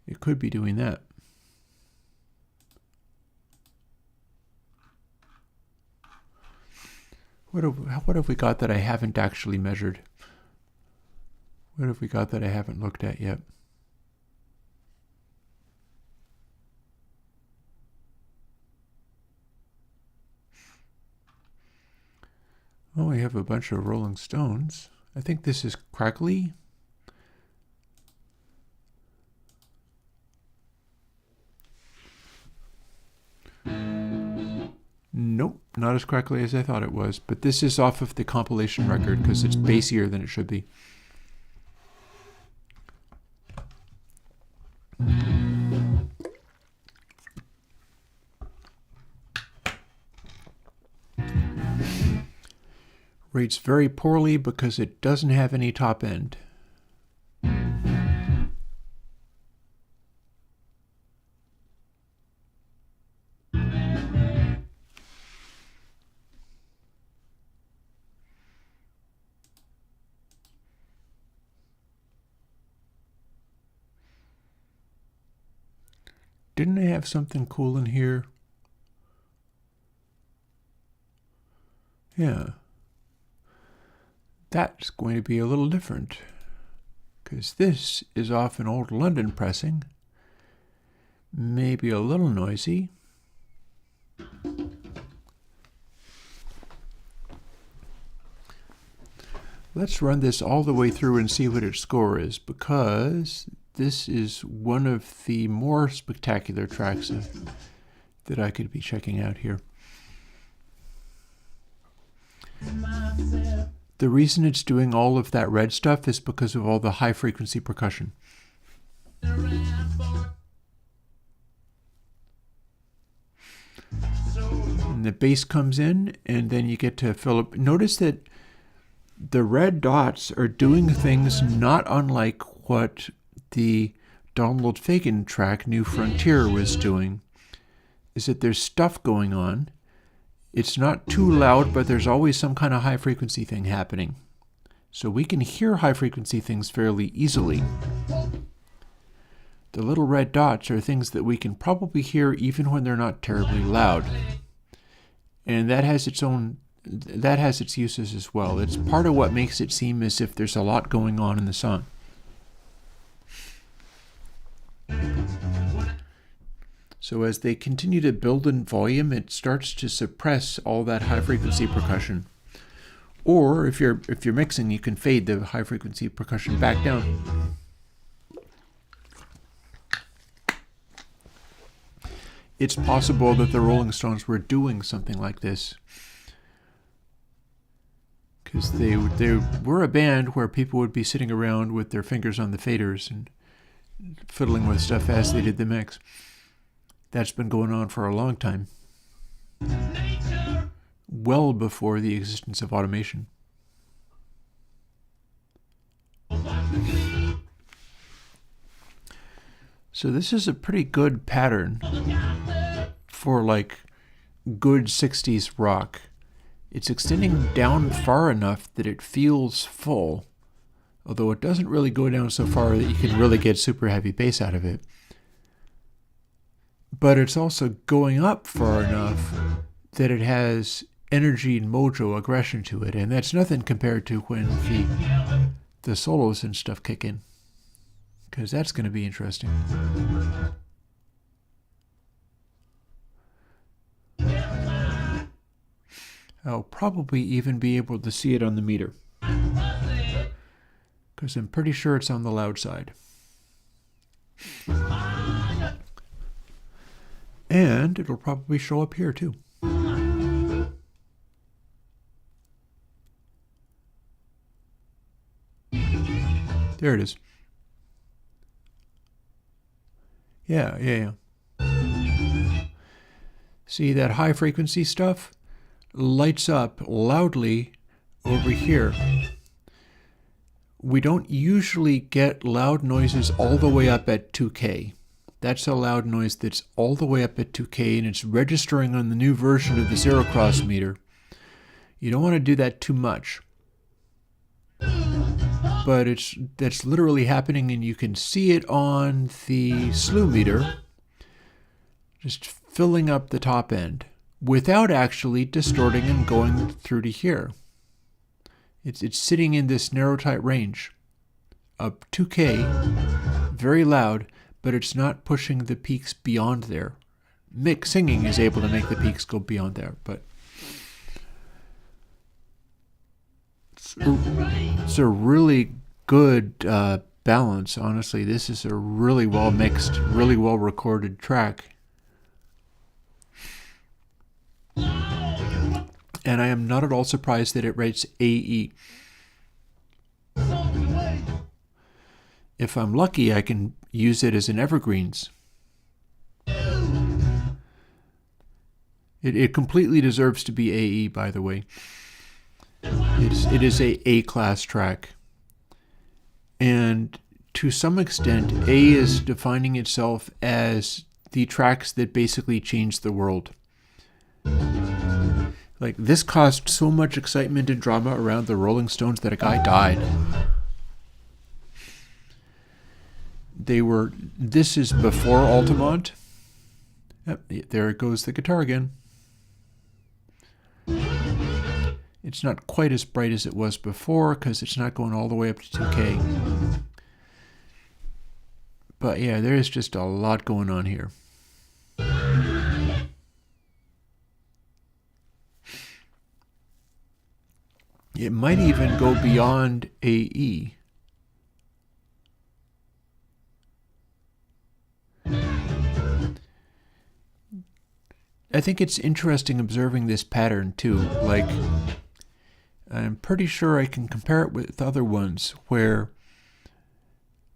It could be doing that. What have we got that I haven't actually measured? What have we got that I haven't looked at yet? Oh, we have a bunch of Rolling Stones. I think this is crackly. Nope, not as crackly as I thought it was. But this is off of the compilation record because it's bassier than it should be. Rates very poorly because it doesn't have any top end. Didn't I have something cool in here? Yeah. That's going to be a little different, because this is off an old London pressing. Maybe a little noisy. Let's run this all the way through and see what its score is, because this is one of the more spectacular tracks that I could be checking out here. The reason it's doing all of that red stuff is because of all the high frequency percussion. And the bass comes in, and then you get to fill up. Notice that the red dots are doing things not unlike what the Donald Fagen track New Frontier was doing, is that there's stuff going on. It's not too loud, but there's always some kind of high frequency thing happening. So we can hear high frequency things fairly easily. The little red dots are things that we can probably hear even when they're not terribly loud. And that has its uses as well. It's part of what makes it seem as if there's a lot going on in the song. So as they continue to build in volume, it starts to suppress all that high frequency percussion. Or if you're mixing, you can fade the high frequency percussion back down. It's possible that the Rolling Stones were doing something like this, because they were a band where people would be sitting around with their fingers on the faders and fiddling with stuff as they did the mix. That's been going on for a long time. Well before the existence of automation. So this is a pretty good pattern for like good 60s rock. It's extending down far enough that it feels full, although it doesn't really go down so far that you can really get super heavy bass out of it. But it's also going up far enough that it has energy and mojo, aggression to it, and that's nothing compared to when the solos and stuff kick in, because that's going to be interesting. I'll probably even be able to see it on the meter, because I'm pretty sure it's on the loud side. And it'll probably show up here too. There it is. Yeah. See that high frequency stuff lights up loudly over here. We don't usually get loud noises all the way up at 2K. That's a loud noise that's all the way up at 2K, and it's registering on the new version of the zero cross meter. You don't want to do that too much. But that's literally happening, and you can see it on the slew meter, just filling up the top end without actually distorting and going through to here. It's sitting in this narrow, tight range up 2K, very loud, but it's not pushing the peaks beyond there. Singing is able to make the peaks go beyond there, but it's a really good balance, honestly. This is a really well mixed, really well recorded track. and I am not at all surprised that it writes AE. If I'm lucky, I can use it as an evergreens. It completely deserves to be AE, by the way. It is a A-class track. And to some extent, A is defining itself as the tracks that basically changed the world. Like, this caused so much excitement and drama around the Rolling Stones that a guy died. This is before Altamont. Yep, there goes the guitar again. It's not quite as bright as it was before because it's not going all the way up to 2K. But yeah, there's just a lot going on here. It might even go beyond AE. I think it's interesting observing this pattern too. Like, I'm pretty sure I can compare it with other ones where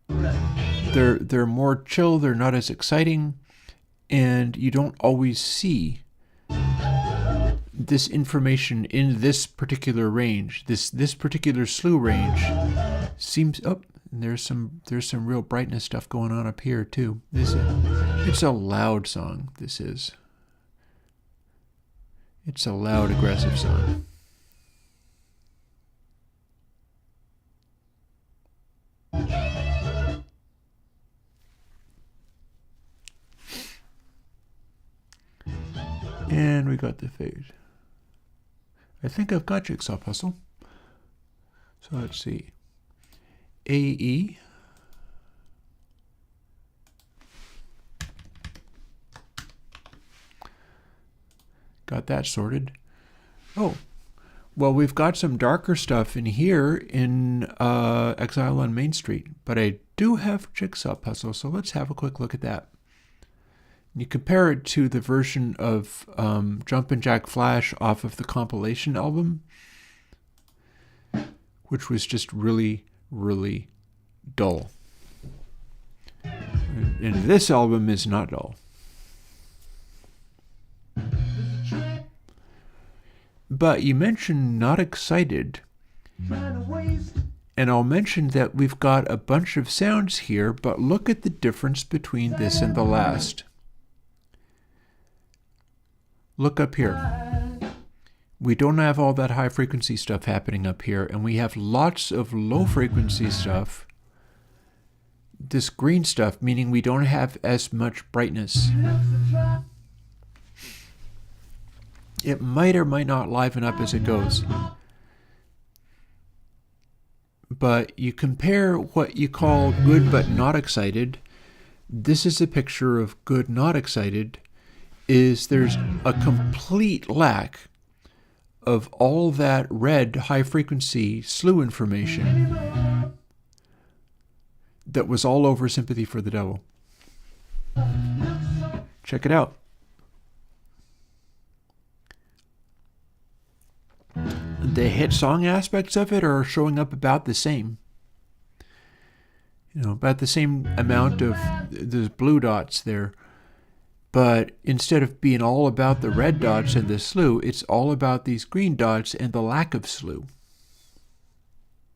they're more chill, they're not as exciting, and you don't always see this information in this particular range. This particular slew range seems there's some real brightness stuff going on up here too. It's a loud song. This is. It's a loud, aggressive song. And we got the fade. I think I've got Jigsaw Puzzle. So let's see. AE. Got that sorted. Oh, well, we've got some darker stuff in here in Exile on Main Street, but I do have Jigsaw Puzzle, so let's have a quick look at that. You compare it to the version of Jumpin' Jack Flash off of the compilation album, which was just really, really dull. And this album is not dull. But you mentioned not excited, and I'll mention that we've got a bunch of sounds here, but look at the difference between this and the last. Look up here. We don't have all that high frequency stuff happening up here, and we have lots of low frequency stuff. This green stuff, meaning we don't have as much brightness. It might or might not liven up as it goes. But you compare what you call good but not excited. This is a picture of good not excited. There's a complete lack of all that red high frequency slew information that was all over Sympathy for the Devil. Check it out. The hit song aspects of it are showing up about the same. About the same amount of those blue dots there. But instead of being all about the red dots and the slew, it's all about these green dots and the lack of slew.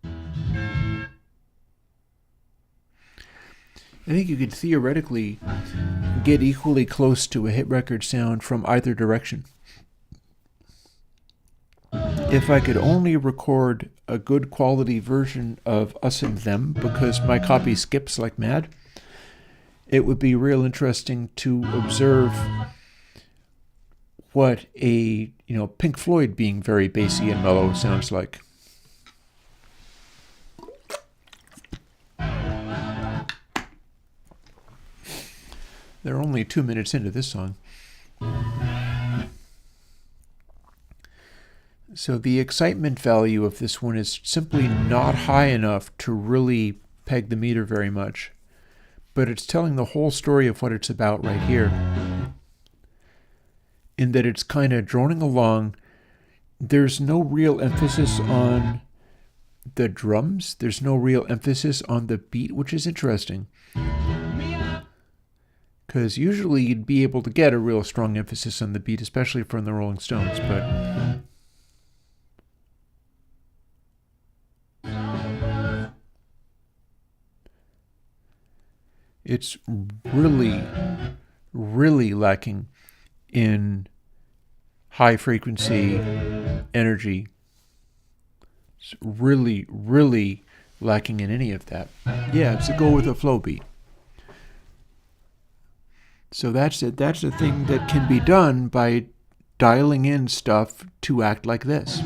I think you could theoretically get equally close to a hit record sound from either direction. If I could only record a good quality version of Us and Them, because my copy skips like mad, it would be real interesting to observe what a Pink Floyd being very bassy and mellow sounds like. They're only 2 minutes into this song. So the excitement value of this one is simply not high enough to really peg the meter very much. But it's telling the whole story of what it's about right here. In that it's kind of droning along, there's no real emphasis on the drums. There's no real emphasis on the beat, which is interesting. Because usually you'd be able to get a real strong emphasis on the beat, especially from the Rolling Stones, but it's really, really lacking in high frequency energy. It's really, really lacking in any of that. Yeah, it's a go with a flow beat. So that's it. That's the thing that can be done by dialing in stuff to act like this.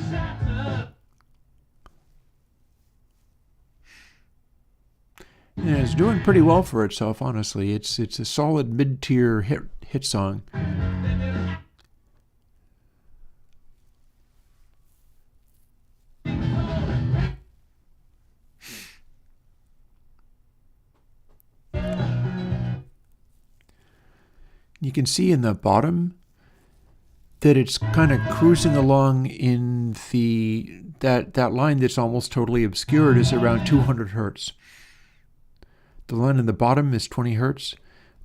And it's doing pretty well for itself, honestly. It's a solid mid-tier hit song. You can see in the bottom that it's kind of cruising along in that line that's almost totally obscured is around 200 hertz. The line in the bottom is 20 hertz.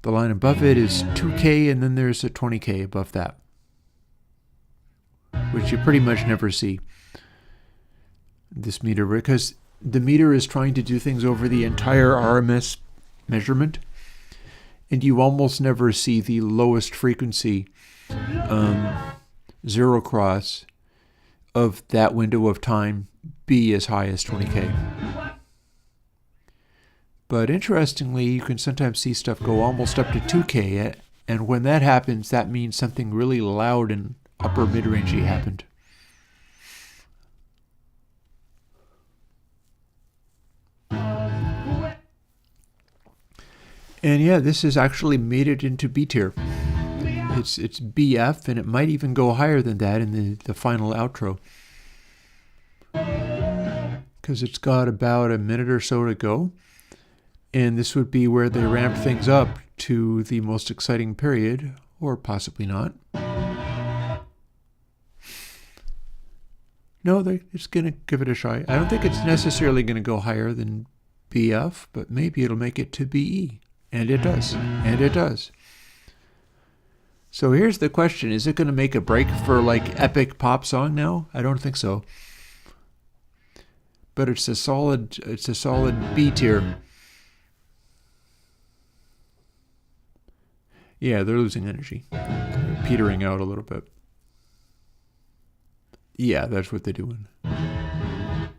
The line above it is 2K, and then there's a 20K above that, which you pretty much never see this meter, because the meter is trying to do things over the entire RMS measurement, and you almost never see the lowest frequency zero cross of that window of time be as high as 20K. But interestingly, you can sometimes see stuff go almost up to 2K, and when that happens, that means something really loud and upper mid-rangey happened. And yeah, this has actually made it into B tier. It's BF, and it might even go higher than that in the final outro, because it's got about a minute or so to go. And this would be where they ramp things up to the most exciting period, or possibly not. No, they're just going to give it a try. I don't think it's necessarily going to go higher than BF, but maybe it'll make it to BE. And it does. And it does. So here's the question. Is it going to make a break for like epic pop song now? I don't think so. But it's a solid B tier. Yeah, they're losing energy. They're petering out a little bit. Yeah, that's what they're doing. And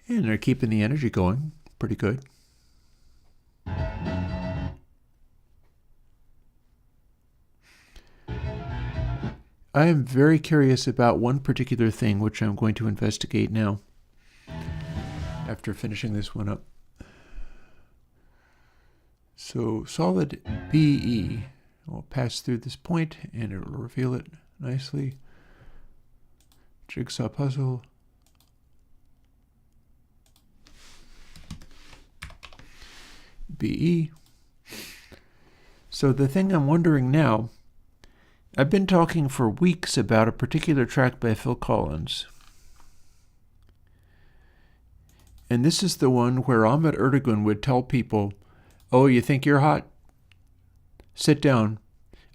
they're keeping the energy going. Pretty good. I am very curious about one particular thing, which I'm going to investigate now, after finishing this one up. So solid BE will pass through this point, and it will reveal it nicely. Jigsaw puzzle. BE. So the thing I'm wondering now, I've been talking for weeks about a particular track by Phil Collins. And this is the one where Ahmet Ertegun would tell people, oh, you think you're hot? Sit down.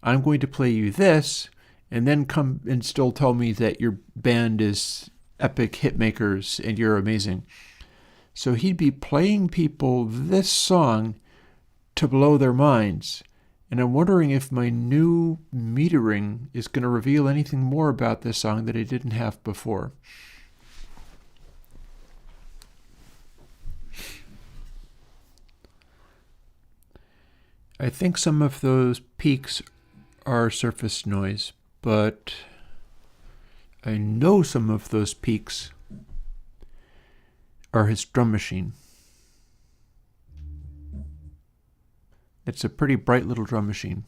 I'm going to play you this, and then come and still tell me that your band is epic hitmakers and you're amazing. So he'd be playing people this song to blow their minds. And I'm wondering if my new metering is going to reveal anything more about this song that I didn't have before. I think some of those peaks are surface noise, but I know some of those peaks are his drum machine. It's a pretty bright little drum machine.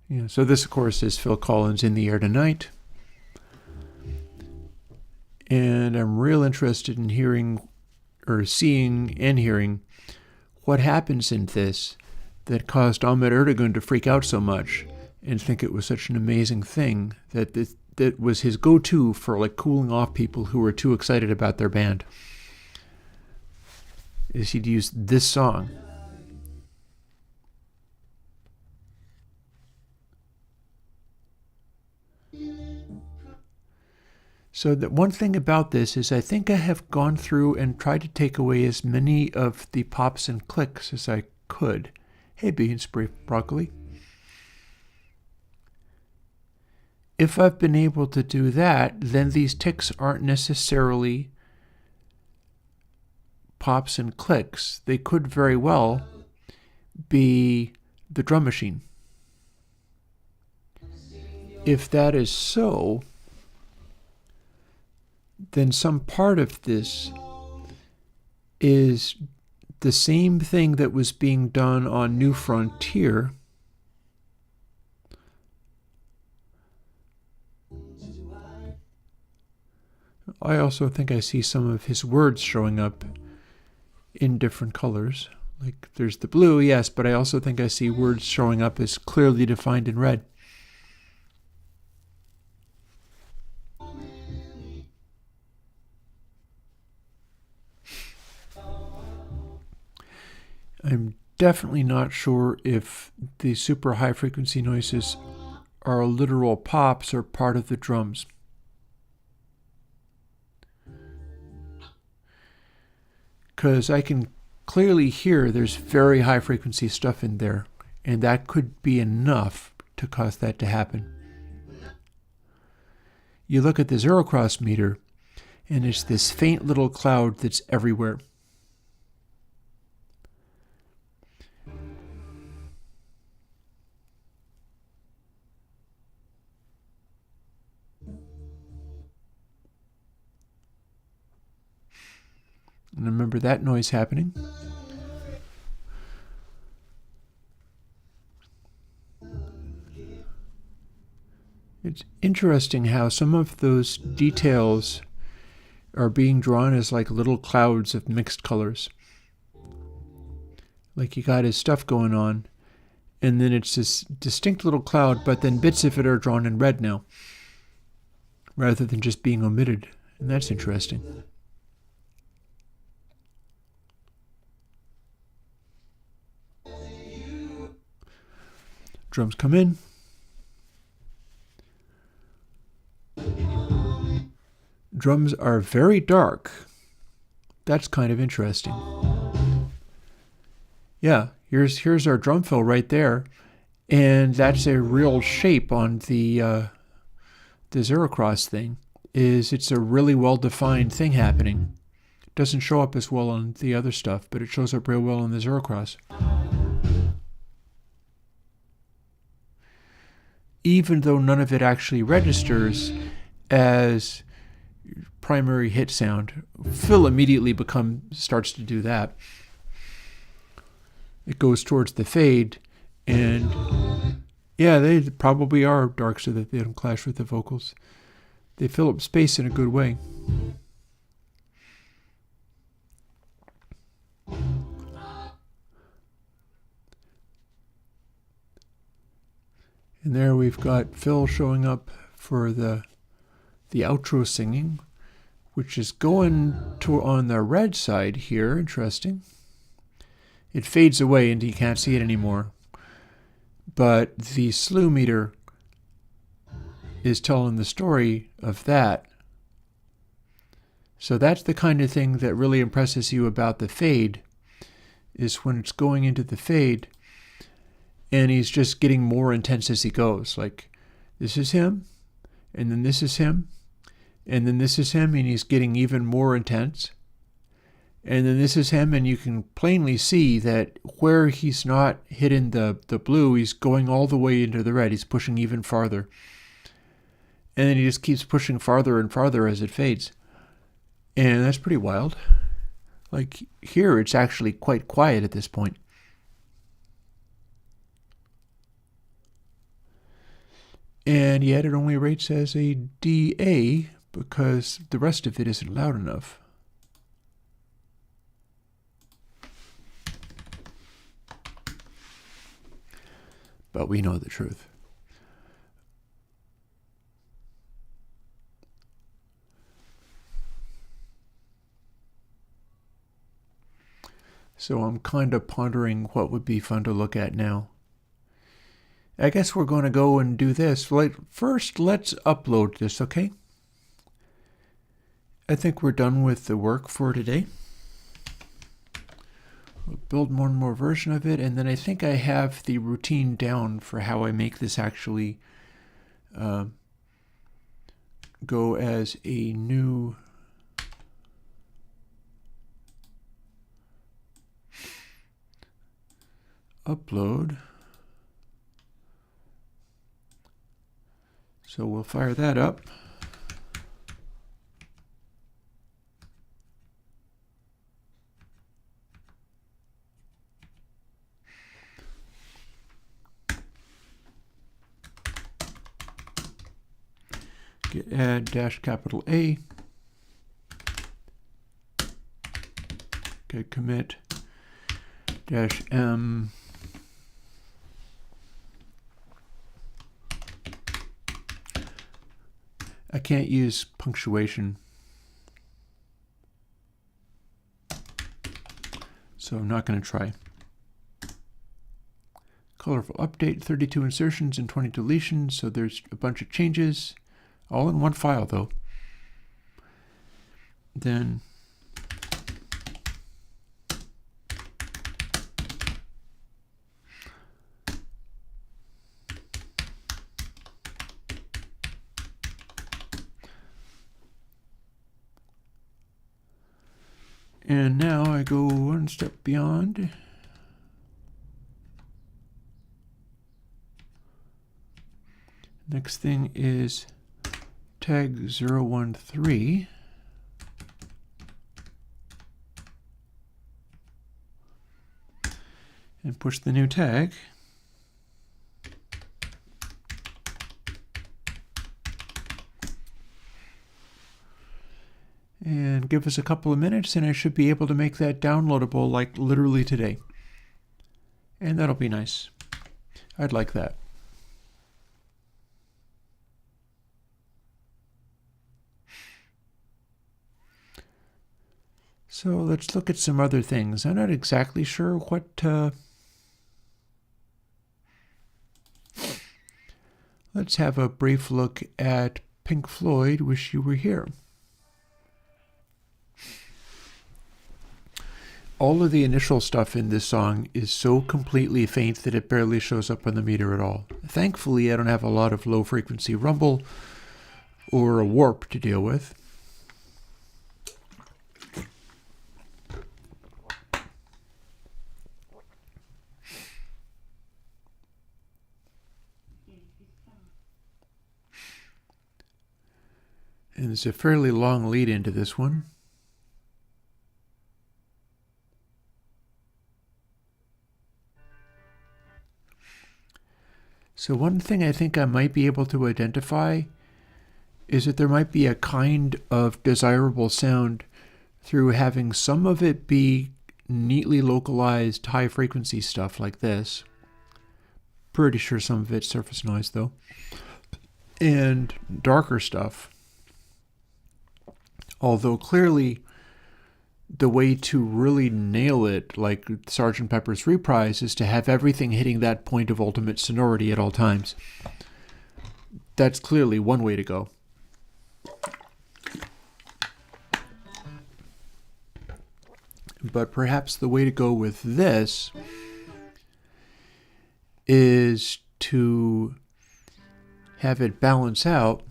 Yeah, so this, of course, is Phil Collins in the Air Tonight. And I'm real interested in hearing, or seeing and hearing, what happens in this that caused Ahmet Erdogan to freak out so much and think it was such an amazing thing that was his go-to for like cooling off people who were too excited about their band. Is he'd use this song. So that one thing about this is I think I have gone through and tried to take away as many of the pops and clicks as I could. Hey, beans, broccoli. If I've been able to do that, then these ticks aren't necessarily pops and clicks. They could very well be the drum machine. If that is so, then some part of this is the same thing that was being done on New Frontier, I also think I see some of his words showing up in different colors. Like there's the blue, yes, but I also think I see words showing up as clearly defined in red. I'm definitely not sure if the super high frequency noises are literal pops or part of the drums. Because I can clearly hear there's very high frequency stuff in there, and that could be enough to cause that to happen. You look at the zero cross meter, and it's this faint little cloud that's everywhere. And remember that noise happening. It's interesting how some of those details are being drawn as like little clouds of mixed colors. Like you got his stuff going on, and then it's this distinct little cloud, but then bits of it are drawn in red now, rather than just being omitted. And that's interesting. Drums come in. Drums are very dark. That's kind of interesting. Yeah, here's our drum fill right there, and that's a real shape on the zero cross thing. It's a really well defined thing happening. It doesn't show up as well on the other stuff, but it shows up real well on the zero cross. Even though none of it actually registers as primary hit sound. Fill immediately starts to do that. It goes towards the fade, and yeah, they probably are dark so that they don't clash with the vocals. They fill up space in a good way. And there we've got Phil showing up for the outro singing, which is going on the red side here. Interesting. It fades away and you can't see it anymore. But the slew meter is telling the story of that. So that's the kind of thing that really impresses you about the fade, is when it's going into the fade and he's just getting more intense as he goes. Like, this is him, and then this is him, and then this is him, and he's getting even more intense. And then this is him, and you can plainly see that where he's not hitting the blue, he's going all the way into the red. He's pushing even farther. And then he just keeps pushing farther and farther as it fades. And that's pretty wild. Like, here it's actually quite quiet at this point. And yet it only rates as a DA, because the rest of it isn't loud enough. But we know the truth. So I'm kind of pondering what would be fun to look at now. I guess we're going to go and do this. First, let's upload this, okay? I think we're done with the work for today. We'll build more and more version of it, and then I think I have the routine down for how I make this actually go as a new upload. So we'll fire that up. Git add -A. Git commit -M. I can't use punctuation, so I'm not going to try. Colorful update, 32 insertions and 20 deletions, so there's a bunch of changes, all in one file though. Then and now I go one step beyond. Next thing is tag 013. And push the new tag. And give us a couple of minutes and I should be able to make that downloadable like literally today. And that'll be nice. I'd like that. So let's look at some other things. I'm not exactly sure what let's have a brief look at Pink Floyd, Wish You Were Here. All of the initial stuff in this song is so completely faint that it barely shows up on the meter at all. Thankfully, I don't have a lot of low frequency rumble or a warp to deal with. And there's a fairly long lead into this one. So one thing I think I might be able to identify is that there might be a kind of desirable sound through having some of it be neatly localized high frequency stuff like this. Pretty sure some of it's surface noise though. And darker stuff. Although clearly the way to really nail it, like Sgt. Pepper's Reprise, is to have everything hitting that point of ultimate sonority at all times. That's clearly one way to go. But perhaps the way to go with this is to have it balance out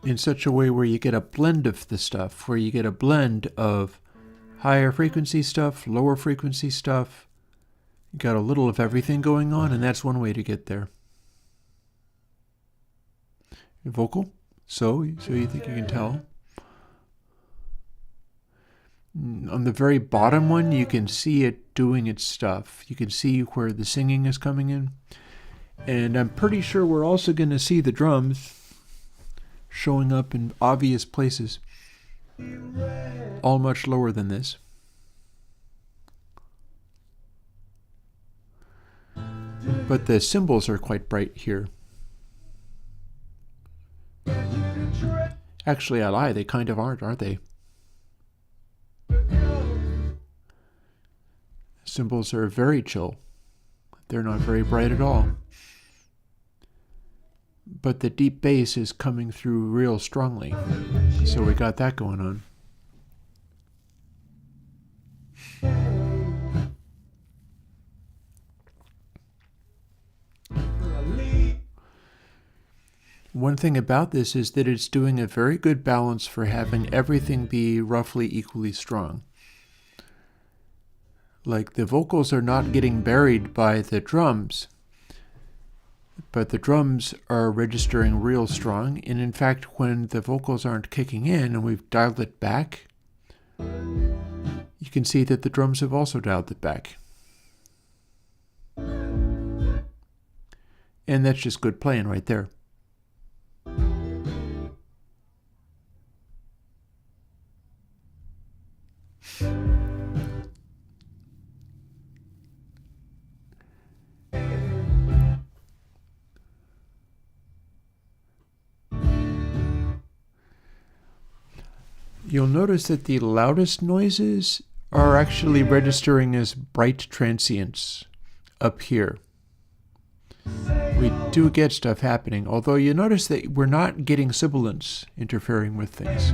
in such a way where you get a blend of the stuff, where you get a blend of higher frequency stuff, lower frequency stuff. You got a little of everything going on, and that's one way to get there. Vocal, so you think you can tell. On the very bottom one, you can see it doing its stuff. You can see where the singing is coming in. And I'm pretty sure we're also going to see the drums showing up in obvious places, all much lower than this. But the cymbals are quite bright here. Actually, I lie, they kind of aren't they? Cymbals are very chill. They're not very bright at all. But the deep bass is coming through real strongly. So we got that going on. One thing about this is that it's doing a very good balance for having everything be roughly equally strong. Like the vocals are not getting buried by the drums, but the drums are registering real strong. And in fact, when the vocals aren't kicking in and we've dialed it back, you can see that the drums have also dialed it back. And that's just good playing right there. You'll notice that the loudest noises are actually registering as bright transients up here. We do get stuff happening, although you notice that we're not getting sibilants interfering with things.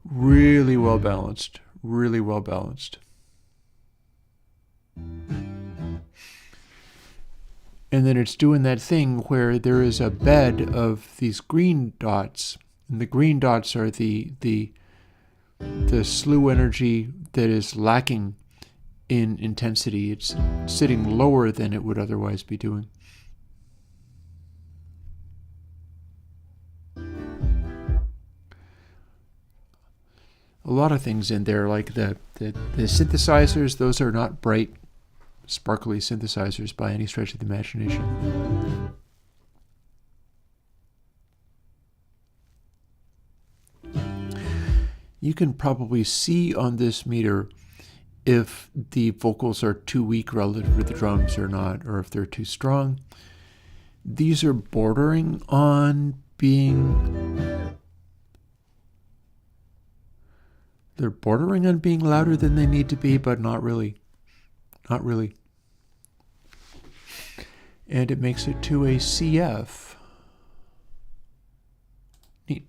Really well balanced, really well balanced. And then it's doing that thing where there is a bed of these green dots, and the green dots are the slew energy that is lacking in intensity. It's sitting lower than it would otherwise be doing. A lot of things in there, like the synthesizers, those are not bright, sparkly synthesizers by any stretch of the imagination. You can probably see on this meter if the vocals are too weak relative to the drums or not, or if they're too strong. These are bordering on being... They're bordering on being louder than they need to be, but not really. Not really. And it makes it to a CF. Neat.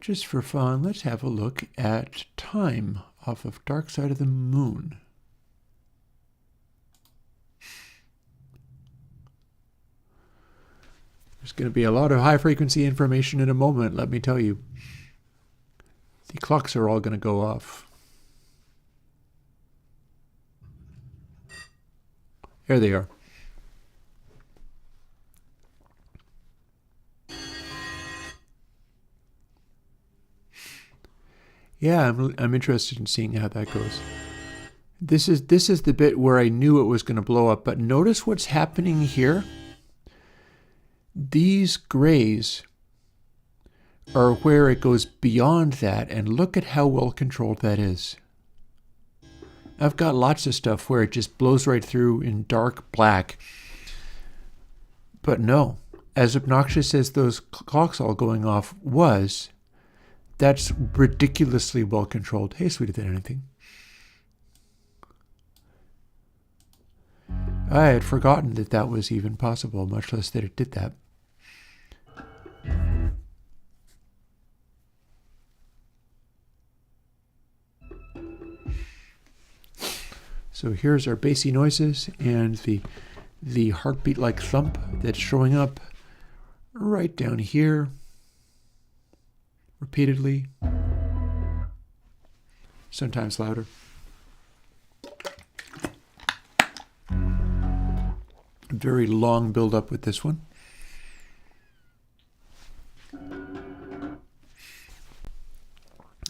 Just for fun, let's have a look at time off of Dark Side of the Moon. There's going to be a lot of high-frequency information in a moment, let me tell you. The clocks are all going to go off. There they are. Yeah, I'm interested in seeing how that goes. This is the bit where I knew it was going to blow up, but notice what's happening here. These grays are where it goes beyond that, and look at how well controlled that is. I've got lots of stuff where it just blows right through in dark black. But no, as obnoxious as those clocks all going off was, that's ridiculously well controlled. Hey, sweeter than anything. I had forgotten that that was even possible, much less that it did that. So here's our bassy noises and the heartbeat-like thump that's showing up right down here. repeatedly, sometimes louder. Very long build up with this one.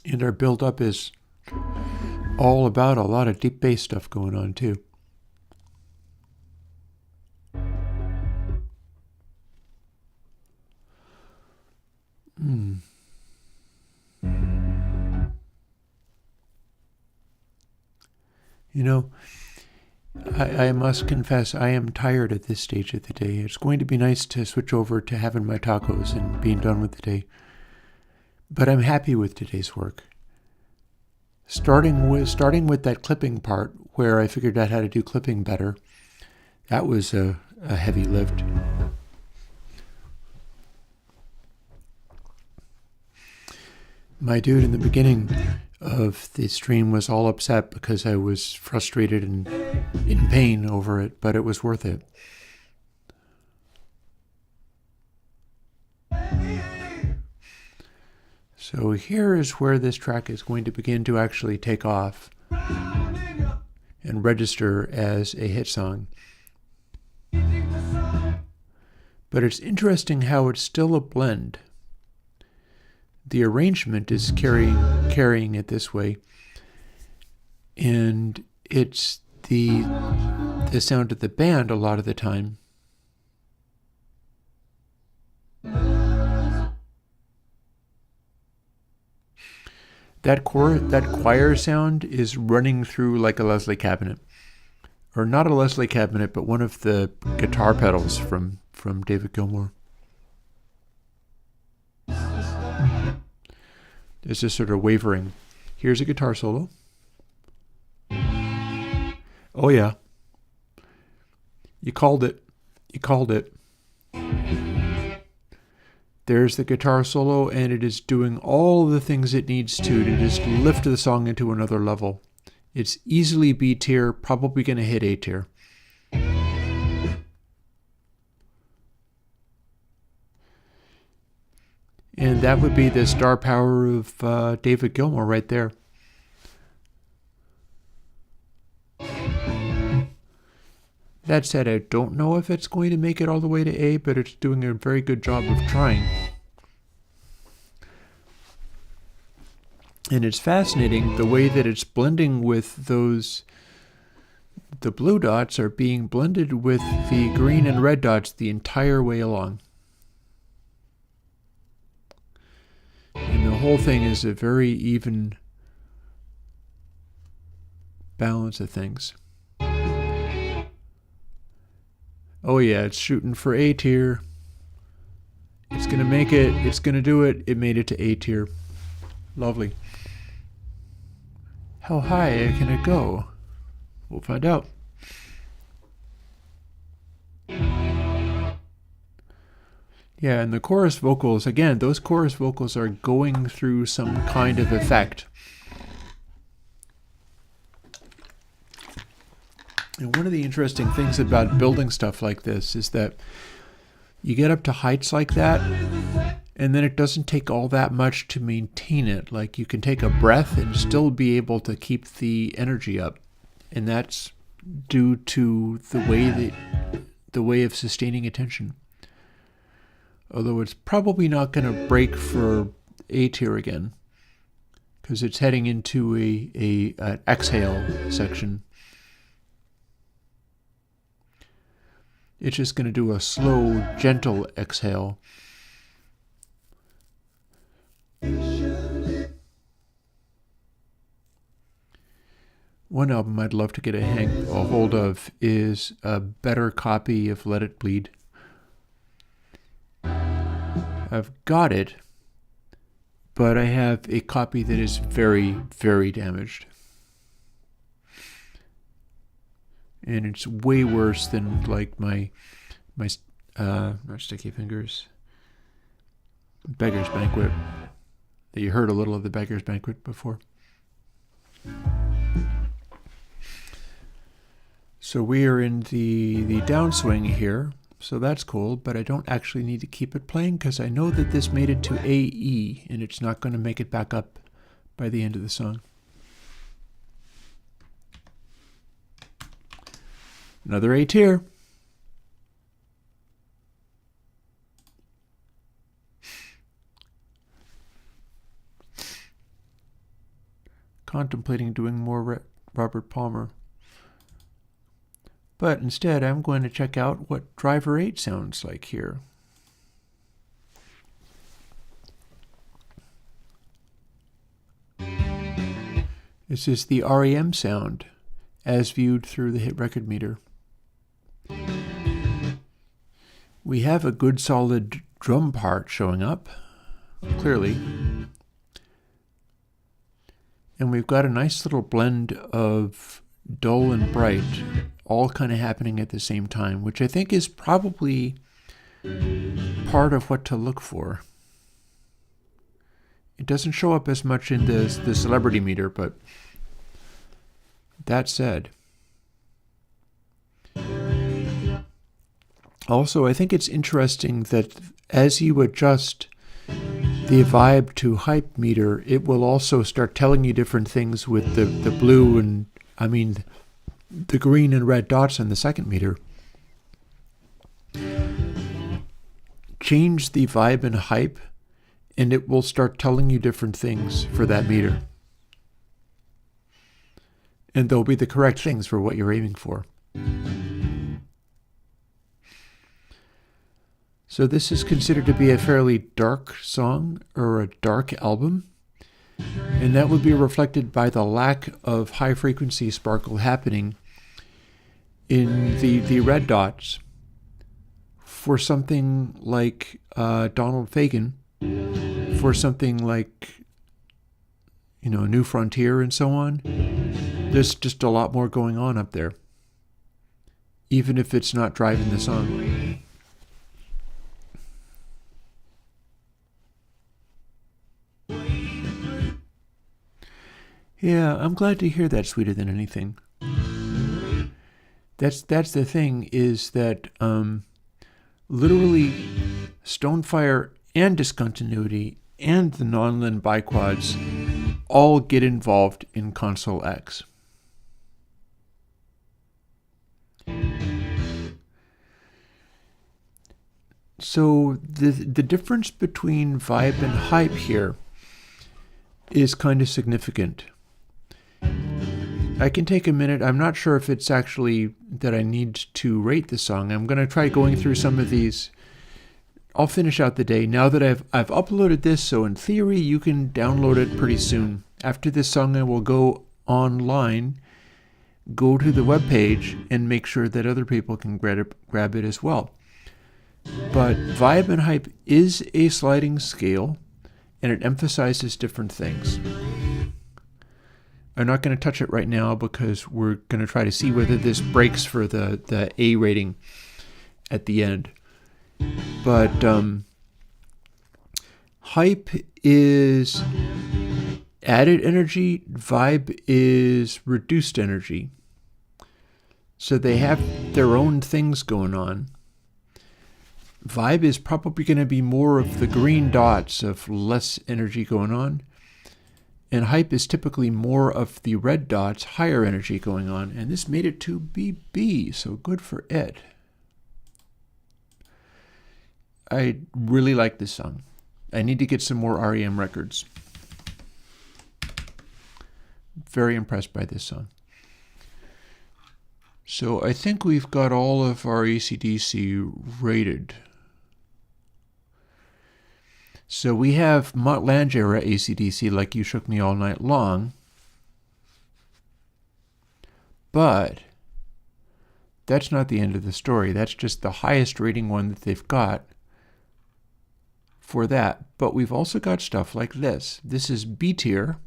And our build up is all about a lot of deep bass stuff going on too. You know, I must confess, I am tired at this stage of the day. It's going to be nice to switch over to having my tacos and being done with the day. But I'm happy with today's work. Starting with that clipping part, where I figured out how to do clipping better, that was a heavy lift. My dude in the beginning of the stream was all upset because I was frustrated and in pain over it, but it was worth it. So here is where this track is going to begin to actually take off and register as a hit song. But it's interesting how it's still a blend. The arrangement is carrying it this way, and it's the sound of the band a lot of the time. That choir sound is running through like a Leslie cabinet, or not a Leslie cabinet, but one of the guitar pedals from David Gilmour. There's this sort of wavering. Here's a guitar solo. Oh yeah. You called it. You called it. There's the guitar solo, and it is doing all the things it needs to just lift the song into another level. It's easily B tier, probably going to hit A tier. And that would be the star power of David Gilmour right there. That said, I don't know if it's going to make it all the way to A, but it's doing a very good job of trying. And it's fascinating the way that it's blending with those. The blue dots are being blended with the green and red dots the entire way along. And the whole thing is a very even balance of things. Oh yeah, it's shooting for A tier. It's going to make it. It's going to do it. It made it to A tier. Lovely. How high can it go? We'll find out. Yeah, and the chorus vocals, again, those chorus vocals are going through some kind of effect. And one of the interesting things about building stuff like this is that you get up to heights like that, and then it doesn't take all that much to maintain it. Like, you can take a breath and still be able to keep the energy up. And that's due to the way of sustaining attention. Although it's probably not going to break for A tier again, because it's heading into an exhale section. It's just going to do a slow, gentle exhale. One album I'd love to get a hold of is a better copy of Let It Bleed. I've got it, but I have a copy that is very, very damaged. And it's way worse than like my not Sticky Fingers, Beggar's Banquet. That you heard a little of the Beggar's Banquet before. So we are in the downswing here, So that's cool, but I don't actually need to keep it playing because I know that this made it to AE and it's not going to make it back up by the end of the song. Another A tier. Contemplating doing more Robert Palmer. But instead, I'm going to check out what driver 8 sounds like here. This is the REM sound as viewed through the hit record meter. We have a good solid drum part showing up, clearly. And we've got a nice little blend of dull and bright, all kind of happening at the same time, which I think is probably part of what to look for. It doesn't show up as much in the celebrity meter, but that said. Also, I think it's interesting that as you adjust the vibe to hype meter, it will also start telling you different things with the blue and, the green and red dots on the second meter. Change the vibe and hype, and it will start telling you different things for that meter. And they'll be the correct things for what you're aiming for. So this is considered to be a fairly dark song or a dark album, and that would be reflected by the lack of high frequency sparkle happening in the red dots for something like Donald Fagen, for something like New Frontier and so on. There's just a lot more going on up there, even if it's not driving the song. Yeah, I'm glad to hear that Sweeter Than Anything. That's the thing, is that literally Stonefire and Discontinuity and the non-lin biquads all get involved in Console X. So the difference between vibe and hype here is kind of significant. I can take a minute. I'm not sure if it's actually that I need to rate the song. I'm going to try going through some of these. I'll finish out the day now that I've uploaded this, so in theory you can download it pretty soon. After this song I will go online, go to the webpage, and make sure that other people can grab it as well. But vibe and hype is a sliding scale, and it emphasizes different things. I'm not going to touch it right now because we're going to try to see whether this breaks for the A rating at the end. But hype is added energy, vibe is reduced energy. So they have their own things going on. Vibe is probably going to be more of the green dots of less energy going on. And hype is typically more of the red dots, higher energy going on. And this made it to BB, so good for it. I really like this song. I need to get some more REM records. Very impressed by this song. So I think we've got all of our AC/DC rated. So we have Mutt Lange era AC/DC, Like You Shook Me All Night Long. But that's not the end of the story. That's just the highest rating one that they've got for that. But we've also got stuff like this. This is B tier.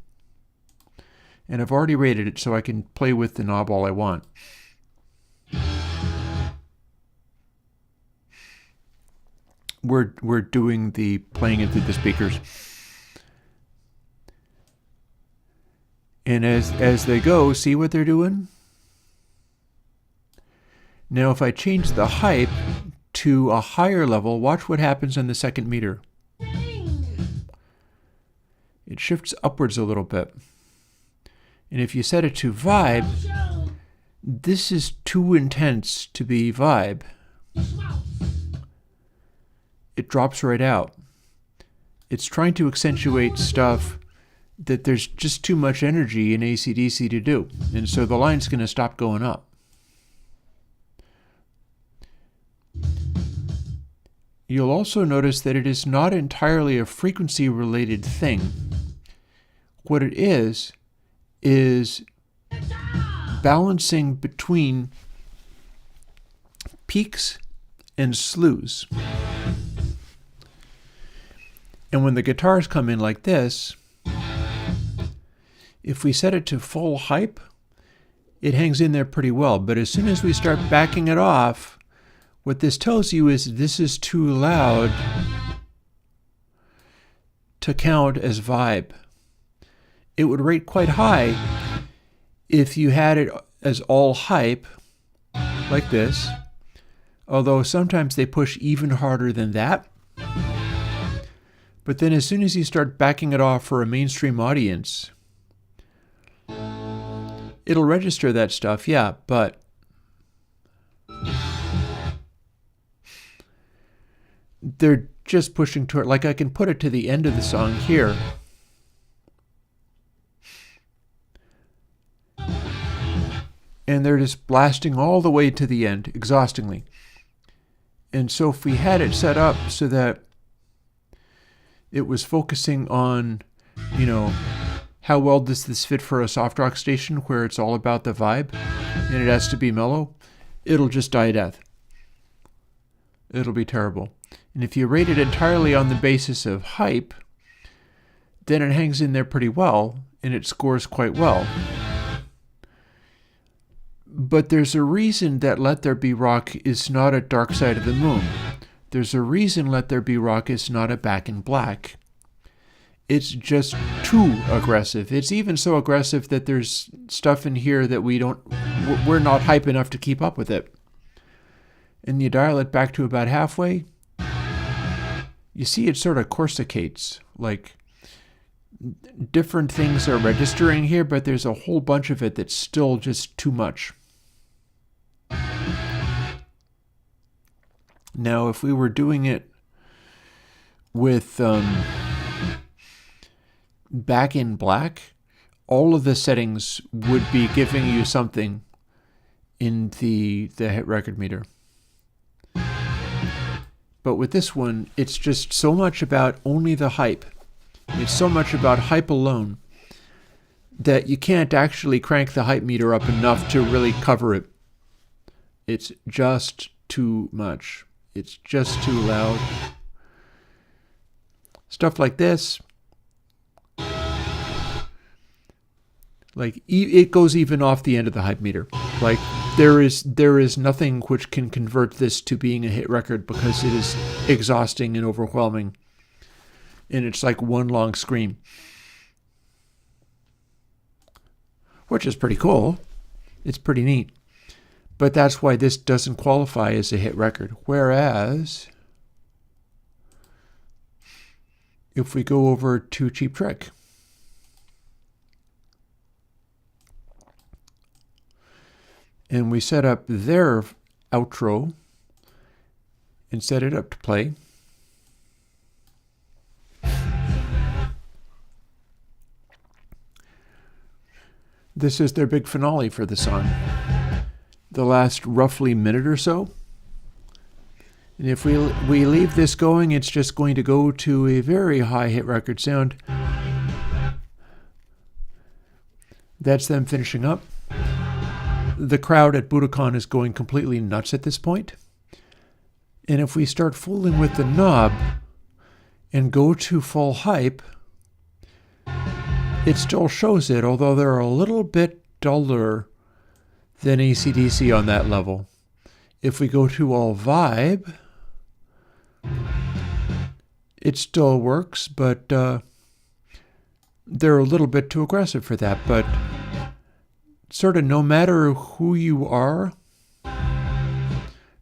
And I've already rated it so I can play with the knob all I want. We're doing the playing it through the speakers. And as they go, see what they're doing? Now if I change the hype to a higher level, watch what happens on the second meter. It shifts upwards a little bit. And if you set it to vibe, this is too intense to be vibe. It drops right out. It's trying to accentuate stuff that there's just too much energy in AC/DC to do. And so the line's going to stop going up. You'll also notice that it is not entirely a frequency-related thing. What it is balancing between peaks and slews. And when the guitars come in like this, if we set it to full hype, it hangs in there pretty well. But as soon as we start backing it off, what this tells you is this is too loud to count as vibe. It would rate quite high if you had it as all hype, like this, although sometimes they push even harder than that. But then as soon as you start backing it off for a mainstream audience, it'll register that stuff, yeah, but they're just pushing toward, like I can put it to the end of the song here. And they're just blasting all the way to the end, exhaustingly. And so if we had it set up so that it was focusing on, you know, how well does this fit for a soft rock station where it's all about the vibe and it has to be mellow, it'll just die a death. It'll be terrible. And if you rate it entirely on the basis of hype, then it hangs in there pretty well and it scores quite well. But there's a reason that Let There Be Rock is not a Dark Side of the Moon. There's a reason Let There Be Rock is not a Back in Black. It's just too aggressive. It's even so aggressive that there's stuff in here that we're not hype enough to keep up with it. And you dial it back to about halfway, you see it sort of corsicates, like different things are registering here, but there's a whole bunch of it that's still just too much. Now, if we were doing it with Back in Black, all of the settings would be giving you something in the hit record meter. But with this one, it's just so much about only the hype. It's so much about hype alone that you can't actually crank the hype meter up enough to really cover it. It's just too much. It's just too loud. Stuff like this, like it goes even off the end of the hype meter. Like there is nothing which can convert this to being a hit record because it is exhausting and overwhelming. And it's like one long scream. Which is pretty cool. It's pretty neat. But that's why this doesn't qualify as a hit record. Whereas, if we go over to Cheap Trick, and we set up their outro and set it up to play, this is their big finale for the song. The last roughly minute or so. And if we leave this going, it's just going to go to a very high hit record sound. That's them finishing up. The crowd at Budokan is going completely nuts at this point. And if we start fooling with the knob and go to full hype, it still shows it, although they're a little bit duller than AC/DC on that level. If we go to all vibe, it still works, but they're a little bit too aggressive for that. But sort of no matter who you are,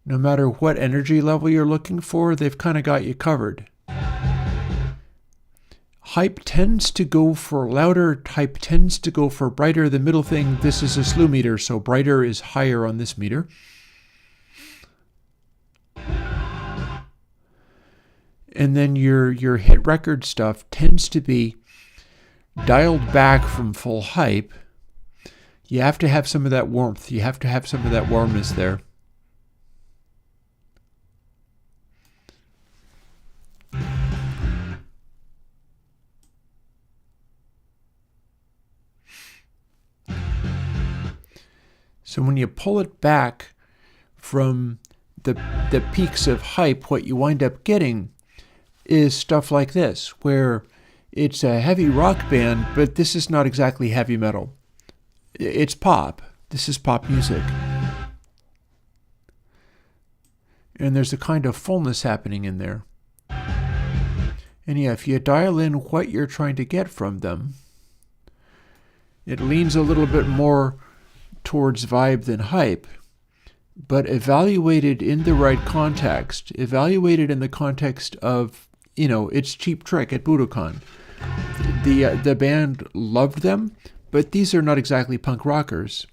no matter what energy level you're looking for, they've kind of got you covered. Hype tends to go for louder, hype tends to go for brighter. The middle thing, this is a slew meter, so brighter is higher on this meter. And then your hit record stuff tends to be dialed back from full hype. You have to have some of that warmth. You have to have some of that warmness there. So when you pull it back from the peaks of hype, what you wind up getting is stuff like this, where it's a heavy rock band, but this is not exactly heavy metal. It's pop. This is pop music. And there's a kind of fullness happening in there. And yeah, if you dial in what you're trying to get from them, it leans a little bit more towards vibe than hype, but evaluated in the right context, evaluated in the context of, it's Cheap Trick at Budokan. The band loved them, but these are not exactly punk rockers.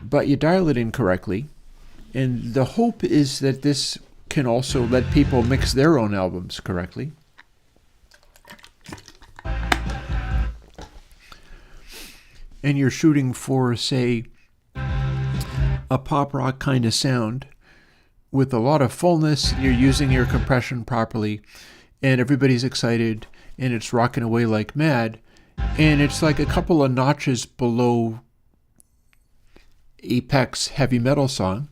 But you dial it in correctly, and the hope is that this can also let people mix their own albums correctly. And you're shooting for, say, a pop rock kind of sound with a lot of fullness. You're using your compression properly, and everybody's excited, and it's rocking away like mad, and it's like a couple of notches below apex heavy metal song.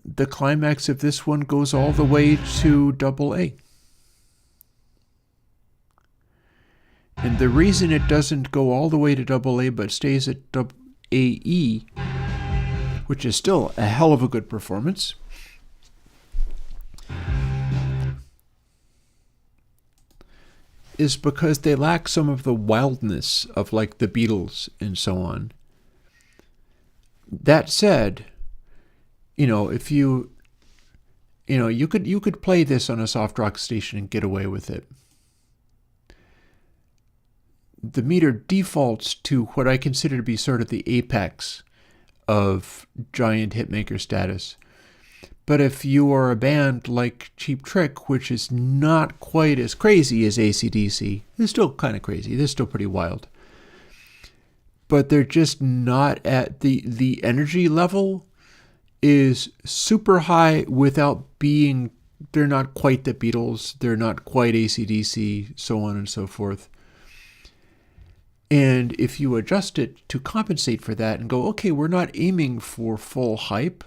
The climax of this one goes all the way to AA. And the reason it doesn't go all the way to AA but stays at AE, which is still a hell of a good performance, is because they lack some of the wildness of like the Beatles and so on. That said, if you could play this on a soft rock station and get away with it. The meter defaults to what I consider to be sort of the apex of giant hitmaker status. But if you are a band like Cheap Trick, which is not quite as crazy as AC/DC, they're still kind of crazy. They're still pretty wild. But they're just not at the energy level is super high without being, they're not quite the Beatles, they're not quite AC/DC, so on and so forth. And if you adjust it to compensate for that and go, okay, we're not aiming for full hype,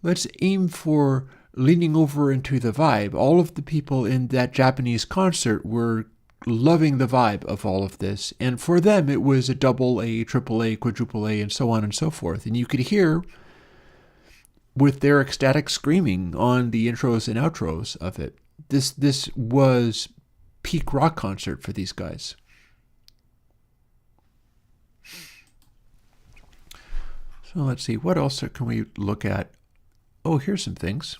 let's aim for leaning over into the vibe. All of the people in that Japanese concert were loving the vibe of all of this. And for them, it was a AA, AAA, quadruple A, and so on and so forth. And you could hear with their ecstatic screaming on the intros and outros of it. This was peak rock concert for these guys. So let's see, what else can we look at? Oh, here's some things.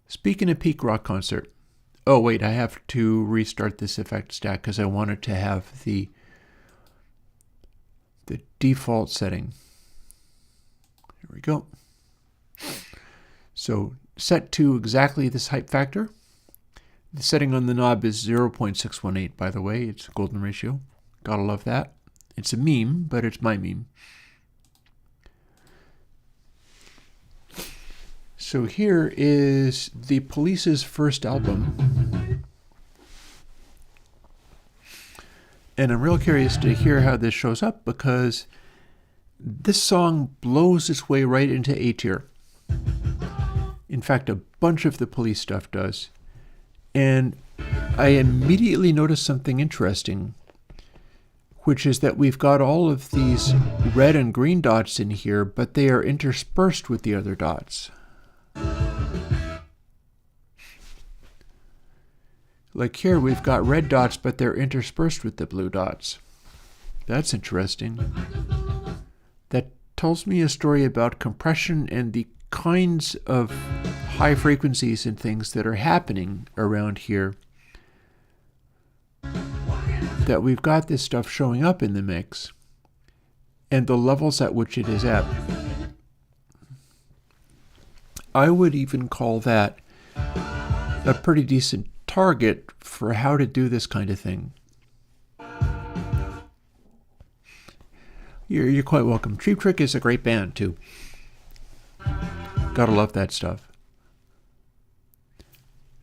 Speaking of peak rock concert. Oh, wait, I have to restart this effect stack because I wanted to have the default setting. Here we go. So set to exactly this hype factor. The setting on the knob is 0.618, by the way. It's a golden ratio. Gotta love that. It's a meme, but it's my meme. So here is the Police's first album. And I'm real curious to hear how this shows up because this song blows its way right into A tier. In fact, a bunch of the Police stuff does. And I immediately noticed something interesting, which is that we've got all of these red and green dots in here, but they are interspersed with the other dots. Like here, we've got red dots, but they're interspersed with the blue dots. That's interesting. That tells me a story about compression and the kinds of high frequencies and things that are happening around here. That we've got this stuff showing up in the mix and the levels at which it is at. I would even call that a pretty decent target for how to do this kind of thing. You're quite welcome. Cheap Trick is a great band, too. Gotta love that stuff.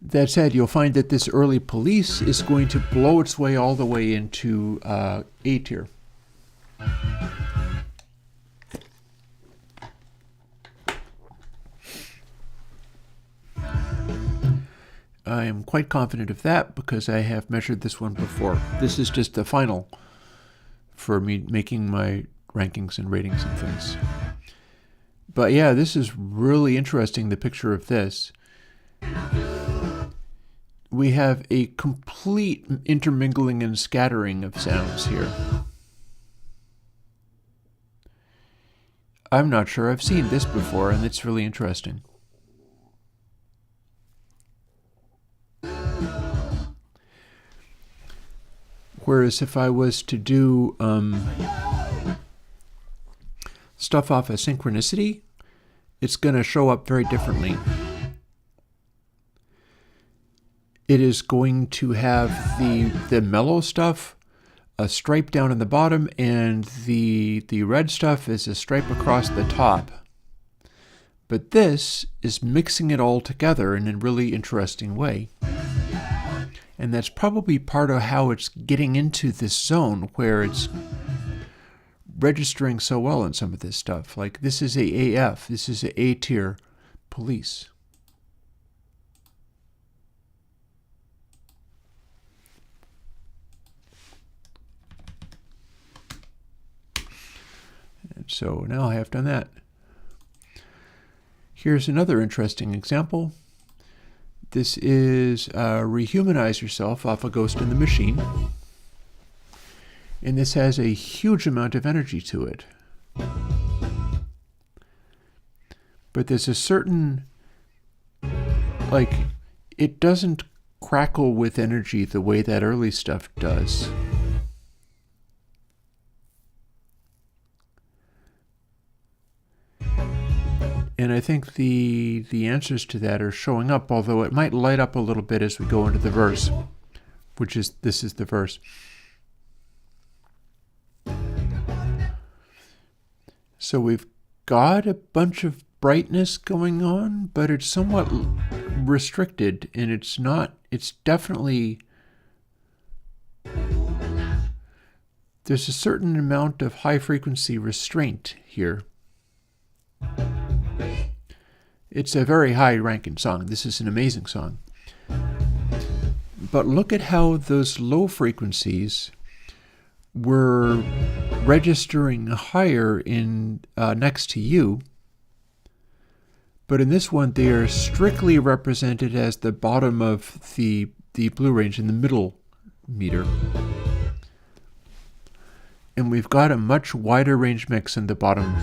That said, you'll find that this early Police is going to blow its way all the way into A tier. I am quite confident of that because I have measured this one before. This is just the final for me making my rankings and ratings and things. But yeah, this is really interesting, the picture of this. We have a complete intermingling and scattering of sounds here. I'm not sure I've seen this before, and it's really interesting. Whereas if I was to do stuff off of synchronicity, it's going to show up very differently. It is going to have the mellow stuff, a stripe down in the bottom, and the red stuff is a stripe across the top. But this is mixing it all together in a really interesting way. And that's probably part of how it's getting into this zone where it's registering so well in some of this stuff. Like this is a AF, this is a A tier Police. And so now I have done that. Here's another interesting example. This is Rehumanize Yourself off of Ghost in the Machine. And this has a huge amount of energy to it. But there's a certain, like, it doesn't crackle with energy the way that early stuff does. And I think the answers to that are showing up, although it might light up a little bit as we go into the verse, which is, this is the verse. So we've got a bunch of brightness going on, but it's somewhat restricted, and it's not, it's definitely, there's a certain amount of high frequency restraint here. It's a very high ranking song. This is an amazing song. But look at how those low frequencies were registering higher in next to you. But in this one, they are strictly represented as the bottom of the blue range in the middle meter. And we've got a much wider range mix in the bottom.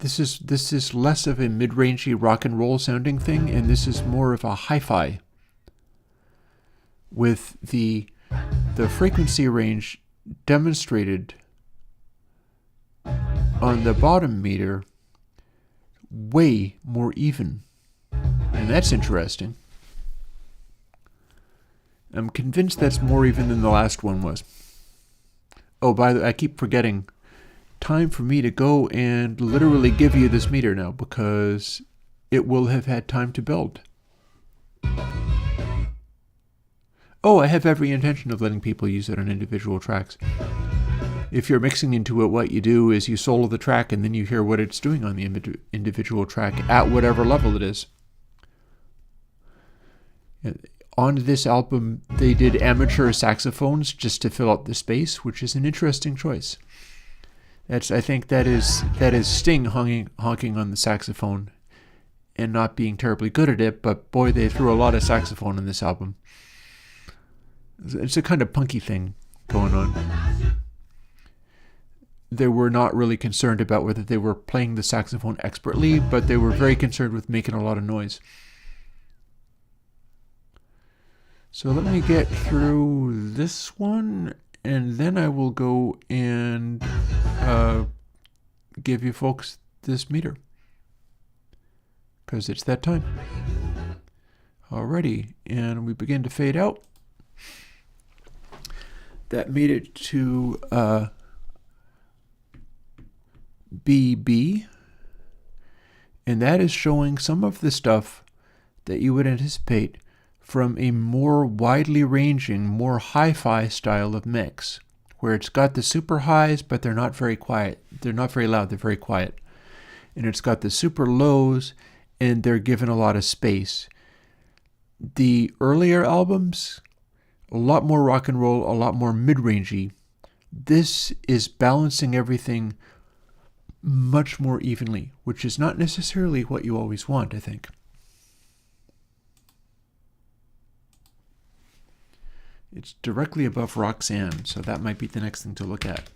This is less of a mid-rangey rock and roll sounding thing, and this is more of a hi-fi with the frequency range demonstrated on the bottom meter way more even. And that's interesting. I'm convinced that's more even than the last one was. Oh, by the way, I keep forgetting. Time for me to go and literally give you this meter now because it will have had time to build. Oh, I have every intention of letting people use it on individual tracks. If you're mixing into it, what you do is you solo the track and then you hear what it's doing on the individual track at whatever level it is. On this album, they did amateur saxophones just to fill up the space, which is an interesting choice. I think that is Sting honking on the saxophone and not being terribly good at it, but boy, they threw a lot of saxophone in this album. It's a kind of punky thing going on. They were not really concerned about whether they were playing the saxophone expertly, but they were very concerned with making a lot of noise. So let me get through this one, and then I will go and give you folks this meter, because it's that time. Alrighty, and we begin to fade out. That made it to BB, and that is showing some of the stuff that you would anticipate from a more widely ranging, more hi-fi style of mix, where it's got the super highs, but they're not very quiet. They're not very loud, they're very quiet. And it's got the super lows, and they're given a lot of space. The earlier albums, a lot more rock and roll, a lot more mid-rangey. This is balancing everything much more evenly, which is not necessarily what you always want, I think. It's directly above Roxanne, so that might be the next thing to look at.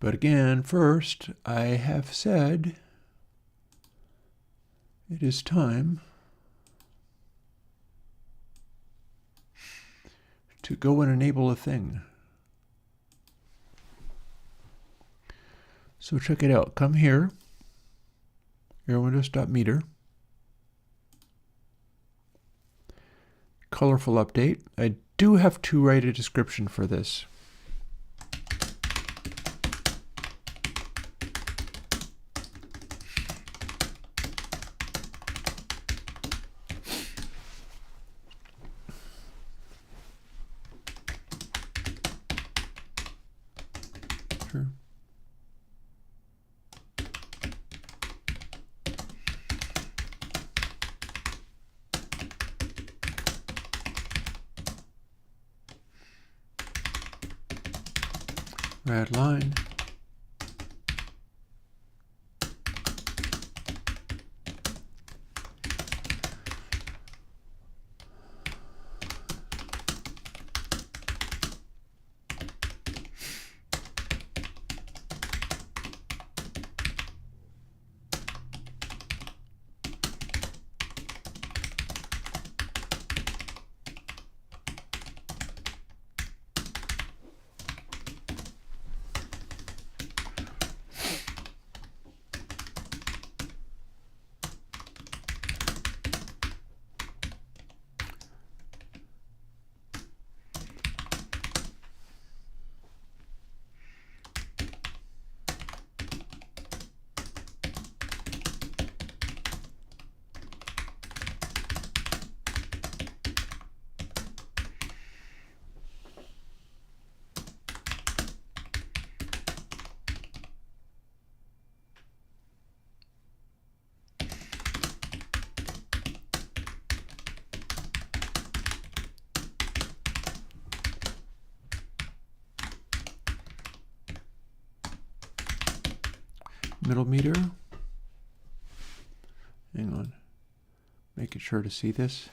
But again, first, I have said it is time to go and enable a thing. So check it out. Come here, Airwindows.meter, colorful update. I do have to write a description for this. Sure. Red line. Middle meter. Hang on. Making sure to see this.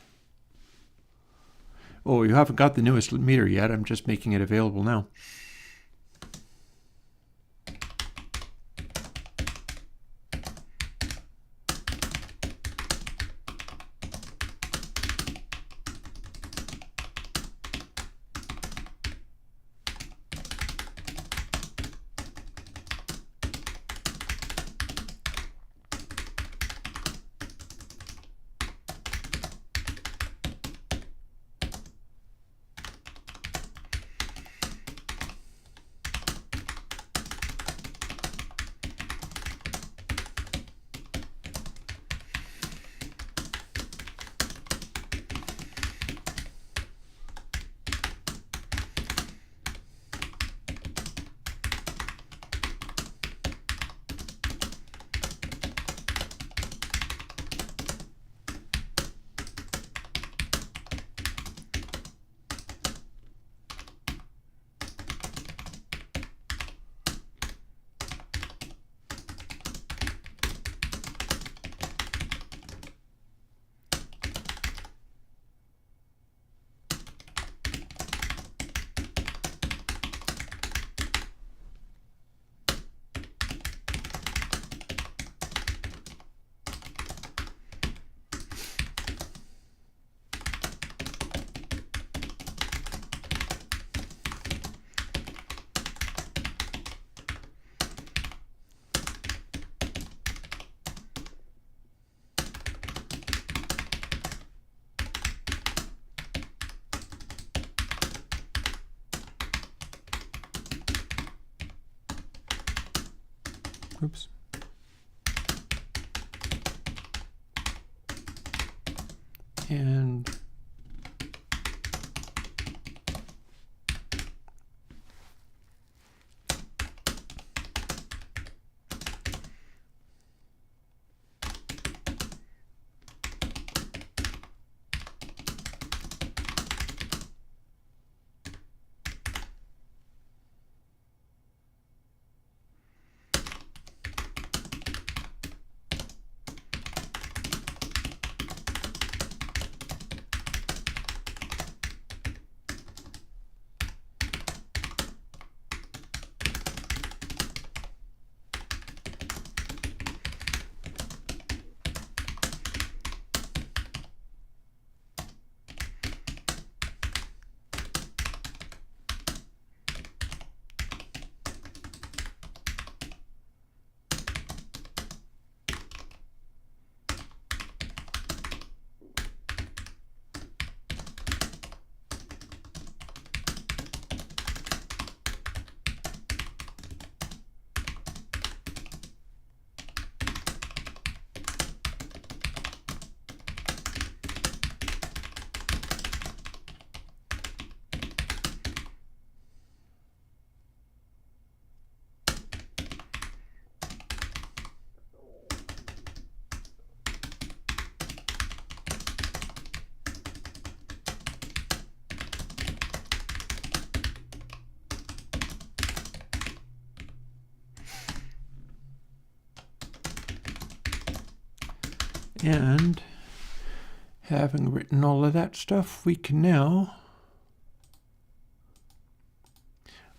Oh, you haven't got the newest meter yet. I'm just making it available now. Oops. And And having written all of that stuff, we can now,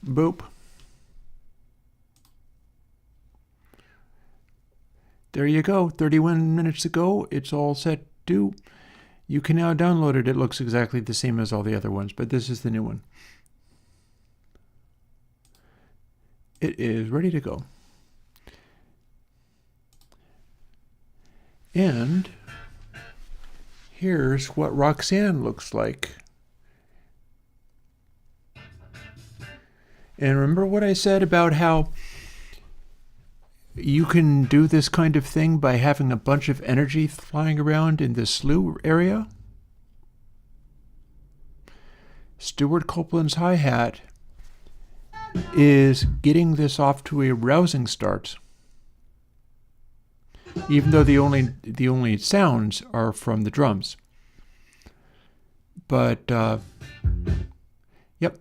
boop. There you go, 31 minutes ago, it's all set to do. You can now download it. It looks exactly the same as all the other ones, but this is the new one. It is ready to go. And here's what Roxanne looks like. And remember what I said about how you can do this kind of thing by having a bunch of energy flying around in the slew area? Stuart Copeland's hi-hat is getting this off to a rousing start. Even though the only sounds are from the drums. But, yep.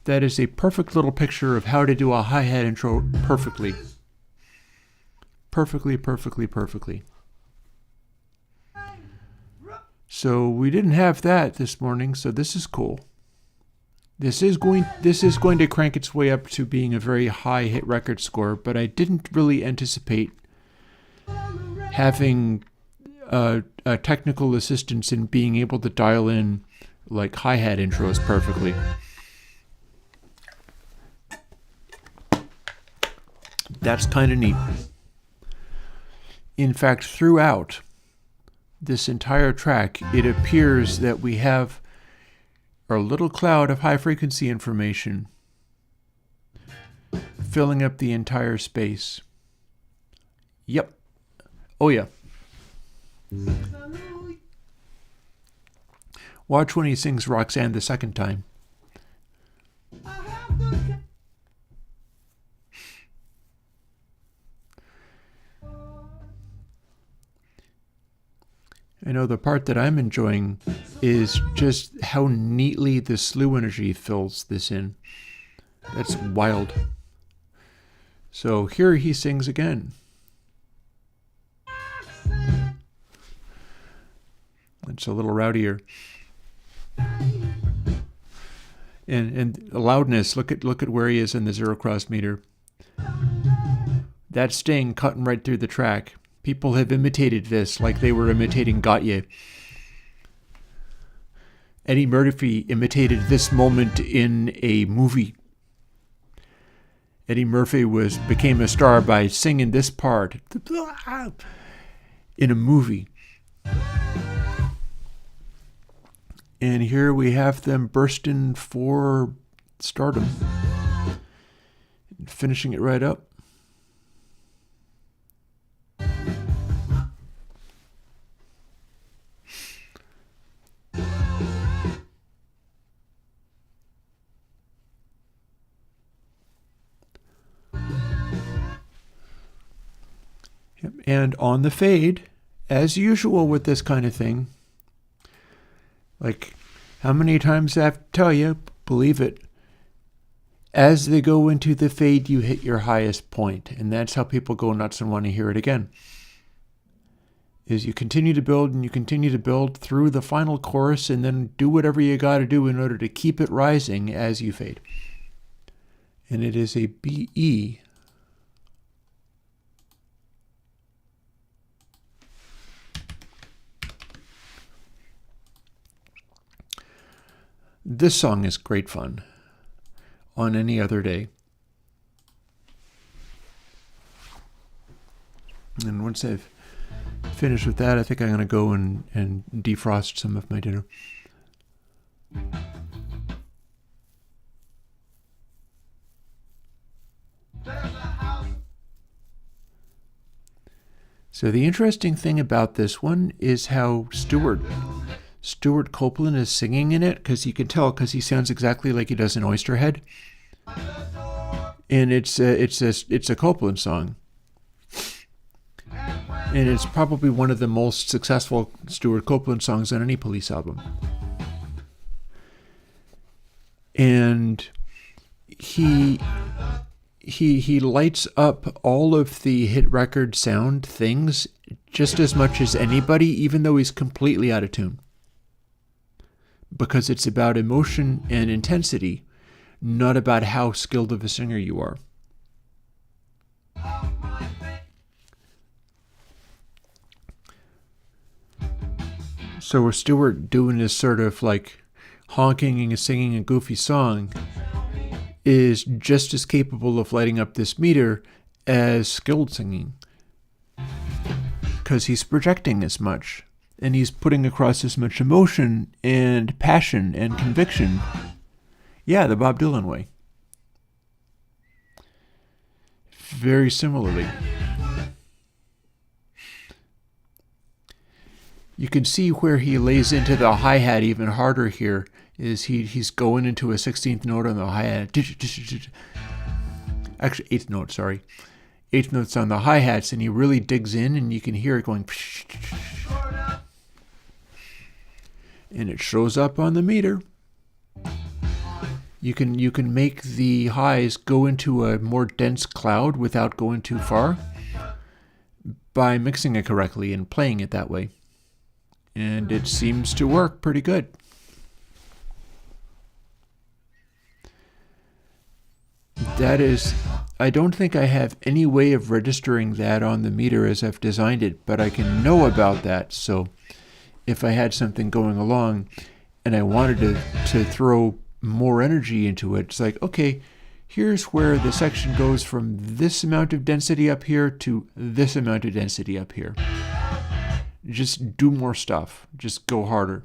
That is a perfect little picture of how to do a hi-hat intro perfectly. Perfectly. So we didn't have that this morning, so this is cool. This is going to crank its way up to being a very high hit record score, but I didn't really anticipate having a technical assistance in being able to dial in like hi-hat intros perfectly. That's kind of neat. In fact, throughout this entire track, it appears that we have a little cloud of high frequency information filling up the entire space. Yep. Oh yeah. Watch when he sings Roxanne the second time. I know the part that I'm enjoying is just how neatly the slew energy fills this in. That's wild. So here he sings again. It's a little rowdier. And loudness, look at where he is in the zero cross meter. That sting cutting right through the track. People have imitated this like they were imitating Got Ya. Eddie Murphy imitated this moment in a movie. Eddie Murphy became a star by singing this part in a movie. And here we have them bursting for stardom. Finishing it right up. Yep. And on the fade, as usual with this kind of thing, like how many times I have to tell you, believe it, as they go into the fade, you hit your highest point. And that's how people go nuts and want to hear it again. Is you continue to build and you continue to build through the final chorus and then do whatever you got to do in order to keep it rising as you fade. And it is a BE. This song is great fun on any other day. And once I've finished with that, I think I'm going to go and defrost some of my dinner. So the interesting thing about this one is how Stuart Copeland is singing in it, because you can tell because he sounds exactly like he does in Oysterhead. And it's a Copeland song. And it's probably one of the most successful Stuart Copeland songs on any Police album. And he lights up all of the hit record sound things just as much as anybody, even though he's completely out of tune. Because it's about emotion and intensity, not about how skilled of a singer you are. So with Stuart doing this sort of like honking and singing a goofy song is just as capable of lighting up this meter as skilled singing. Because he's projecting as much. And he's putting across as much emotion and passion and conviction. Yeah, the Bob Dylan way. Very similarly. You can see where he lays into the hi-hat even harder here. Is he's going into a 16th note on the hi-hat. Actually, 8th note, sorry. 8th notes on the hi-hats, and he really digs in, and you can hear it going. And it shows up on the meter. You can make the highs go into a more dense cloud without going too far by mixing it correctly and playing it that way. And it seems to work pretty good. That is, I don't think I have any way of registering that on the meter as I've designed it, but I can know about that. So if I had something going along and I wanted to throw more energy into it, it's like, okay, here's where the section goes from this amount of density up here to this amount of density up here. Just do more stuff. Just go harder.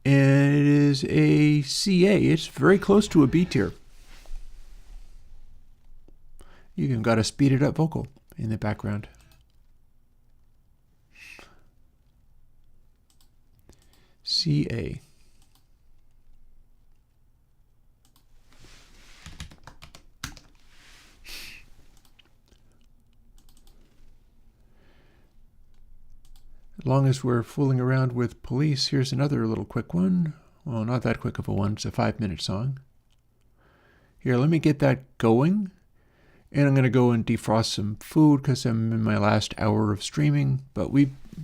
And it is a CA. It's very close to a B tier. You even got a speeded up vocal in the background. CA. As long as we're fooling around with Police, here's another little quick one. Well, not that quick of a one. It's a 5-minute song. Here, let me get that going. And I'm going to go and defrost some food because I'm in my last hour of streaming. But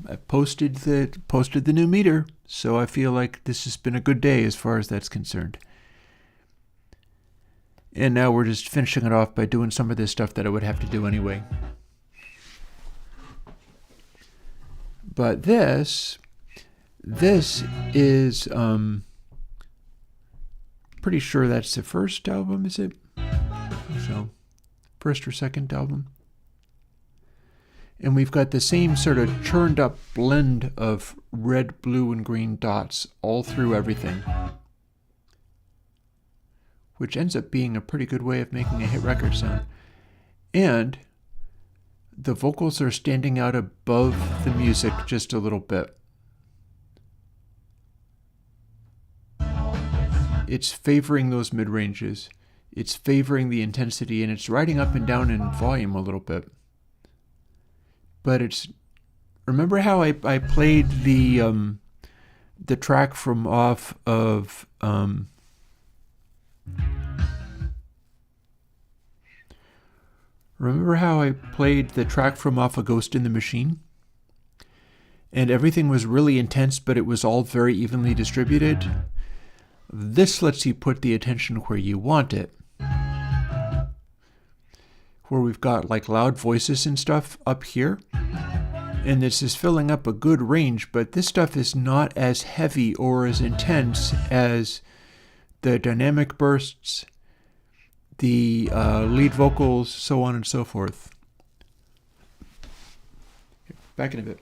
I posted the new meter, so I feel like this has been a good day as far as that's concerned. And now we're just finishing it off by doing some of this stuff that I would have to do anyway. But this is pretty sure that's the first album, is it? So, first or second album. And we've got the same sort of churned up blend of red, blue, and green dots all through everything, which ends up being a pretty good way of making a hit record sound. And the vocals are standing out above the music just a little bit. It's favoring those mid-ranges. It's favoring the intensity, and it's riding up and down in volume a little bit. But it's, remember how I played the track from off of remember how I played the track from off of Ghost in the Machine? And everything was really intense, but it was all very evenly distributed. This lets you put the attention where you want it. Where we've got like loud voices and stuff up here. And this is filling up a good range, but this stuff is not as heavy or as intense as the dynamic bursts, the lead vocals, so on and so forth. Back in a bit.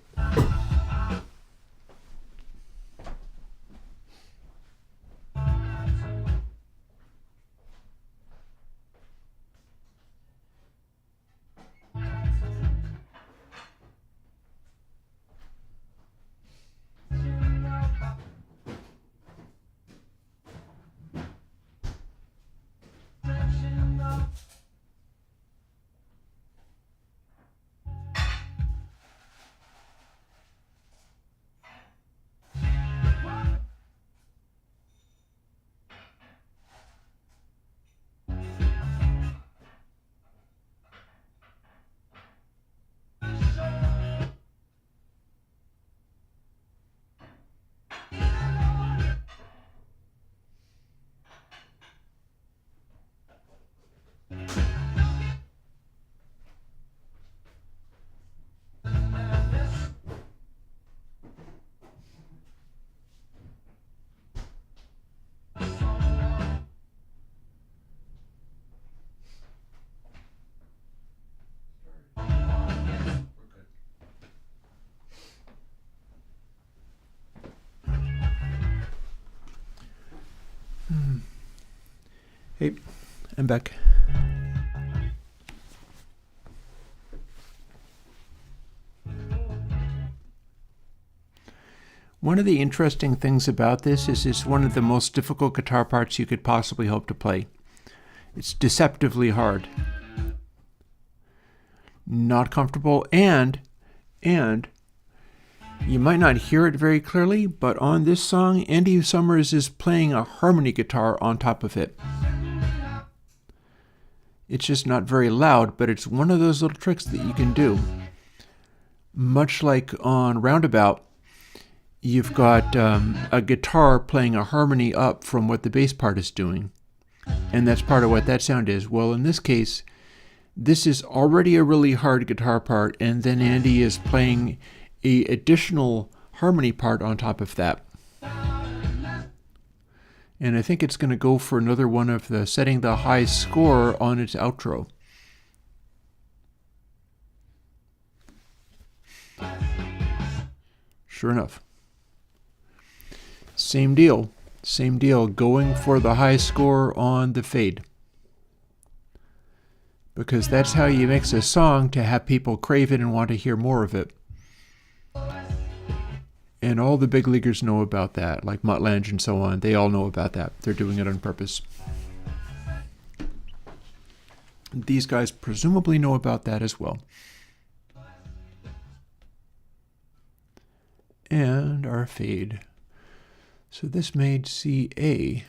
Hey, I'm back. One of the interesting things about this is it's one of the most difficult guitar parts you could possibly hope to play. It's deceptively hard. Not comfortable, and you might not hear it very clearly, but on this song, Andy Summers is playing a harmony guitar on top of it. It's just not very loud, but it's one of those little tricks that you can do. Much like on Roundabout, you've got a guitar playing a harmony up from what the bass part is doing. And that's part of what that sound is. Well, in this case, this is already a really hard guitar part, and then Andy is playing an additional harmony part on top of that. And I think it's going to go for another one of the setting the high score on its outro. Sure enough. Same deal, going for the high score on the fade. Because that's how you mix a song to have people crave it and want to hear more of it. And all the big leaguers know about that, like Mutt Lange and so on. They all know about that. They're doing it on purpose. These guys presumably know about that as well. And our fade. So this made CA.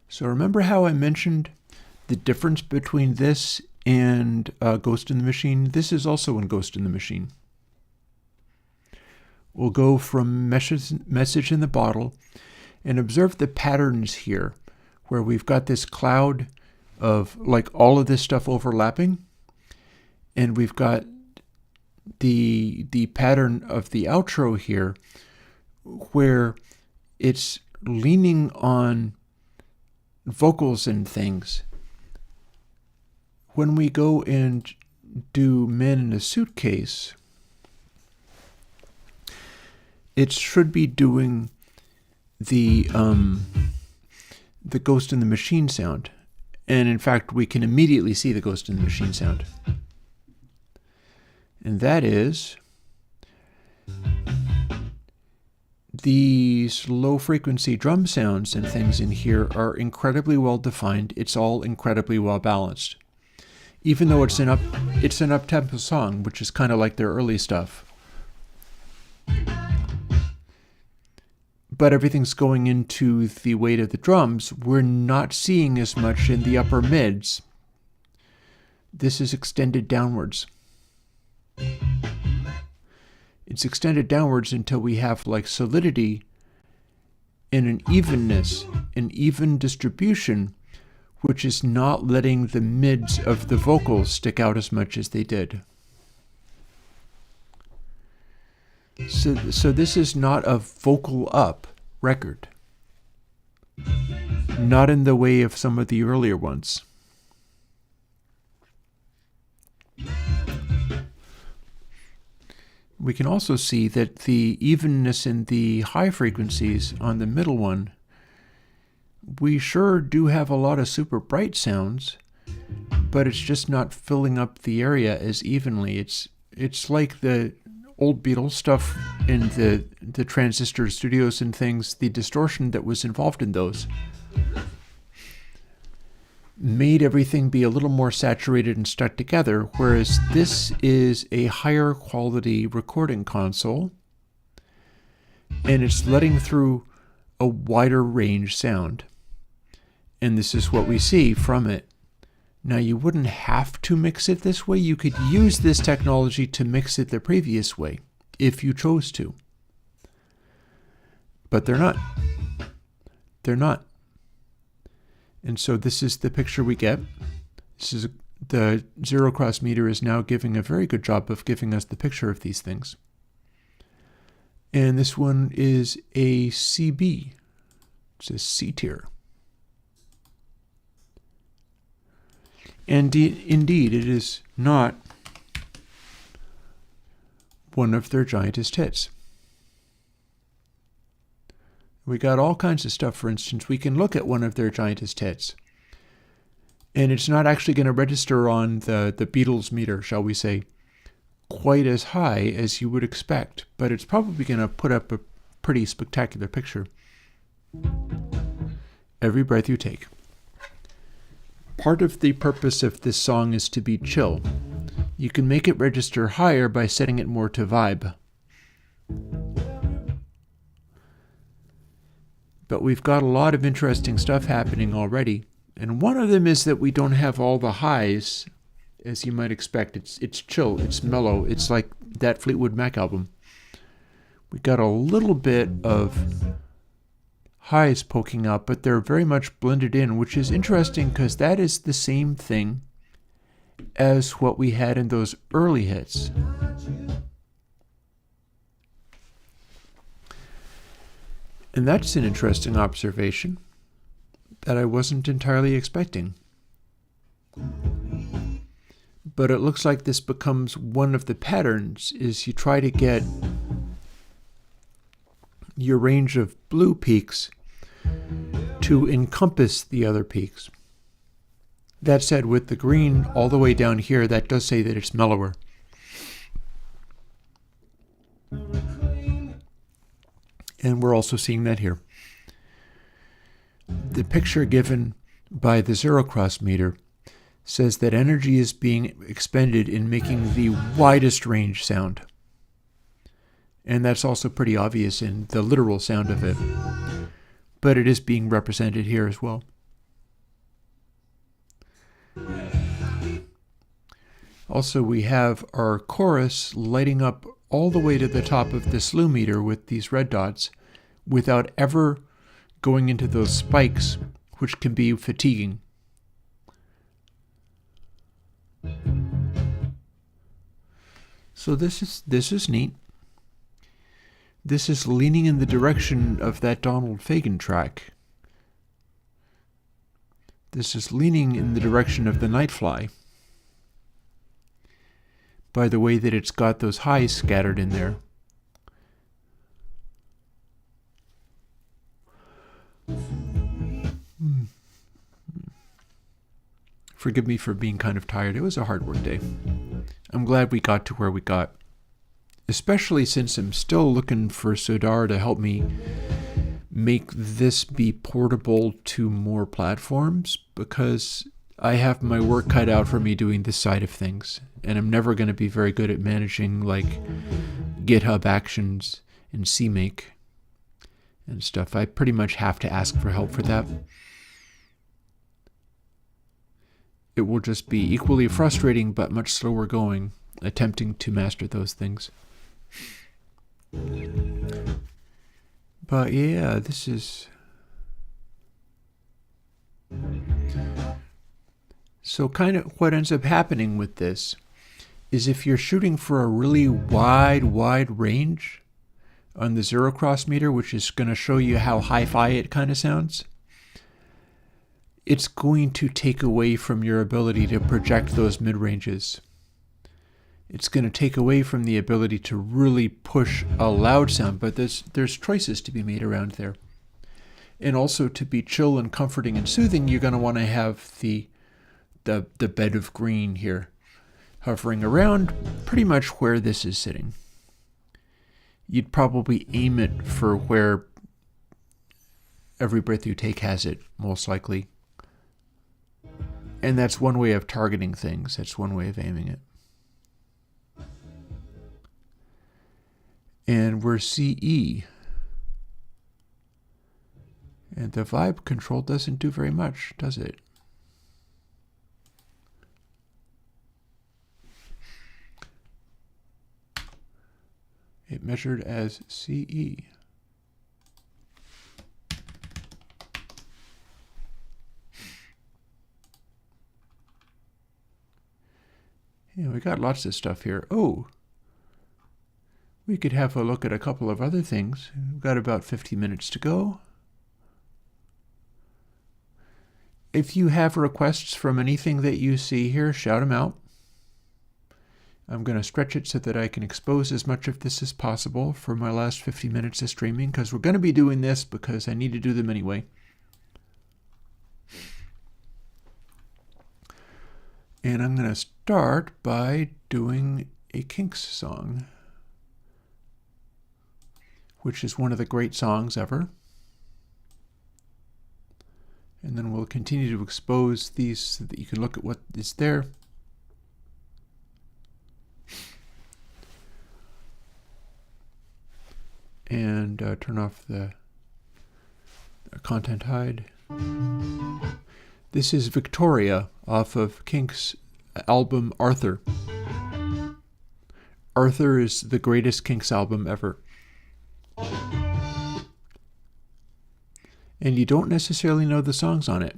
So remember how I mentioned the difference between this and Ghost in the Machine? This is also in Ghost in the Machine. We'll go from message in the bottle and observe the patterns here, where we've got this cloud of like all of this stuff overlapping, and we've got the pattern of the outro here, where it's leaning on vocals and things. When we go and do Man in a Suitcase, it should be doing the Ghost in the Machine sound. And in fact, we can immediately see the Ghost in the Machine sound. And that is these low frequency drum sounds and things in here are incredibly well defined. It's all incredibly well balanced. Even though it's an up-tempo song, which is kind of like their early stuff. But everything's going into the weight of the drums. We're not seeing as much in the upper mids. This is extended downwards. It's extended downwards until we have like solidity and an evenness, an even distribution, which is not letting the mids of the vocals stick out as much as they did. So this is not a vocal up record. Not in the way of some of the earlier ones. We can also see that the evenness in the high frequencies on the middle one, we sure do have a lot of super bright sounds, but it's just not filling up the area as evenly. It's like the old Beatles stuff in the transistor studios and things, the distortion that was involved in those made everything be a little more saturated and stuck together, whereas this is a higher quality recording console, and it's letting through a wider range sound. And this is what we see from it. Now, you wouldn't have to mix it this way. You could use this technology to mix it the previous way, if you chose to. But they're not. They're not. And so this is the picture we get. This is the zero cross meter is now giving a very good job of giving us the picture of these things. And this one is a CB. It's a C tier. And indeed, it is not one of their giantest hits. We got all kinds of stuff. For instance, we can look at one of their giantest hits, and it's not actually going to register on the Beatles meter, shall we say, quite as high as you would expect, but it's probably going to put up a pretty spectacular picture. Every breath you take. Part of the purpose of this song is to be chill. You can make it register higher by setting it more to vibe. But we've got a lot of interesting stuff happening already. And one of them is that we don't have all the highs, as you might expect. It's chill, it's mellow, it's like that Fleetwood Mac album. We got a little bit of highs poking out, but they're very much blended in, which is interesting because that is the same thing as what we had in those early hits. And that's an interesting observation that I wasn't entirely expecting. But it looks like this becomes one of the patterns, is you try to get your range of blue peaks to encompass the other peaks. That said, with the green all the way down here, that does say that it's mellower. And we're also seeing that here. The picture given by the zero cross meter says that energy is being expended in making the widest range sound. And that's also pretty obvious in the literal sound of it. But it is being represented here as well. Also, we have our chorus lighting up all the way to the top of the slew meter with these red dots without ever going into those spikes, which can be fatiguing. So this is neat. This is leaning in the direction of that Donald Fagen track. This is leaning in the direction of the Nightfly, by the way that it's got those highs scattered in there. Forgive me for being kind of tired. It was a hard work day. I'm glad we got to where we got. Especially since I'm still looking for Sodar to help me make this be portable to more platforms, because I have my work cut out for me doing this side of things, and I'm never going to be very good at managing like GitHub Actions and CMake and stuff. I pretty much have to ask for help for that. It will just be equally frustrating but much slower going, attempting to master those things. But yeah, this is... So kind of what ends up happening with this is if you're shooting for a really wide range on the zero cross meter, which is going to show you how hi-fi it kind of sounds, it's going to take away from your ability to project those mid-ranges. It's going to take away from the ability to really push a loud sound, but there's choices to be made around there. And also to be chill and comforting and soothing, you're going to want to have the bed of green here, hovering around pretty much where this is sitting. You'd probably aim it for where Every Breath You Take has it, most likely. And that's one way of targeting things. That's one way of aiming it. And we're CE. And the vibe control doesn't do very much, does it? It measured as CE. Yeah, we got lots of stuff here. Oh, we could have a look at a couple of other things. We've got about 50 minutes to go. If you have requests from anything that you see here, shout them out. I'm going to stretch it so that I can expose as much of this as possible for my last 50 minutes of streaming, because we're going to be doing this because I need to do them anyway. And I'm going to start by doing a Kinks song, which is one of the great songs ever. And then we'll continue to expose these so that you can look at what is there. And turn off the content hide. This is Victoria off of Kinks' album Arthur. Arthur is the greatest Kinks album ever. And you don't necessarily know the songs on it.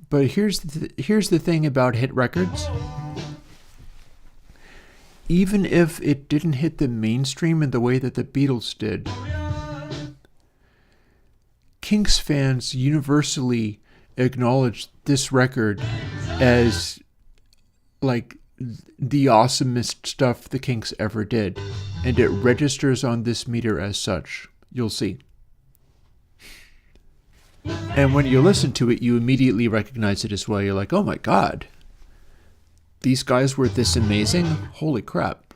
But here's the thing about hit records. Even if it didn't hit the mainstream in the way that the Beatles did, Kinks fans universally acknowledged this record as like the awesomest stuff the Kinks ever did, and it registers on this meter as such. You'll see. And when you listen to it, you immediately recognize it as well. You're like, oh my God, these guys were this amazing? Holy crap.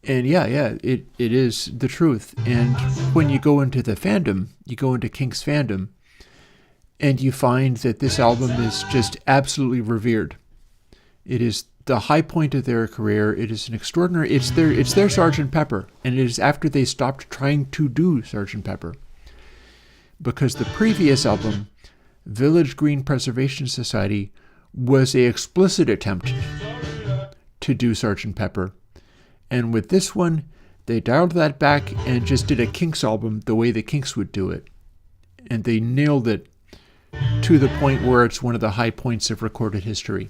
And yeah, it is the truth. And when you go into the fandom, you go into Kinks fandom, and you find that this album is just absolutely revered. It is the high point of their career. It is an extraordinary, it's their Sgt. Pepper, and it is after they stopped trying to do Sgt. Pepper. Because the previous album, Village Green Preservation Society, was an explicit attempt to do Sgt. Pepper. And with this one, they dialed that back and just did a Kinks album the way the Kinks would do it. And they nailed it to the point where it's one of the high points of recorded history.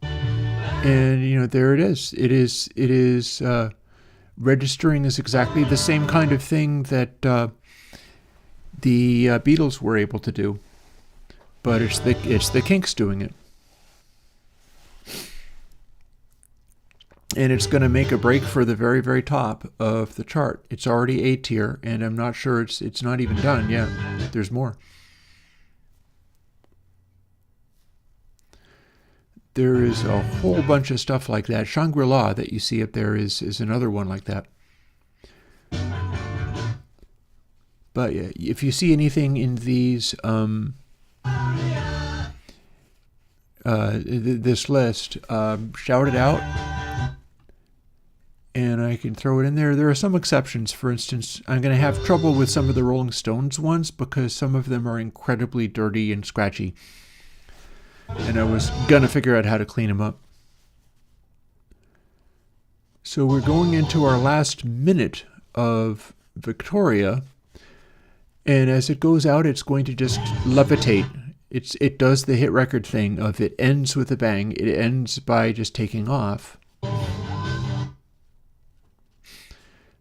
And, you know, there it is. It is registering as exactly the same kind of thing that the Beatles were able to do. But it's the Kinks doing it. And it's going to make a break for the very, very top of the chart. It's already A tier, and I'm not sure it's not even done yet. There's more. There is a whole bunch of stuff like that. Shangri-La that you see up there is another one like that. But yeah, if you see anything in these this list, shout it out, and I can throw it in there. There are some exceptions. For instance, I'm going to have trouble with some of the Rolling Stones ones because some of them are incredibly dirty and scratchy, and I was going to figure out how to clean them up. So we're going into our last minute of Victoria, and as it goes out, it's going to just levitate. It does the hit record thing of it ends with a bang. It ends by just taking off.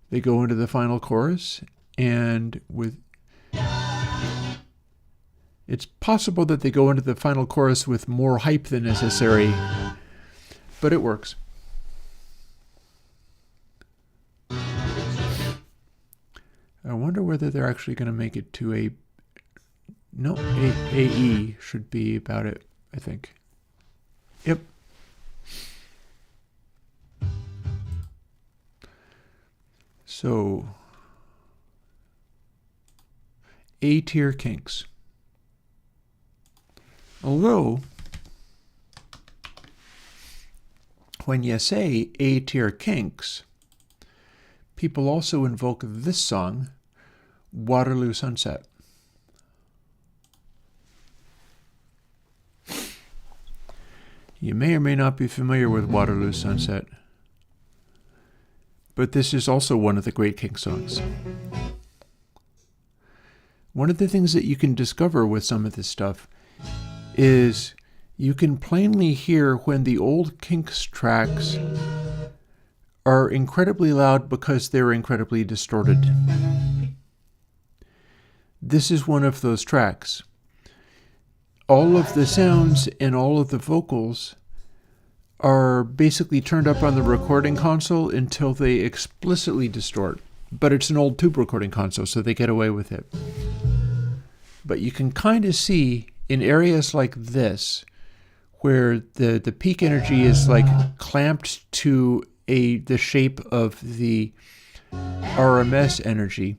They go into the final chorus, and it's possible that they go into the final chorus with more hype than necessary, but it works. I wonder whether they're actually going to make it to a... No, AE should be about it, I think. Yep. So, A tier kinks. Although, when you say A tier kinks, people also invoke this song, Waterloo Sunset. You may or may not be familiar with Waterloo Sunset, but this is also one of the great kink songs. One of the things that you can discover with some of this stuff is you can plainly hear when the old Kinks tracks are incredibly loud because they're incredibly distorted. This is one of those tracks. All of the sounds and all of the vocals are basically turned up on the recording console until they explicitly distort. But it's an old tube recording console, so they get away with it. But you can kind of see in areas like this, where the peak energy is like clamped to the shape of the RMS energy,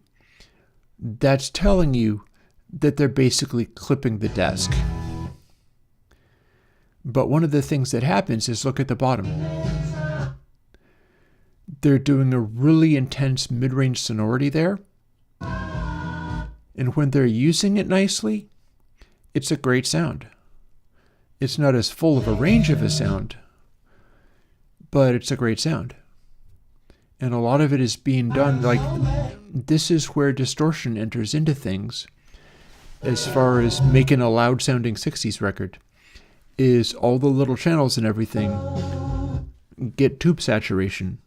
that's telling you that they're basically clipping the desk. But one of the things that happens is look at the bottom. They're doing a really intense mid-range sonority there. And when they're using it nicely, it's a great sound. It's not as full of a range of a sound, but it's a great sound. And a lot of it is being done, like, this is where distortion enters into things as far as making a loud sounding 60s record, is all the little channels and everything get tube saturation,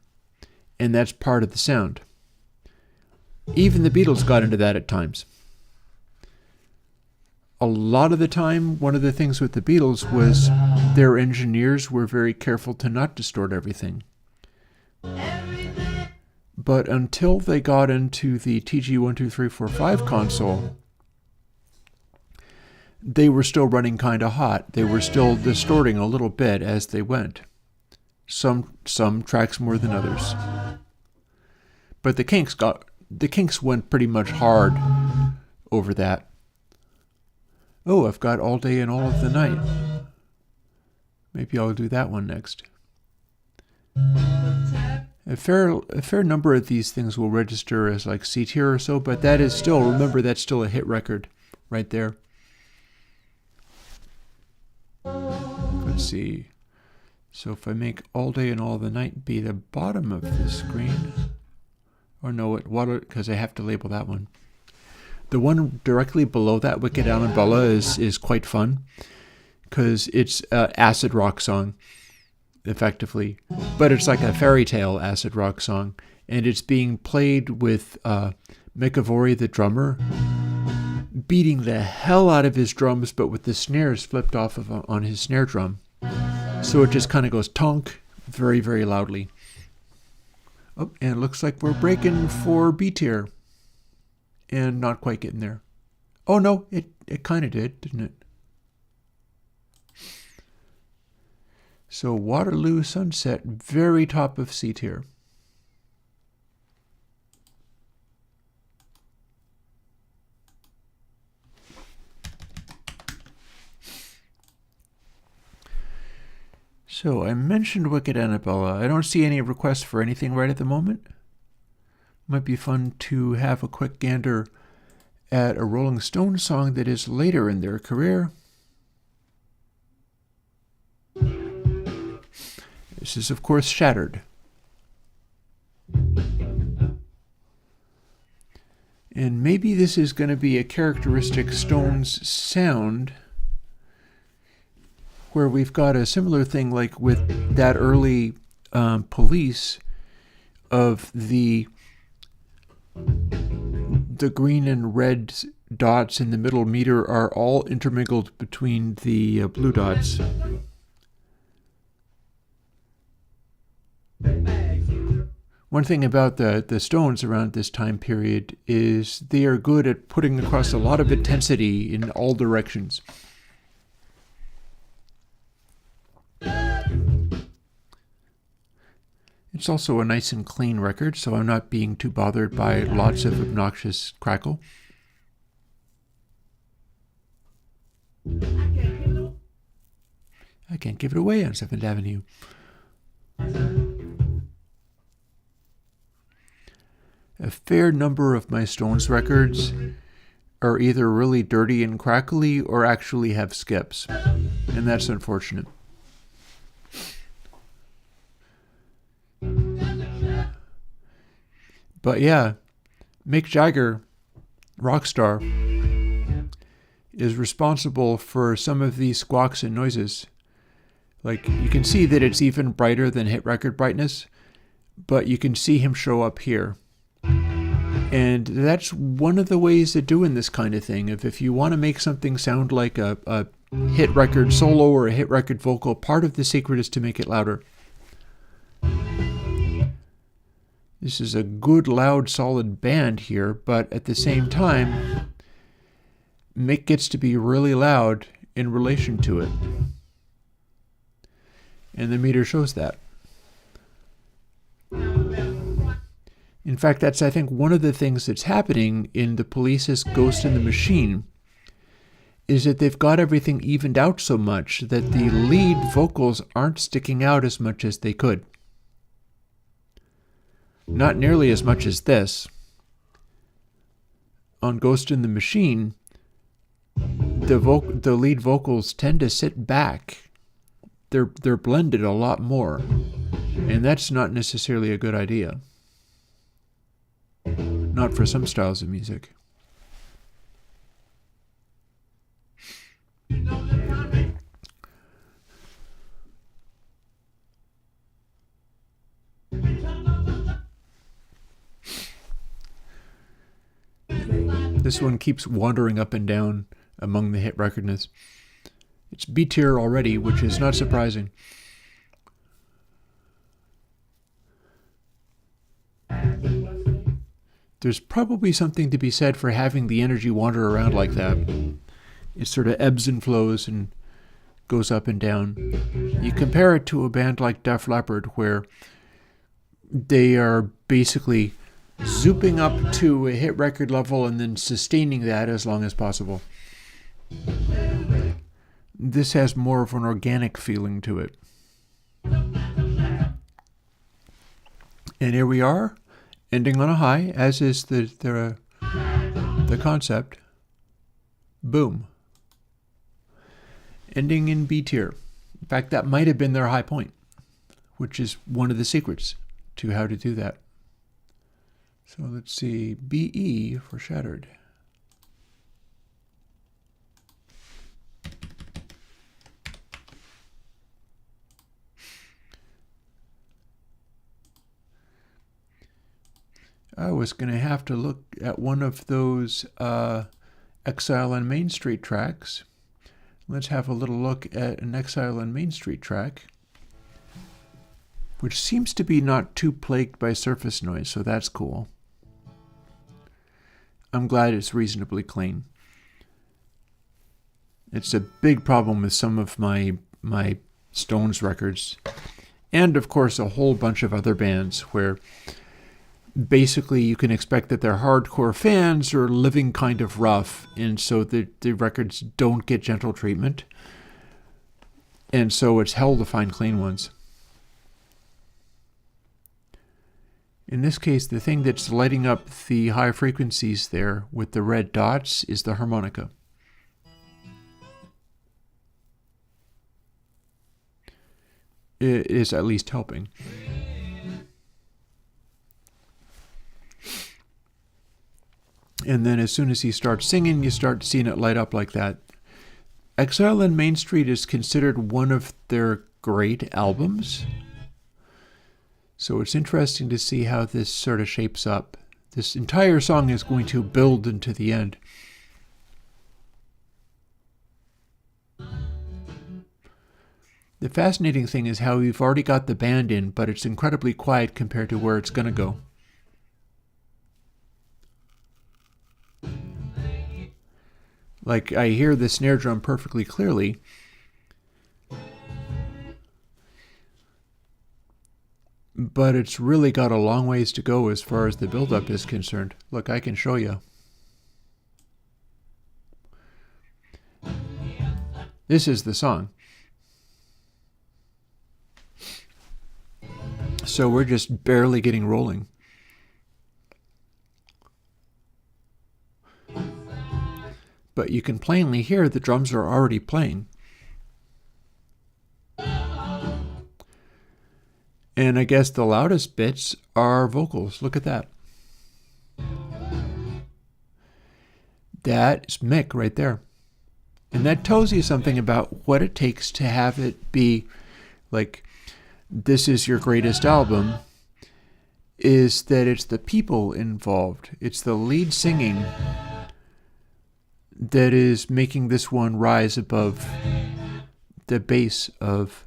and that's part of the sound. Even the Beatles got into that at times. A lot of the time, one of the things with the Beatles was their engineers were very careful to not distort everything. But until they got into the TG-12345 console, they were still running kind of hot. They were still distorting a little bit as they went. Some tracks more than others. But the Kinks went pretty much hard over that. Oh, I've got All Day and All of the Night. Maybe I'll do that one next. A fair number of these things will register as like C tier or so, but that is still, remember, that's still a hit record right there. Let's see. So if I make All Day and All the Night be the bottom of the screen, or no, because I have to label that one. The one directly below that, Wicked Alan Bella, is quite fun because it's an acid rock song, effectively, but it's like a fairy tale acid rock song, and it's being played with McAvoy, the drummer, beating the hell out of his drums, but with the snares flipped off on his snare drum. So it just kind of goes tonk very, very loudly. Oh, and it looks like we're breaking for B tier. And not quite getting there. Oh no, it kind of did, didn't it? So Waterloo Sunset, very top of C tier. So I mentioned Wicked Annabella. I don't see any requests for anything right at the moment. Might be fun to have a quick gander at a Rolling Stones song that is later in their career. This is, of course, Shattered. And maybe this is going to be a characteristic Stones sound where we've got a similar thing like with that early Police of the green and red dots in the middle meter are all intermingled between the blue dots. One thing about the Stones around this time period is they are good at putting across a lot of intensity in all directions. It's also a nice and clean record, so I'm not being too bothered by lots of obnoxious crackle. I can't give it away on 7th Avenue. A fair number of my Stones records are either really dirty and crackly or actually have skips, and that's unfortunate. But yeah, Mick Jagger, rock star, is responsible for some of these squawks and noises. Like, you can see that it's even brighter than hit record brightness, but you can see him show up here. And that's one of the ways of doing this kind of thing. If you want to make something sound like a hit record solo or a hit record vocal, part of the secret is to make it louder. This is a good, loud, solid band here, but at the same time, Mick gets to be really loud in relation to it. And the meter shows that. In fact, that's, I think, one of the things that's happening in the Police's Ghost in the Machine, is that they've got everything evened out so much that the lead vocals aren't sticking out as much as they could. Not nearly as much as this. On Ghost in the Machine, the lead vocals tend to sit back. They're blended a lot more, and that's not necessarily a good idea. Not for some styles of music. This one keeps wandering up and down among the hit recordness. It's B tier already, which is not surprising. There's probably something to be said for having the energy wander around like that. It sort of ebbs and flows and goes up and down. You compare it to a band like Def Leppard, where they are basically zooping up to a hit record level and then sustaining that as long as possible. This has more of an organic feeling to it. And here we are, ending on a high, as is the concept. Boom. Ending in B tier. In fact, that might have been their high point, which is one of the secrets to how to do that. So let's see, BE for Shattered. I was going to have to look at one of those Exile on Main Street tracks. Let's have a little look at an Exile on Main Street track, which seems to be not too plagued by surface noise, so that's cool. I'm glad it's reasonably clean. It's a big problem with some of my Stones records, and of course a whole bunch of other bands where basically you can expect that their hardcore fans are living kind of rough, and so the records don't get gentle treatment, and so it's hell to find clean ones. In this case, the thing that's lighting up the high frequencies there with the red dots is the harmonica. It is at least helping. And then as soon as he starts singing, you start seeing it light up like that. Exile on Main Street is considered one of their great albums. So it's interesting to see how this sort of shapes up. This entire song is going to build into the end. The fascinating thing is how we've already got the band in, but it's incredibly quiet compared to where it's going to go. Like, I hear the snare drum perfectly clearly. But it's really got a long ways to go as far as the build-up is concerned. Look, I can show you. This is the song. So we're just barely getting rolling. But you can plainly hear the drums are already playing. And I guess the loudest bits are vocals. Look at that. That's Mick right there. And that tells you something about what it takes to have it be like, this is your greatest album, is that it's the people involved. It's the lead singing that is making this one rise above the bass of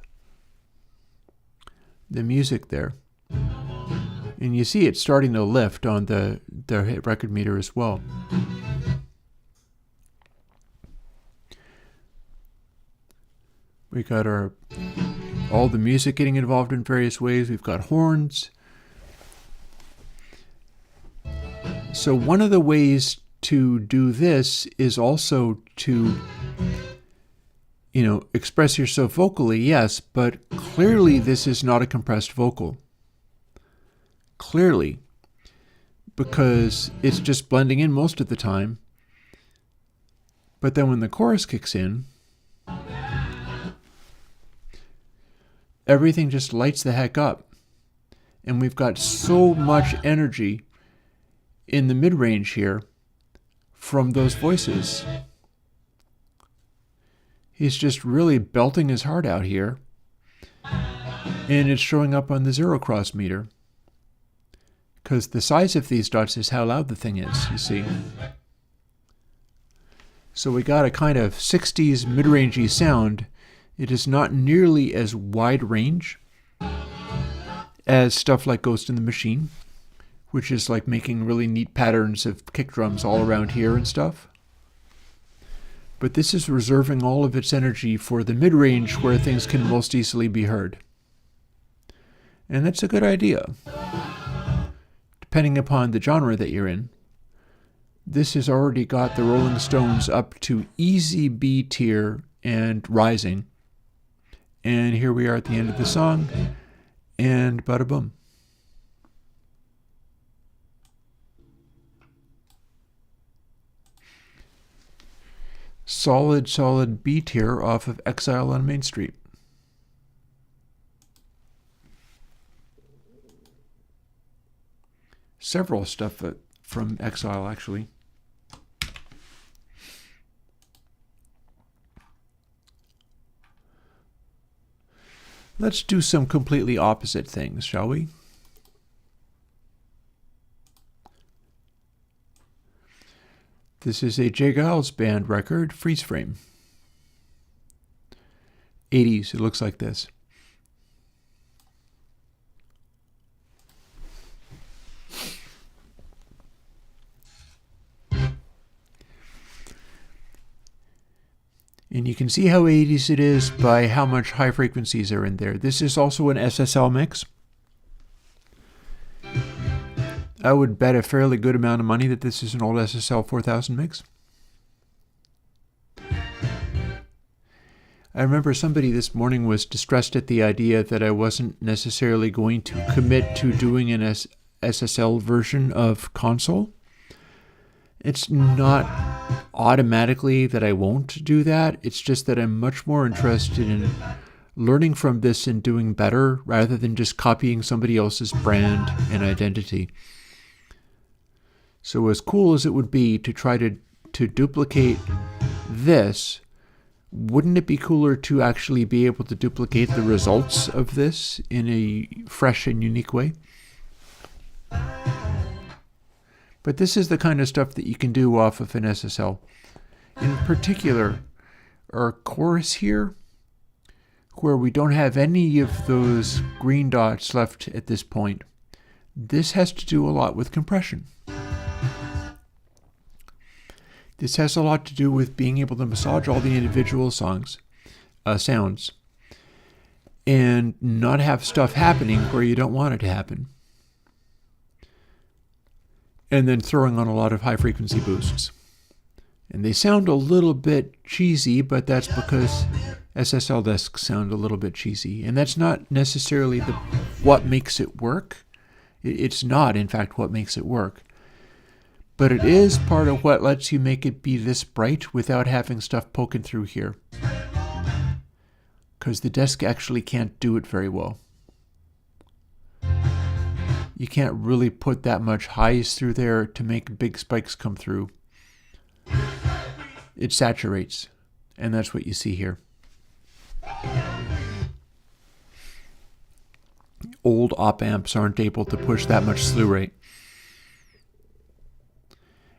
the music there. And you see it starting to lift on the hit record meter as well. We got all the music getting involved in various ways. We've got horns. So one of the ways to do this is also to, express yourself vocally, yes, but clearly this is not a compressed vocal. Clearly. Because it's just blending in most of the time. But then when the chorus kicks in, everything just lights the heck up. And we've got so much energy in the mid-range here from those voices. He's just really belting his heart out here. And it's showing up on the zero cross meter. Because the size of these dots is how loud the thing is, you see. So we got a kind of 60s mid-rangey sound. It is not nearly as wide range as stuff like Ghost in the Machine, which is like making really neat patterns of kick drums all around here and stuff. But this is reserving all of its energy for the mid-range where things can most easily be heard. And that's a good idea. Depending upon the genre that you're in. This has already got the Rolling Stones up to easy B tier and rising. And here we are at the end of the song, and bada boom. Solid B tier off of Exile on Main Street. Several stuff from Exile, actually. Let's do some completely opposite things, shall we? This is a J. Geils Band record, Freeze Frame. 80s, it looks like this. And you can see how 80s it is by how much high frequencies are in there. This is also an SSL mix. I would bet a fairly good amount of money that this is an old SSL 4000 mix. I remember somebody this morning was distressed at the idea that I wasn't necessarily going to commit to doing an SSL version of console. It's not automatically that I won't do that. It's just that I'm much more interested in learning from this and doing better rather than just copying somebody else's brand and identity. So as cool as it would be to try to duplicate this, wouldn't it be cooler to actually be able to duplicate the results of this in a fresh and unique way? But this is the kind of stuff that you can do off of an SSL. In particular, our chorus here, where we don't have any of those green dots left at this point, this has to do a lot with compression. This has a lot to do with being able to massage all the individual sounds, and not have stuff happening where you don't want it to happen. And then throwing on a lot of high frequency boosts. And they sound a little bit cheesy, but that's because SSL disks sound a little bit cheesy. And that's not necessarily what makes it work. It's not, in fact, what makes it work. But it is part of what lets you make it be this bright without having stuff poking through here. Because the desk actually can't do it very well. You can't really put that much highs through there to make big spikes come through. It saturates, and that's what you see here. Old op amps aren't able to push that much slew rate.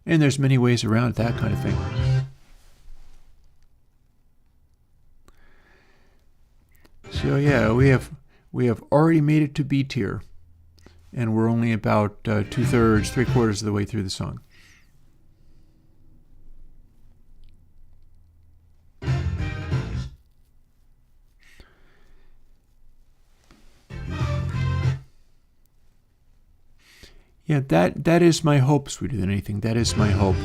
And there's many ways around that kind of thing. So yeah, we have already made it to B tier. And we're only about 2/3, 3/4 of the way through the song. Yeah, that is my hope, sweeter than anything. That is my hope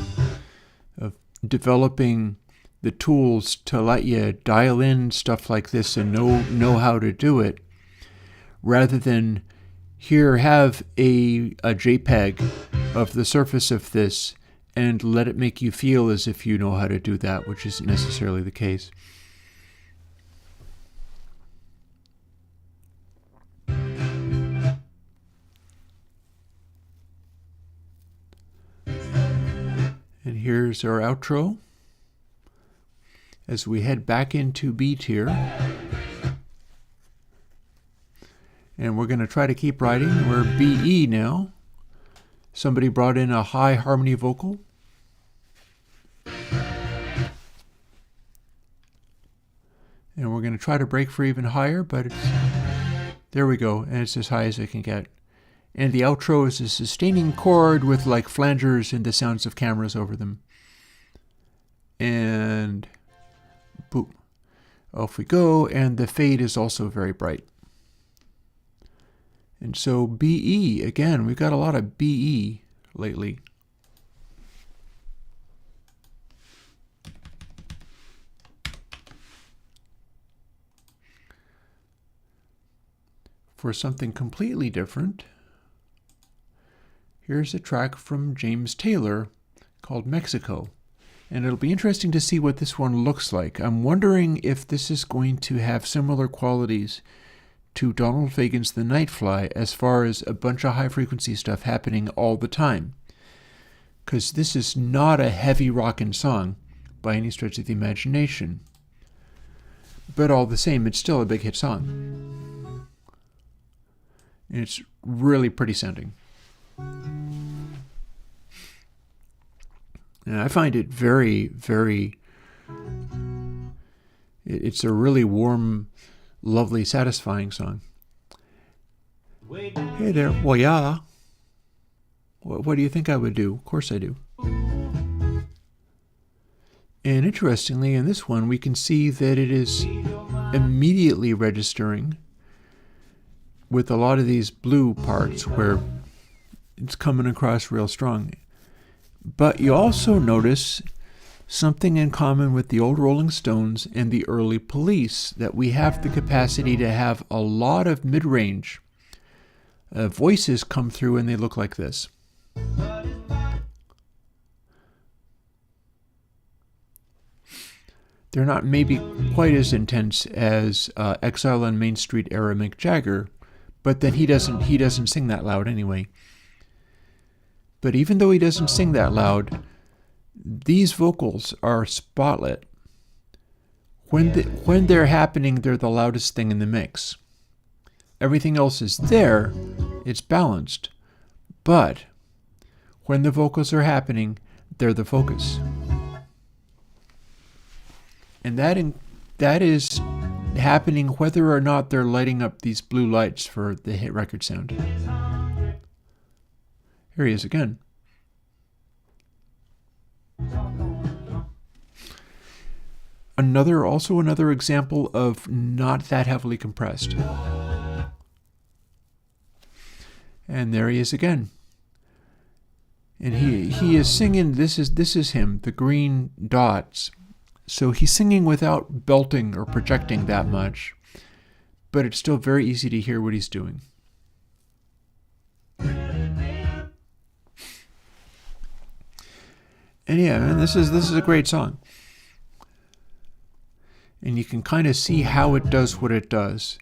of developing the tools to let you dial in stuff like this and know how to do it, rather than here, have a JPEG of the surface of this and let it make you feel as if you know how to do that, which isn't necessarily the case. And here's our outro as we head back into B tier. And we're going to try to keep riding. We're BE now. Somebody brought in a high harmony vocal. And we're going to try to break for even higher, but there we go. And it's as high as it can get. And the outro is a sustaining chord with like flangers and the sounds of cameras over them. And boom. Off we go. And the fade is also very bright. And so BE, again, we've got a lot of BE lately. For something completely different, here's a track from James Taylor called Mexico. And it'll be interesting to see what this one looks like. I'm wondering if this is going to have similar qualities to Donald Fagen's The Nightfly as far as a bunch of high-frequency stuff happening all the time. Because this is not a heavy rockin' song by any stretch of the imagination. But all the same, it's still a big hit song. And it's really pretty sounding. And I find it very, very... It's a really warm, lovely, satisfying song. Hey there. Well, yeah. What do you think I would do? Of course I do. And interestingly, in this one, we can see that it is immediately registering with a lot of these blue parts where it's coming across real strong. But you also notice something in common with the old Rolling Stones and the early Police, that we have the capacity to have a lot of mid-range voices come through, and they look like this. They're not maybe quite as intense as Exile on Main Street era Mick Jagger, but then he doesn't sing that loud anyway. But even though he doesn't sing that loud, these vocals are spotlit. When they're happening, they're the loudest thing in the mix. Everything else is there, it's balanced, but when the vocals are happening, they're the focus. And that is happening whether or not they're lighting up these blue lights for the hit record sound. Here he is again. Also another example of not that heavily compressed. And there he is again. And he is singing, this is him, the green dots. So he's singing without belting or projecting that much, but it's still very easy to hear what he's doing. And yeah, man, this is a great song. And you can kind of see how it does what it does.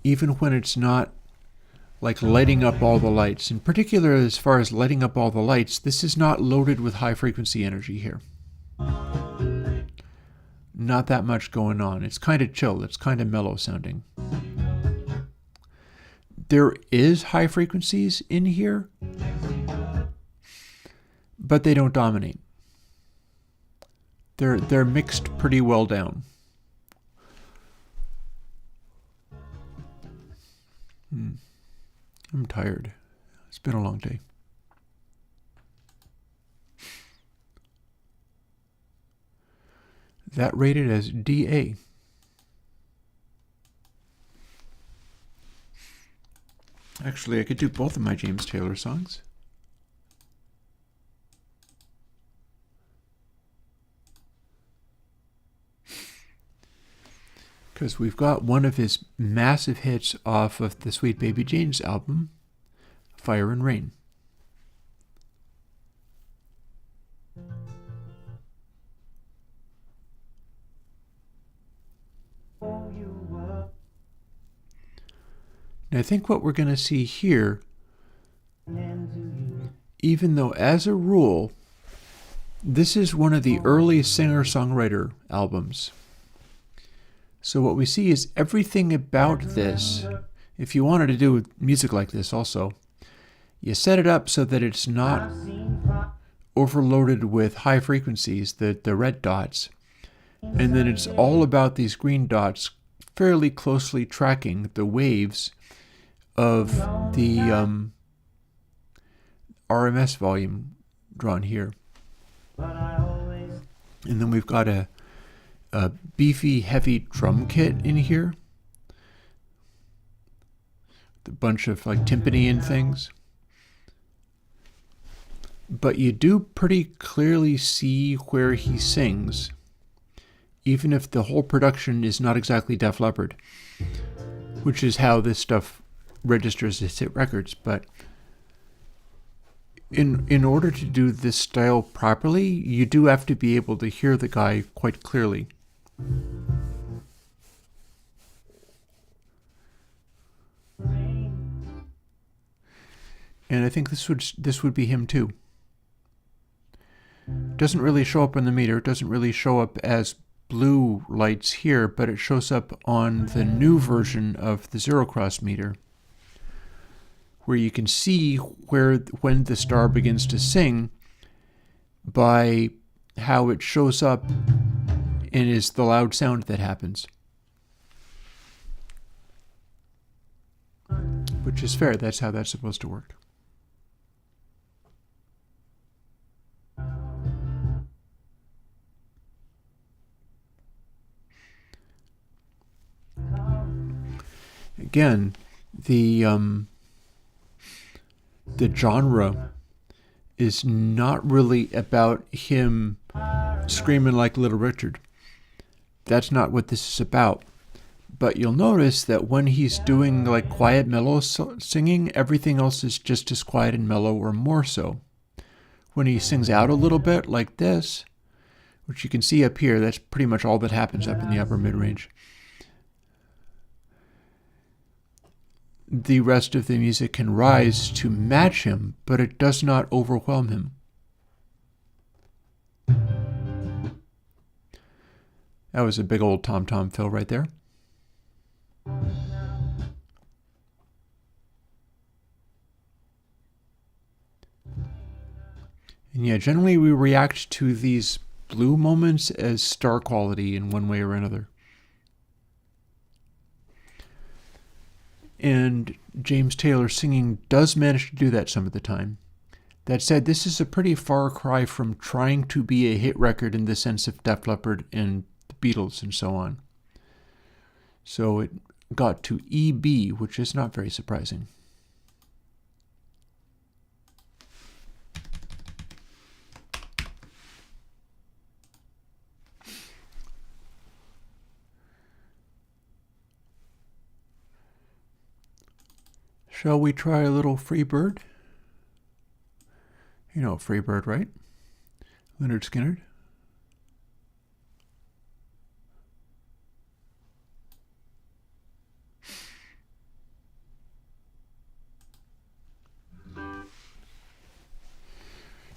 Even when it's not like lighting up all the lights. In particular, as far as lighting up all the lights, this is not loaded with high frequency energy here. Not that much going on. It's kind of chill. It's kind of mellow sounding. There is high frequencies in here, but they don't dominate. They're mixed pretty well down. I'm tired. It's been a long day. That rated as DA. Actually, I could do both of my James Taylor songs. Because we've got one of his massive hits off of the Sweet Baby Jane's album, Fire and Rain. And I think what we're going to see here, even though as a rule, this is one of the early singer-songwriter albums. So what we see is everything about this, if you wanted to do music like this also, you set it up so that it's not overloaded with high frequencies, the red dots, and then it's all about these green dots fairly closely tracking the waves of the RMS volume drawn here. And then we've got a beefy, heavy drum kit in here. A bunch of like timpani and things. But you do pretty clearly see where he sings, even if the whole production is not exactly Def Leppard, which is how this stuff registers as hit records. But in order to do this style properly, you do have to be able to hear the guy quite clearly. And I think this would be him too. Doesn't really show up on the meter, doesn't really show up as blue lights here, but it shows up on the new version of the Zero Cross meter, where you can see when the star begins to sing by how it shows up and is the loud sound that happens. Which is fair, that's how that's supposed to work. again, the genre is not really about him screaming like Little Richard. That's not what this is about. But you'll notice that when he's doing like quiet, mellow singing, everything else is just as quiet and mellow or more so. When he sings out a little bit like this, which you can see up here, that's pretty much all that happens up in the upper mid-range. The rest of the music can rise to match him, but it does not overwhelm him. That was a big old tom-tom fill right there. And yeah, generally we react to these blue moments as star quality in one way or another. And James Taylor singing does manage to do that some of the time. That said, this is a pretty far cry from trying to be a hit record in the sense of Def Leppard and the Beatles and so on. So it got to EB, which is not very surprising. Shall we try a little Freebird? You know Freebird, right? Lynyrd Skynyrd.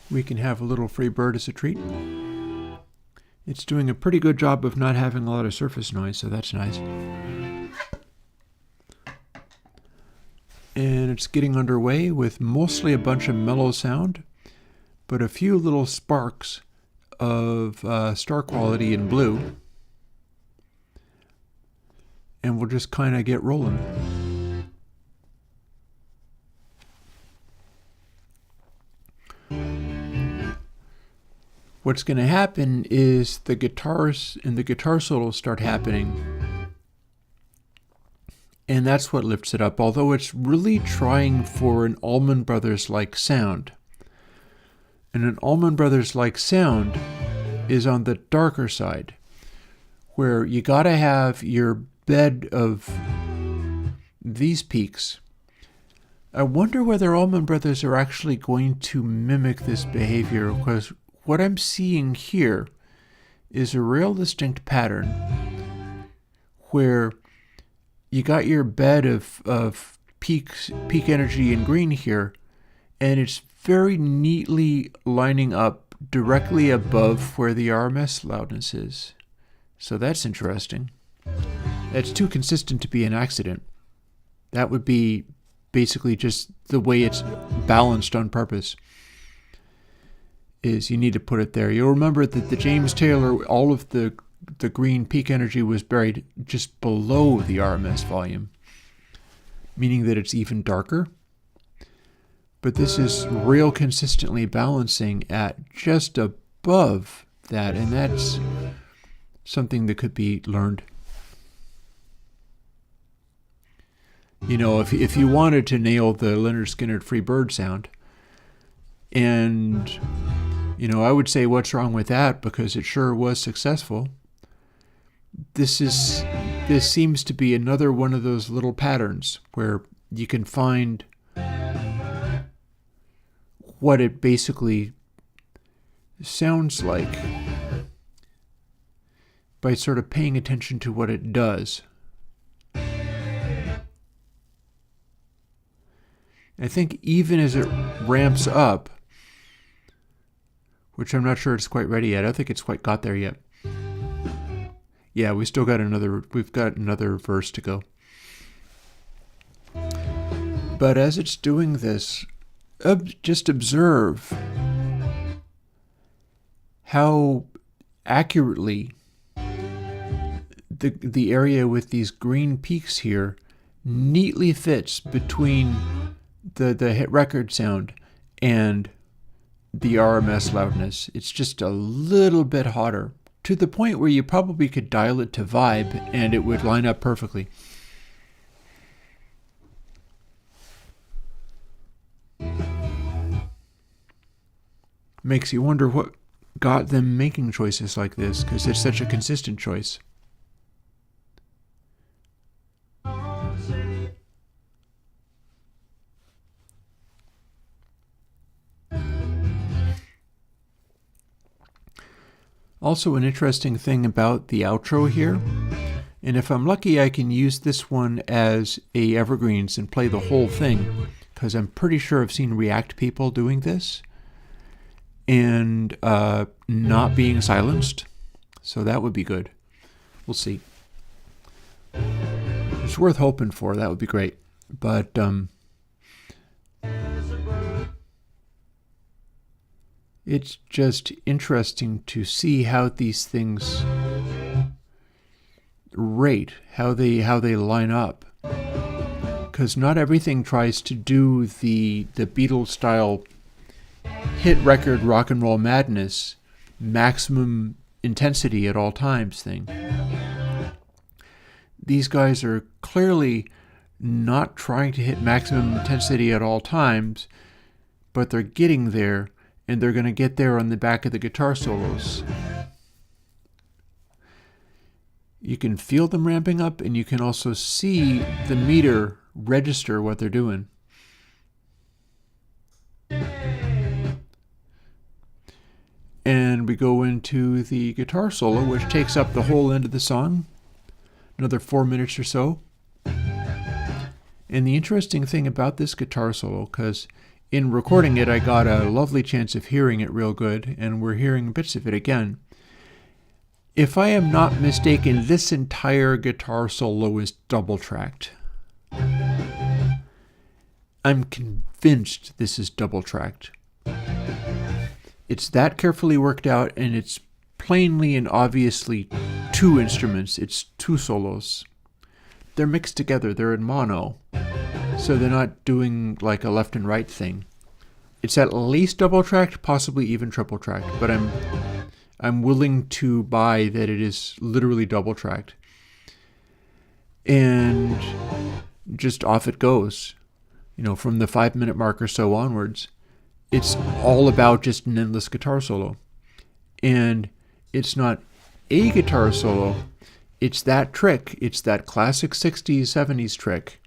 We can have a little Freebird as a treat. It's doing a pretty good job of not having a lot of surface noise, so that's nice. And it's getting underway with mostly a bunch of mellow sound, but a few little sparks of star quality in blue. And we'll just kind of get rolling. What's going to happen is the guitars and the guitar solos start happening. And that's what lifts it up, although it's really trying for an Allman Brothers-like sound. And an Allman Brothers-like sound is on the darker side, where you gotta have your bed of these peaks. I wonder whether Allman Brothers are actually going to mimic this behavior, because what I'm seeing here is a real distinct pattern where you got your bed of peak energy in green here, and it's very neatly lining up directly above where the RMS loudness is. So that's interesting. That's too consistent to be an accident. That would be basically just the way it's balanced on purpose. Is you need to put it there. You'll remember that the James Taylor, all of the green peak energy was buried just below the RMS volume, meaning that it's even darker. But this is real consistently balancing at just above that, and that's something that could be learned. You know, if you wanted to nail the Lynyrd Skynyrd Freebird sound, and, you know, I would say what's wrong with that, because it sure was successful. This seems to be another one of those little patterns where you can find what it basically sounds like by sort of paying attention to what it does. I think even as it ramps up, which I'm not sure it's quite ready yet. I don't think it's quite got there yet. Yeah, we've got another verse to go. But as it's doing this, just observe how accurately the area with these green peaks here neatly fits between the hit record sound and the RMS loudness. It's just a little bit hotter, to the point where you probably could dial it to vibe and it would line up perfectly. Makes you wonder what got them making choices like this, because it's such a consistent choice. Also, an interesting thing about the outro here, and if I'm lucky I can use this one as a evergreens and play the whole thing, because I'm pretty sure I've seen React people doing this and not being silenced, so that would be good. We'll see. It's worth hoping for. That would be great. But it's just interesting to see how these things rate, how they line up, because not everything tries to do the Beatles style hit record rock and roll madness, maximum intensity at all times thing. These guys are clearly not trying to hit maximum intensity at all times, but they're getting there, and they're going to get there on the back of the guitar solos. You can feel them ramping up, and you can also see the meter register what they're doing. And we go into the guitar solo, which takes up the whole end of the song, another 4 minutes or so. And the interesting thing about this guitar solo, because in recording it I got a lovely chance of hearing it real good, and we're hearing bits of it again. If I am not mistaken, this entire guitar solo is double-tracked. I'm convinced this is double-tracked. It's that carefully worked out, and it's plainly and obviously two instruments. It's two solos. They're mixed together. They're in mono. So they're not doing like a left and right thing. It's at least double-tracked, possibly even triple-tracked, but I'm willing to buy that it is literally double-tracked. And just off it goes. You know, from the 5-minute mark or so onwards. It's all about just an endless guitar solo. And it's not a guitar solo, it's that trick. It's that classic 60s, 70s trick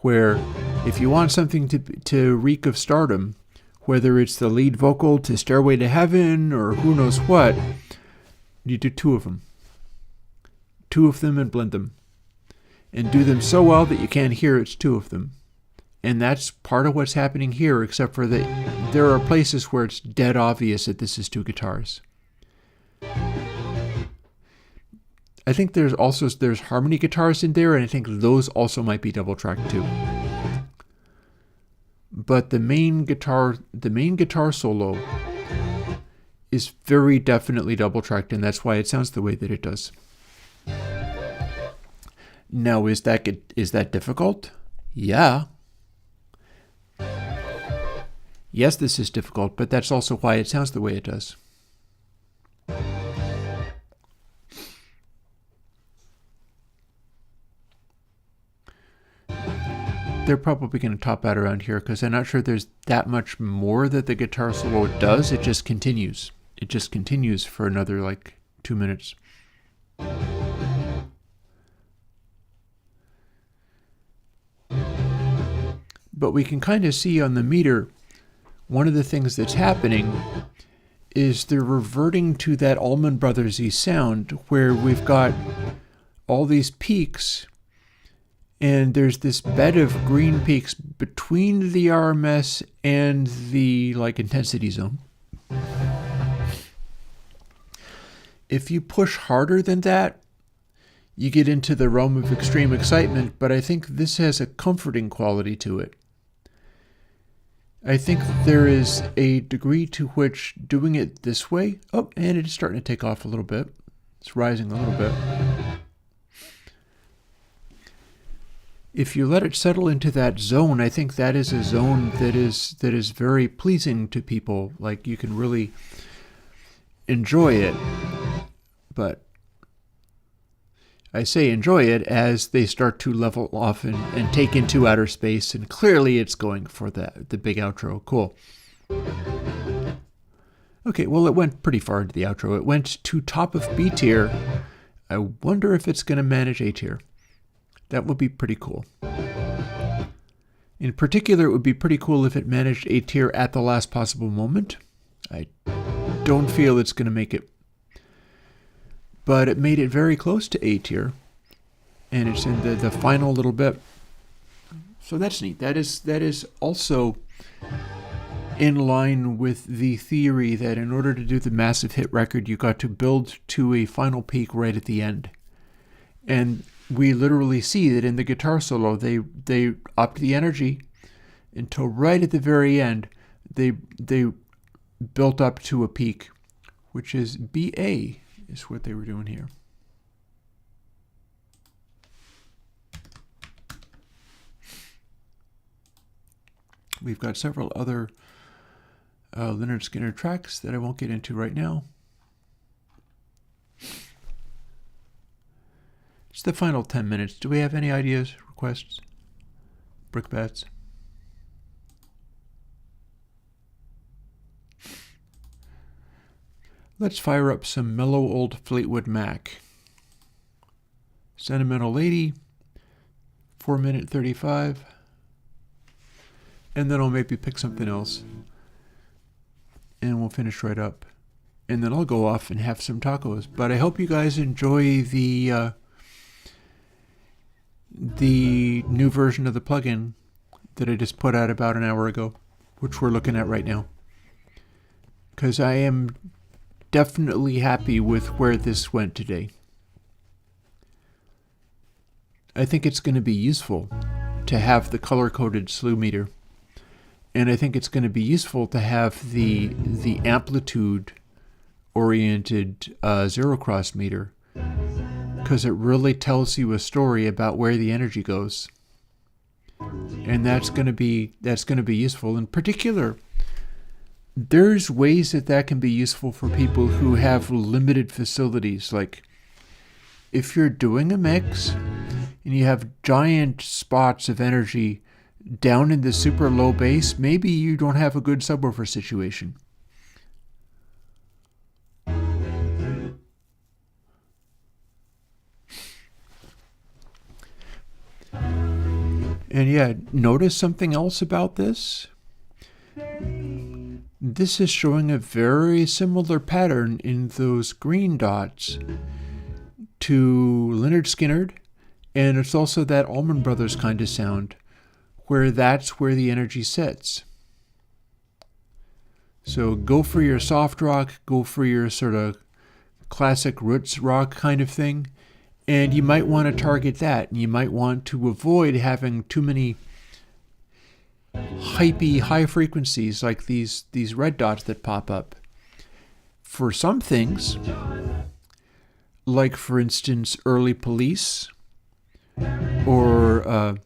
where if you want something to reek of stardom, whether it's the lead vocal to Stairway to Heaven or who knows what, you do two of them. Two of them and blend them. And do them so well that you can't hear it's two of them. And that's part of what's happening here, except for that there are places where it's dead obvious that this is two guitars. I think there's harmony guitars in there, and I think those also might be double tracked too. But the main guitar solo is very definitely double tracked, and that's why it sounds the way that it does. Now, is that difficult? Yeah. Yes, this is difficult, but that's also why it sounds the way it does. They're probably going to top out around here because I'm not sure there's that much more that the guitar solo does. It just continues. It just continues for another like 2 minutes. But we can kind of see on the meter, one of the things that's happening is they're reverting to that Allman Brothers-y sound where we've got all these peaks and there's this bed of green peaks between the RMS and the like intensity zone. If you push harder than that, you get into the realm of extreme excitement, but I think this has a comforting quality to it. I think there is a degree to which doing it this way, and it is starting to take off a little bit. It's rising a little bit. If you let it settle into that zone, I think that is a zone that is very pleasing to people. Like you can really enjoy it. But I say enjoy it as they start to level off and take into outer space, and clearly it's going for the big outro. Cool. Okay, well, it went pretty far into the outro. It went to top of B tier. I wonder if it's going to manage A tier. That would be pretty cool. In particular, it would be pretty cool if it managed A tier at the last possible moment. I don't feel it's going to make it. But it made it very close to A tier. And it's in the final little bit. So that's neat. That is also in line with the theory that in order to do the massive hit record, you got to build to a final peak right at the end. And we literally see that in the guitar solo, they upped the energy until right at the very end, they built up to a peak, which is BA is what they were doing here. We've got several other Lynyrd Skynyrd tracks that I won't get into right now. It's the final 10 minutes. Do we have any ideas, requests, brickbats? Let's fire up some mellow old Fleetwood Mac. Sentimental Lady, 4:35. And then I'll maybe pick something else. And we'll finish right up. And then I'll go off and have some tacos. But I hope you guys enjoy the new version of the plugin that I just put out about an hour ago, which we're looking at right now. Because I am definitely happy with where this went today. I think it's going to be useful to have the color-coded slew meter. And I think it's going to be useful to have the amplitude-oriented zero-cross meter, because it really tells you a story about where the energy goes, and that's going to be useful. In particular, there's ways that can be useful for people who have limited facilities. Like if you're doing a mix and you have giant spots of energy down in the super low bass, maybe you don't have a good subwoofer situation. And yeah, notice something else about this. This is showing a very similar pattern in those green dots to Lynyrd Skynyrd, and it's also that Allman Brothers kind of sound, where that's where the energy sits. So go for your soft rock, go for your sort of classic roots rock kind of thing, and you might want to target that. And you might want to avoid having too many hypey high frequencies like these red dots that pop up. For some things, like for instance early Police or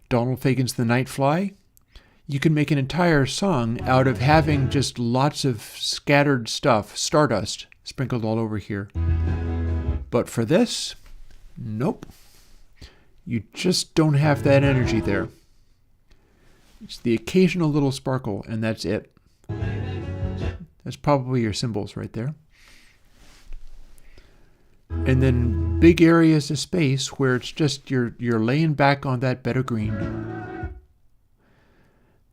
Donald Fagen's The Night Fly, you can make an entire song out of having just lots of scattered stuff, stardust, sprinkled all over here. But for this, nope. You just don't have that energy there. It's the occasional little sparkle, and that's it. That's probably your cymbals right there. And then big areas of space where it's just you're laying back on that bed of green.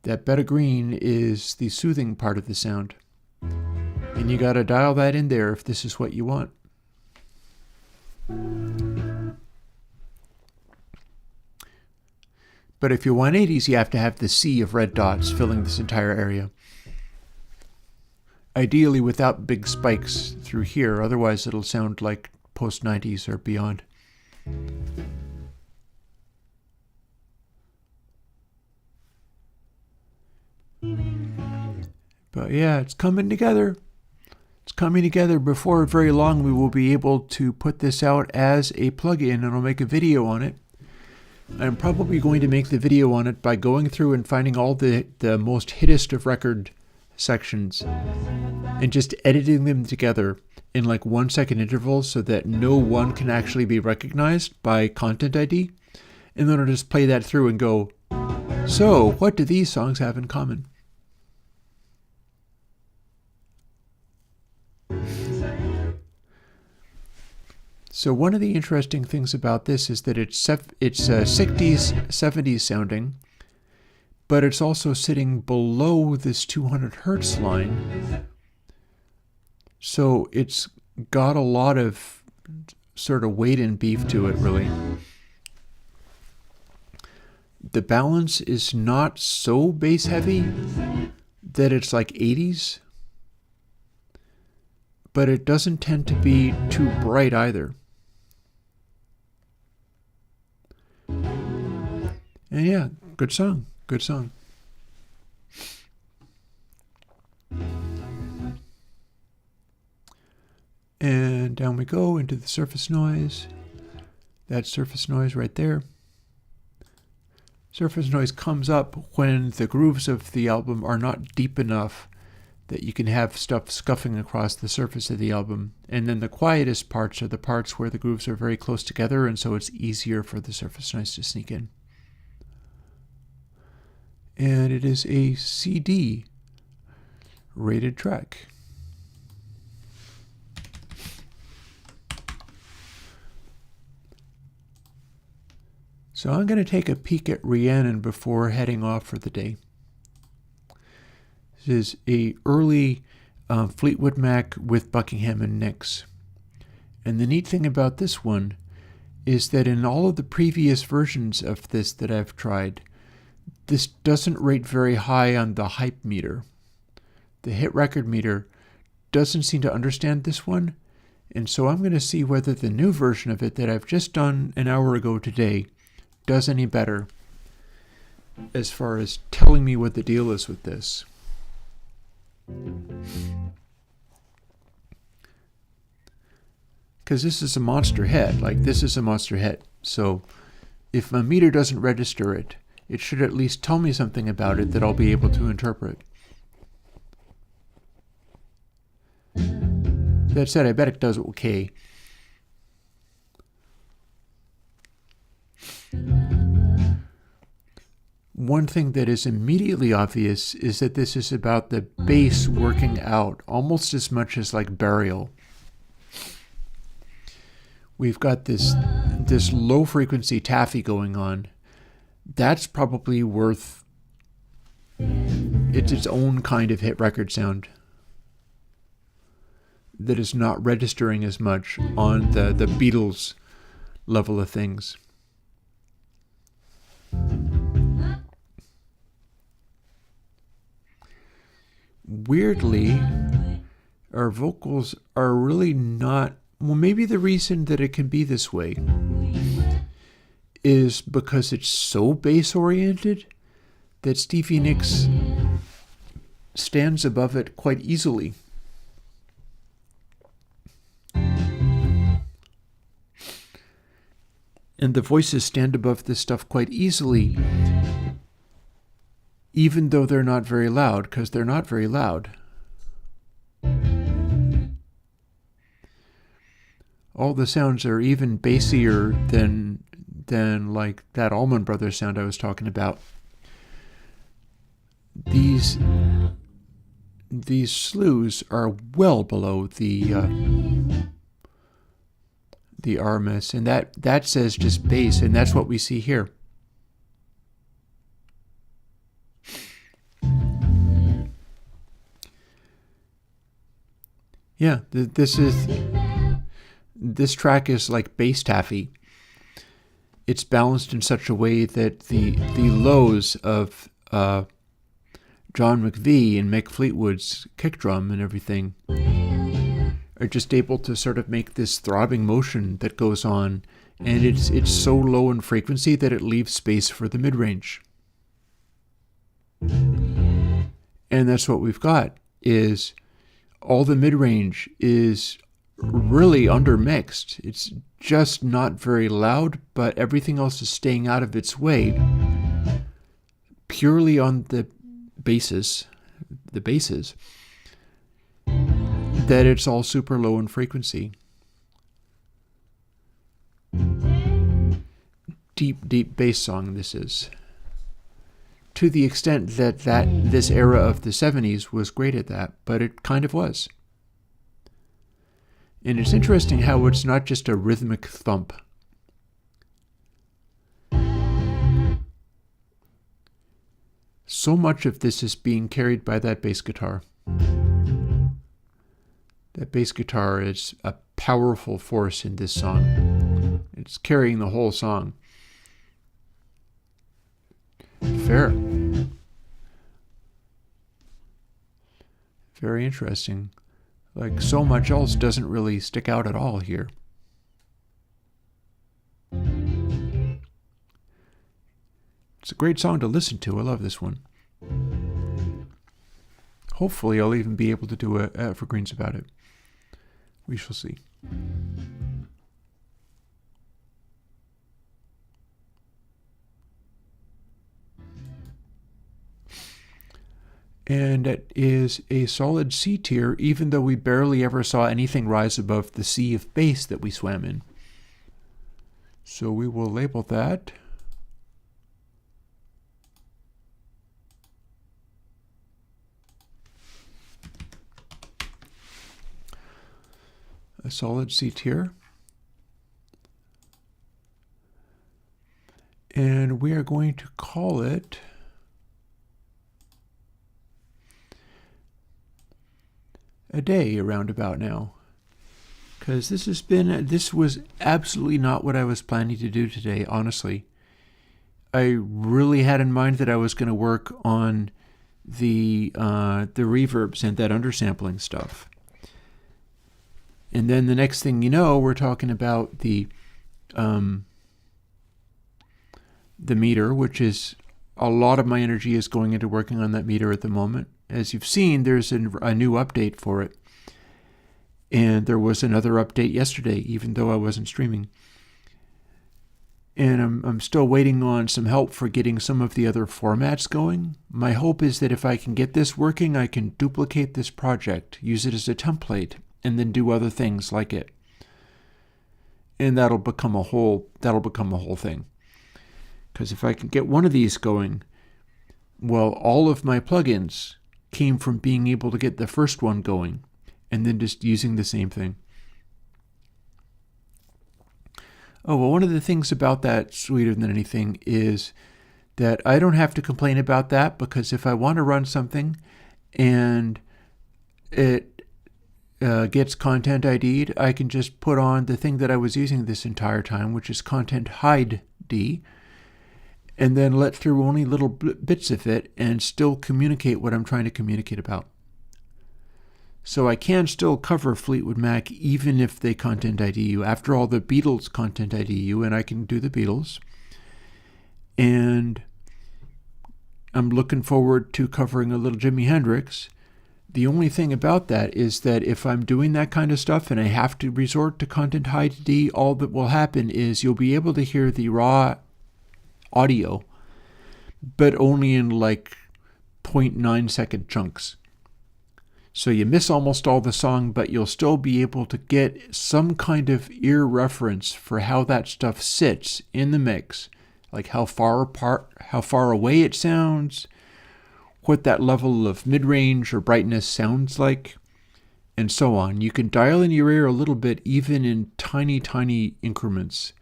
That bed of green is the soothing part of the sound. And you got to dial that in there if this is what you want. But if you want 80s, you have to have the sea of red dots filling this entire area. Ideally without big spikes through here, otherwise it'll sound like post-90s or beyond. But yeah, it's coming together. It's coming together. Before very long, we will be able to put this out as a plugin, and I'll make a video on it. I'm probably going to make the video on it by going through and finding all the most hittest of record sections and just editing them together in like 1 second intervals so that no one can actually be recognized by content ID. And then I'll just play that through and go, so what do these songs have in common? So one of the interesting things about this is that it's 60s, 70s sounding, but it's also sitting below this 200 hertz line. So it's got a lot of sort of weight and beef to it, really. The balance is not so bass heavy that it's like 80s, but it doesn't tend to be too bright either. And yeah, good song, good song. And down we go into the surface noise. That surface noise right there. Surface noise comes up when the grooves of the album are not deep enough that you can have stuff scuffing across the surface of the album. And then the quietest parts are the parts where the grooves are very close together, and so it's easier for the surface noise to sneak in. And it is a CD rated track. So I'm going to take a peek at Rhiannon before heading off for the day. This is a early Fleetwood Mac with Buckingham and Nix. And the neat thing about this one is that in all of the previous versions of this that I've tried, this doesn't rate very high on the hype meter. The hit record meter doesn't seem to understand this one, and so I'm going to see whether the new version of it that I've just done an hour ago today does any better as far as telling me what the deal is with this. Because this is a monster hit, this is a monster hit. So if my meter doesn't register it, it should at least tell me something about it that I'll be able to interpret. That said, I bet it does okay. One thing that is immediately obvious is that this is about the bass working out almost as much as like Burial. We've got this low frequency taffy going on. That's probably worth its own kind of hit record sound that is not registering as much on the Beatles level of things. Weirdly, our vocals are really not, well, maybe the reason that it can be this way is because it's so bass oriented that Stevie Nicks stands above it quite easily. And the voices stand above this stuff quite easily, even though they're not very loud, because they're not very loud. All the sounds are even bassier than like that Allman Brothers sound I was talking about. These slews are well below the RMS, and that says just bass, and that's what we see here. Yeah, this track is like bass taffy. It's balanced in such a way that the lows of John McVie and Mick Fleetwood's kick drum and everything are just able to sort of make this throbbing motion that goes on, and it's so low in frequency that it leaves space for the mid-range. And that's what we've got, is all the mid-range is really undermixed. It's just not very loud, but everything else is staying out of its way purely on the basis that it's all super low in frequency. Deep bass song this is. To the extent that this era of the 70s was great at that, but it kind of was. And it's interesting how it's not just a rhythmic thump. So much of this is being carried by that bass guitar. That bass guitar is a powerful force in this song. It's carrying the whole song. Fair. Very interesting. Like, so much else doesn't really stick out at all here. It's a great song to listen to. I love this one. Hopefully I'll even be able to do a evergreens about it. We shall see. And it is a solid C tier, even though we barely ever saw anything rise above the sea of bass that we swam in. So we will label that. A solid C tier. And we are going to call it a day around about now, because this was absolutely not what I was planning to do today. Honestly, I really had in mind that I was going to work on the reverbs and that undersampling stuff, and then the next thing you know, we're talking about the meter, which is a lot of my energy is going into working on that meter at the moment. As you've seen, there's a new update for it. And there was another update yesterday, even though I wasn't streaming. And I'm still waiting on some help for getting some of the other formats going. My hope is that if I can get this working, I can duplicate this project, use it as a template, and then do other things like it. And that'll become a whole thing. Because if I can get one of these going, well, all of my plugins came from being able to get the first one going and then just using the same thing. Oh, well, one of the things about that, sweeter than anything, is that I don't have to complain about that, because if I want to run something and it gets content ID'd, I can just put on the thing that I was using this entire time, which is content hide D, and then let through only little bits of it and still communicate what I'm trying to communicate about. So I can still cover Fleetwood Mac even if they content ID you. After all, the Beatles content ID you, and I can do the Beatles. And I'm looking forward to covering a little Jimi Hendrix. The only thing about that is that if I'm doing that kind of stuff and I have to resort to content hide D, all that will happen is you'll be able to hear the raw audio, but only in like 0.9 second chunks. So you miss almost all the song, but you'll still be able to get some kind of ear reference for how that stuff sits in the mix, like how far apart, how far away it sounds, what that level of mid-range or brightness sounds like, and so on. You can dial in your ear a little bit, even in tiny, tiny increments.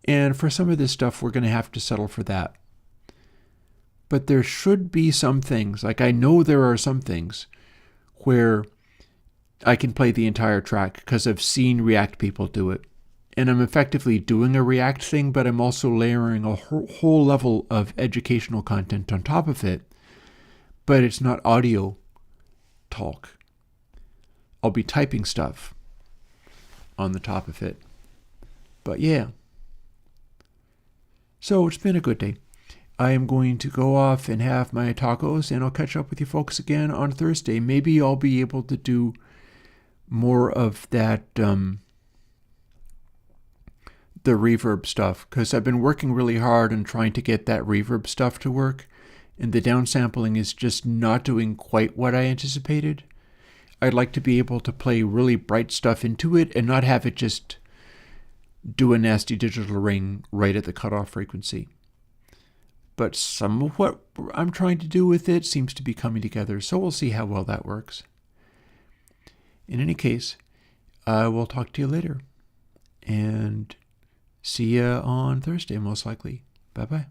And for some of this stuff, we're going to have to settle for that. But there should be some things, like I know there are some things, where I can play the entire track because I've seen React people do it. And I'm effectively doing a React thing, but I'm also layering a whole level of educational content on top of it. But it's not audio talk. I'll be typing stuff on the top of it. But yeah. So it's been a good day. I am going to go off and have my tacos, and I'll catch up with you folks again on Thursday. Maybe I'll be able to do more of that, the reverb stuff, because I've been working really hard on trying to get that reverb stuff to work, and the downsampling is just not doing quite what I anticipated. I'd like to be able to play really bright stuff into it and not have it just do a nasty digital ring right at the cutoff frequency. But some of what I'm trying to do with it seems to be coming together, so we'll see how well that works. In any case, I will talk to you later. And see you on Thursday, most likely. Bye-bye.